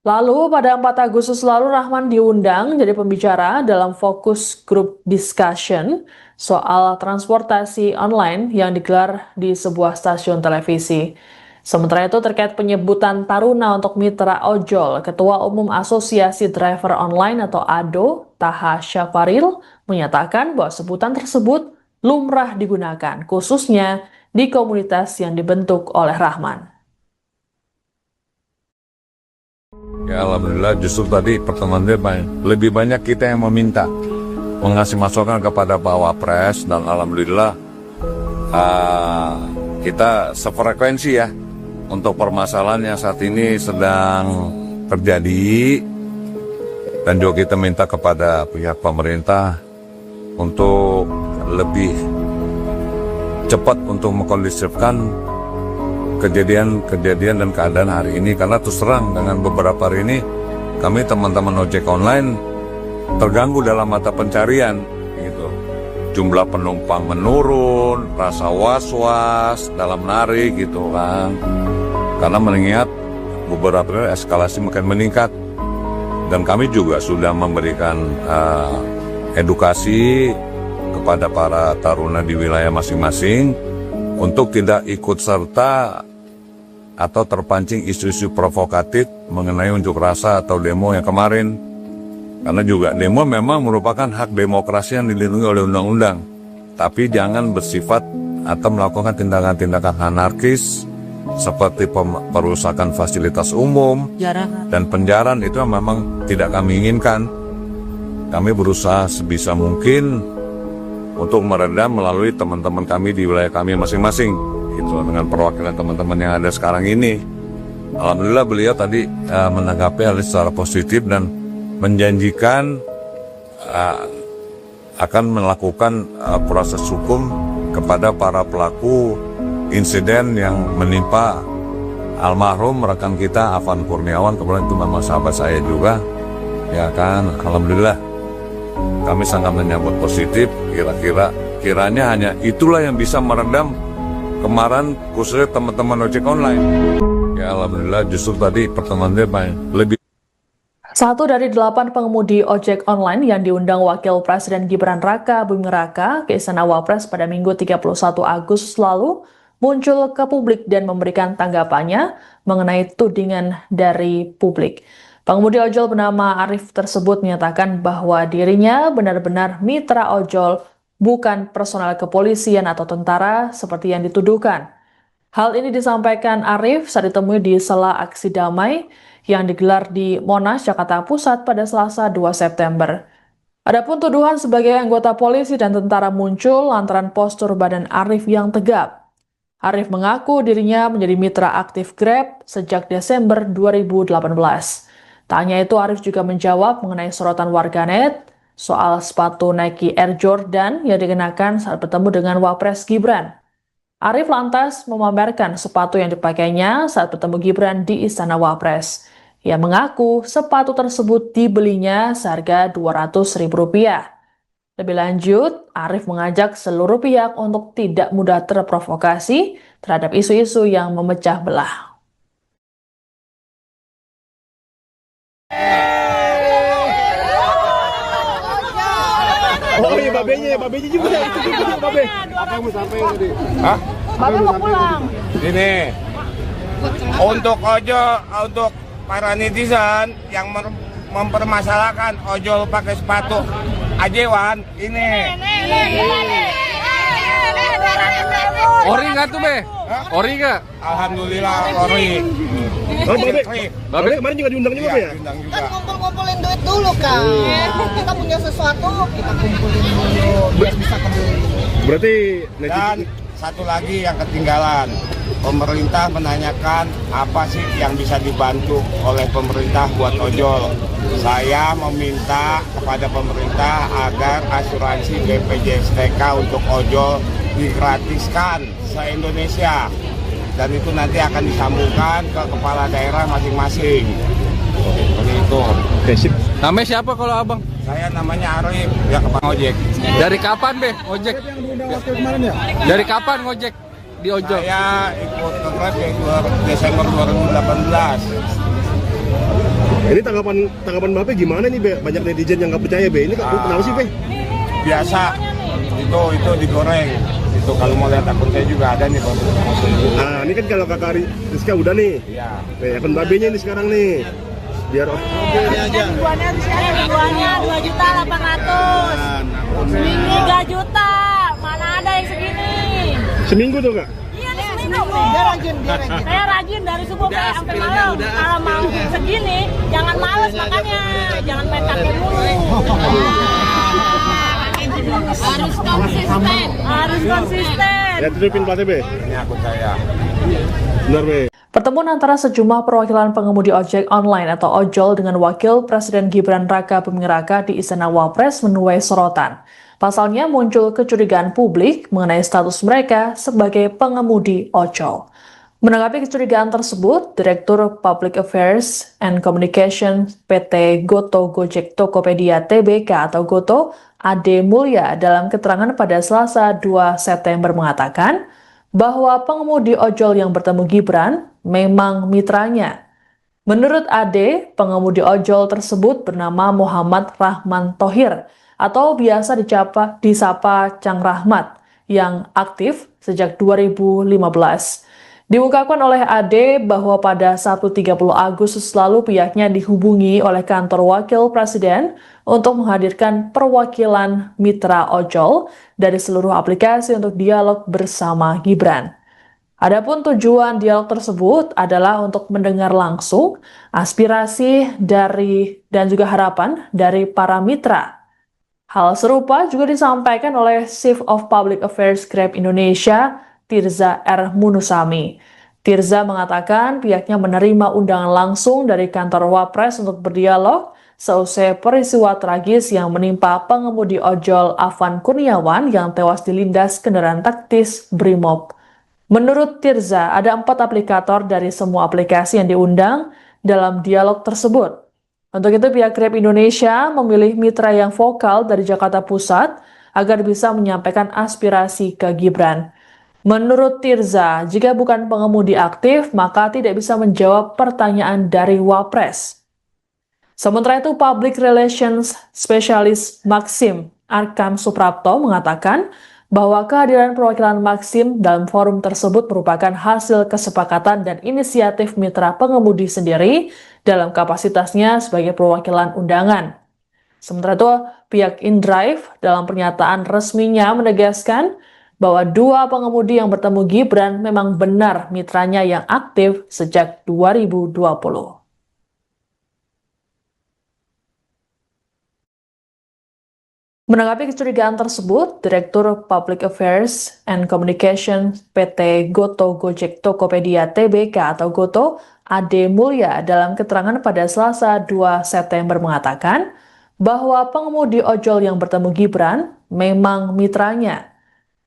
Lalu pada 4 Agustus lalu Rahman diundang jadi pembicara dalam fokus group discussion soal transportasi online yang digelar di sebuah stasiun televisi. Sementara itu terkait penyebutan Taruna untuk mitra ojol, Ketua Umum Asosiasi Driver Online atau ADO, Taha Syafaril, menyatakan bahwa sebutan tersebut lumrah digunakan, khususnya di komunitas yang dibentuk oleh Rahman. Ya alhamdulillah justru tadi pertemuan dia lebih banyak kita yang meminta mengasih masukan kepada Pak Wapres dan alhamdulillah kita sefrekuensi ya untuk permasalahan yang saat ini sedang terjadi, dan juga kita minta kepada pihak pemerintah untuk lebih cepat untuk mengkondisifkan kejadian dan keadaan hari ini, karena terus terang dengan beberapa hari ini kami teman-teman ojek online terganggu dalam mata pencarian gitu. Jumlah penumpang menurun, rasa was-was dalam narik gitu kan, karena mengingat beberapa eskalasi makin meningkat, dan kami juga sudah memberikan edukasi kepada para taruna di wilayah masing-masing untuk tidak ikut serta atau terpancing isu-isu provokatif mengenai unjuk rasa atau demo yang kemarin. Karena juga demo memang merupakan hak demokrasi yang dilindungi oleh undang-undang, tapi jangan bersifat atau melakukan tindakan-tindakan anarkis seperti perusakan fasilitas umum dan penjarahan. Itu memang tidak kami inginkan. Kami berusaha sebisa mungkin untuk meredam melalui teman-teman kami di wilayah kami masing-masing, itu dengan perwakilan teman-teman yang ada sekarang ini. Alhamdulillah beliau tadi menanggapi hal secara positif dan menjanjikan akan melakukan proses hukum kepada para pelaku insiden yang menimpa almarhum rekan kita Afan Kurniawan. Kemudian itu memang sahabat saya juga, ya kan. Alhamdulillah kami sangat menyambut positif. Kiranya hanya itulah yang bisa meredam kemarahan khususnya teman-teman ojek online. Ya alhamdulillah justru tadi pertemuan dia lebih. 1 dari 8 pengemudi ojek online yang diundang Wakil Presiden Gibran Raka Buming Raka ke Istana Wapres pada Minggu 31 Agustus lalu muncul ke publik dan memberikan tanggapannya mengenai tudingan dari publik. Pengemudi ojol bernama Arif tersebut menyatakan bahwa dirinya benar-benar mitra ojol, bukan personel kepolisian atau tentara seperti yang dituduhkan. Hal ini disampaikan Arif saat ditemui di sela aksi damai yang digelar di Monas, Jakarta Pusat pada Selasa 2 September. Adapun tuduhan sebagai anggota polisi dan tentara muncul lantaran postur badan Arif yang tegap. Arif mengaku dirinya menjadi mitra aktif Grab sejak Desember 2018. Tak hanya itu, Arif juga menjawab mengenai sorotan warganet soal sepatu Nike Air Jordan yang dikenakan saat bertemu dengan Wapres Gibran. Arif lantas memamerkan sepatu yang dipakainya saat bertemu Gibran di Istana Wapres. Ia mengaku sepatu tersebut dibelinya seharga Rp200.000. Lebih lanjut, Arif mengajak seluruh pihak untuk tidak mudah terprovokasi terhadap isu-isu yang memecah belah. Oh iya, babenya juga itu juga babe. Apa yang mau sampaikan tadi? Hah? Babe mau pulang. Ini untuk untuk para netizen yang mempermasalahkan ojol pakai sepatu ajewan ini. Ori nggak tuh be? Ori nggak? Alhamdulillah ori. Oh, babe kemarin juga diundang juga ya? Diundang juga. Kan kumpul-kumpulin duit dulu kan. Kita punya sesuatu, kita kumpulin dulu biar bisa kembali. Berarti Dan satu lagi yang ketinggalan, pemerintah menanyakan apa sih yang bisa dibantu oleh pemerintah buat ojol. Saya meminta kepada pemerintah agar asuransi BPJS TK untuk ojol digratiskan se-Indonesia, dan itu nanti akan disambungkan ke kepala daerah masing-masing. Seperti itu. Oke, sip. Namanya siapa kalau abang? Saya namanya Arif, ya ke Bang Ojek. Dari kapan be ojek? Yang diundang waktu kemarin ya? Dari kapan ngojek di ojol? Saya ikut ke Grab ya Desember 2018. Ini tanggapan Bapak gimana nih, Be? Banyak netizen yang nggak percaya, Be. Ini kenapa sih, Be? Biasa, itu digoreng. Itu kalau mau lihat akun saya juga ada nih, Bang. Nah, ini kan kalau Kakak Rizka udah nih. Iya. Nih, akun Babenya ini sekarang nih. Biar Dijualnya 2.800.000. Seminggu 3 juta. Mana ada yang segini? seminggu tuh, Kak? Iya, nih seminggu. Saya rajin dari subuh sampai malam. Kalau mau segini, jangan males makanya. Jangan main kakek mulu. Harus konsisten. Harus konsisten. Ya, tutupin platnya, Be. Ini akun saya. Benar, Be. Pertemuan antara sejumlah perwakilan pengemudi ojek online atau ojol dengan Wakil Presiden Gibran Raka Buming Raka di Istana Wapres menuai sorotan. Pasalnya muncul kecurigaan publik mengenai status mereka sebagai pengemudi ojol. Menanggapi kecurigaan tersebut, Direktur Public Affairs and Communication PT Goto Gojek Tokopedia Tbk atau Goto, Ade Mulya dalam keterangan pada Selasa 2 September mengatakan bahwa pengemudi ojol yang bertemu Gibran memang mitranya. Menurut Ade, pengemudi ojol tersebut bernama Muhammad Rahman Thohir atau biasa disapa Cang Rahmat yang aktif sejak 2015. Diungkapkan oleh Ade bahwa pada Sabtu 30 Agustus lalu pihaknya dihubungi oleh kantor Wakil Presiden untuk menghadirkan perwakilan mitra ojol dari seluruh aplikasi untuk dialog bersama Gibran. Adapun tujuan dialog tersebut adalah untuk mendengar langsung aspirasi dan juga harapan dari para mitra. Hal serupa juga disampaikan oleh Chief of Public Affairs Grab Indonesia, Tirza R. Munusami. Tirza mengatakan pihaknya menerima undangan langsung dari kantor Wapres untuk berdialog seusai peristiwa tragis yang menimpa pengemudi ojol Afan Kurniawan yang tewas dilindas kendaraan taktis Brimob. Menurut Tirza, ada 4 aplikator dari semua aplikasi yang diundang dalam dialog tersebut. Untuk itu, pihak Grab Indonesia memilih mitra yang vokal dari Jakarta Pusat agar bisa menyampaikan aspirasi ke Gibran. Menurut Tirza, jika bukan pengemudi aktif, maka tidak bisa menjawab pertanyaan dari Wapres. Sementara itu, Public Relations Specialist Maxim Arkam Suprapto mengatakan bahwa kehadiran perwakilan Maxim dalam forum tersebut merupakan hasil kesepakatan dan inisiatif mitra pengemudi sendiri dalam kapasitasnya sebagai perwakilan undangan. Sementara itu, pihak InDrive dalam pernyataan resminya menegaskan bahwa 2 pengemudi yang bertemu Gibran memang benar mitranya yang aktif sejak 2020. Menanggapi kecurigaan tersebut, Direktur Public Affairs and Communication PT Goto Gojek Tokopedia Tbk atau Goto, Ade Mulya dalam keterangan pada Selasa 2 September mengatakan bahwa pengemudi ojol yang bertemu Gibran memang mitranya.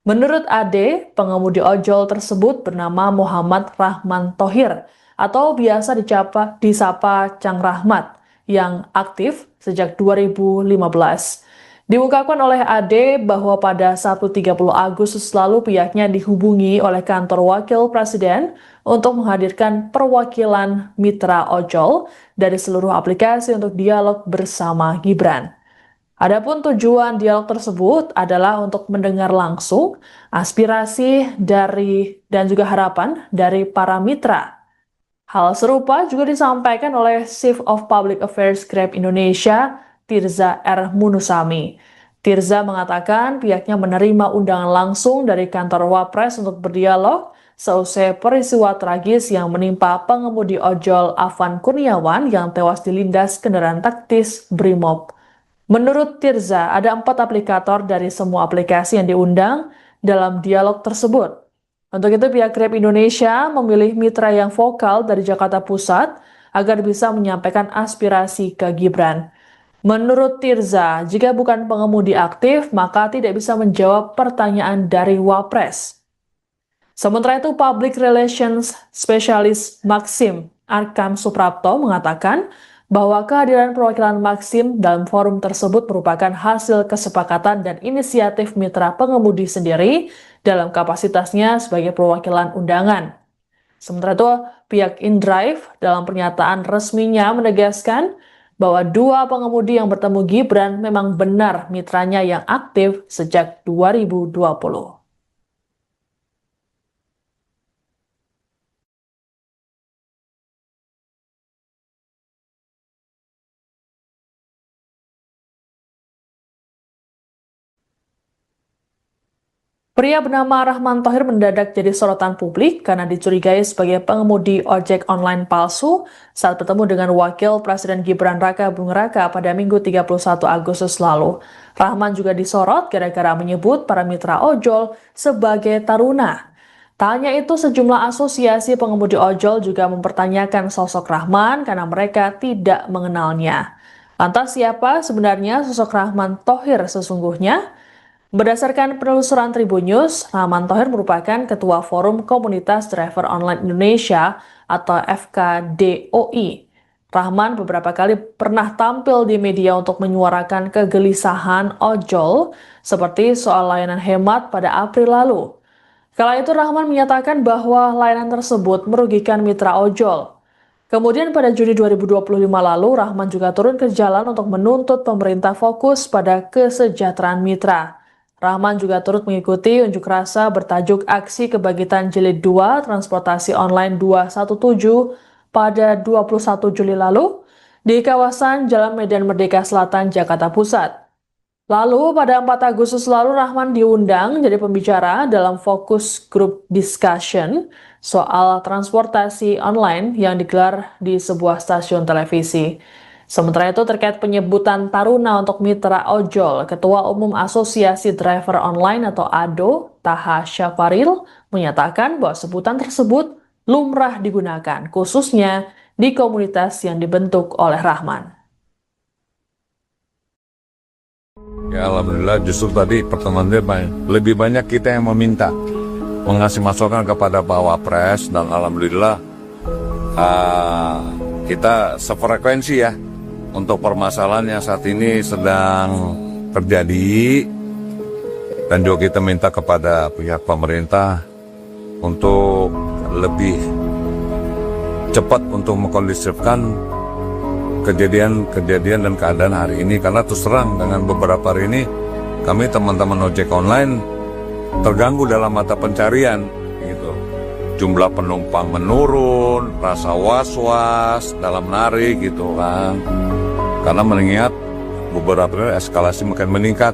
Menurut Ade, pengemudi ojol tersebut bernama Muhammad Rahman Thohir atau biasa disapa Cang Rahmat yang aktif sejak 2015. Diungkapkan oleh Ade bahwa pada Sabtu 30 Agustus lalu pihaknya dihubungi oleh kantor Wakil Presiden untuk menghadirkan perwakilan mitra ojol dari seluruh aplikasi untuk dialog bersama Gibran. Adapun tujuan dialog tersebut adalah untuk mendengar langsung aspirasi dan juga harapan dari para mitra. Hal serupa juga disampaikan oleh Chief of Public Affairs Grab Indonesia, Tirza R. Munusami. Tirza mengatakan pihaknya menerima undangan langsung dari kantor Wapres untuk berdialog seusai peristiwa tragis yang menimpa pengemudi ojol Afan Kurniawan yang tewas dilindas kendaraan taktis Brimob. Menurut Tirza, ada 4 aplikator dari semua aplikasi yang diundang dalam dialog tersebut. Untuk itu, pihak Grab Indonesia memilih mitra yang vokal dari Jakarta Pusat agar bisa menyampaikan aspirasi ke Gibran. Menurut Tirza, jika bukan pengemudi aktif, maka tidak bisa menjawab pertanyaan dari Wapres. Sementara itu, Public Relations Specialist Maxim Arkam Suprapto mengatakan bahwa kehadiran perwakilan Maxim dalam forum tersebut merupakan hasil kesepakatan dan inisiatif mitra pengemudi sendiri dalam kapasitasnya sebagai perwakilan undangan. Sementara itu, pihak InDrive dalam pernyataan resminya menegaskan bahwa dua pengemudi yang bertemu Gibran memang benar mitranya yang aktif sejak 2020. Pria bernama Rahman Thohir mendadak jadi sorotan publik karena dicurigai sebagai pengemudi ojek online palsu saat bertemu dengan Wakil Presiden Gibran Raka Buming Raka pada Minggu 31 Agustus lalu. Rahman juga disorot gara-gara menyebut para mitra ojol sebagai taruna. Tak hanya itu, sejumlah asosiasi pengemudi ojol juga mempertanyakan sosok Rahman karena mereka tidak mengenalnya. Lantas siapa sebenarnya sosok Rahman Thohir sesungguhnya? Berdasarkan penelusuran Tribun News, Rahman Thohir merupakan Ketua Forum Komunitas Driver Online Indonesia atau FKDOI. Rahman beberapa kali pernah tampil di media untuk menyuarakan kegelisahan ojol seperti soal layanan hemat pada April lalu. Kala itu Rahman menyatakan bahwa layanan tersebut merugikan mitra ojol. Kemudian pada Juni 2025 lalu, Rahman juga turun ke jalan untuk menuntut pemerintah fokus pada kesejahteraan mitra. Rahman juga turut mengikuti unjuk rasa bertajuk Aksi Kebangkitan Jilid 2 Transportasi Online 217 pada 21 Juli lalu di kawasan Jalan Medan Merdeka Selatan, Jakarta Pusat. Lalu pada 4 Agustus lalu Rahman diundang jadi pembicara dalam fokus group discussion soal transportasi online yang digelar di sebuah stasiun televisi. Sementara itu terkait penyebutan taruna untuk mitra ojol, Ketua Umum Asosiasi Driver Online atau ADO, Taha Syafaril, menyatakan bahwa sebutan tersebut lumrah digunakan, khususnya di komunitas yang dibentuk oleh Rahman. Ya alhamdulillah, justru tadi pertemuan dia lebih banyak kita yang meminta mengasih masukan kepada Pak Wapres, dan alhamdulillah kita sefrekuensi ya untuk permasalahan yang saat ini sedang terjadi, dan juga kita minta kepada pihak pemerintah untuk lebih cepat untuk mengkondisifkan kejadian dan keadaan hari ini, karena terus terang dengan beberapa hari ini kami teman-teman ojek online terganggu dalam mata pencarian gitu. Jumlah penumpang menurun, rasa was-was dalam narik gitu kan, karena mengingat beberapa eskalasi makin meningkat,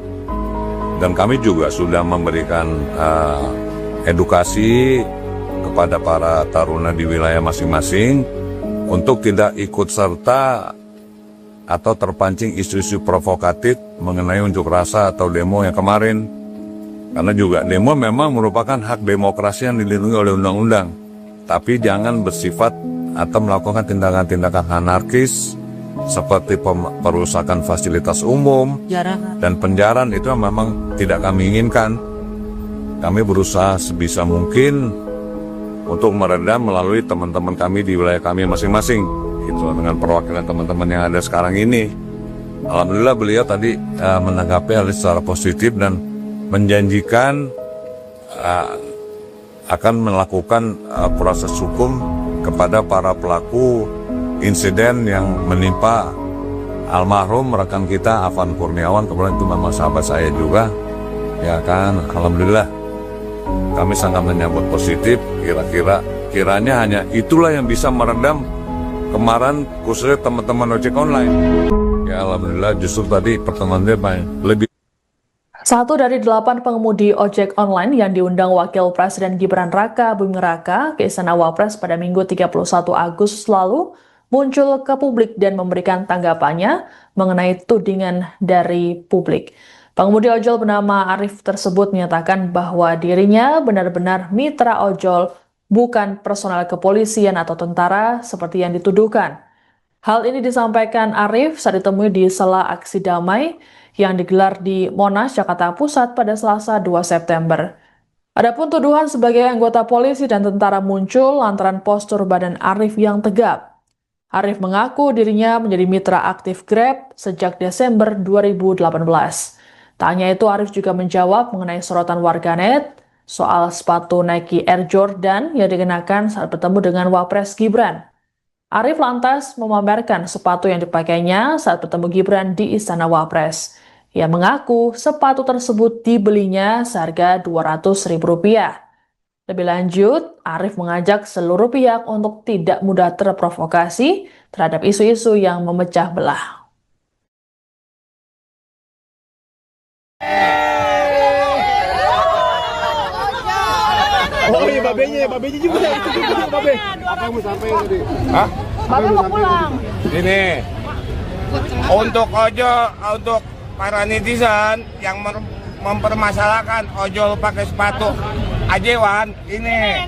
dan kami juga sudah memberikan edukasi kepada para taruna di wilayah masing-masing untuk tidak ikut serta atau terpancing isu-isu provokatif mengenai unjuk rasa atau demo yang kemarin. Karena juga demo memang merupakan hak demokrasi yang dilindungi oleh undang-undang, tapi jangan bersifat atau melakukan tindakan-tindakan anarkis seperti perusakan fasilitas umum dan penjarahan. Itu memang tidak kami inginkan. Kami berusaha sebisa mungkin untuk meredam melalui teman-teman kami di wilayah kami masing-masing, gitu, dengan perwakilan teman-teman yang ada sekarang ini. Alhamdulillah beliau tadi menanggapi hal secara positif dan menjanjikan akan melakukan proses hukum kepada para pelaku insiden yang menimpa almarhum rekan kita Afan Kurniawan. Kemudian itu memang sahabat saya juga, ya kan. Alhamdulillah kami sangat menyambut positif. Kiranya hanya itulah yang bisa meredam kemarahan khususnya teman-teman ojek online. Ya alhamdulillah, justru tadi pertemuan dia lebih. Satu dari 8 pengemudi ojek online yang diundang Wakil Presiden Gibran Raka Buming Raka ke Istana Wapres pada Minggu 31 Agustus lalu muncul ke publik dan memberikan tanggapannya mengenai tudingan dari publik. Pengemudi ojol bernama Arif tersebut menyatakan bahwa dirinya benar-benar mitra ojol, bukan personel kepolisian atau tentara seperti yang dituduhkan. Hal ini disampaikan Arif saat ditemui di sela aksi damai yang digelar di Monas, Jakarta Pusat pada Selasa 2 September. Adapun tuduhan sebagai anggota polisi dan tentara muncul lantaran postur badan Arif yang tegap. Arif mengaku dirinya menjadi mitra aktif Grab sejak Desember 2018. Tak hanya itu, Arif juga menjawab mengenai sorotan warganet soal sepatu Nike Air Jordan yang dikenakan saat bertemu dengan Wapres Gibran. Arif lantas memamerkan sepatu yang dipakainya saat bertemu Gibran di Istana Wapres. Ia mengaku sepatu tersebut dibelinya seharga Rp200.000. Lebih lanjut, Arif mengajak seluruh pihak untuk tidak mudah terprovokasi terhadap isu-isu yang memecah belah. Oh iya, babenya juga. Babe. Apa yang mau sampaikan tadi? Hah? Bapak mau pulang. Ini untuk ojol, untuk para netizen yang mempermasalahkan ojol pakai sepatu ajewan, ini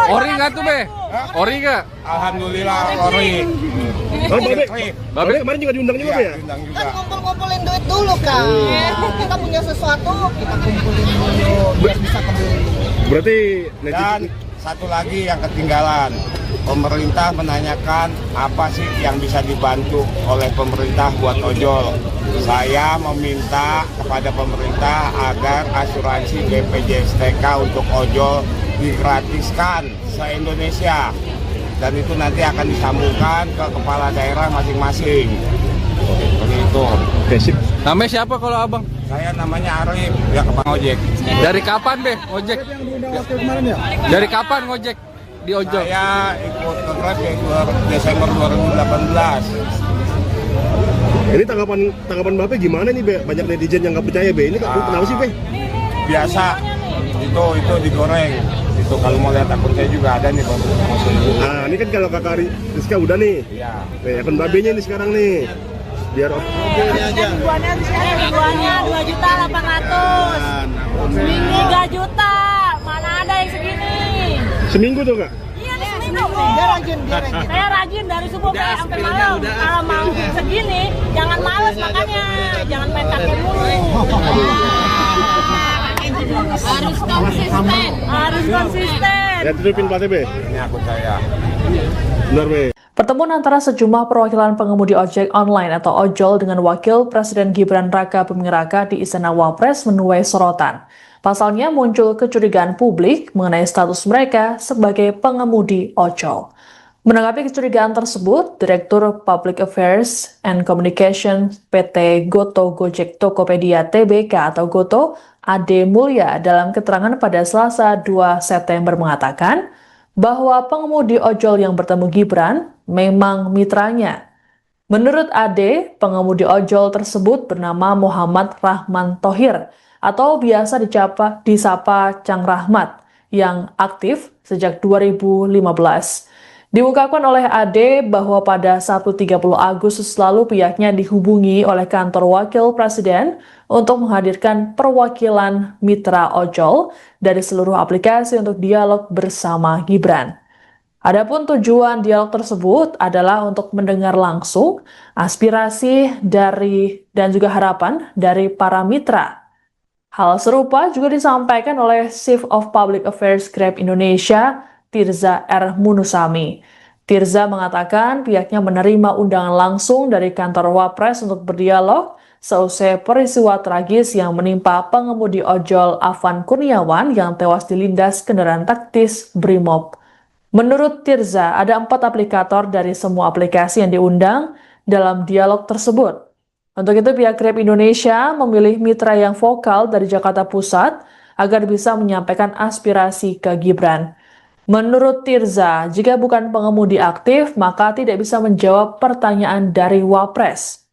Ori nggak tuh, Be? Ori nggak? alhamdulillah ori. Oh, Babe kemarin juga diundang juga, Iya, Be ya? diundang juga. Kan kumpul-kumpulin duit dulu kan. Kita punya sesuatu, kita kumpulin dulu biar bisa kebeli. Berarti Dan satu lagi yang ketinggalan, pemerintah menanyakan apa sih yang bisa dibantu oleh pemerintah buat ojol. Saya meminta kepada pemerintah agar asuransi BPJS TK untuk ojol digratiskan se-Indonesia. Dan itu nanti akan disambungkan ke kepala daerah masing-masing. Seperti itu. Oke, sip. Namanya siapa kalau abang? Saya namanya Arif, ya Kepang Ojek. Dari kapan, Be, ngojek? Yang diundang waktu kemarin ya? Dari kapan ngojek di ojol? Saya ikut ke Grab ya Desember 2018. Ini tanggapan Bape gimana nih, Be? Banyak netizen yang nggak percaya, Be. Ini kenapa sih, Be? Biasa, itu digoreng. Itu kalau mau lihat akun saya juga ada nih, Bang. Nah, ini kan kalau Kakak Rizka udah nih. Iya. Nih, akun Babenya nih sekarang nih. Biar Ribuannya 2.800.000. 3 juta. Mana ada yang segini? seminggu tuh, Kak? Iya nih seminggu. Dia rajin. Saya rajin dari subuh sampai malam. Kalau mau segini, jangan males makanya. Jangan main kakek mulu. Harus konsisten. Harus konsisten. Ya, tutupin platnya, Be. Ini akun saya. Benar, Be. Pertemuan antara sejumlah perwakilan pengemudi ojek online atau ojol dengan Wakil Presiden Gibran Raka Buming Raka di Istana Wapres menuai sorotan. Pasalnya muncul kecurigaan publik mengenai status mereka sebagai pengemudi ojol. Menanggapi kecurigaan tersebut, Direktur Public Affairs and Communication PT Goto Gojek Tokopedia Tbk atau Goto, Ade Mulya dalam keterangan pada Selasa 2 September mengatakan bahwa pengemudi ojol yang bertemu Gibran memang mitranya. Menurut Ade, pengemudi ojol tersebut bernama Muhammad Rahman Thohir atau biasa disapa Cang Rahmat yang aktif sejak 2015. Diungkapkan oleh Ade bahwa pada Sabtu 30 Agustus lalu pihaknya dihubungi oleh kantor Wakil Presiden untuk menghadirkan perwakilan mitra ojol dari seluruh aplikasi untuk dialog bersama Gibran. Adapun tujuan dialog tersebut adalah untuk mendengar langsung aspirasi dan juga harapan dari para mitra. Hal serupa juga disampaikan oleh Chief of Public Affairs Grab Indonesia, Tirza R. Munusami. Tirza mengatakan pihaknya menerima undangan langsung dari kantor Wapres untuk berdialog seusai peristiwa tragis yang menimpa pengemudi ojol Afan Kurniawan yang tewas dilindas kendaraan taktis Brimob. Menurut Tirza, ada 4 aplikator dari semua aplikasi yang diundang dalam dialog tersebut. Untuk itu, pihak Grab Indonesia memilih mitra yang vokal dari Jakarta Pusat agar bisa menyampaikan aspirasi ke Gibran. Menurut Tirza, jika bukan pengemudi aktif, maka tidak bisa menjawab pertanyaan dari Wapres.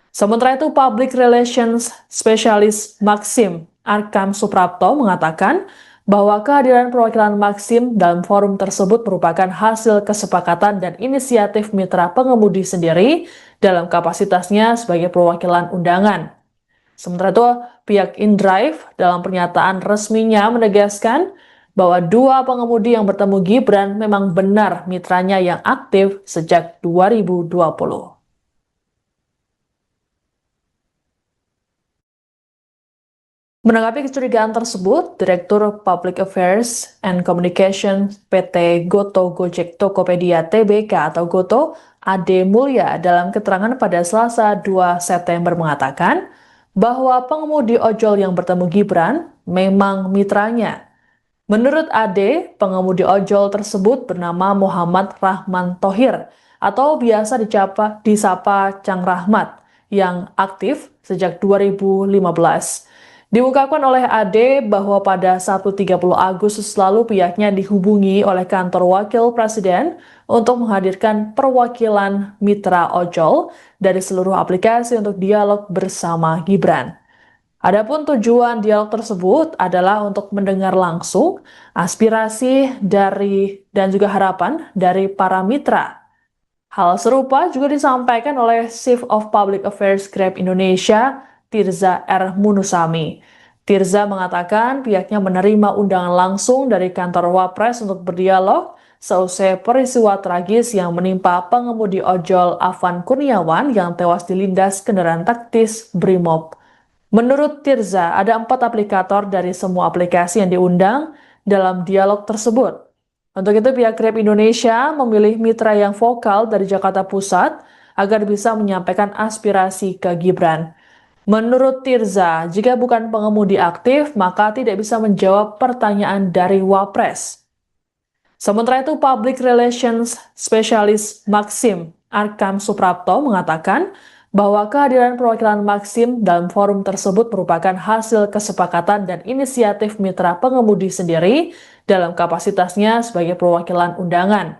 Sementara itu, Public Relations Specialist Maxim Arkam Suprapto mengatakan bahwa kehadiran perwakilan Maxim dalam forum tersebut merupakan hasil kesepakatan dan inisiatif mitra pengemudi sendiri dalam kapasitasnya sebagai perwakilan undangan. Sementara itu, pihak InDrive dalam pernyataan resminya menegaskan bahwa 2 pengemudi yang bertemu Gibran memang benar mitranya yang aktif sejak 2020. Menanggapi kecurigaan tersebut, Direktur Public Affairs and Communication PT Goto Gojek Tokopedia Tbk atau Goto, Ade Mulya dalam keterangan pada Selasa 2 September mengatakan bahwa pengemudi ojol yang bertemu Gibran memang mitranya. Menurut Ade, pengemudi ojol tersebut bernama Muhammad Rahman Thohir atau biasa disapa Cang Rahmat yang aktif sejak 2015. Diungkapkan oleh Ade bahwa pada Sabtu 30 Agustus lalu pihaknya dihubungi oleh kantor wakil presiden untuk menghadirkan perwakilan mitra ojol dari seluruh aplikasi untuk dialog bersama Gibran. Adapun tujuan dialog tersebut adalah untuk mendengar langsung aspirasi dan juga harapan dari para mitra. Hal serupa juga disampaikan oleh Chief of Public Affairs Grab Indonesia, Tirza R. Munusami. Tirza mengatakan pihaknya menerima undangan langsung dari kantor Wapres untuk berdialog seusai peristiwa tragis yang menimpa pengemudi ojol Afan Kurniawan yang tewas dilindas kendaraan taktis Brimob. Menurut Tirza, ada 4 aplikator dari semua aplikasi yang diundang dalam dialog tersebut. Untuk itu pihak Grab Indonesia memilih mitra yang vokal dari Jakarta Pusat agar bisa menyampaikan aspirasi ke Gibran. Menurut Tirza, jika bukan pengemudi aktif, maka tidak bisa menjawab pertanyaan dari Wapres. Sementara itu, Public Relations Specialist Maxim Arkam Suprapto mengatakan bahwa kehadiran perwakilan Maxim dalam forum tersebut merupakan hasil kesepakatan dan inisiatif mitra pengemudi sendiri dalam kapasitasnya sebagai perwakilan undangan.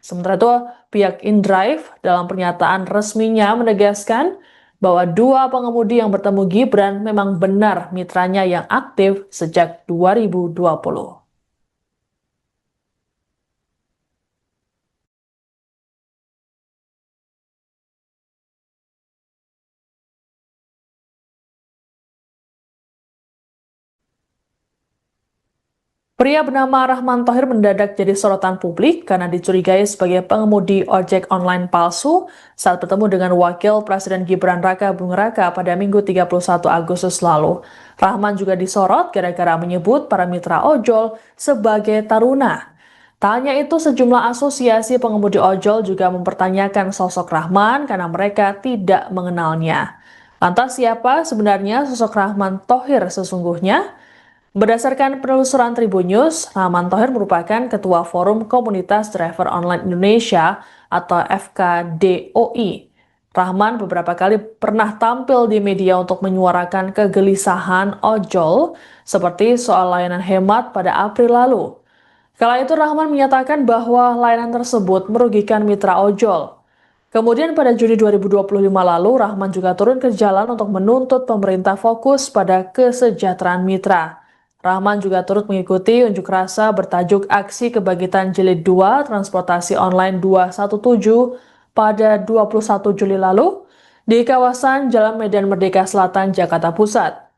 Sementara itu, pihak InDrive dalam pernyataan resminya menegaskan bahwa 2 pengemudi yang bertemu Gibran memang benar mitranya yang aktif sejak 2020. Pria bernama Rahman Thohir mendadak jadi sorotan publik karena dicurigai sebagai pengemudi ojek online palsu saat bertemu dengan Wakil Presiden Gibran Raka Buming Raka pada Minggu 31 Agustus lalu. Rahman juga disorot gara-gara menyebut para mitra ojol sebagai taruna. Tak hanya itu, sejumlah asosiasi pengemudi ojol juga mempertanyakan sosok Rahman karena mereka tidak mengenalnya. Lantas siapa sebenarnya sosok Rahman Thohir sesungguhnya? Berdasarkan penelusuran Tribun News, Rahman Thohir merupakan Ketua Forum Komunitas Driver Online Indonesia atau FKDOI. Rahman beberapa kali pernah tampil di media untuk menyuarakan kegelisahan ojol seperti soal layanan hemat pada April lalu. Kala itu Rahman menyatakan bahwa layanan tersebut merugikan mitra ojol. Kemudian pada Juni 2025 lalu, Rahman juga turun ke jalan untuk menuntut pemerintah fokus pada kesejahteraan mitra. Rahman juga turut mengikuti unjuk rasa bertajuk Aksi Kebangkitan Jilid 2 Transportasi Online 217 pada 21 Juli lalu di kawasan Jalan Medan Merdeka Selatan, Jakarta Pusat.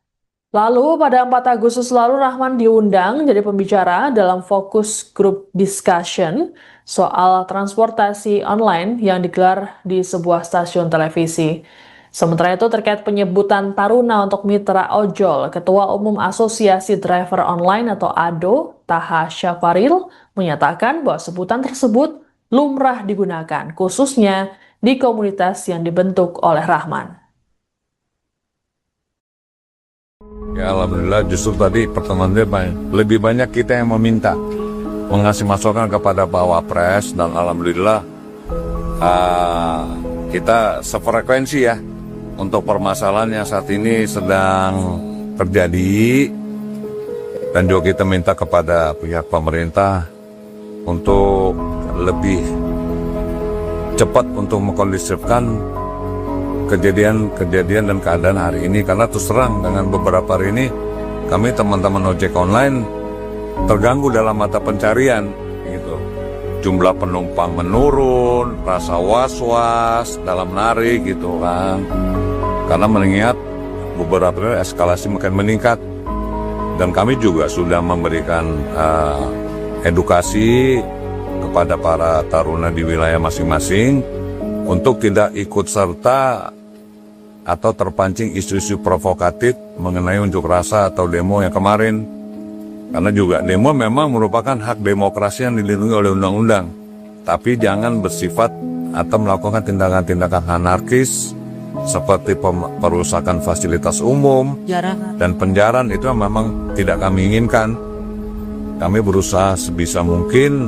Lalu pada 4 Agustus lalu Rahman diundang jadi pembicara dalam fokus group discussion soal transportasi online yang digelar di sebuah stasiun televisi. Sementara itu terkait penyebutan taruna untuk mitra ojol, Ketua Umum Asosiasi Driver Online atau ADO, Taha Syafaril, menyatakan bahwa sebutan tersebut lumrah digunakan, khususnya di komunitas yang dibentuk oleh Rahman. Ya alhamdulillah, justru tadi pertemuan dia lebih banyak kita yang meminta mengasih masukan kepada Pak Wapres, dan alhamdulillah kita sefrekuensi ya untuk permasalahan yang saat ini sedang terjadi, dan juga kita minta kepada pihak pemerintah untuk lebih cepat untuk mengkondisifkan kejadian dan keadaan hari ini, karena terus terang dengan beberapa hari ini kami teman-teman ojek online terganggu dalam mata pencarian gitu. Jumlah penumpang menurun, rasa was-was dalam narik gitu kan, karena mengingat beberapa eskalasi makin meningkat, dan kami juga sudah memberikan edukasi kepada para taruna di wilayah masing-masing untuk tidak ikut serta atau terpancing isu-isu provokatif mengenai unjuk rasa atau demo yang kemarin. Karena juga demo memang merupakan hak demokrasi yang dilindungi oleh undang-undang. Tapi jangan bersifat atau melakukan tindakan-tindakan anarkis seperti perusakan fasilitas umum dan penjarahan, itu memang tidak kami inginkan. Kami berusaha sebisa mungkin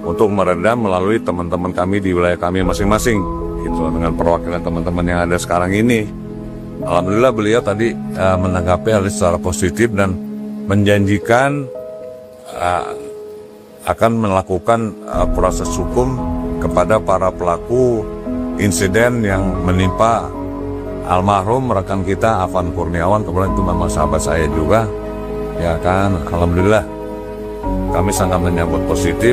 untuk meredam melalui teman-teman kami di wilayah kami masing-masing, gitu, dengan perwakilan teman-teman yang ada sekarang ini. Alhamdulillah beliau tadi menanggapi hal secara positif dan menjanjikan akan melakukan proses hukum kepada para pelaku insiden yang menimpa almarhum rekan kita Afan Kurniawan. Kebetulan itu memang sahabat saya juga, ya kan. Alhamdulillah kami sangat menyambut positif.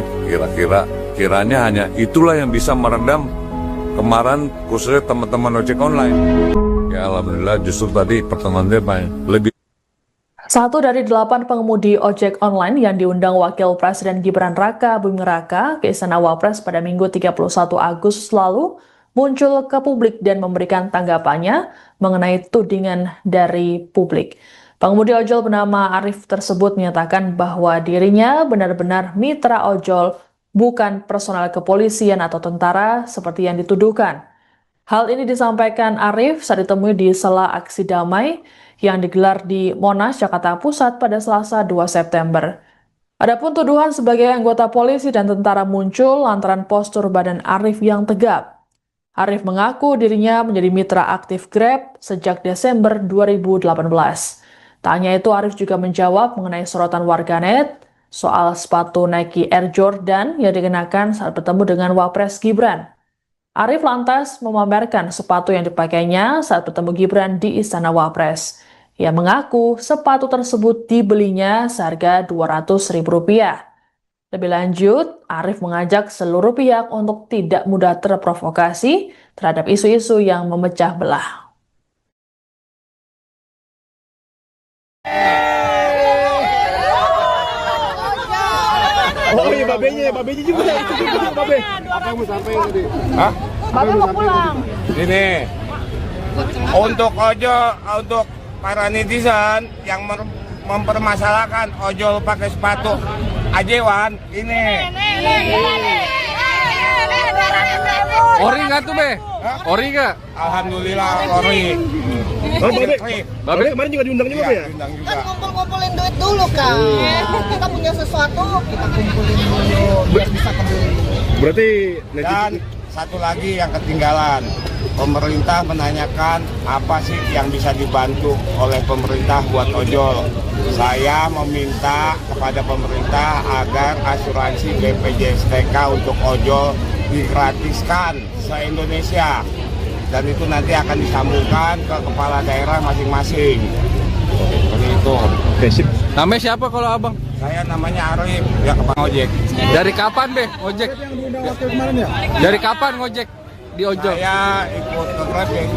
Kiranya hanya itulah yang bisa meredam kemarahan khususnya teman-teman ojek online. Ya alhamdulillah justru tadi pertemuan dia lebih. Satu dari 8 pengemudi ojek online yang diundang Wakil Presiden Gibran Raka Buming Raka ke Istana Wapres pada Minggu 31 Agustus lalu muncul ke publik dan memberikan tanggapannya mengenai tudingan dari publik. Pengemudi ojol bernama Arif tersebut menyatakan bahwa dirinya benar-benar mitra ojol, bukan personel kepolisian atau tentara seperti yang dituduhkan. Hal ini disampaikan Arif saat ditemui di sela aksi damai yang digelar di Monas, Jakarta Pusat pada Selasa 2 September. Adapun tuduhan sebagai anggota polisi dan tentara muncul lantaran postur badan Arif yang tegap. Arif mengaku dirinya menjadi mitra aktif Grab sejak Desember 2018. Tak hanya itu, Arif juga menjawab mengenai sorotan warganet soal sepatu Nike Air Jordan yang dikenakan saat bertemu dengan Wapres Gibran. Arif lantas memamerkan sepatu yang dipakainya saat bertemu Gibran di Istana Wapres. Ia mengaku sepatu tersebut dibelinya seharga Rp200.000. Lebih lanjut, Arif mengajak seluruh pihak untuk tidak mudah terprovokasi terhadap isu-isu yang memecah belah. Oh iya, babenya juga. Babe. Apa mau sampein tadi? Hah? Babe mau pulang. Ini untuk para netizen yang mempermasalahkan ojol pakai sepatu ajewan, ini. Ori nggak tuh, Be? Ori nggak? Alhamdulillah ori. Oh, Babe kemarin juga diundang juga, Iya, ya? diundang juga. Kan kumpul-kumpulin duit dulu kan. Kita punya sesuatu, kita kumpulin dulu biar bisa kembali. Berarti Dan satu lagi yang ketinggalan, pemerintah menanyakan apa sih yang bisa dibantu oleh pemerintah buat ojol. Saya meminta kepada pemerintah agar asuransi BPJS TK untuk ojol digratiskan se-Indonesia. Dan itu nanti akan disambungkan ke kepala daerah masing-masing. Seperti itu. Oke, sip. Namanya siapa kalau abang? Saya namanya Arif, ya Kepala Ojek. Dari kapan, Be, ojek? Yang diundang wakil kemarin ya? Dari kapan ngojek di ojol? Saya ikut ke Grab ya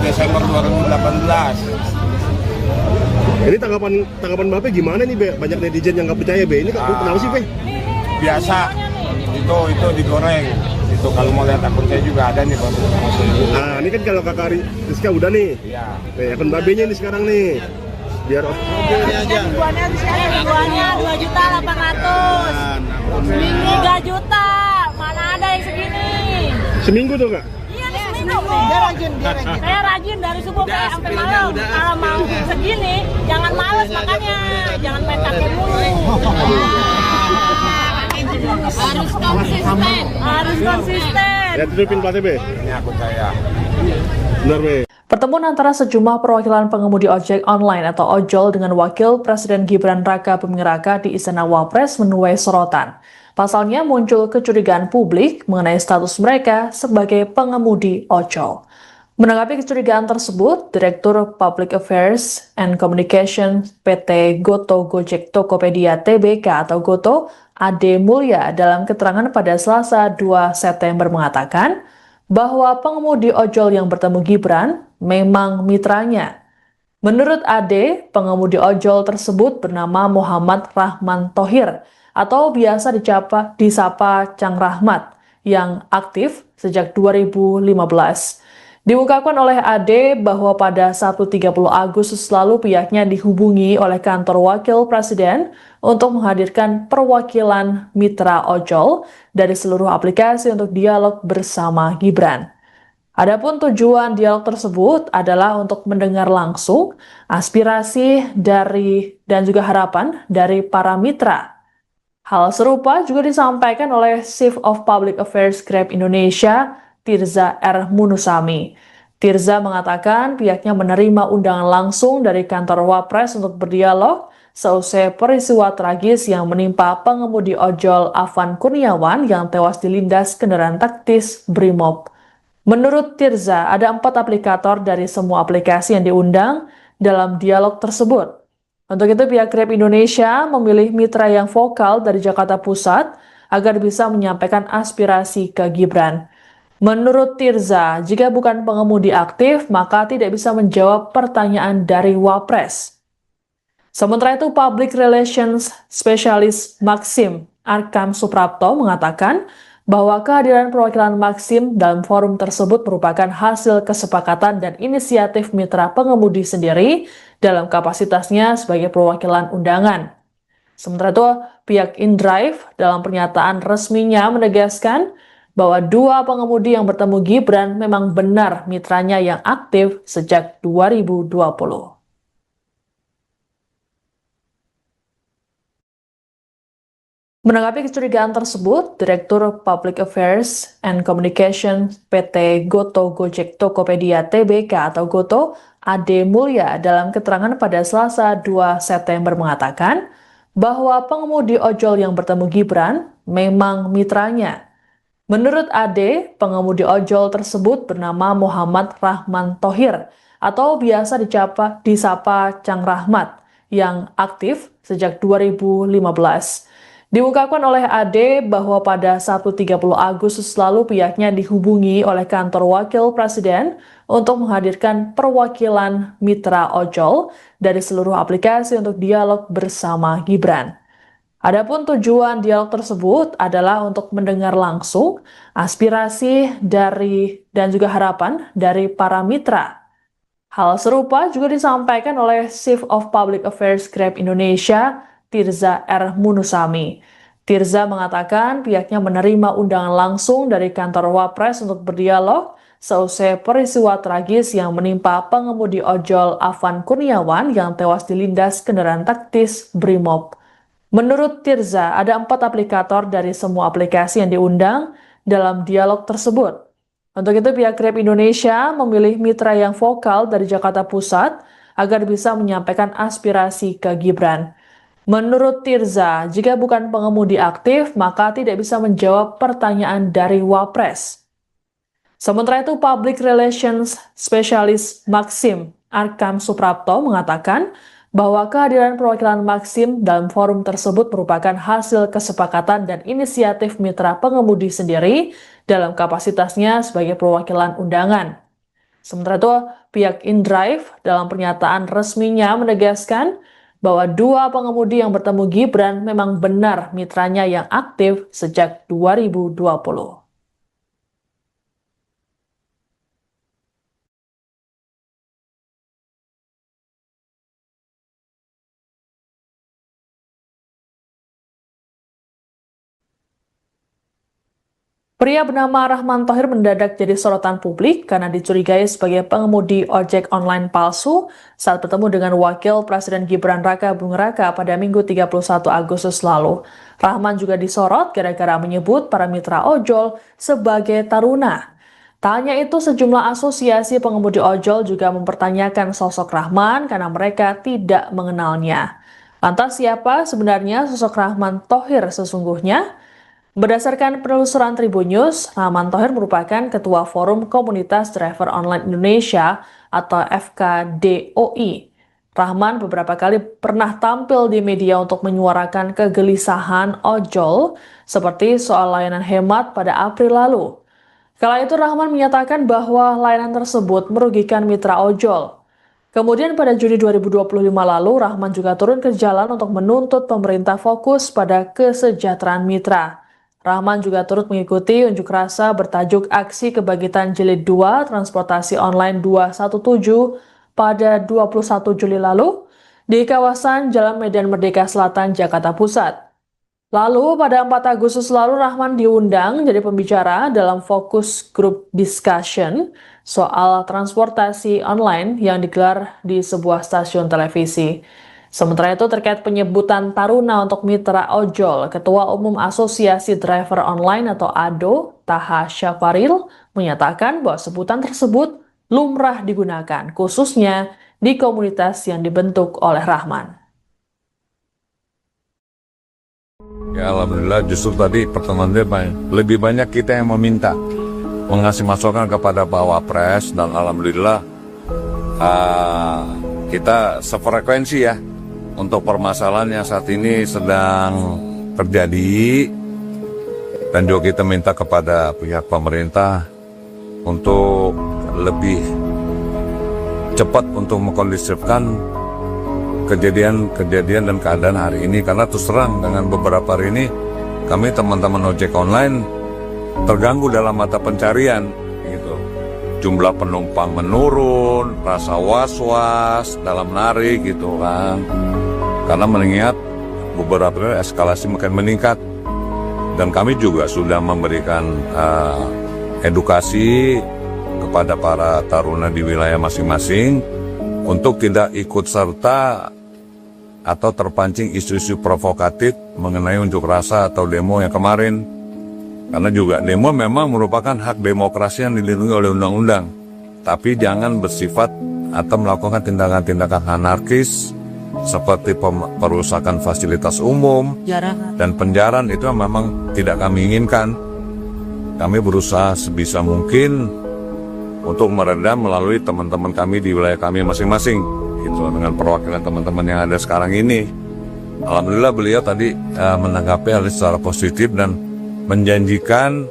Desember 2018. Ini tanggapan Bape gimana nih, Be? Banyak netizen yang nggak percaya, Be. Ini kenapa sih, Be? Biasa, itu digoreng. Itu kalau mau lihat akun saya juga ada nih, Bang. Nah, ini kan kalau Kakak Rizka udah nih. Iya. Nih, akun Babenya nih sekarang nih. Biar Ribuannya 2.800.000. 3 juta. Mana ada yang segini? seminggu tuh, Kak? Iya, nih seminggu. Dia rajin. Saya rajin dari subuh sampai malam. Kalau mau segini, jangan males makanya. Jangan main kakek mulu. Harus konsisten. Ya, tutupin platnya, Be. Ini akun saya. Benar, Be. Pertemuan antara sejumlah perwakilan pengemudi ojek online atau ojol dengan Wakil Presiden Gibran Raka Buming Raka di Istana Wapres menuai sorotan. Pasalnya muncul kecurigaan publik mengenai status mereka sebagai pengemudi ojol. Menanggapi kecurigaan tersebut, Direktur Public Affairs and Communication PT Goto Gojek Tokopedia Tbk atau Goto, Ade Mulya dalam keterangan pada Selasa 2 September mengatakan bahwa pengemudi ojol yang bertemu Gibran memang mitranya. Menurut Ade, pengemudi ojol tersebut bernama Muhammad Rahman Thohir atau biasa disapa Cang Rahmat yang aktif sejak 2015. Diungkapkan oleh AD bahwa pada Sabtu 30 Agustus lalu pihaknya dihubungi oleh kantor wakil presiden untuk menghadirkan perwakilan mitra ojol dari seluruh aplikasi untuk dialog bersama Gibran. Adapun tujuan dialog tersebut adalah untuk mendengar langsung aspirasi dari dan juga harapan dari para mitra. Hal serupa juga disampaikan oleh Chief of Public Affairs Grab Indonesia, Tirza R. Munusami. Tirza mengatakan pihaknya menerima undangan langsung dari kantor Wapres untuk berdialog seusai peristiwa tragis yang menimpa pengemudi ojol Afan Kurniawan yang tewas dilindas kendaraan taktis Brimob. Menurut Tirza, ada 4 aplikator dari semua aplikasi yang diundang dalam dialog tersebut. Untuk itu, pihak Grab Indonesia memilih mitra yang vokal dari Jakarta Pusat agar bisa menyampaikan aspirasi ke Gibran. Menurut Tirza, jika bukan pengemudi aktif, maka tidak bisa menjawab pertanyaan dari Wapres. Sementara itu, Public Relations Specialist Maxim Arkam Suprapto mengatakan bahwa kehadiran perwakilan Maxim dalam forum tersebut merupakan hasil kesepakatan dan inisiatif mitra pengemudi sendiri dalam kapasitasnya sebagai perwakilan undangan. Sementara itu, pihak InDrive dalam pernyataan resminya menegaskan bahwa 2 pengemudi yang bertemu Gibran memang benar mitranya yang aktif sejak 2020. Menanggapi kecurigaan tersebut, Direktur Public Affairs and Communication PT Goto Gojek Tokopedia Tbk atau Goto, Ade Mulya dalam keterangan pada Selasa 2 September mengatakan bahwa pengemudi ojol yang bertemu Gibran memang mitranya. Menurut Ade, pengemudi ojol tersebut bernama Muhammad Rahman Thohir atau biasa disapa Cang Rahmat yang aktif sejak 2015. Diungkapkan oleh Ade bahwa pada Sabtu 30 Agustus lalu pihaknya dihubungi oleh kantor wakil presiden untuk menghadirkan perwakilan mitra ojol dari seluruh aplikasi untuk dialog bersama Gibran. Adapun tujuan dialog tersebut adalah untuk mendengar langsung aspirasi dari dan juga harapan dari para mitra. Hal serupa juga disampaikan oleh Chief of Public Affairs Grab Indonesia, Tirza R. Munusami. Tirza mengatakan pihaknya menerima undangan langsung dari kantor Wapres untuk berdialog seusai peristiwa tragis yang menimpa pengemudi ojol Afan Kurniawan yang tewas dilindas kendaraan taktis Brimob. Menurut Tirza, ada 4 aplikator dari semua aplikasi yang diundang dalam dialog tersebut. Untuk itu, pihak Grab Indonesia memilih mitra yang vokal dari Jakarta Pusat agar bisa menyampaikan aspirasi ke Gibran. Menurut Tirza, jika bukan pengemudi aktif, maka tidak bisa menjawab pertanyaan dari Wapres. Sementara itu, Public Relations Specialist Maxim Arkam Suprapto mengatakan bahwa kehadiran perwakilan Maxim dalam forum tersebut merupakan hasil kesepakatan dan inisiatif mitra pengemudi sendiri dalam kapasitasnya sebagai perwakilan undangan. Sementara itu, pihak InDrive dalam pernyataan resminya menegaskan bahwa 2 pengemudi yang bertemu Gibran memang benar mitranya yang aktif sejak 2020. Pria bernama Rahman Thohir mendadak jadi sorotan publik karena dicurigai sebagai pengemudi ojek online palsu saat bertemu dengan Wakil Presiden Gibran Raka Buming Raka pada Minggu 31 Agustus lalu. Rahman juga disorot gara-gara menyebut para mitra ojol sebagai taruna. Tak hanya itu, sejumlah asosiasi pengemudi ojol juga mempertanyakan sosok Rahman karena mereka tidak mengenalnya. Lantas siapa sebenarnya sosok Rahman Thohir sesungguhnya? Berdasarkan penelusuran Tribun News, Rahman Thohir merupakan Ketua Forum Komunitas Driver Online Indonesia atau FKDOI. Rahman beberapa kali pernah tampil di media untuk menyuarakan kegelisahan ojol seperti soal layanan hemat pada April lalu. Kala itu Rahman menyatakan bahwa layanan tersebut merugikan mitra ojol. Kemudian pada Juni 2025 lalu, Rahman juga turun ke jalan untuk menuntut pemerintah fokus pada kesejahteraan mitra. Rahman juga turut mengikuti unjuk rasa bertajuk Aksi Kebangkitan Jilid 2 Transportasi Online 217 pada 21 Juli lalu di kawasan Jalan Medan Merdeka Selatan, Jakarta Pusat. Lalu pada 4 Agustus lalu Rahman diundang jadi pembicara dalam fokus group discussion soal transportasi online yang digelar di sebuah stasiun televisi. Sementara itu terkait penyebutan Taruna untuk mitra ojol, Ketua Umum Asosiasi Driver Online atau ADO, Taha Syafaril, menyatakan bahwa sebutan tersebut lumrah digunakan, khususnya di komunitas yang dibentuk oleh Rahman. Ya alhamdulillah justru tadi pertemuan dia lebih banyak kita yang meminta mengasih masukan kepada Pak Wapres dan alhamdulillah kita sefrekuensi ya untuk permasalahan yang saat ini sedang terjadi dan juga kita minta kepada pihak pemerintah untuk lebih cepat untuk mengkondisifkan kejadian dan keadaan hari ini karena terus terang dengan beberapa hari ini kami teman-teman ojek online terganggu dalam mata pencarian gitu. Jumlah penumpang menurun, rasa was-was dalam narik gitu kan. Karena mengingat beberapa hari eskalasi makin meningkat dan kami juga sudah memberikan edukasi kepada para taruna di wilayah masing-masing untuk tidak ikut serta atau terpancing isu-isu provokatif mengenai unjuk rasa atau demo yang kemarin. Karena juga demo memang merupakan hak demokrasi yang dilindungi oleh undang-undang. Tapi jangan bersifat atau melakukan tindakan-tindakan anarkis seperti perusakan fasilitas umum dan penjarahan itu memang tidak kami inginkan. Kami berusaha sebisa mungkin untuk meredam melalui teman-teman kami di wilayah kami masing-masing gitu, dengan perwakilan teman-teman yang ada sekarang ini. Alhamdulillah beliau tadi menanggapi hal secara positif dan menjanjikan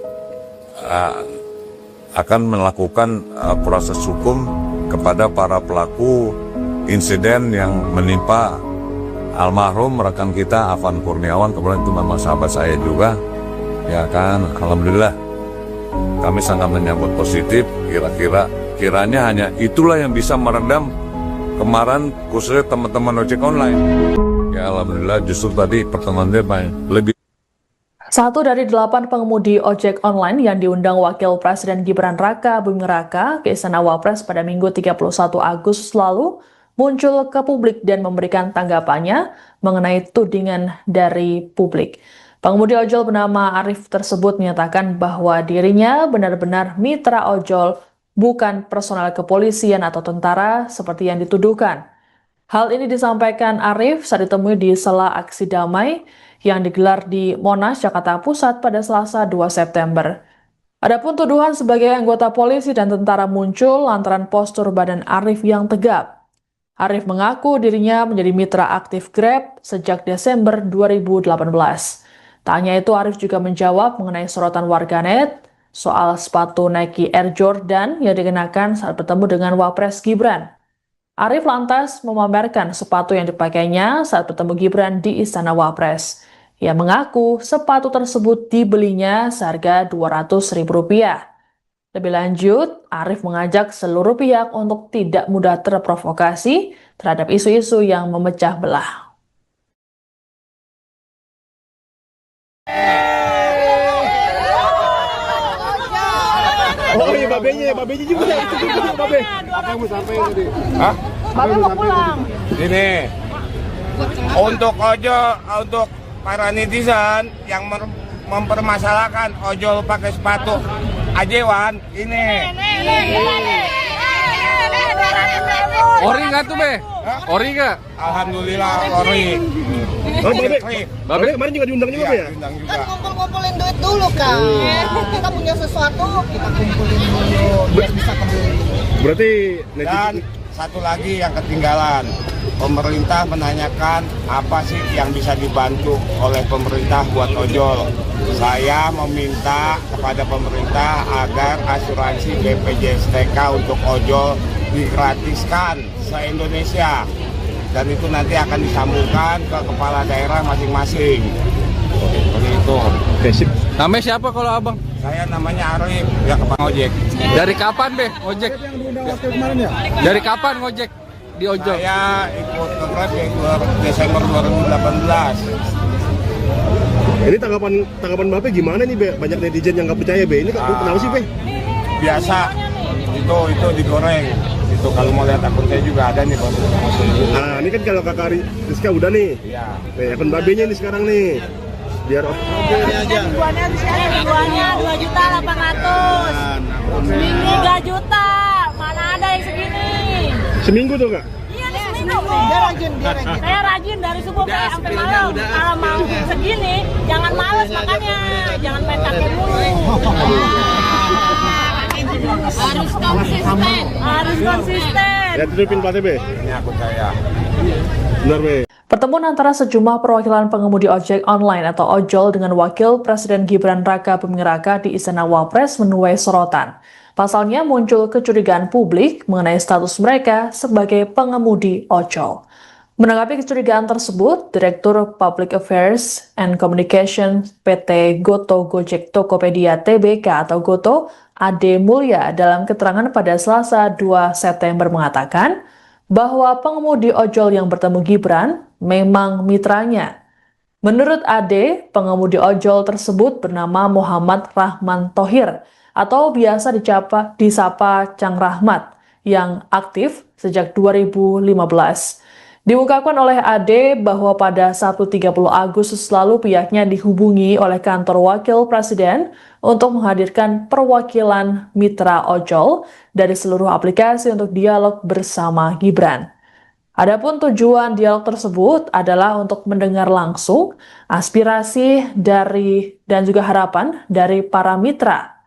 akan melakukan proses hukum kepada para pelaku insiden yang menimpa almarhum rekan kita Afan Kurniawan. Kemudian itu memang sahabat saya juga ya kan. Alhamdulillah kami sangat menyambut positif. Kiranya hanya itulah yang bisa meredam kemarahan khususnya teman-teman ojek online. Ya alhamdulillah justru tadi pertemuan dia lebih. 1 dari 8 pengemudi ojek online yang diundang Wakil Presiden Gibran Raka Buming Raka ke Istana Wapres pada Minggu 31 Agustus lalu muncul ke publik dan memberikan tanggapannya mengenai tudingan dari publik. Pengemudi ojol bernama Arif tersebut menyatakan bahwa dirinya benar-benar mitra ojol, bukan personel kepolisian atau tentara seperti yang dituduhkan. Hal ini disampaikan Arif saat ditemui di sela aksi damai yang digelar di Monas, Jakarta Pusat pada Selasa 2 September. Adapun tuduhan sebagai anggota polisi dan tentara muncul lantaran postur badan Arif yang tegap. Arif mengaku dirinya menjadi mitra aktif Grab sejak Desember 2018. Tak hanya itu, Arif juga menjawab mengenai sorotan warganet soal sepatu Nike Air Jordan yang dikenakan saat bertemu dengan Wapres Gibran. Arif lantas memamerkan sepatu yang dipakainya saat bertemu Gibran di Istana Wapres. Ia mengaku sepatu tersebut dibelinya seharga Rp200.000. Lebih lanjut, Arif mengajak seluruh pihak untuk tidak mudah terprovokasi terhadap isu-isu yang memecah belah. Oh iya babenya juga ya, itu juga babe. Apa yang mau sampaikan tadi? Hah? Babe mau pulang. Ini untuk untuk para netizen yang mempermasalahkan ojol pakai sepatu ajewan ini. Ori nggak tuh be? Ori nggak? Alhamdulillah ori. Oh babe kemarin juga diundang juga ya? Diundang juga. Kan ngumpul-ngumpulin duit dulu kan. Kita punya sesuatu, kita kumpulin dulu biar bisa kembali. Berarti Dan satu lagi yang ketinggalan, pemerintah menanyakan apa sih yang bisa dibantu oleh pemerintah buat ojol. Saya meminta kepada pemerintah agar asuransi BPJS TK untuk ojol digratiskan se-Indonesia. Dan itu nanti akan disambungkan ke kepala daerah masing-masing. Seperti itu. Oke, sip. Namanya siapa kalau abang? Saya namanya Arif, ya Kepang Ojek. Dari kapan Be ngojek? Yang diundang waktu kemarin ya? Dari kapan ngojek di ojol? Saya ikut ke Grab ya Desember 2018. Ini tanggapan Bapak gimana nih, Be? Banyak netizen yang nggak percaya, Be. Ini kenapa sih, Be? Biasa, itu digoreng. Itu kalau mau lihat akun saya juga ada nih, Bang. Nah, ini kan kalau Kakak Rizka udah nih. Iya. Nih, akun Babenya nih sekarang nih. Biar Ribuannya 2.800.000. Seminggu 3 juta. Mana ada yang segini? seminggu tuh, Kak? Iya nih seminggu. Dia rajin. Saya rajin dari subuh sampai malam. Kalau mau segini, jangan males makanya. Jangan main kakek mulu. Harus konsisten. Ya, tutupin platnya, Be. Ini akun saya. Benar, Be. Pertemuan antara sejumlah perwakilan pengemudi ojek online atau ojol dengan Wakil Presiden Gibran Raka Buming Raka di Istana Wapres menuai sorotan. Pasalnya muncul kecurigaan publik mengenai status mereka sebagai pengemudi ojol. Menanggapi kecurigaan tersebut, Direktur Public Affairs and Communication PT Goto Gojek Tokopedia Tbk atau Goto, Ade Mulya dalam keterangan pada Selasa 2 September mengatakan bahwa pengemudi ojol yang bertemu Gibran memang mitranya. Menurut Ade, pengemudi ojol tersebut bernama Muhammad Rahman Thohir atau biasa disapa Cang Rahmat yang aktif sejak 2015. Diungkapkan oleh Ade bahwa pada Sabtu 30 Agustus lalu pihaknya dihubungi oleh kantor Wakil Presiden untuk menghadirkan perwakilan mitra ojol dari seluruh aplikasi untuk dialog bersama Gibran. Adapun tujuan dialog tersebut adalah untuk mendengar langsung aspirasi dan juga harapan dari para mitra.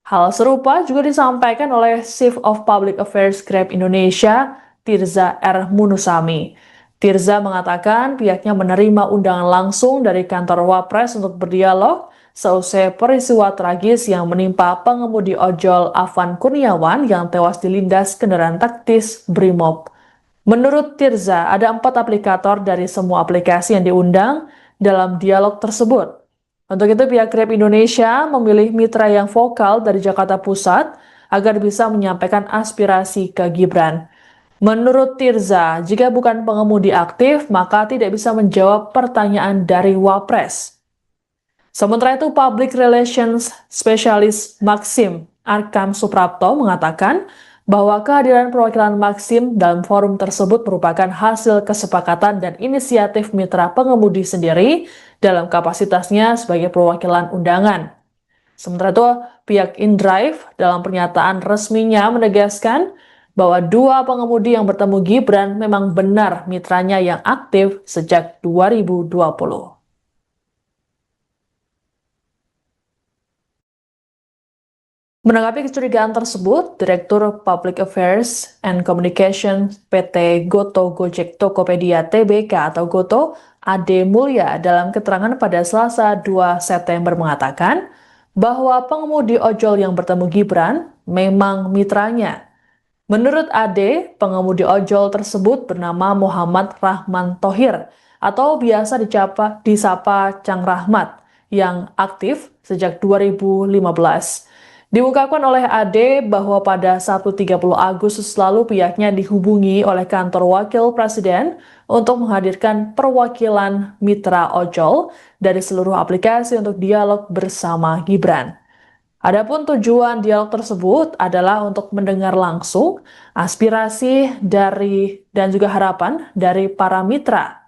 Hal serupa juga disampaikan oleh Chief of Public Affairs Grab Indonesia, Tirza R. Munusami. Tirza mengatakan pihaknya menerima undangan langsung dari kantor Wapres untuk berdialog seusai peristiwa tragis yang menimpa pengemudi ojol Afan Kurniawan yang tewas dilindas kendaraan taktis Brimob. Menurut Tirza, ada 4 aplikator dari semua aplikasi yang diundang dalam dialog tersebut. Untuk itu pihak Grab Indonesia memilih mitra yang vokal dari Jakarta Pusat agar bisa menyampaikan aspirasi ke Gibran. Menurut Tirza, jika bukan pengemudi aktif, maka tidak bisa menjawab pertanyaan dari Wapres. Sementara itu, Public Relations Specialist Maxim Arkam Suprapto mengatakan bahwa kehadiran perwakilan Maxim dalam forum tersebut merupakan hasil kesepakatan dan inisiatif mitra pengemudi sendiri dalam kapasitasnya sebagai perwakilan undangan. Sementara itu, pihak InDrive dalam pernyataan resminya menegaskan bahwa 2 pengemudi yang bertemu Gibran memang benar mitranya yang aktif sejak 2020. Menanggapi kecurigaan tersebut, Direktur Public Affairs and Communication PT Goto Gojek Tokopedia Tbk atau Goto, Ade Mulya dalam keterangan pada Selasa 2 September mengatakan bahwa pengemudi ojol yang bertemu Gibran memang mitranya. Menurut Ade, pengemudi ojol tersebut bernama Muhammad Rahman Thohir atau biasa disapa Cang Rahmat yang aktif sejak 2015. Diungkapkan oleh Ade bahwa pada Sabtu 30 Agustus lalu pihaknya dihubungi oleh kantor Wakil Presiden untuk menghadirkan perwakilan mitra ojol dari seluruh aplikasi untuk dialog bersama Gibran. Adapun tujuan dialog tersebut adalah untuk mendengar langsung aspirasi dan juga harapan dari para mitra.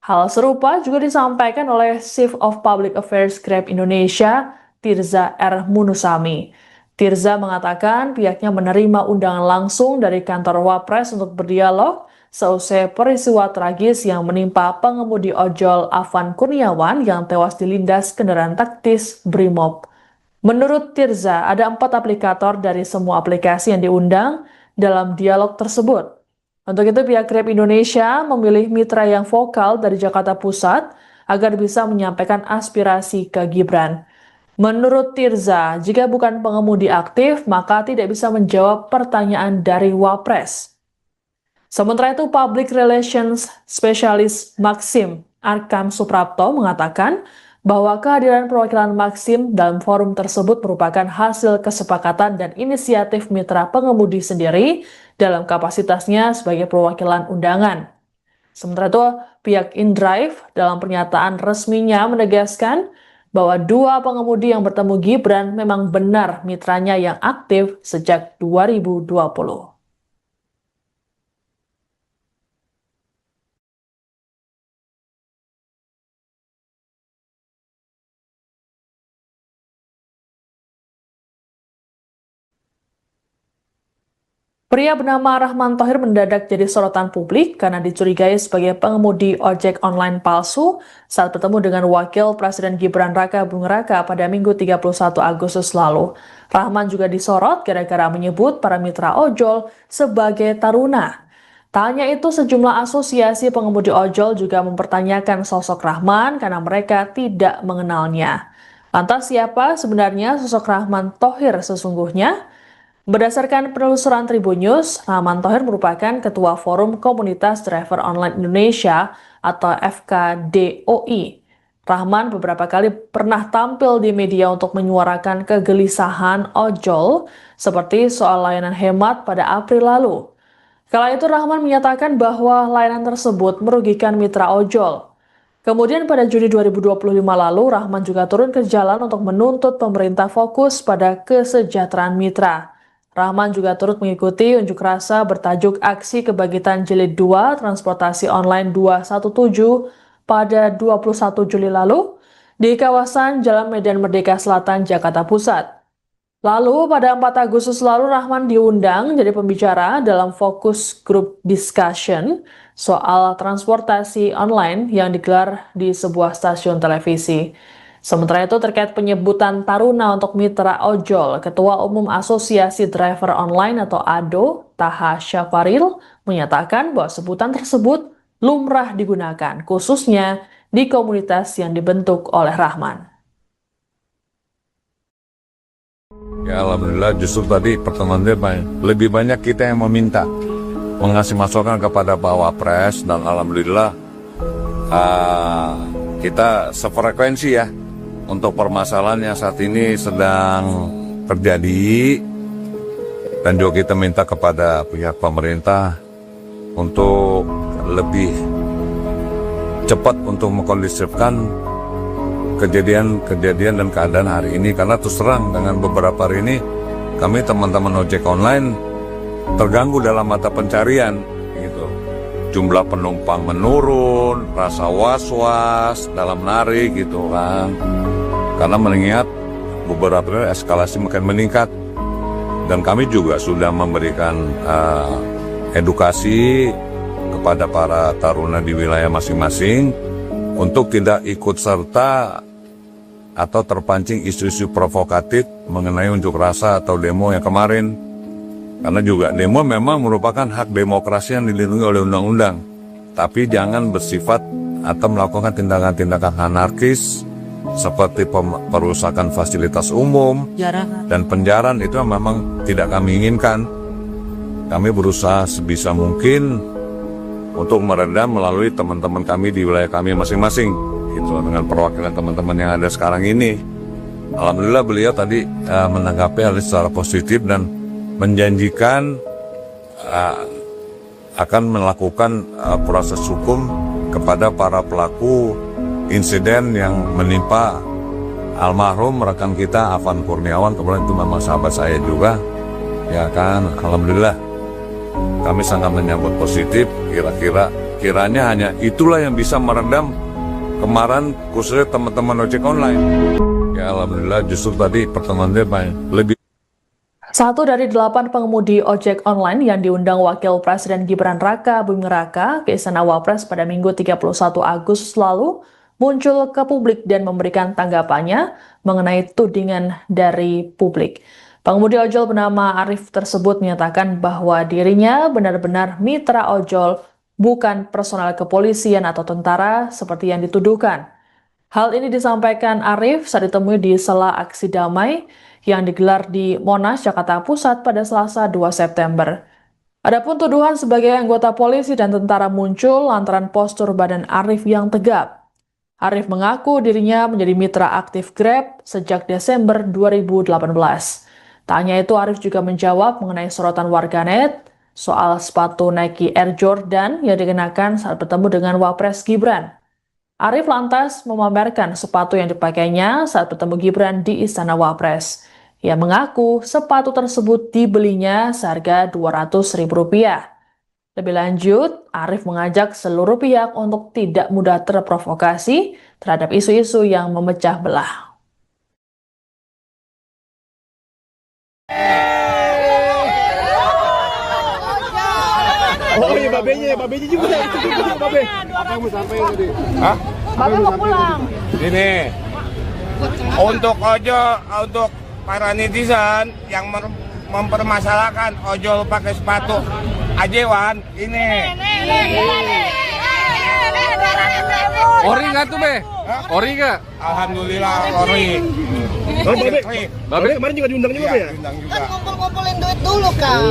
Hal serupa juga disampaikan oleh Chief of Public Affairs Grab Indonesia, Tirza R. Munusami. Tirza mengatakan pihaknya menerima undangan langsung dari kantor Wapres untuk berdialog seusai peristiwa tragis yang menimpa pengemudi ojol Afan Kurniawan yang tewas dilindas kendaraan taktis Brimob. Menurut Tirza, ada 4 aplikator dari semua aplikasi yang diundang dalam dialog tersebut. Untuk itu pihak Grab Indonesia memilih mitra yang vokal dari Jakarta Pusat agar bisa menyampaikan aspirasi ke Gibran. Menurut Tirza, jika bukan pengemudi aktif, maka tidak bisa menjawab pertanyaan dari Wapres. Sementara itu, Public Relations Specialist Maxim Arkam Suprapto mengatakan bahwa kehadiran perwakilan Maxim dalam forum tersebut merupakan hasil kesepakatan dan inisiatif mitra pengemudi sendiri dalam kapasitasnya sebagai perwakilan undangan. Sementara itu, pihak InDrive dalam pernyataan resminya menegaskan bahwa dua pengemudi yang bertemu Gibran memang benar mitranya yang aktif sejak 2020. Pria bernama Rahman Thohir mendadak jadi sorotan publik karena dicurigai sebagai pengemudi ojek online palsu saat bertemu dengan Wakil Presiden Gibran Raka Buming Raka pada Minggu 31 Agustus lalu. Rahman juga disorot gara-gara menyebut para mitra ojol sebagai taruna. Tak hanya itu, sejumlah asosiasi pengemudi ojol juga mempertanyakan sosok Rahman karena mereka tidak mengenalnya. Lantas siapa sebenarnya sosok Rahman Thohir sesungguhnya? Berdasarkan penelusuran Tribun News, Rahman Thohir merupakan Ketua Forum Komunitas Driver Online Indonesia atau FKDOI. Rahman beberapa kali pernah tampil di media untuk menyuarakan kegelisahan ojol seperti soal layanan hemat pada April lalu. Kala itu Rahman menyatakan bahwa layanan tersebut merugikan mitra ojol. Kemudian pada Juni 2025 lalu, Rahman juga turun ke jalan untuk menuntut pemerintah fokus pada kesejahteraan mitra. Rahman juga turut mengikuti unjuk rasa bertajuk Aksi Kebangkitan Jilid 2 Transportasi Online 217 pada 21 Juli lalu di kawasan Jalan Medan Merdeka Selatan, Jakarta Pusat. Lalu pada 4 Agustus lalu Rahman diundang jadi pembicara dalam fokus group discussion soal transportasi online yang digelar di sebuah stasiun televisi. Sementara itu terkait penyebutan taruna untuk mitra ojol, Ketua Umum Asosiasi Driver Online atau ADO, Taha Syafaril, menyatakan bahwa sebutan tersebut lumrah digunakan, khususnya di komunitas yang dibentuk oleh Rahman. Ya alhamdulillah, justru tadi pertemuan dia lebih banyak kita yang meminta mengasih masukan kepada Pak Wapres, dan alhamdulillah kita sefrekuensi ya untuk permasalahan yang saat ini sedang terjadi, dan juga kita minta kepada pihak pemerintah untuk lebih cepat untuk mengkondisifkan kejadian dan keadaan hari ini, karena terus terang dengan beberapa hari ini kami teman-teman ojek online terganggu dalam mata pencarian gitu. Jumlah penumpang menurun, rasa was-was dalam narik gitu kan, karena mengingat beberapa eskalasi makin meningkat, dan kami juga sudah memberikan edukasi kepada para taruna di wilayah masing-masing untuk tidak ikut serta atau terpancing isu-isu provokatif mengenai unjuk rasa atau demo yang kemarin. Karena juga demo memang merupakan hak demokrasi yang dilindungi oleh undang-undang, tapi jangan bersifat atau melakukan tindakan-tindakan anarkis seperti perusakan fasilitas umum dan penjarahan. Itu memang tidak kami inginkan. Kami berusaha sebisa mungkin untuk meredam melalui teman-teman kami di wilayah kami masing-masing, gitu, dengan perwakilan teman-teman yang ada sekarang ini. Alhamdulillah beliau tadi menanggapi hal secara positif dan menjanjikan akan melakukan proses hukum kepada para pelaku insiden yang menimpa almarhum rekan kita Afan Kurniawan. Kemudian itu memang sahabat saya juga, ya kan. Alhamdulillah kami sangat menyambut positif. Kiranya hanya itulah yang bisa meredam kemarahan khususnya teman-teman ojek online. Ya alhamdulillah, justru tadi pertemuan dia lebih. Satu dari 8 pengemudi ojek online yang diundang Wakil Presiden Gibran Raka Buming Raka ke Istana Wapres pada Minggu 31 Agustus lalu muncul ke publik dan memberikan tanggapannya mengenai tudingan dari publik. Pengemudi ojol bernama Arif tersebut menyatakan bahwa dirinya benar-benar mitra ojol, bukan personal kepolisian atau tentara seperti yang dituduhkan. Hal ini disampaikan Arif saat ditemui di sela aksi damai yang digelar di Monas, Jakarta Pusat pada Selasa 2 September. Adapun tuduhan sebagai anggota polisi dan tentara muncul lantaran postur badan Arif yang tegap. Arif mengaku dirinya menjadi mitra aktif Grab sejak Desember 2018. Tak hanya itu, Arif juga menjawab mengenai sorotan warganet soal sepatu Nike Air Jordan yang dikenakan saat bertemu dengan Wapres Gibran. Arif lantas memamerkan sepatu yang dipakainya saat bertemu Gibran di Istana Wapres. Ia mengaku sepatu tersebut dibelinya seharga Rp200.000. Lebih lanjut, Arif mengajak seluruh pihak untuk tidak mudah terprovokasi terhadap isu-isu yang memecah belah. Oh iya, babenya juga itu juga babe. Apa mau sampaikan tadi? Hah? Bapak mau pulang. Ini untuk untuk para netizen yang mempermasalahkan ojol pakai sepatu ajewan ini. Ori nggak tuh, Be? Ori nggak? Alhamdulillah ori. Oh, babe kemarin juga diundang juga Iya, ya? diundang juga. Kan ngumpul-ngumpulin duit dulu kan.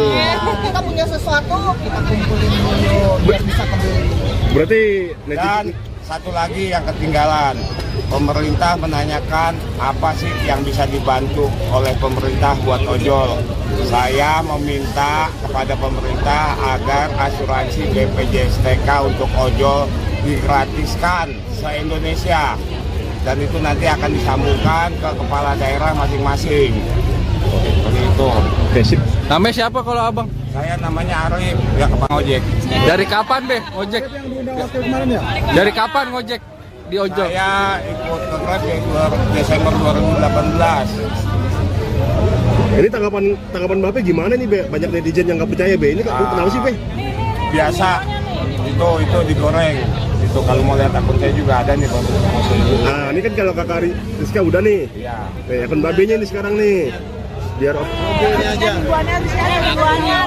Kita punya sesuatu, kita kumpulin dulu biar bisa kebeli. Berarti Dan netizen satu lagi yang ketinggalan, pemerintah menanyakan apa sih yang bisa dibantu oleh pemerintah buat ojol. Saya meminta kepada pemerintah agar asuransi BPJS TK untuk ojol digratiskan se-Indonesia. Dan itu nanti akan disambungkan ke kepala daerah masing-masing. Seperti itu. Oke, sip. Namanya siapa kalau abang? Saya namanya Arif, ya Kepang Ojek. Dari kapan, Be, ngojek? Yang diundang waktu kemarin ya? Dari kapan ngojek di ojol? Saya ikut ke Grab di Desember 2018. Ini tanggapan Bape gimana nih, Be? Banyak netizen yang nggak percaya, Be. Ini kenapa sih, Be? Biasa, itu digoreng. Itu kalau mau lihat akun saya juga ada nih, Pak. Nah, ini kan kalau Kakak Rizka udah nih. Iya. Akun babenya ini sekarang nih. Biar Ribuannya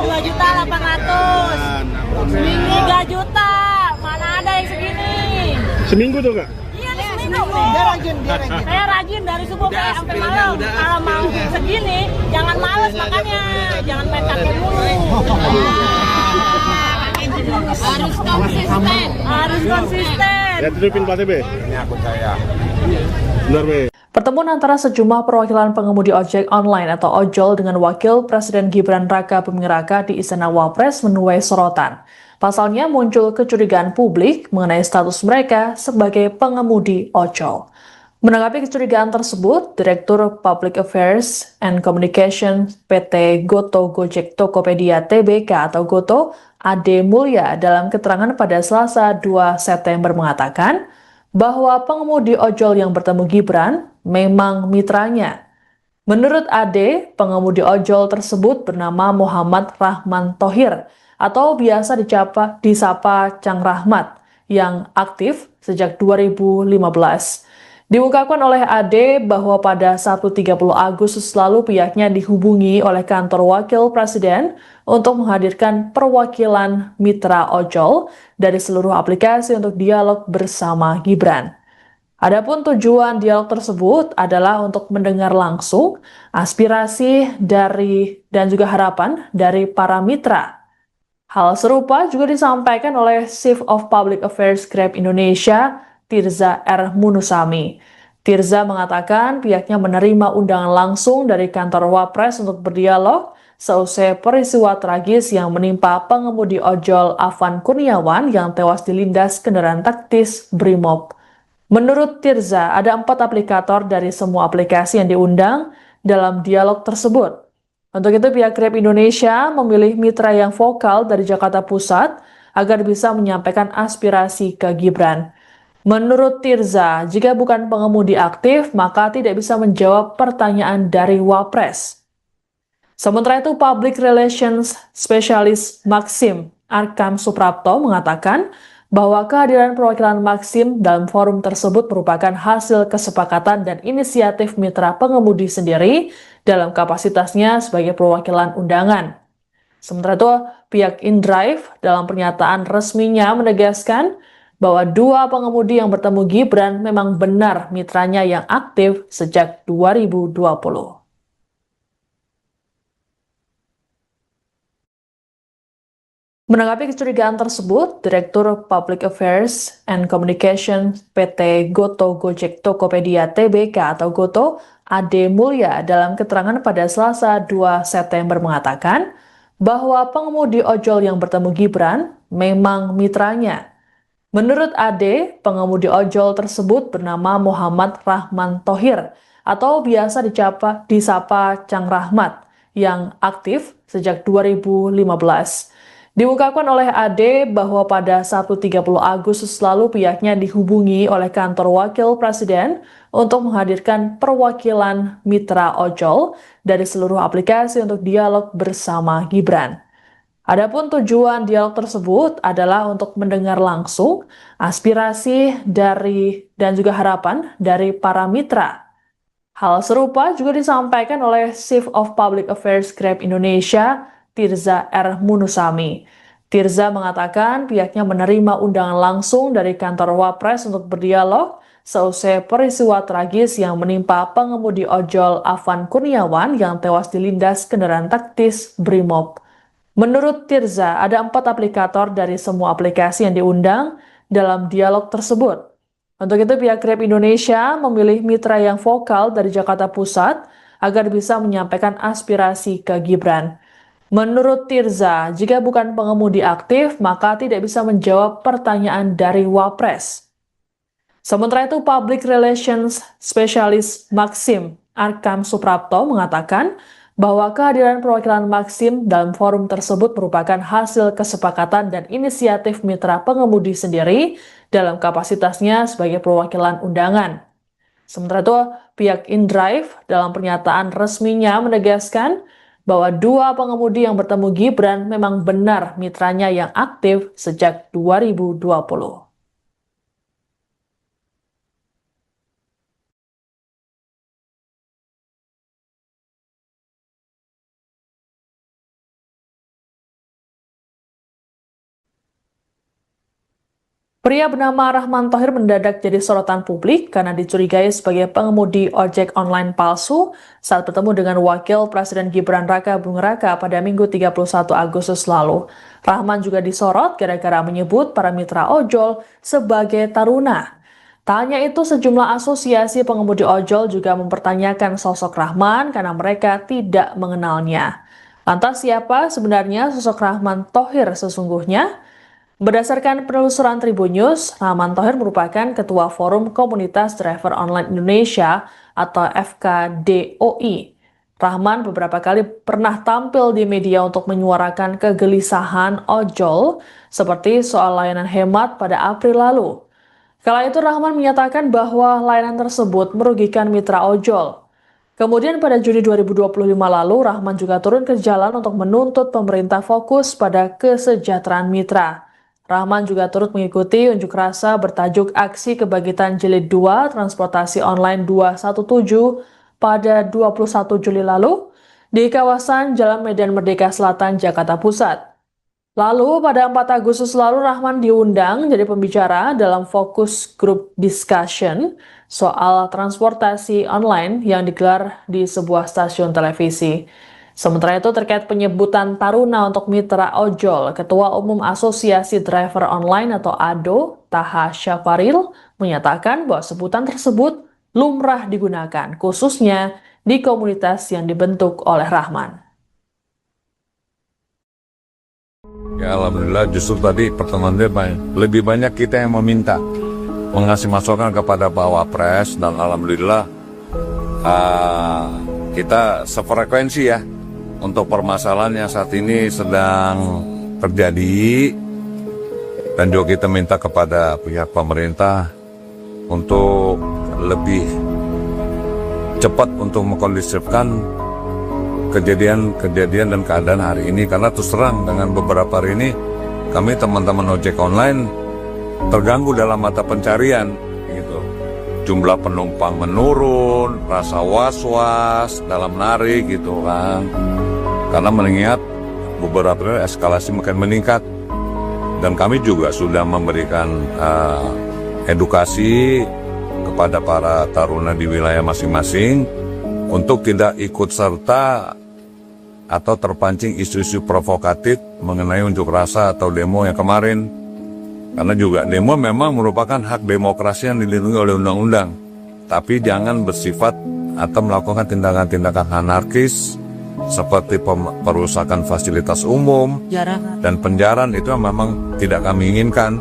2.800.000. Seminggu 3 juta. Mana ada yang segini? seminggu tuh, Kak? Iya nih seminggu. Dia rajin. Saya rajin dari subuh sampai malam. Kalau mau segini, jangan males makanya. Jangan main kakek mulu. Harus konsisten. Harus konsisten. Ya, tutupin platnya, Be. Ini akun saya. Benar, Be. Pertemuan antara sejumlah perwakilan pengemudi ojek online atau ojol dengan Wakil Presiden Gibran Raka Buming Raka di Istana Wapres menuai sorotan. Pasalnya muncul kecurigaan publik mengenai status mereka sebagai pengemudi ojol. Menanggapi kecurigaan tersebut, Direktur Public Affairs and Communication PT Goto Gojek Tokopedia Tbk atau Goto, Ade Mulya dalam keterangan pada Selasa 2 September mengatakan bahwa pengemudi ojol yang bertemu Gibran memang mitranya. Menurut Ade, pengemudi ojol tersebut bernama Muhammad Rahman Thohir atau biasa disapa Cang Rahmat yang aktif sejak 2015. Diungkapkan oleh Ade bahwa pada Sabtu 30 Agustus lalu pihaknya dihubungi oleh kantor Wakil Presiden untuk menghadirkan perwakilan mitra ojol dari seluruh aplikasi untuk dialog bersama Gibran. Adapun tujuan dialog tersebut adalah untuk mendengar langsung aspirasi dan juga harapan dari para mitra. Hal serupa juga disampaikan oleh Chief of Public Affairs Grab Indonesia, Tirza R. Munusami. Tirza mengatakan pihaknya menerima undangan langsung dari kantor Wapres untuk berdialog seusai peristiwa tragis yang menimpa pengemudi ojol Afan Kurniawan yang tewas dilindas kendaraan taktis Brimob. Menurut Tirza, ada 4 aplikator dari semua aplikasi yang diundang dalam dialog tersebut. Untuk itu, pihak Grab Indonesia memilih mitra yang vokal dari Jakarta Pusat agar bisa menyampaikan aspirasi ke Gibran. Menurut Tirza, jika bukan pengemudi aktif, maka tidak bisa menjawab pertanyaan dari Wapres. Sementara itu, Public Relations Specialist Maxim Arkam Suprapto mengatakan bahwa kehadiran perwakilan Maxim dalam forum tersebut merupakan hasil kesepakatan dan inisiatif mitra pengemudi sendiri dalam kapasitasnya sebagai perwakilan undangan. Sementara itu, pihak InDrive dalam pernyataan resminya menegaskan bahwa 2 pengemudi yang bertemu Gibran memang benar mitranya yang aktif sejak 2020. Menanggapi kecurigaan tersebut, Direktur Public Affairs and Communication PT Goto Gojek Tokopedia Tbk atau Goto, Ade Mulya dalam keterangan pada Selasa 2 September mengatakan bahwa pengemudi ojol yang bertemu Gibran memang mitranya. Menurut Ade, pengemudi ojol tersebut bernama Muhammad Rahman Thohir atau biasa disapa Cang Rahmat yang aktif sejak 2015. Diungkapkan oleh Ade bahwa pada Sabtu 30 Agustus lalu pihaknya dihubungi oleh kantor wakil presiden untuk menghadirkan perwakilan mitra ojol dari seluruh aplikasi untuk dialog bersama Gibran. Adapun tujuan dialog tersebut adalah untuk mendengar langsung aspirasi dan juga harapan dari para mitra. Hal serupa juga disampaikan oleh Chief of Public Affairs Grab Indonesia, Tirza R. Munusami. Tirza mengatakan pihaknya menerima undangan langsung dari kantor Wapres untuk berdialog seusai peristiwa tragis yang menimpa pengemudi ojol Afan Kurniawan yang tewas dilindas kendaraan taktis Brimob. Menurut Tirza, ada 4 aplikator dari semua aplikasi yang diundang dalam dialog tersebut. Untuk itu, pihak Grab Indonesia memilih mitra yang vokal dari Jakarta Pusat agar bisa menyampaikan aspirasi ke Gibran. Menurut Tirza, jika bukan pengemudi aktif, maka tidak bisa menjawab pertanyaan dari Wapres. Sementara itu, Public Relations Specialist Maxim Arkam Suprapto mengatakan bahwa kehadiran perwakilan Maxim dalam forum tersebut merupakan hasil kesepakatan dan inisiatif mitra pengemudi sendiri dalam kapasitasnya sebagai perwakilan undangan. Sementara itu, pihak InDrive dalam pernyataan resminya menegaskan bahwa 2 pengemudi yang bertemu Gibran memang benar mitranya yang aktif sejak 2020. Pria bernama Rahman Thohir mendadak jadi sorotan publik karena dicurigai sebagai pengemudi ojek online palsu saat bertemu dengan Wakil Presiden Gibran Raka Buming Raka pada Minggu 31 Agustus lalu. Rahman juga disorot gara-gara menyebut para mitra ojol sebagai taruna. Tak hanya itu, sejumlah asosiasi pengemudi ojol juga mempertanyakan sosok Rahman karena mereka tidak mengenalnya. Lantas siapa sebenarnya sosok Rahman Thohir sesungguhnya? Berdasarkan penelusuran Tribun News, Rahman Thohir merupakan Ketua Forum Komunitas Driver Online Indonesia atau FKDOI. Rahman beberapa kali pernah tampil di media untuk menyuarakan kegelisahan ojol seperti soal layanan hemat pada April lalu. Kala itu Rahman menyatakan bahwa layanan tersebut merugikan mitra ojol. Kemudian pada Juni 2025 lalu, Rahman juga turun ke jalan untuk menuntut pemerintah fokus pada kesejahteraan mitra. Rahman juga turut mengikuti unjuk rasa bertajuk Aksi Kebangkitan Jilid 2 Transportasi Online 217 pada 21 Juli lalu di kawasan Jalan Medan Merdeka Selatan, Jakarta Pusat. Lalu pada 4 Agustus lalu Rahman diundang jadi pembicara dalam fokus group discussion soal transportasi online yang digelar di sebuah stasiun televisi. Sementara itu terkait penyebutan taruna untuk mitra ojol, Ketua Umum Asosiasi Driver Online atau ADO, Taha Syafaril, menyatakan bahwa sebutan tersebut lumrah digunakan, khususnya di komunitas yang dibentuk oleh Rahman. Ya alhamdulillah, justru tadi pertemuan dia lebih banyak kita yang meminta mengasih masukan kepada Pak Wapres, dan alhamdulillah kita sefrekuensi ya untuk permasalahan yang saat ini sedang terjadi, dan juga kita minta kepada pihak pemerintah untuk lebih cepat untuk mengkondisifkan kejadian dan keadaan hari ini, karena terus terang dengan beberapa hari ini kami teman-teman ojek online terganggu dalam mata pencarian gitu. Jumlah penumpang menurun, rasa was-was dalam narik gitu kan, karena mengingat beberapa eskalasi makin meningkat, dan kami juga sudah memberikan edukasi kepada para taruna di wilayah masing-masing untuk tidak ikut serta atau terpancing isu-isu provokatif mengenai unjuk rasa atau demo yang kemarin. Karena juga demo memang merupakan hak demokrasi yang dilindungi oleh undang-undang. Tapi jangan bersifat atau melakukan tindakan-tindakan anarkis seperti perusakan fasilitas umum dan penjarahan. Itu memang tidak kami inginkan.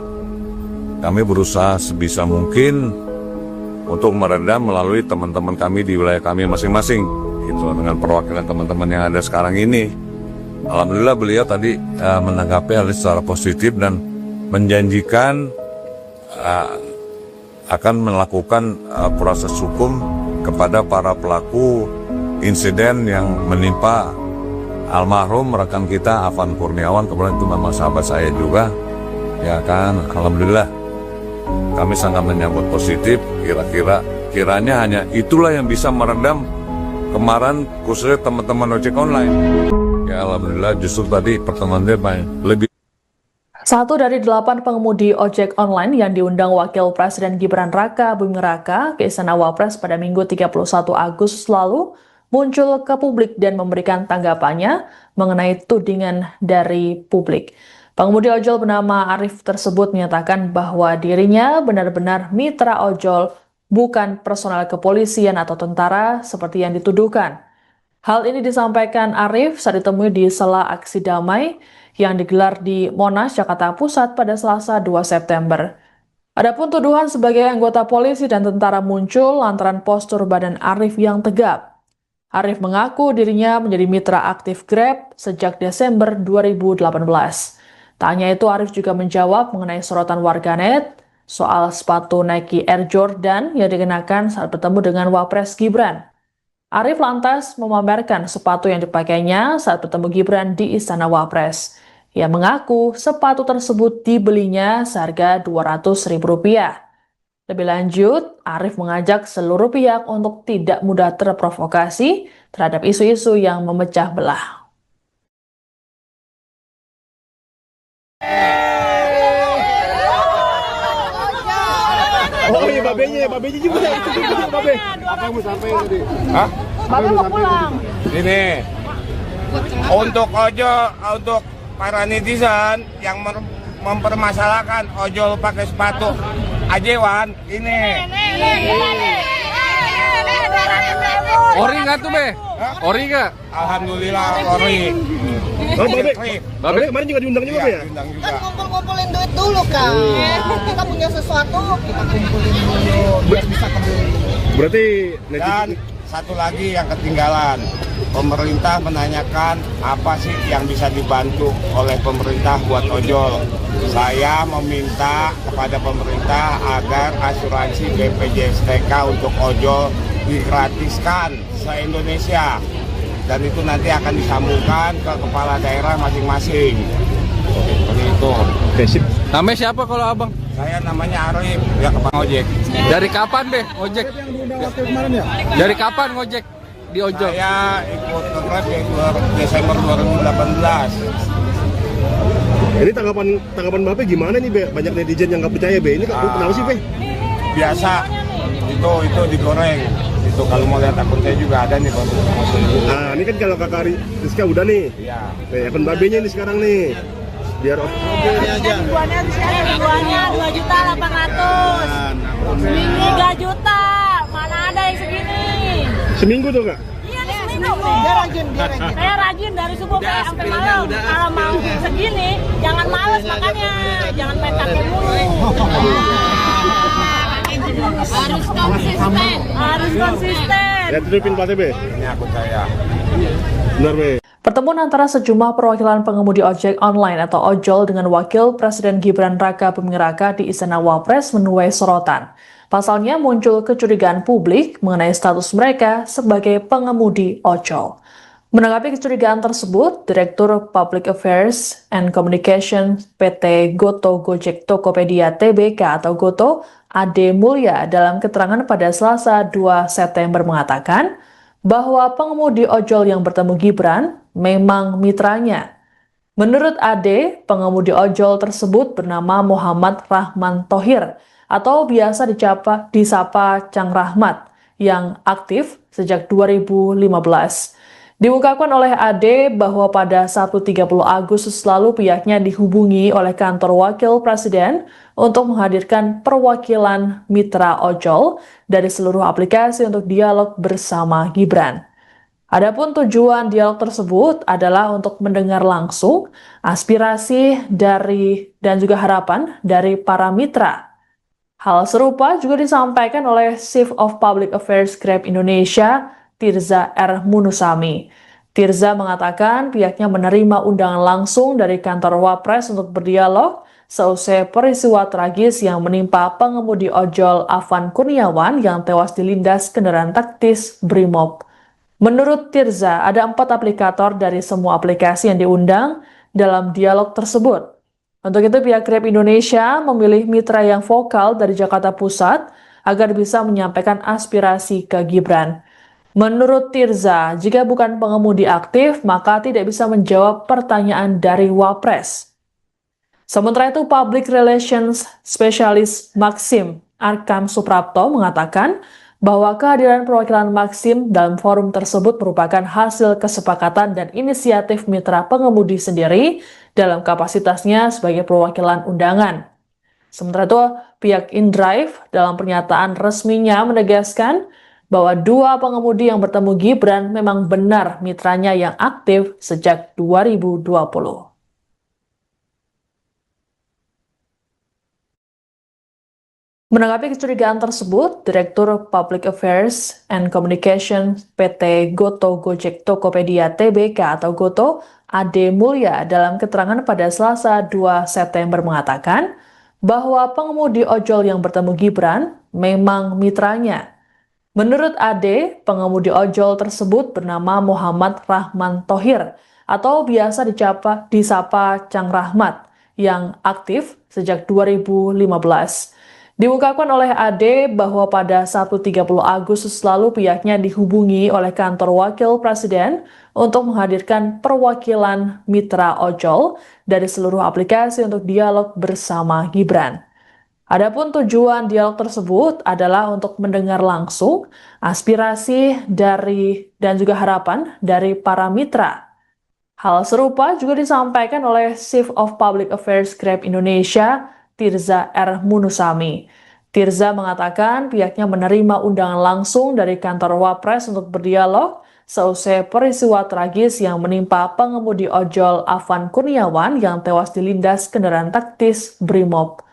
Kami berusaha sebisa mungkin untuk meredam melalui teman-teman kami di wilayah kami masing-masing, gitu, dengan perwakilan teman-teman yang ada sekarang ini. Alhamdulillah beliau tadi menanggapi hal secara positif dan menjanjikan akan melakukan proses hukum kepada para pelaku insiden yang menimpa almarhum rekan kita Afan Kurniawan. Kemudian itu memang sahabat saya juga, ya kan. Alhamdulillah kami sangat menyambut positif. Kiranya hanya itulah yang bisa meredam kemarahan khususnya teman-teman ojek online. Ya alhamdulillah justru tadi pertemuan dia lebih. 1 dari 8 pengemudi ojek online yang diundang Wakil Presiden Gibran Raka Buming Raka ke Istana Wapres pada Minggu 31 Agustus lalu muncul ke publik dan memberikan tanggapannya mengenai tudingan dari publik. Pengemudi ojol bernama Arif tersebut menyatakan bahwa dirinya benar-benar mitra ojol, bukan personel kepolisian atau tentara seperti yang dituduhkan. Hal ini disampaikan Arif saat ditemui di sela aksi damai yang digelar di Monas, Jakarta Pusat pada Selasa 2 September. Adapun tuduhan sebagai anggota polisi dan tentara muncul lantaran postur badan Arif yang tegap. Arif mengaku dirinya menjadi mitra aktif Grab sejak Desember 2018. Tak hanya itu, Arif juga menjawab mengenai sorotan warganet soal sepatu Nike Air Jordan yang dikenakan saat bertemu dengan Wapres Gibran. Arif lantas memamerkan sepatu yang dipakainya saat bertemu Gibran di Istana Wapres. Ia mengaku sepatu tersebut dibelinya seharga Rp200.000. Lebih lanjut, Arif mengajak seluruh pihak untuk tidak mudah terprovokasi terhadap isu-isu yang memecah belah. Oh iya, babenya juga. Babe. Apa yang mau sampaikan tadi? Hah? Bapak mau pulang. Ini untuk untuk para netizen yang mempermasalahkan ojol pakai sepatu ajewan ini. Ori nggak tuh, Be? Ori nggak? Alhamdulillah ori. Oh, Babe kemarin juga diundang juga, Be ya? Diundang juga. Kan ngumpul-ngumpulin duit dulu kan. Kita punya sesuatu, kita kumpulin dulu biar bisa kebeli. Berarti Dan satu lagi yang ketinggalan, pemerintah menanyakan apa sih yang bisa dibantu oleh pemerintah buat ojol. Saya meminta kepada pemerintah agar asuransi BPJS TK untuk ojol digratiskan se-Indonesia. Dan itu nanti akan disambungkan ke kepala daerah masing-masing. Seperti itu. Oke, sip. Namanya siapa kalau abang? Saya namanya Arif, ya Kepang Ojek. Dari kapan, Be, ojek? Yang diundang waktu kemarin ya? Dari kapan ngojek di ojol? Saya ikut ke Grab di Desember 2018. Ini tanggapan Bape gimana nih, Be? Banyak netizen yang nggak percaya, Be. Ini kenapa sih, Be? Biasa, itu digoreng. Itu kalau mau lihat akun saya juga ada nih kalau mau sendiri. Nah, ini kan kalau Kakak Rizka udah nih. Iya. Nih, akun Babenya nih sekarang nih. Biar Ribuannya 2.800.000. Seminggu 3 juta. Mana ada yang segini? seminggu tuh, Kak? Iya nih seminggu. Dia rajin. Saya rajin dari subuh sampai malam. Kalau mau segini, jangan males makanya. Jangan main kakek mulu. Harus konsisten. Ya, tutupin Pak Be. Ini akun saya. Benar, Be. Pertemuan antara sejumlah perwakilan pengemudi ojek online atau ojol dengan Wakil Presiden Gibran Raka Buming Raka di Istana Wapres menuai sorotan. Pasalnya muncul kecurigaan publik mengenai status mereka sebagai pengemudi ojol. Menanggapi kecurigaan tersebut, Direktur Public Affairs and Communication PT Goto Gojek Tokopedia Tbk atau Goto, Ade Mulya dalam keterangan pada Selasa 2 September mengatakan bahwa pengemudi ojol yang bertemu Gibran memang mitranya. Menurut Ade, pengemudi ojol tersebut bernama Muhammad Rahman Thohir atau biasa disapa Cang Rahmat yang aktif sejak 2015. Diungkapkan oleh AD bahwa pada Sabtu 30 Agustus lalu pihaknya dihubungi oleh kantor wakil presiden untuk menghadirkan perwakilan mitra ojol dari seluruh aplikasi untuk dialog bersama Gibran. Adapun tujuan dialog tersebut adalah untuk mendengar langsung aspirasi dari dan juga harapan dari para mitra. Hal serupa juga disampaikan oleh Chief of Public Affairs Grab Indonesia, Tirza R. Munusami. Tirza mengatakan pihaknya menerima undangan langsung dari kantor Wapres untuk berdialog seusai peristiwa tragis yang menimpa pengemudi ojol Afan Kurniawan yang tewas dilindas kendaraan taktis Brimob. Menurut Tirza, ada 4 aplikator dari semua aplikasi yang diundang dalam dialog tersebut. Untuk itu pihak Grab Indonesia memilih mitra yang vokal dari Jakarta Pusat agar bisa menyampaikan aspirasi ke Gibran. Menurut Tirza, jika bukan pengemudi aktif, maka tidak bisa menjawab pertanyaan dari Wapres. Sementara itu, Public Relations Specialist Maxim Arkam Suprapto mengatakan bahwa kehadiran perwakilan Maxim dalam forum tersebut merupakan hasil kesepakatan dan inisiatif mitra pengemudi sendiri dalam kapasitasnya sebagai perwakilan undangan. Sementara itu, pihak InDrive dalam pernyataan resminya menegaskan bahwa 2 pengemudi yang bertemu Gibran memang benar mitranya yang aktif sejak 2020. Menanggapi kecurigaan tersebut, Direktur Public Affairs and Communication PT Goto Gojek Tokopedia Tbk atau Goto, Ade Mulya dalam keterangan pada Selasa 2 September mengatakan bahwa pengemudi ojol yang bertemu Gibran memang mitranya. Menurut Ade, pengemudi ojol tersebut bernama Muhammad Rahman Thohir atau biasa disapa Cang Rahmat yang aktif sejak 2015. Diungkapkan oleh Ade bahwa pada Sabtu 30 Agustus lalu pihaknya dihubungi oleh kantor wakil presiden untuk menghadirkan perwakilan mitra ojol dari seluruh aplikasi untuk dialog bersama Gibran. Adapun tujuan dialog tersebut adalah untuk mendengar langsung aspirasi dari dan juga harapan dari para mitra. Hal serupa juga disampaikan oleh Chief of Public Affairs Grab Indonesia, Tirza R. Munusami. Tirza mengatakan pihaknya menerima undangan langsung dari kantor Wapres untuk berdialog seusai peristiwa tragis yang menimpa pengemudi ojol Afan Kurniawan yang tewas dilindas kendaraan taktis Brimob.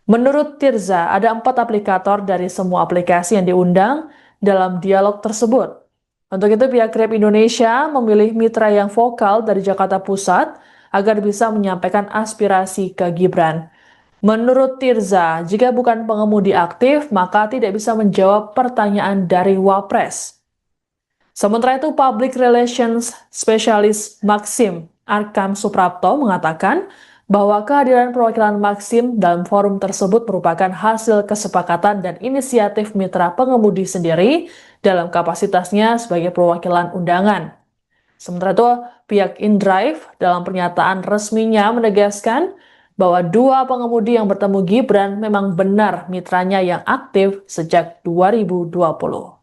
Menurut Tirza, ada 4 aplikator dari semua aplikasi yang diundang dalam dialog tersebut. Untuk itu pihak Grab Indonesia memilih mitra yang vokal dari Jakarta Pusat agar bisa menyampaikan aspirasi ke Gibran. Menurut Tirza, jika bukan pengemudi aktif, maka tidak bisa menjawab pertanyaan dari Wapres. Sementara itu, Public Relations Specialist Maxim Arkam Suprapto mengatakan bahwa kehadiran perwakilan Maxim dalam forum tersebut merupakan hasil kesepakatan dan inisiatif mitra pengemudi sendiri dalam kapasitasnya sebagai perwakilan undangan. Sementara itu, pihak InDrive dalam pernyataan resminya menegaskan bahwa 2 pengemudi yang bertemu Gibran memang benar mitranya yang aktif sejak 2020.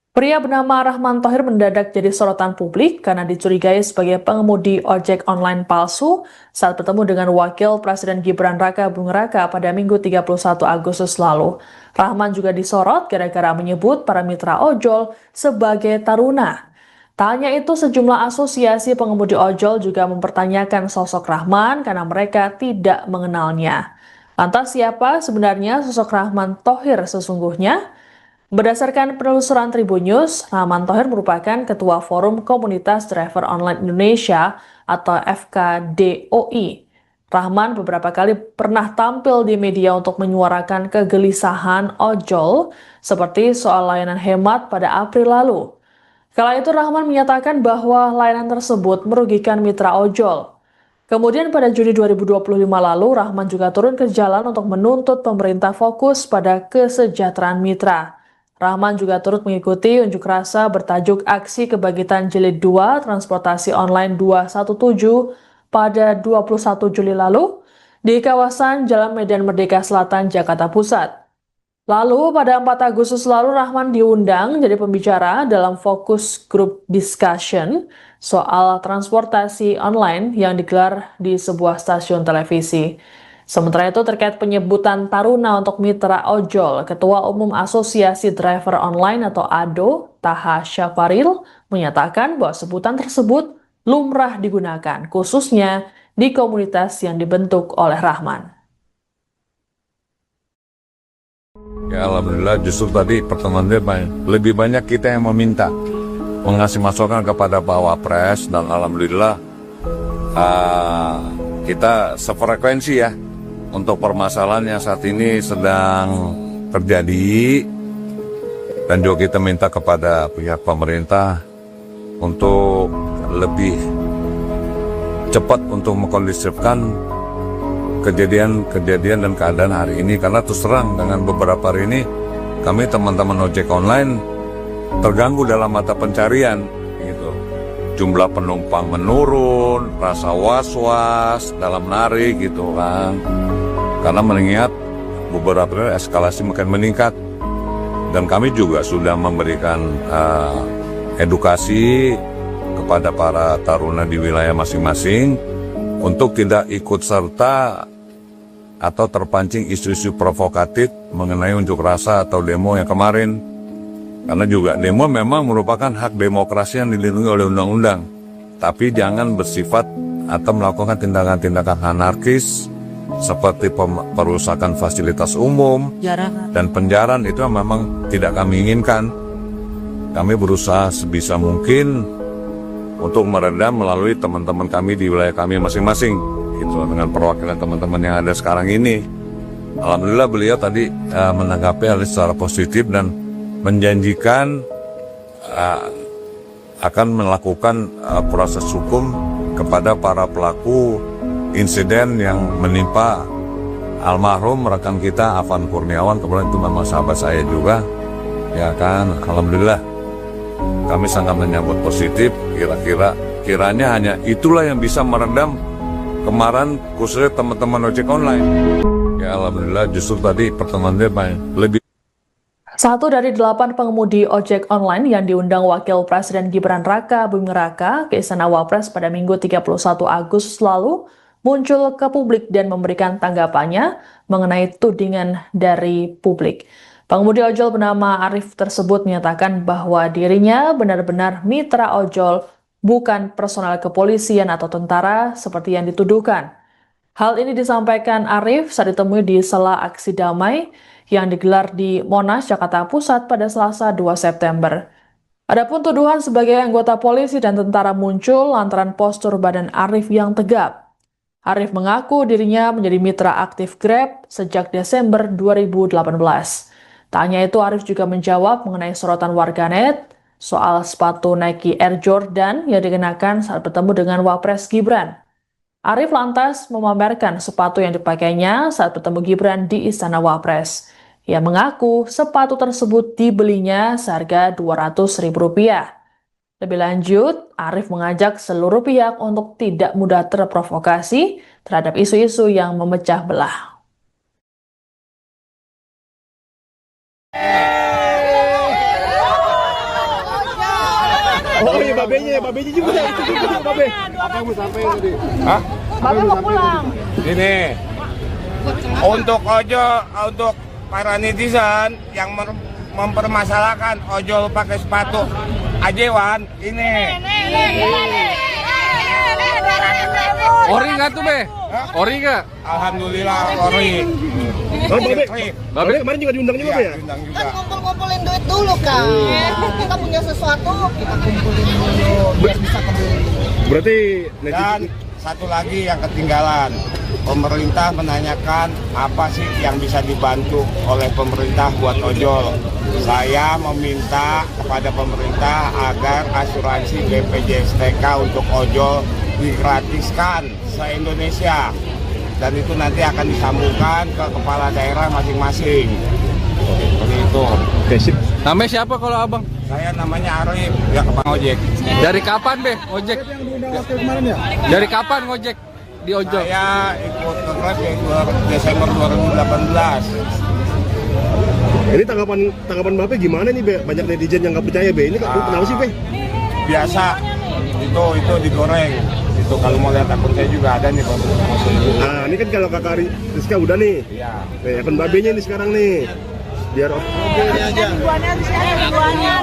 Pria bernama Rahman Thohir mendadak jadi sorotan publik karena dicurigai sebagai pengemudi ojek online palsu saat bertemu dengan Wakil Presiden Gibran Raka Buming Raka pada Minggu 31 Agustus lalu. Rahman juga disorot gara-gara menyebut para mitra ojol sebagai taruna. Tak hanya itu, sejumlah asosiasi pengemudi ojol juga mempertanyakan sosok Rahman karena mereka tidak mengenalnya. Lantas siapa sebenarnya sosok Rahman Thohir sesungguhnya? Berdasarkan penelusuran Tribun News, Rahman Thohir merupakan Ketua Forum Komunitas Driver Online Indonesia atau FKDOI. Rahman beberapa kali pernah tampil di media untuk menyuarakan kegelisahan ojol seperti soal layanan hemat pada April lalu. Kala itu Rahman menyatakan bahwa layanan tersebut merugikan mitra ojol. Kemudian pada Juni 2025 lalu, Rahman juga turun ke jalan untuk menuntut pemerintah fokus pada kesejahteraan mitra. Rahman juga turut mengikuti unjuk rasa bertajuk Aksi Kebangkitan Jilid 2 Transportasi Online 217 pada 21 Juli lalu di kawasan Jalan Medan Merdeka Selatan, Jakarta Pusat. Lalu pada 4 Agustus lalu Rahman diundang jadi pembicara dalam fokus group discussion soal transportasi online yang digelar di sebuah stasiun televisi. Sementara itu terkait penyebutan Taruna untuk mitra ojol, Ketua Umum Asosiasi Driver Online atau ADO, Taha Syafaril, menyatakan bahwa sebutan tersebut lumrah digunakan, khususnya di komunitas yang dibentuk oleh Rahman. Ya alhamdulillah justru tadi pertemuan dia lebih banyak kita yang meminta mengasih masukan kepada Pak Wapres dan alhamdulillah kita sefrekuensi ya untuk permasalahan yang saat ini sedang terjadi dan juga kita minta kepada pihak pemerintah untuk lebih cepat untuk mengkondisifkan kejadian dan keadaan hari ini karena terus terang dengan beberapa hari ini kami teman-teman ojek online terganggu dalam mata pencarian gitu. Jumlah penumpang menurun, rasa was-was dalam narik gitu kan. Karena mengingat beberapa eskalasi makin meningkat dan kami juga sudah memberikan edukasi kepada para taruna di wilayah masing-masing untuk tidak ikut serta atau terpancing isu-isu provokatif mengenai unjuk rasa atau demo yang kemarin. Karena juga demo memang merupakan hak demokrasi yang dilindungi oleh undang-undang. Tapi jangan bersifat atau melakukan tindakan-tindakan anarkis seperti perusakan fasilitas umum dan penjarahan itu memang tidak kami inginkan. Kami berusaha sebisa mungkin untuk meredam melalui teman-teman kami di wilayah kami masing-masing itu dengan perwakilan teman-teman yang ada sekarang ini. Alhamdulillah beliau tadi menanggapi hal secara positif dan menjanjikan akan melakukan proses hukum kepada para pelaku insiden yang menimpa almarhum rekan kita Afan Kurniawan, kemudian itu memang sahabat saya juga, ya kan. Alhamdulillah kami sangat menyambut positif. Kiranya hanya itulah yang bisa meredam kemarahan khususnya teman-teman ojek online. Ya alhamdulillah justru tadi pertemuan dia lebih. 1 dari 8 pengemudi ojek online yang diundang Wakil Presiden Gibran Raka Buming Raka ke Istana Wapres pada Minggu 31 Agustus lalu muncul ke publik dan memberikan tanggapannya mengenai tudingan dari publik. Pengemudi ojol bernama Arif tersebut menyatakan bahwa dirinya benar-benar mitra ojol, bukan personel kepolisian atau tentara seperti yang dituduhkan. Hal ini disampaikan Arif saat ditemui di sela aksi damai yang digelar di Monas, Jakarta Pusat pada Selasa 2 September. Adapun tuduhan sebagai anggota polisi dan tentara muncul lantaran postur badan Arif yang tegap. Arif mengaku dirinya menjadi mitra aktif Grab sejak Desember 2018. Tak hanya itu, Arif juga menjawab mengenai sorotan warganet soal sepatu Nike Air Jordan yang dikenakan saat bertemu dengan Wapres Gibran. Arif lantas memamerkan sepatu yang dipakainya saat bertemu Gibran di Istana Wapres. Ia mengaku sepatu tersebut dibelinya seharga Rp200.000. Lebih lanjut, Arif mengajak seluruh pihak untuk tidak mudah terprovokasi terhadap isu-isu yang memecah belah. Oh iya babenya juga ya, itu juga babe. Apa yang mau sampaikan tadi? Hah? Babe mau pulang. Ini untuk ojol, untuk para netizen yang mempermasalahkan ojol pakai sepatu Ajewan ini. Ori nggak tuh be? Ori nggak? Alhamdulillah ori. Babe kemarin juga diundang juga ya? Diundang juga. Kan kumpul-kumpulin duit dulu kan. Kita punya sesuatu, kita kumpulin dulu biar bisa kebeli. Berarti Dan satu lagi yang ketinggalan, pemerintah menanyakan apa sih yang bisa dibantu oleh pemerintah buat ojol. Saya meminta kepada pemerintah agar asuransi BPJS TK untuk ojol digratiskan se-Indonesia. Dan itu nanti akan disambungkan ke kepala daerah masing-masing. Seperti itu. Oke, sip. Namanya siapa kalau abang? Saya namanya Arif, ya Bang ojek. Dari kapan be ojek? Yang diundang waktu kemarin ya? Dari kapan ngojek di ojol? Saya ikut ke Grab ya Desember 2018. Ini tanggapan Bapak gimana nih, Be? Banyak netizen yang nggak percaya, Be. Ini kenapa sih, Be? Biasa, itu digoreng. Itu kalau mau lihat akun saya juga ada nih, Bang. Nah, ini kan kalau Kakak Rizka udah nih. Iya. Nih, akun Babenya nih sekarang nih. Biar Ribuannya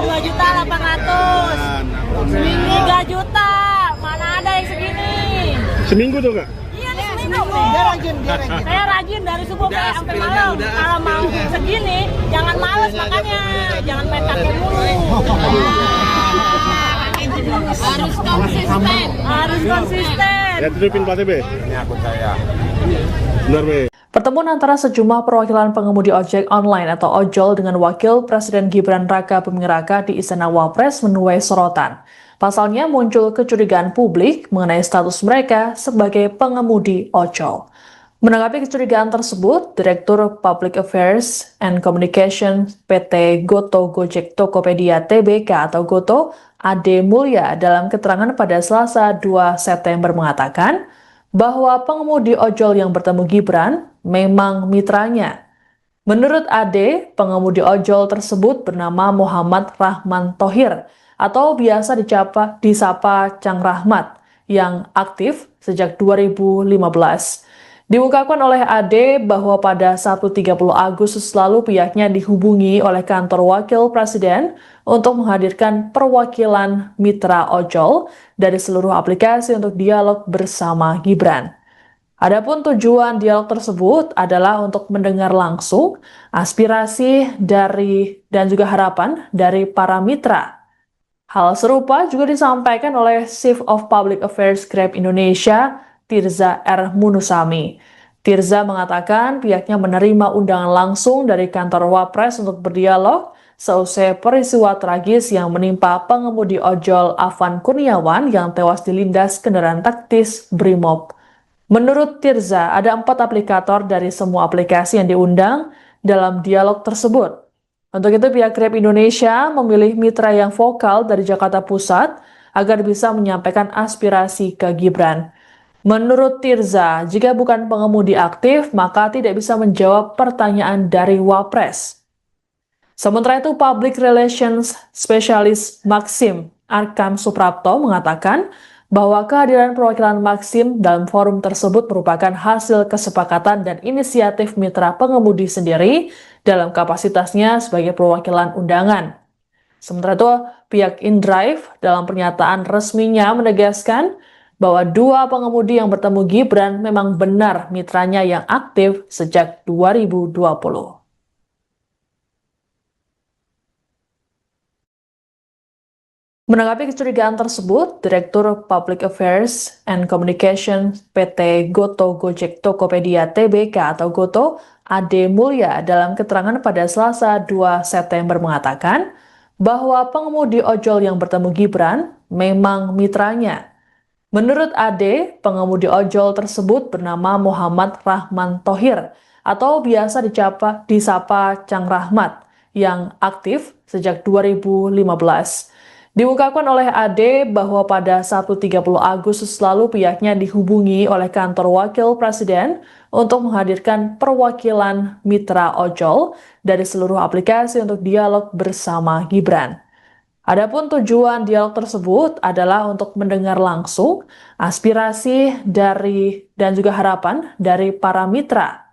2.800.000. Seminggu 3 juta. Mana ada yang segini? seminggu tuh, Kak. Iya nih seminggu. Saya rajin dari subuh sampai malam. Kalau mau segini, jangan males makanya. Jangan main kakek mulu. Harus konsisten. Harus konsisten. Ya, tutupin platnya, Be. Ini akun saya. Benar, Be. Pertemuan antara sejumlah perwakilan pengemudi ojek online atau ojol dengan Wakil Presiden Gibran Raka Buming Raka di Istana Wapres menuai sorotan. Pasalnya muncul kecurigaan publik mengenai status mereka sebagai pengemudi ojol. Menanggapi kecurigaan tersebut, Direktur Public Affairs and Communication PT Goto Gojek Tokopedia Tbk atau Goto, Ade Mulya dalam keterangan pada Selasa 2 September mengatakan bahwa pengemudi ojol yang bertemu Gibran memang mitranya. Menurut Ade, pengemudi ojol tersebut bernama Muhammad Rahman Thohir atau biasa disapa Cang Rahmat yang aktif sejak 2015. Diungkapkan oleh Ade bahwa pada Sabtu 30 Agustus lalu pihaknya dihubungi oleh kantor Wakil Presiden untuk menghadirkan perwakilan mitra ojol dari seluruh aplikasi untuk dialog bersama Gibran. Adapun tujuan dialog tersebut adalah untuk mendengar langsung aspirasi dan juga harapan dari para mitra. Hal serupa juga disampaikan oleh Chief of Public Affairs Grab Indonesia, Tirza R. Munusami. Tirza mengatakan pihaknya menerima undangan langsung dari kantor Wapres untuk berdialog seusai peristiwa tragis yang menimpa pengemudi ojol Afan Kurniawan yang tewas dilindas kendaraan taktis Brimob. Menurut Tirza, ada 4 aplikator dari semua aplikasi yang diundang dalam dialog tersebut. Untuk itu, pihak Grab Indonesia memilih mitra yang vokal dari Jakarta Pusat agar bisa menyampaikan aspirasi ke Gibran. Menurut Tirza, jika bukan pengemudi aktif, maka tidak bisa menjawab pertanyaan dari Wapres. Sementara itu, Public Relations Specialist Maxim Arkam Suprapto mengatakan bahwa kehadiran perwakilan Maxim dalam forum tersebut merupakan hasil kesepakatan dan inisiatif mitra pengemudi sendiri dalam kapasitasnya sebagai perwakilan undangan. Sementara itu, pihak InDrive dalam pernyataan resminya menegaskan bahwa 2 pengemudi yang bertemu Gibran memang benar mitranya yang aktif sejak 2020. Menanggapi kecurigaan tersebut, Direktur Public Affairs and Communication PT Goto Gojek Tokopedia Tbk atau Goto, Ade Mulya dalam keterangan pada Selasa 2 September mengatakan bahwa pengemudi ojol yang bertemu Gibran memang mitranya. Menurut Ade, pengemudi ojol tersebut bernama Muhammad Rahman Thohir atau biasa disapa Cang Rahmat yang aktif sejak 2015. Diungkapkan oleh Ade bahwa pada Sabtu 30 Agustus lalu pihaknya dihubungi oleh kantor Wakil Presiden untuk menghadirkan perwakilan mitra ojol dari seluruh aplikasi untuk dialog bersama Gibran. Adapun tujuan dialog tersebut adalah untuk mendengar langsung aspirasi dan juga harapan dari para mitra.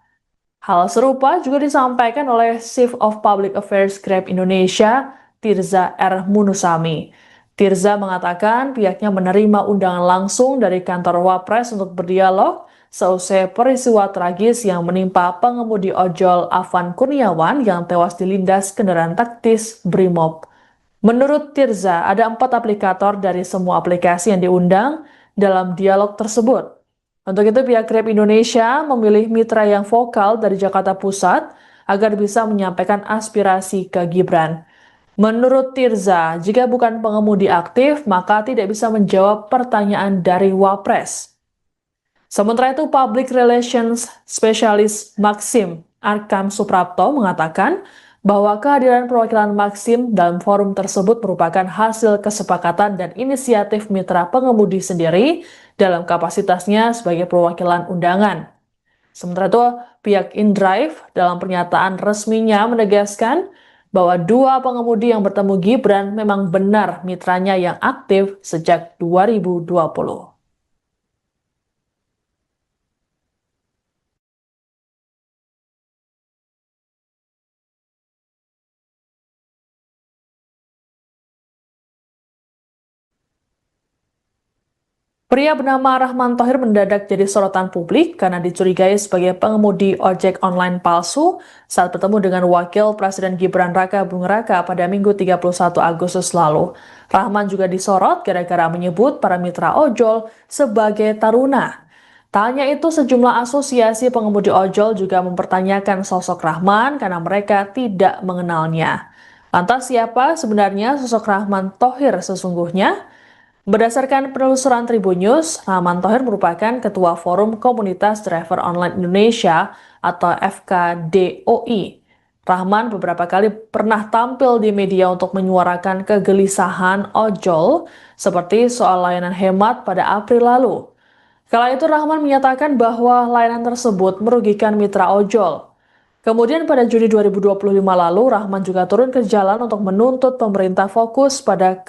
Hal serupa juga disampaikan oleh Chief of Public Affairs Grab Indonesia, Tirza R. Munusami. Tirza mengatakan pihaknya menerima undangan langsung dari kantor Wapres untuk berdialog seusai peristiwa tragis yang menimpa pengemudi ojol Afan Kurniawan yang tewas dilindas kendaraan taktis Brimob. Menurut Tirza, ada 4 aplikator dari semua aplikasi yang diundang dalam dialog tersebut. Untuk itu, pihak Grab Indonesia memilih mitra yang vokal dari Jakarta Pusat agar bisa menyampaikan aspirasi ke Gibran. Menurut Tirza, jika bukan pengemudi aktif, maka tidak bisa menjawab pertanyaan dari Wapres. Sementara itu, Public Relations Specialist Maxim Arkam Suprapto mengatakan bahwa kehadiran perwakilan Maxim dalam forum tersebut merupakan hasil kesepakatan dan inisiatif mitra pengemudi sendiri dalam kapasitasnya sebagai perwakilan undangan. Sementara itu, pihak InDrive dalam pernyataan resminya menegaskan bahwa dua pengemudi yang bertemu Gibran memang benar mitranya yang aktif sejak 2020. Pria bernama Rahman Thohir mendadak jadi sorotan publik karena dicurigai sebagai pengemudi ojek online palsu saat bertemu dengan Wakil Presiden Gibran Raka Buming Raka pada Minggu 31 Agustus lalu. Rahman juga disorot gara-gara menyebut para mitra ojol sebagai taruna. Tak hanya itu, sejumlah asosiasi pengemudi ojol juga mempertanyakan sosok Rahman karena mereka tidak mengenalnya. Lantas siapa sebenarnya sosok Rahman Thohir sesungguhnya? Berdasarkan penelusuran Tribun News, Rahman Thohir merupakan Ketua Forum Komunitas Driver Online Indonesia atau FKDOI. Rahman beberapa kali pernah tampil di media untuk menyuarakan kegelisahan ojol seperti soal layanan hemat pada April lalu. Kala itu Rahman menyatakan bahwa layanan tersebut merugikan mitra ojol. Kemudian pada Juni 2025 lalu, Rahman juga turun ke jalan untuk menuntut pemerintah fokus pada